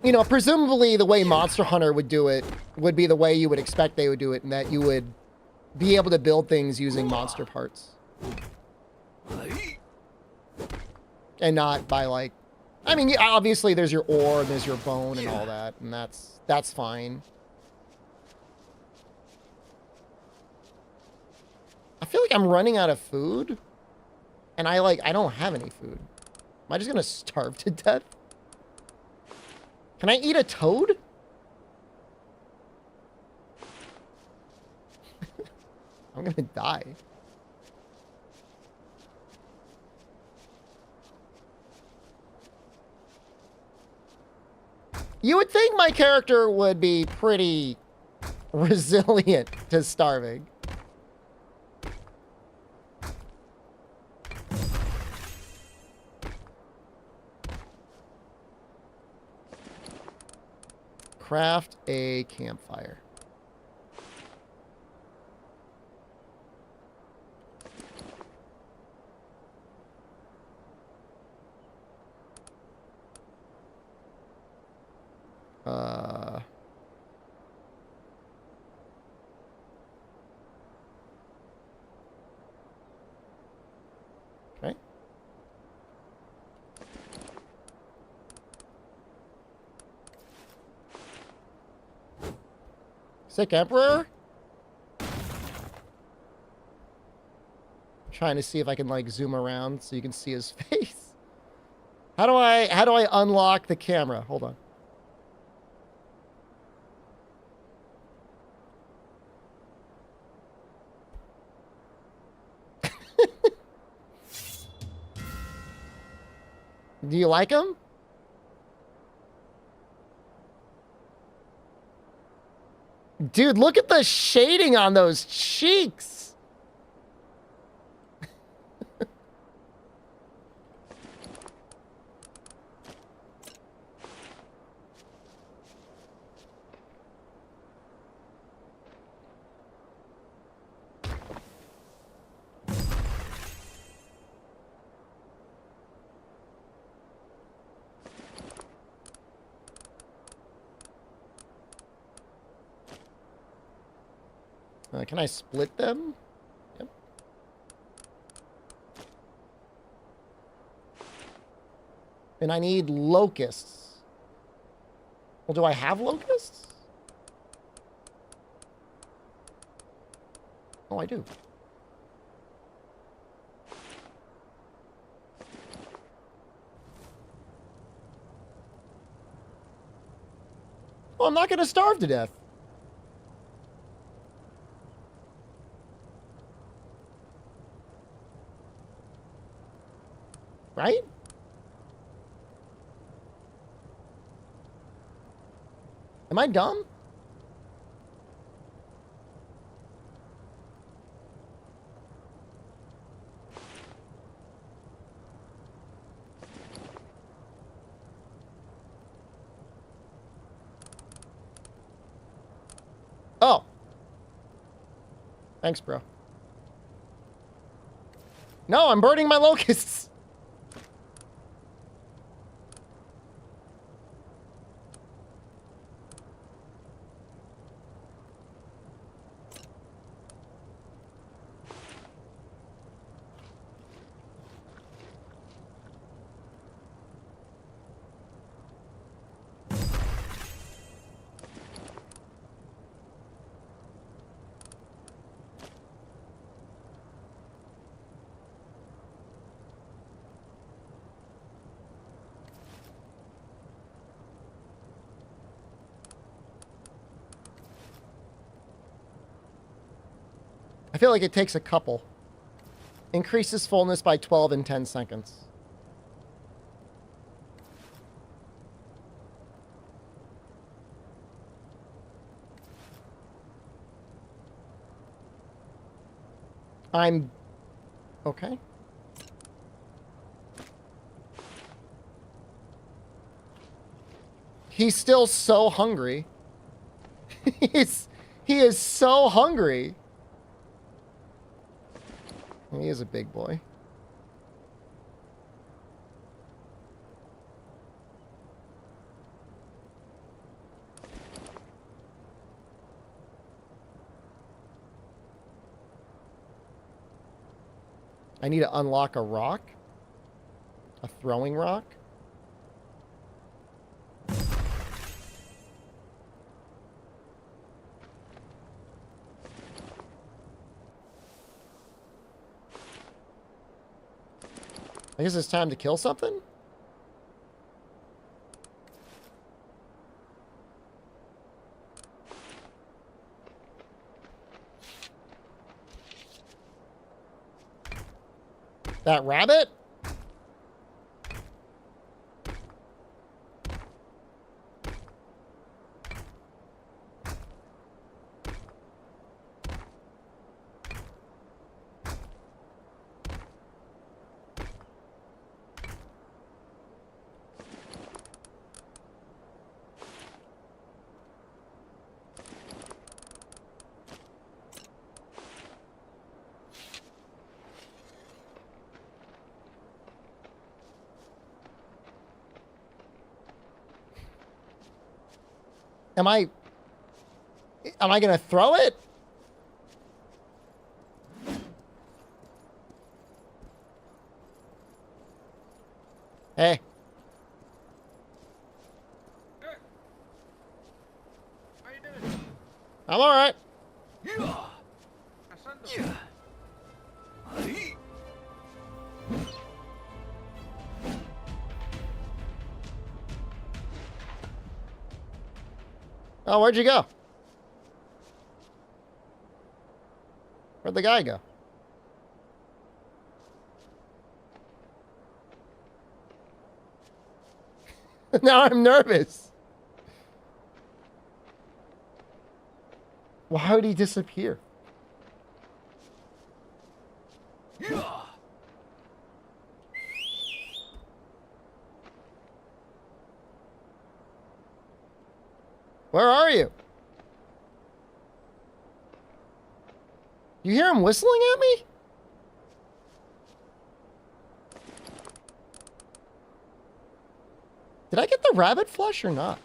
You know, presumably the way Monster Hunter would do it would be the way you would expect they would do it, and that you would be able to build things using monster parts. And not by, like... I mean, obviously there's your ore, and there's your bone, and all that, and that's fine. I feel like I'm running out of food, and I don't have any food. Am I just gonna starve to death? Can I eat a toad? I'm gonna die. You would think my character would be pretty resilient to starving. Craft a campfire. Uh... Okay. Sick Emperor? Trying to see if I can like zoom around so you can see his face. How do I unlock the camera? Hold on. Do you like him? Dude, look at the shading on those cheeks. Can I split them? Yep. And I need locusts. Well, do I have locusts? Oh, I do. Well, I'm not going to starve to death. Right? Am I dumb? Oh. Thanks, bro. No, I'm burning my locusts. I feel like it takes a couple. Increases fullness by 12 in 10 seconds. I'm... Okay. He's still so hungry. He is so hungry. He is a big boy. I need to unlock a rock. A throwing rock. I guess it's time to kill something? That rabbit? Am I gonna throw it? Hey. I'm all right. Oh, where'd you go? Where'd the guy go? Now I'm nervous. Why would he disappear? Where are you? You hear him whistling at me? Did I get the rabbit flush or not?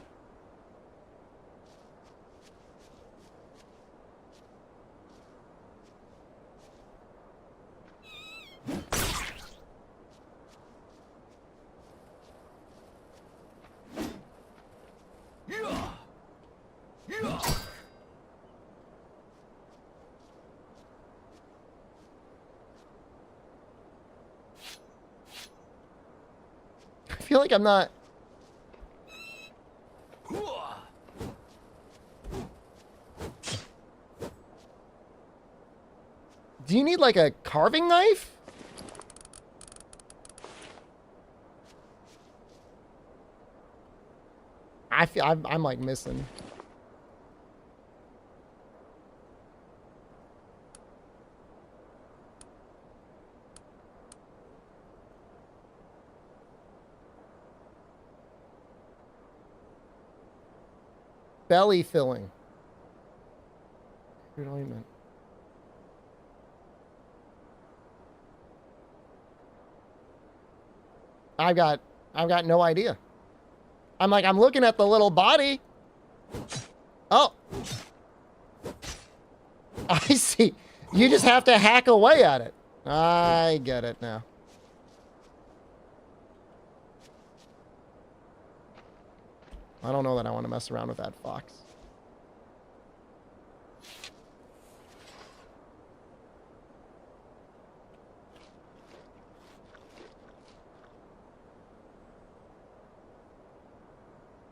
I feel like I'm not... Do you need like a carving knife? I feel I'm like missing. Belly filling. Good ointment. I've got no idea. I'm looking at the little body. Oh. I see. You just have to hack away at it. I get it now. I don't know that I want to mess around with that fox.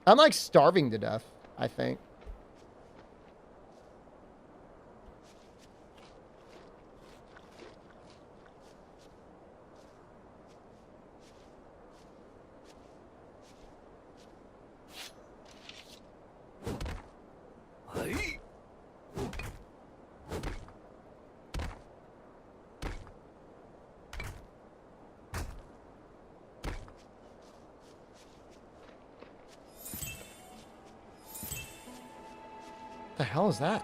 I'm like starving to death, I think. The hell is that?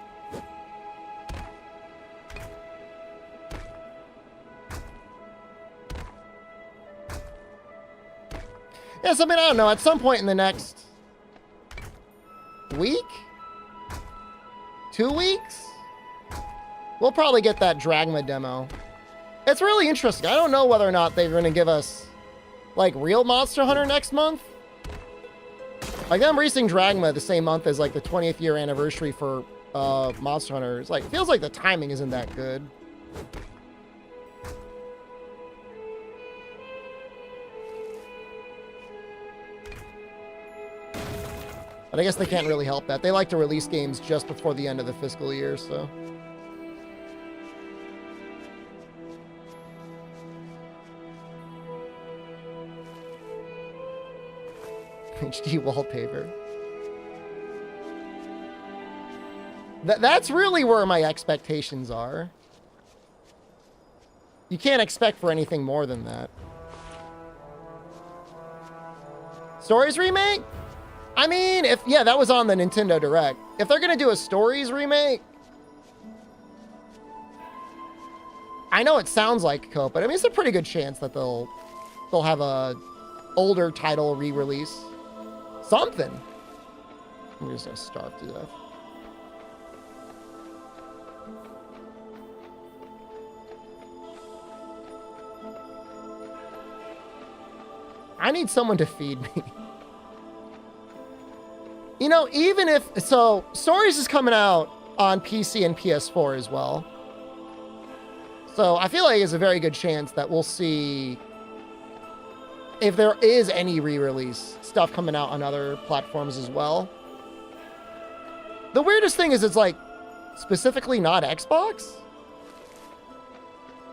Yes, I mean, I don't know. At some point in the next week? 2 weeks? We'll probably get that Dragma demo. It's really interesting. I don't know whether or not they're going to give us, like, real Monster Hunter next month. Like, them releasing Dragma the same month as, like, the 20th year anniversary for Monster Hunter. It's like, feels like the timing isn't that good. But I guess they can't really help that. They like to release games just before the end of the fiscal year, so. HD wallpaper. That's really where my expectations are. You can't expect for anything more than that. Stories remake? I mean, yeah, that was on the Nintendo Direct. If they're gonna do a Stories remake, I know it sounds like Cope, but I mean, it's a pretty good chance that they'll have a older title re-release. Something. I'm just gonna starve to death. I need someone to feed me. You know, even if... So, Stories is coming out on PC and PS4 as well. So, I feel like there's a very good chance that we'll see... if there is any re-release stuff coming out on other platforms as well. The weirdest thing is it's like specifically not Xbox.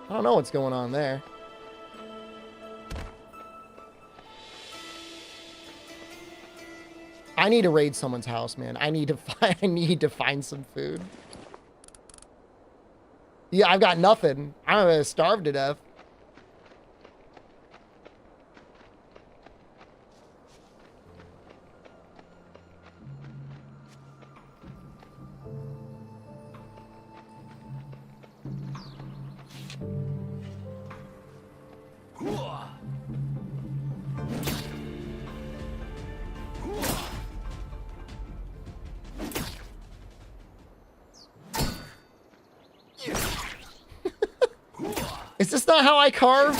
I don't know what's going on there. I need to raid someone's house, man. I need to find some food. Yeah, I've got nothing. I'm gonna starve to death. Is this not how I carve?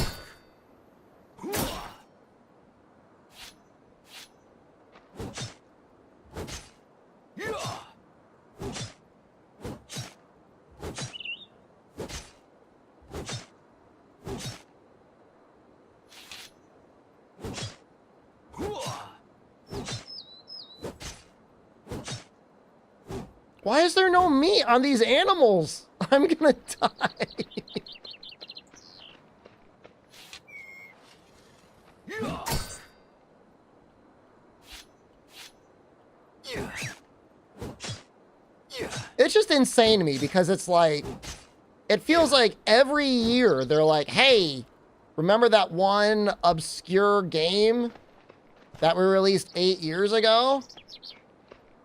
Why is there no meat on these animals? I'm gonna die. It's just insane to me because it's like, it feels like every year they're like, hey, remember that one obscure game that we released 8 years ago?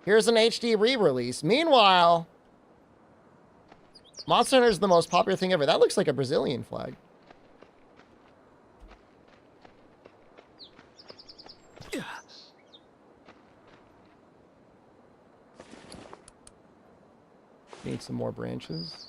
Here's an HD re-release. Meanwhile, Monster Hunter is the most popular thing ever. That looks like a Brazilian flag. Need some more branches.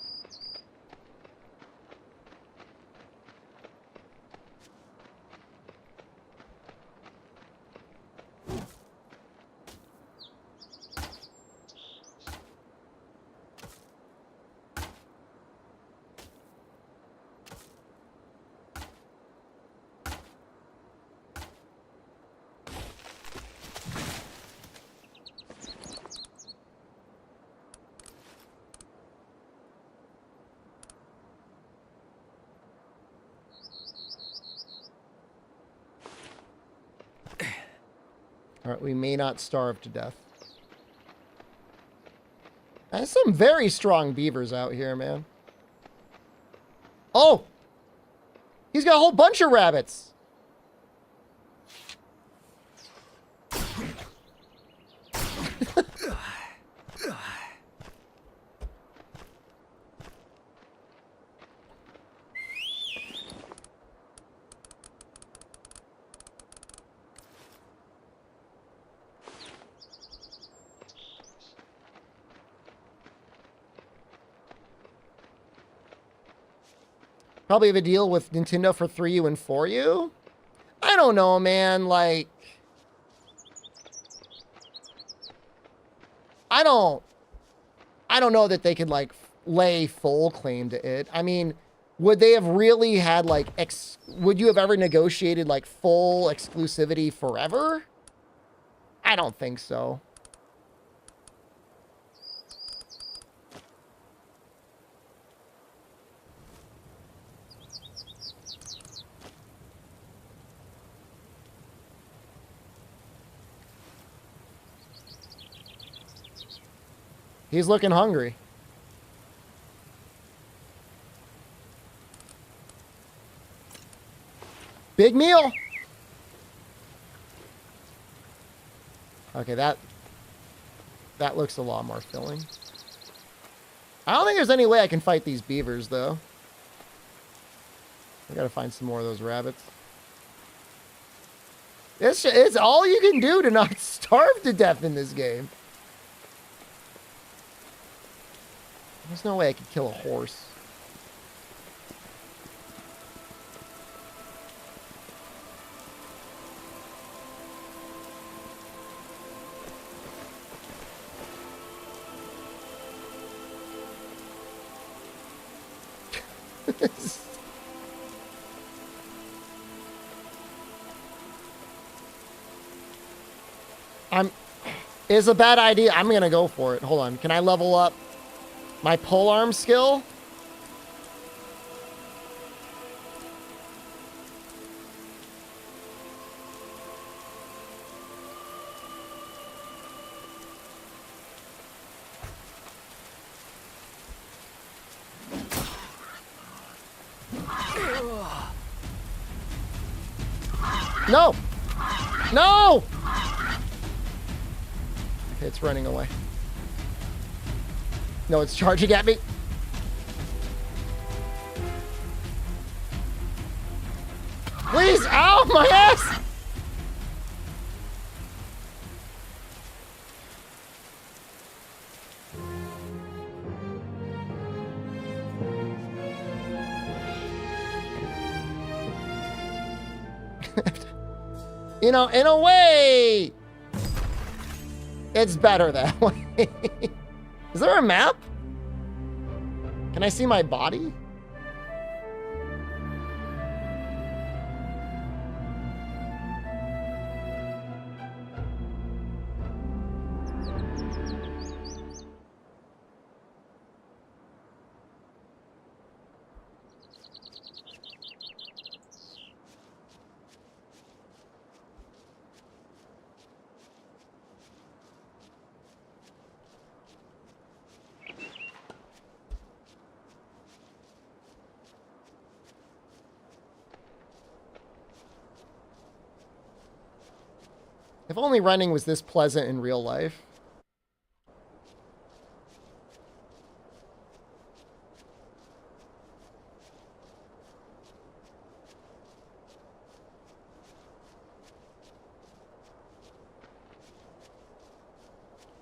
All right, we may not starve to death. There's some very strong beavers out here, man. Oh! He's got a whole bunch of rabbits. Probably have a deal with Nintendo for 3U and 4U? I don't know, man. Like, I don't know that they could, like, lay full claim to it. I mean, would they have really had, like, would you have ever negotiated, like, full exclusivity forever? I don't think so. He's looking hungry. Big meal. Okay, that looks a lot more filling. I don't think there's any way I can fight these beavers, though. I gotta find some more of those rabbits. It's all you can do to not starve to death in this game. There's no way I could kill a horse. It's a bad idea. I'm gonna go for it. Hold on. Can I level up my polearm skill? No! No! Okay, it's running away. No, it's charging at me. Please! Ow, my ass! You know, in a way, it's better that way. Is there a map? Can I see my body? If only running was this pleasant in real life.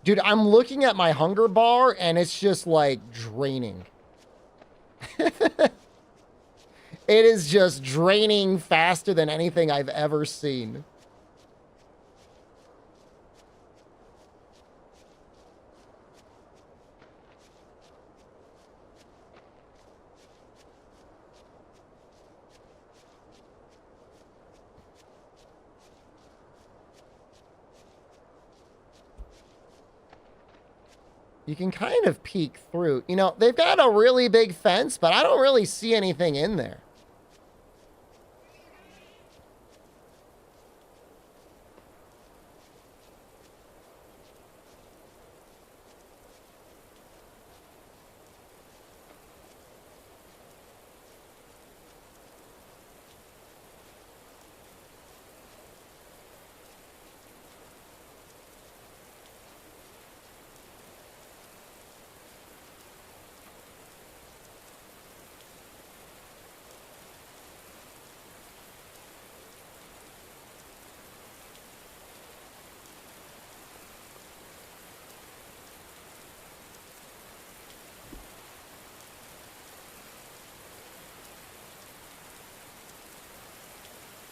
Dude, I'm looking at my hunger bar and it's just like draining. It is just draining faster than anything I've ever seen. You can kind of peek through. You know, they've got a really big fence, but I don't really see anything in there.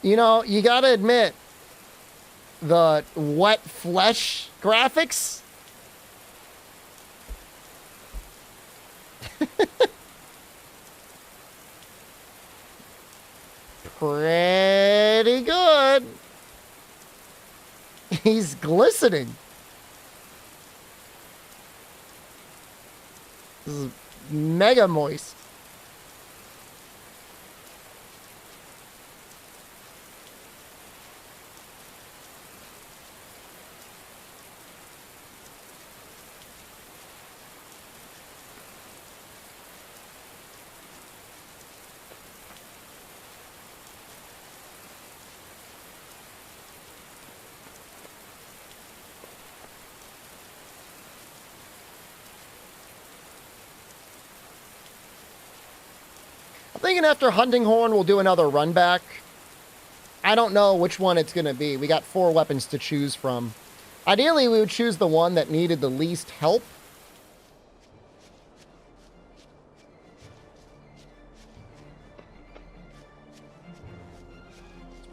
You know, you gotta admit, the wet flesh graphics. Pretty good. He's glistening. This is mega moist. I'm thinking after Hunting Horn, we'll do another run back. I don't know which one it's going to be. We got 4 weapons to choose from. Ideally, we would choose the one that needed the least help.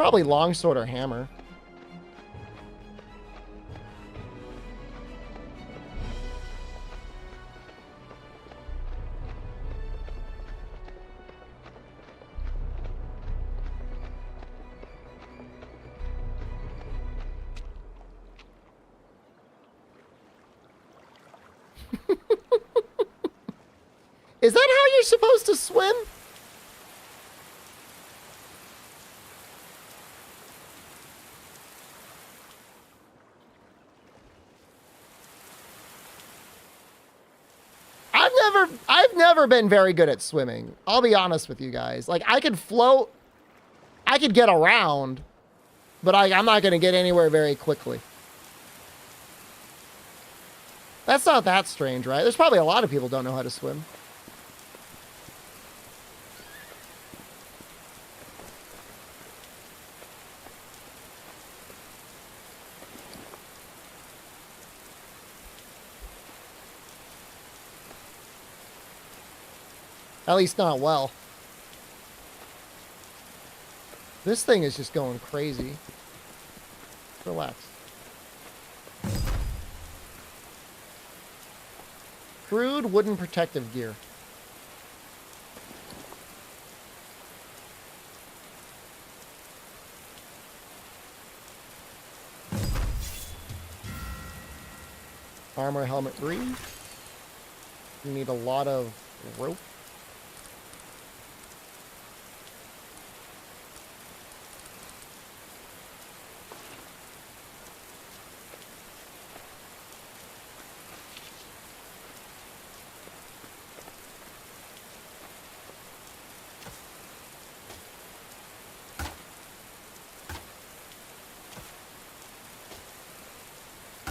Probably longsword or hammer. Is that how you're supposed to swim? I've never been very good at swimming. I'll be honest with you guys. Like, I could float, I could get around, but I'm not going to get anywhere very quickly. That's not that strange, right? There's probably a lot of people who don't know how to swim. At least not well. This thing is just going crazy. Relax. Crude wooden protective gear. Armor helmet 3. You need a lot of rope.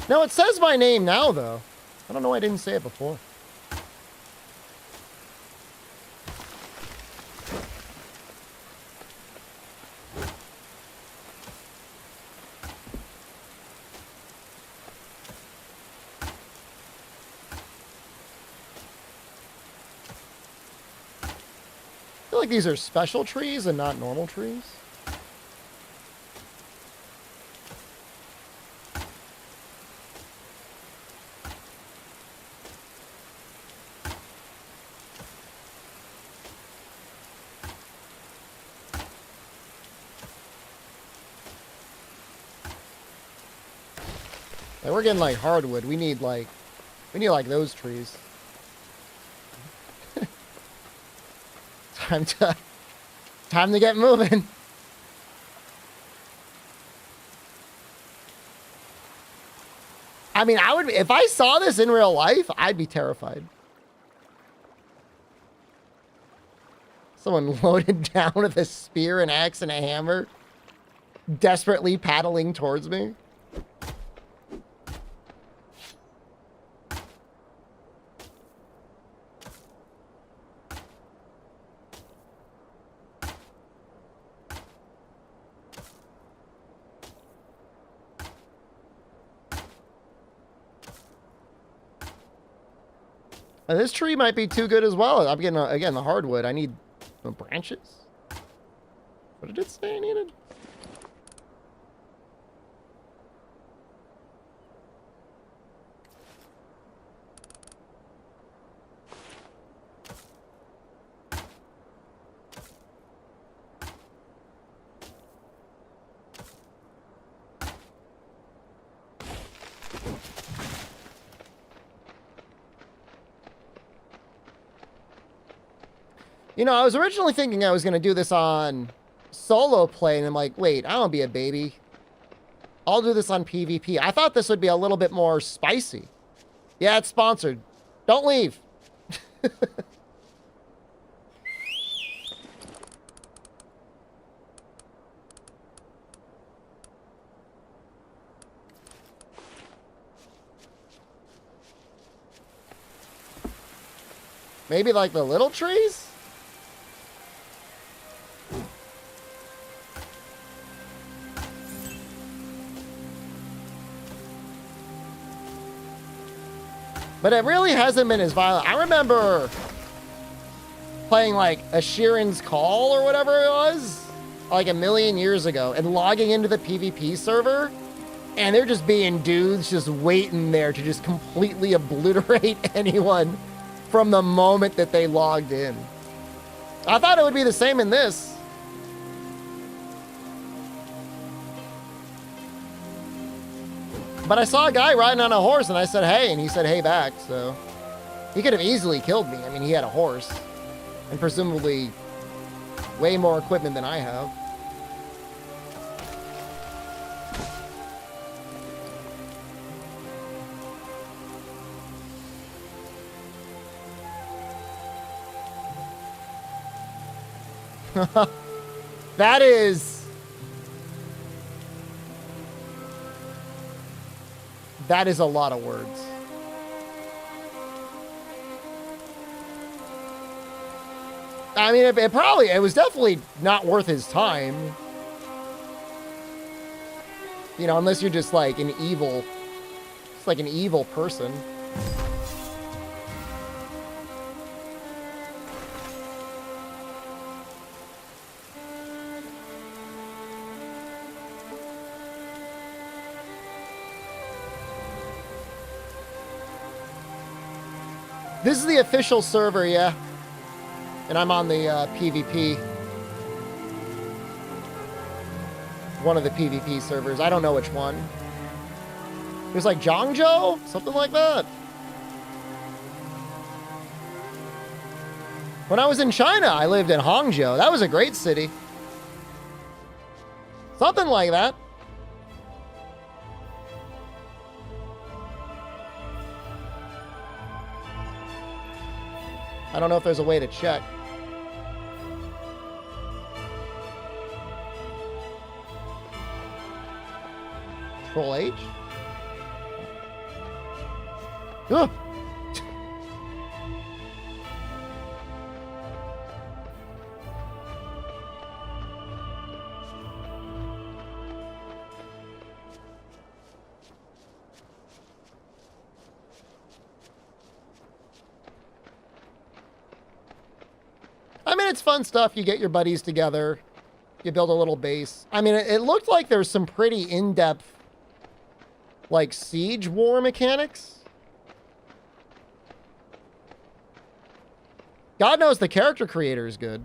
No, it says my name now, though. I don't know why I didn't say it before. I feel like these are special trees and not normal trees. Like, we're getting like hardwood. We need like those trees. Time to get moving. I mean, if I saw this in real life, I'd be terrified. Someone loaded down with a spear, an axe, and a hammer, desperately paddling towards me. This tree might be too good as well. I'm getting, again, the hardwood. I need the branches. What did it say I needed? You know, I was originally thinking I was going to do this on solo play, and I'm like, wait, I don't be a baby. I'll do this on PvP. I thought this would be a little bit more spicy. Yeah, it's sponsored. Don't leave. Maybe like the little trees? But it really hasn't been as violent. I remember playing like a Sheeran's Call or whatever it was. like a million years ago and logging into the PvP server, and they're just being dudes just waiting there to just completely obliterate anyone from the moment that they logged in. I thought it would be the same in this. But I saw a guy riding on a horse and I said, hey, and he said, hey back. So he could have easily killed me. I mean, he had a horse and presumably way more equipment than I have. That is a lot of words. I mean, it was definitely not worth his time. You know, unless you're just like an evil, it's like an evil person. This is the official server, yeah. And I'm on the PvP. One of the PvP servers. I don't know which one. There's like Zhangzhou? Something like that. When I was in China, I lived in Hangzhou. That was a great city. Something like that. I don't know if there's a way to check. Control H? Ugh. I mean, it's fun stuff. You get your buddies together. You build a little base. I mean, it looked like there's some pretty in-depth, like, siege war mechanics. God knows the character creator is good.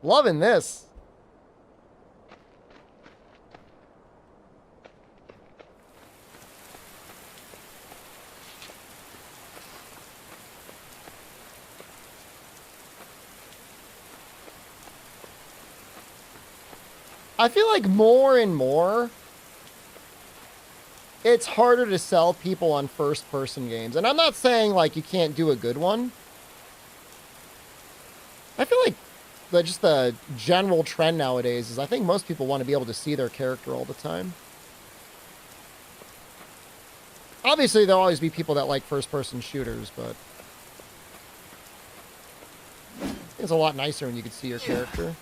Loving this. I feel like more and more, it's harder to sell people on first-person games. And I'm not saying, like, you can't do a good one. I feel like just the general trend nowadays is I think most people want to be able to see their character all the time. Obviously, there'll always be people that like first-person shooters, but it's a lot nicer when you can see your character.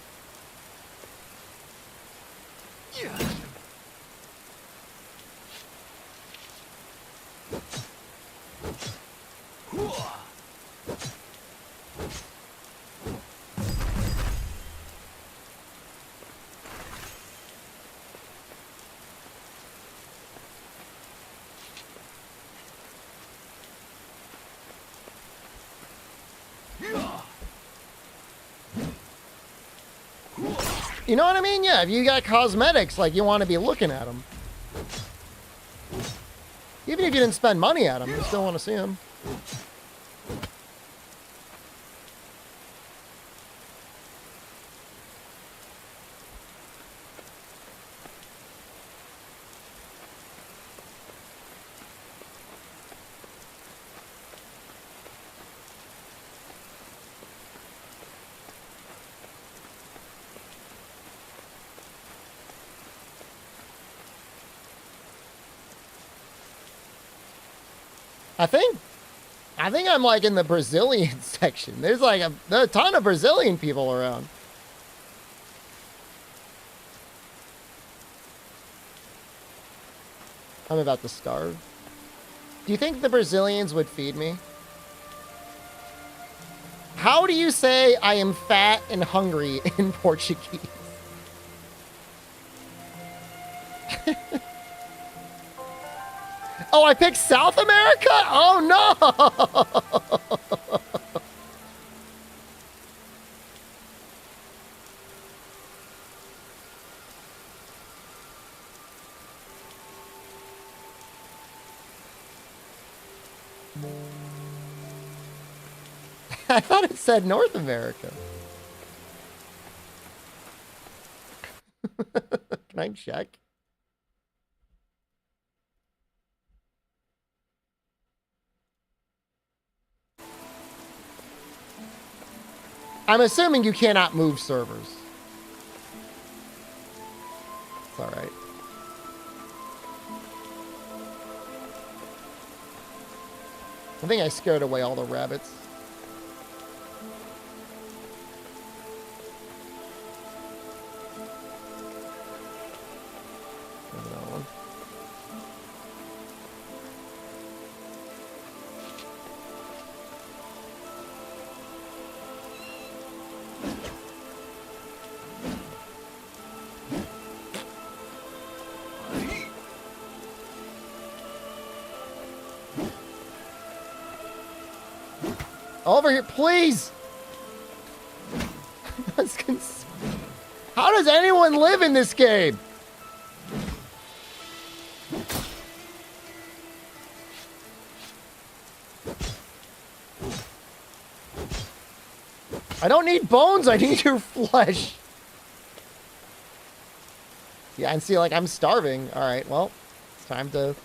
You know what I mean? Yeah, if you got cosmetics, like, you want to be looking at them. Even if you didn't spend money at them, you still want to see them. I think I'm like in the Brazilian section. There's like a ton of Brazilian people around. I'm about to starve. Do you think the Brazilians would feed me? How do you say I am fat and hungry in Portuguese? Oh, I picked South America? Oh, no! I thought it said North America. Can I check? I'm assuming you cannot move servers. It's all right. I think I scared away all the rabbits. Maybe that one. Over here, please! How does anyone live in this game? I don't need bones, I need your flesh. Yeah, and see, like, I'm starving. Alright, well, it's time to...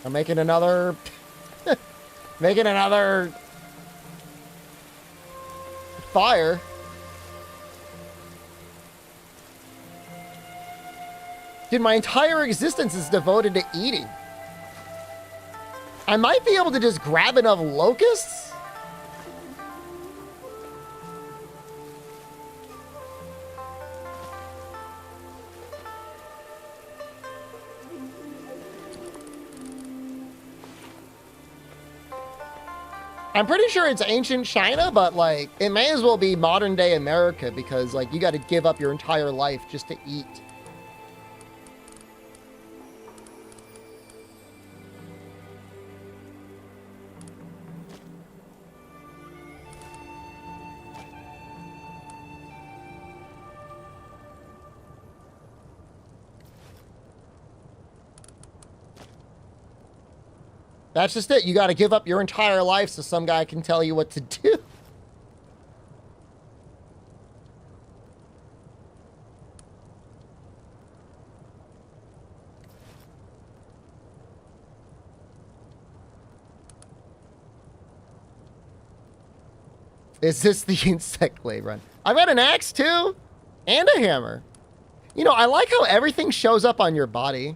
I'm making another... making another... fire. Dude, my entire existence is devoted to eating. I might be able to just grab enough locusts. I'm pretty sure it's ancient China, but like, it may as well be modern day America because like, you got to give up your entire life just to eat. That's just it. You got to give up your entire life so some guy can tell you what to do. Is this the insect glade run? I've got an axe too, and a hammer. You know, I like how everything shows up on your body.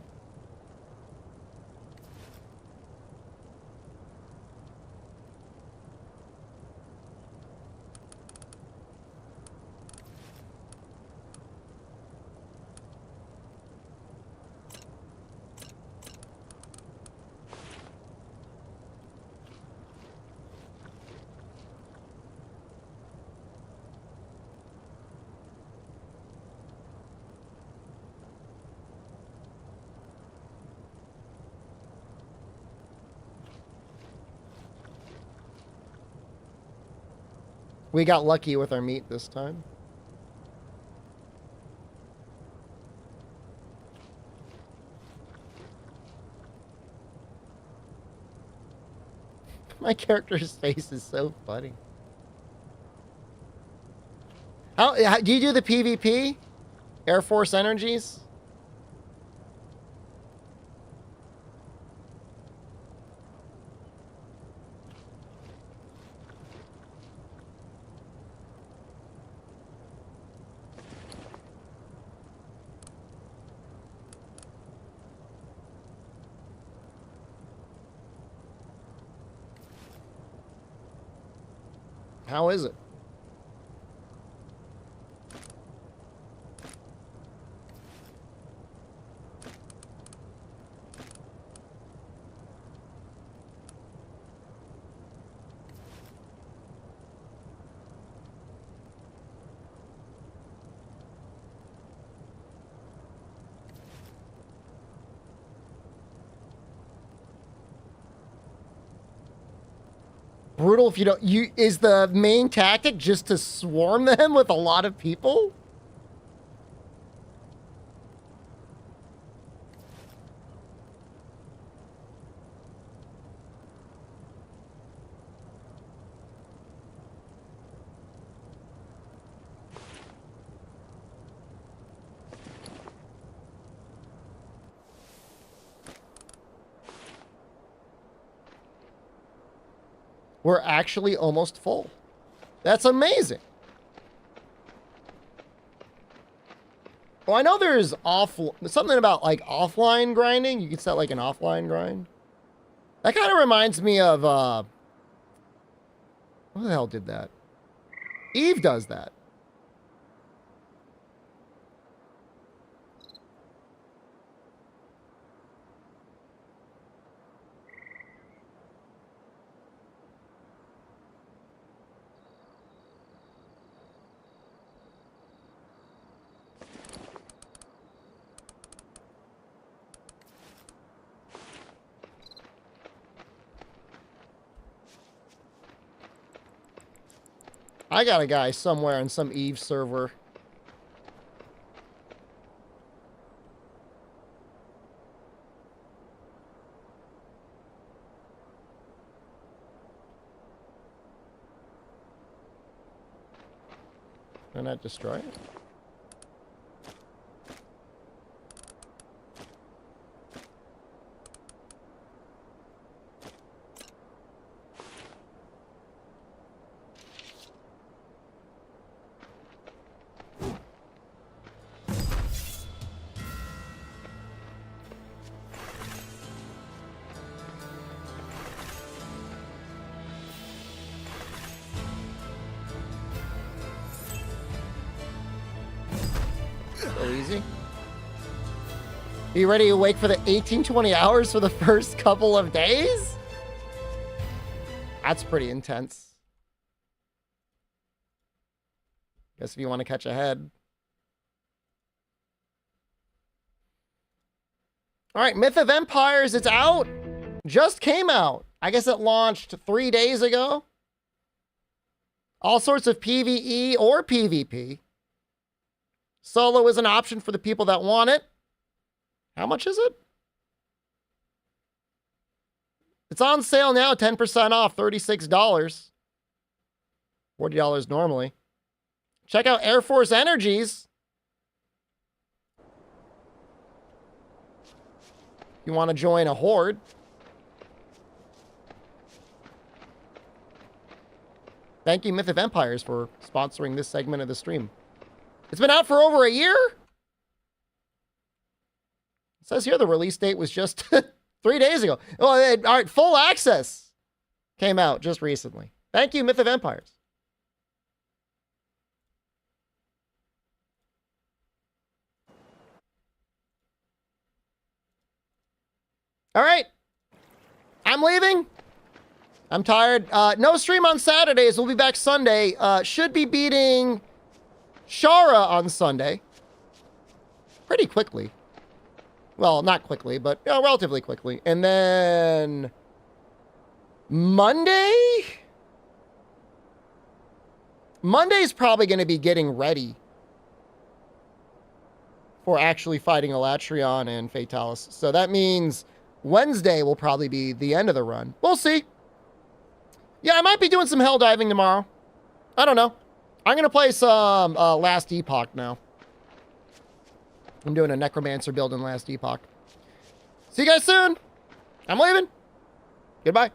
We got lucky with our meat this time. My character's face is so funny. How do you do the PvP? Air Force Energies? How is it? brutal if you don't... Is the main tactic just to swarm them with a lot of people? We're actually almost full. That's amazing. Well, I know there's something about like offline grinding. You can set like an offline grind. That kind of reminds me of who the hell did that? Eve does that. I got a guy somewhere on some Eve server. Did I not destroy it? So easy. Be ready to wait for the 18-20 hours for the first couple of days? That's pretty intense. Guess if you want to catch ahead. All right, Myth of Empires, it's out. Just came out. I guess it launched 3 days ago. All sorts of PvE or PvP. Solo is an option for the people that want it. How much is it? It's on sale now, 10% off, $36. $40 normally. Check out Air Force Energies. You want to join a horde. Thank you, Myth of Empires, for sponsoring this segment of the stream. It's been out for over a year? It says here the release date was just 3 days ago. Well, all right, full access came out just recently. Thank you, Myth of Empires. All right. I'm leaving. I'm tired. No stream on Saturdays. We'll be back Sunday. Should be beating Shara on Sunday. Pretty quickly. Well, not quickly, but relatively quickly. And then Monday? Monday's probably going to be getting ready for actually fighting Elatrion and Fatalis. So that means Wednesday will probably be the end of the run. We'll see. Yeah, I might be doing some hell diving tomorrow. I don't know. I'm going to play some Last Epoch now. I'm doing a Necromancer build in Last Epoch. See you guys soon. I'm leaving. Goodbye.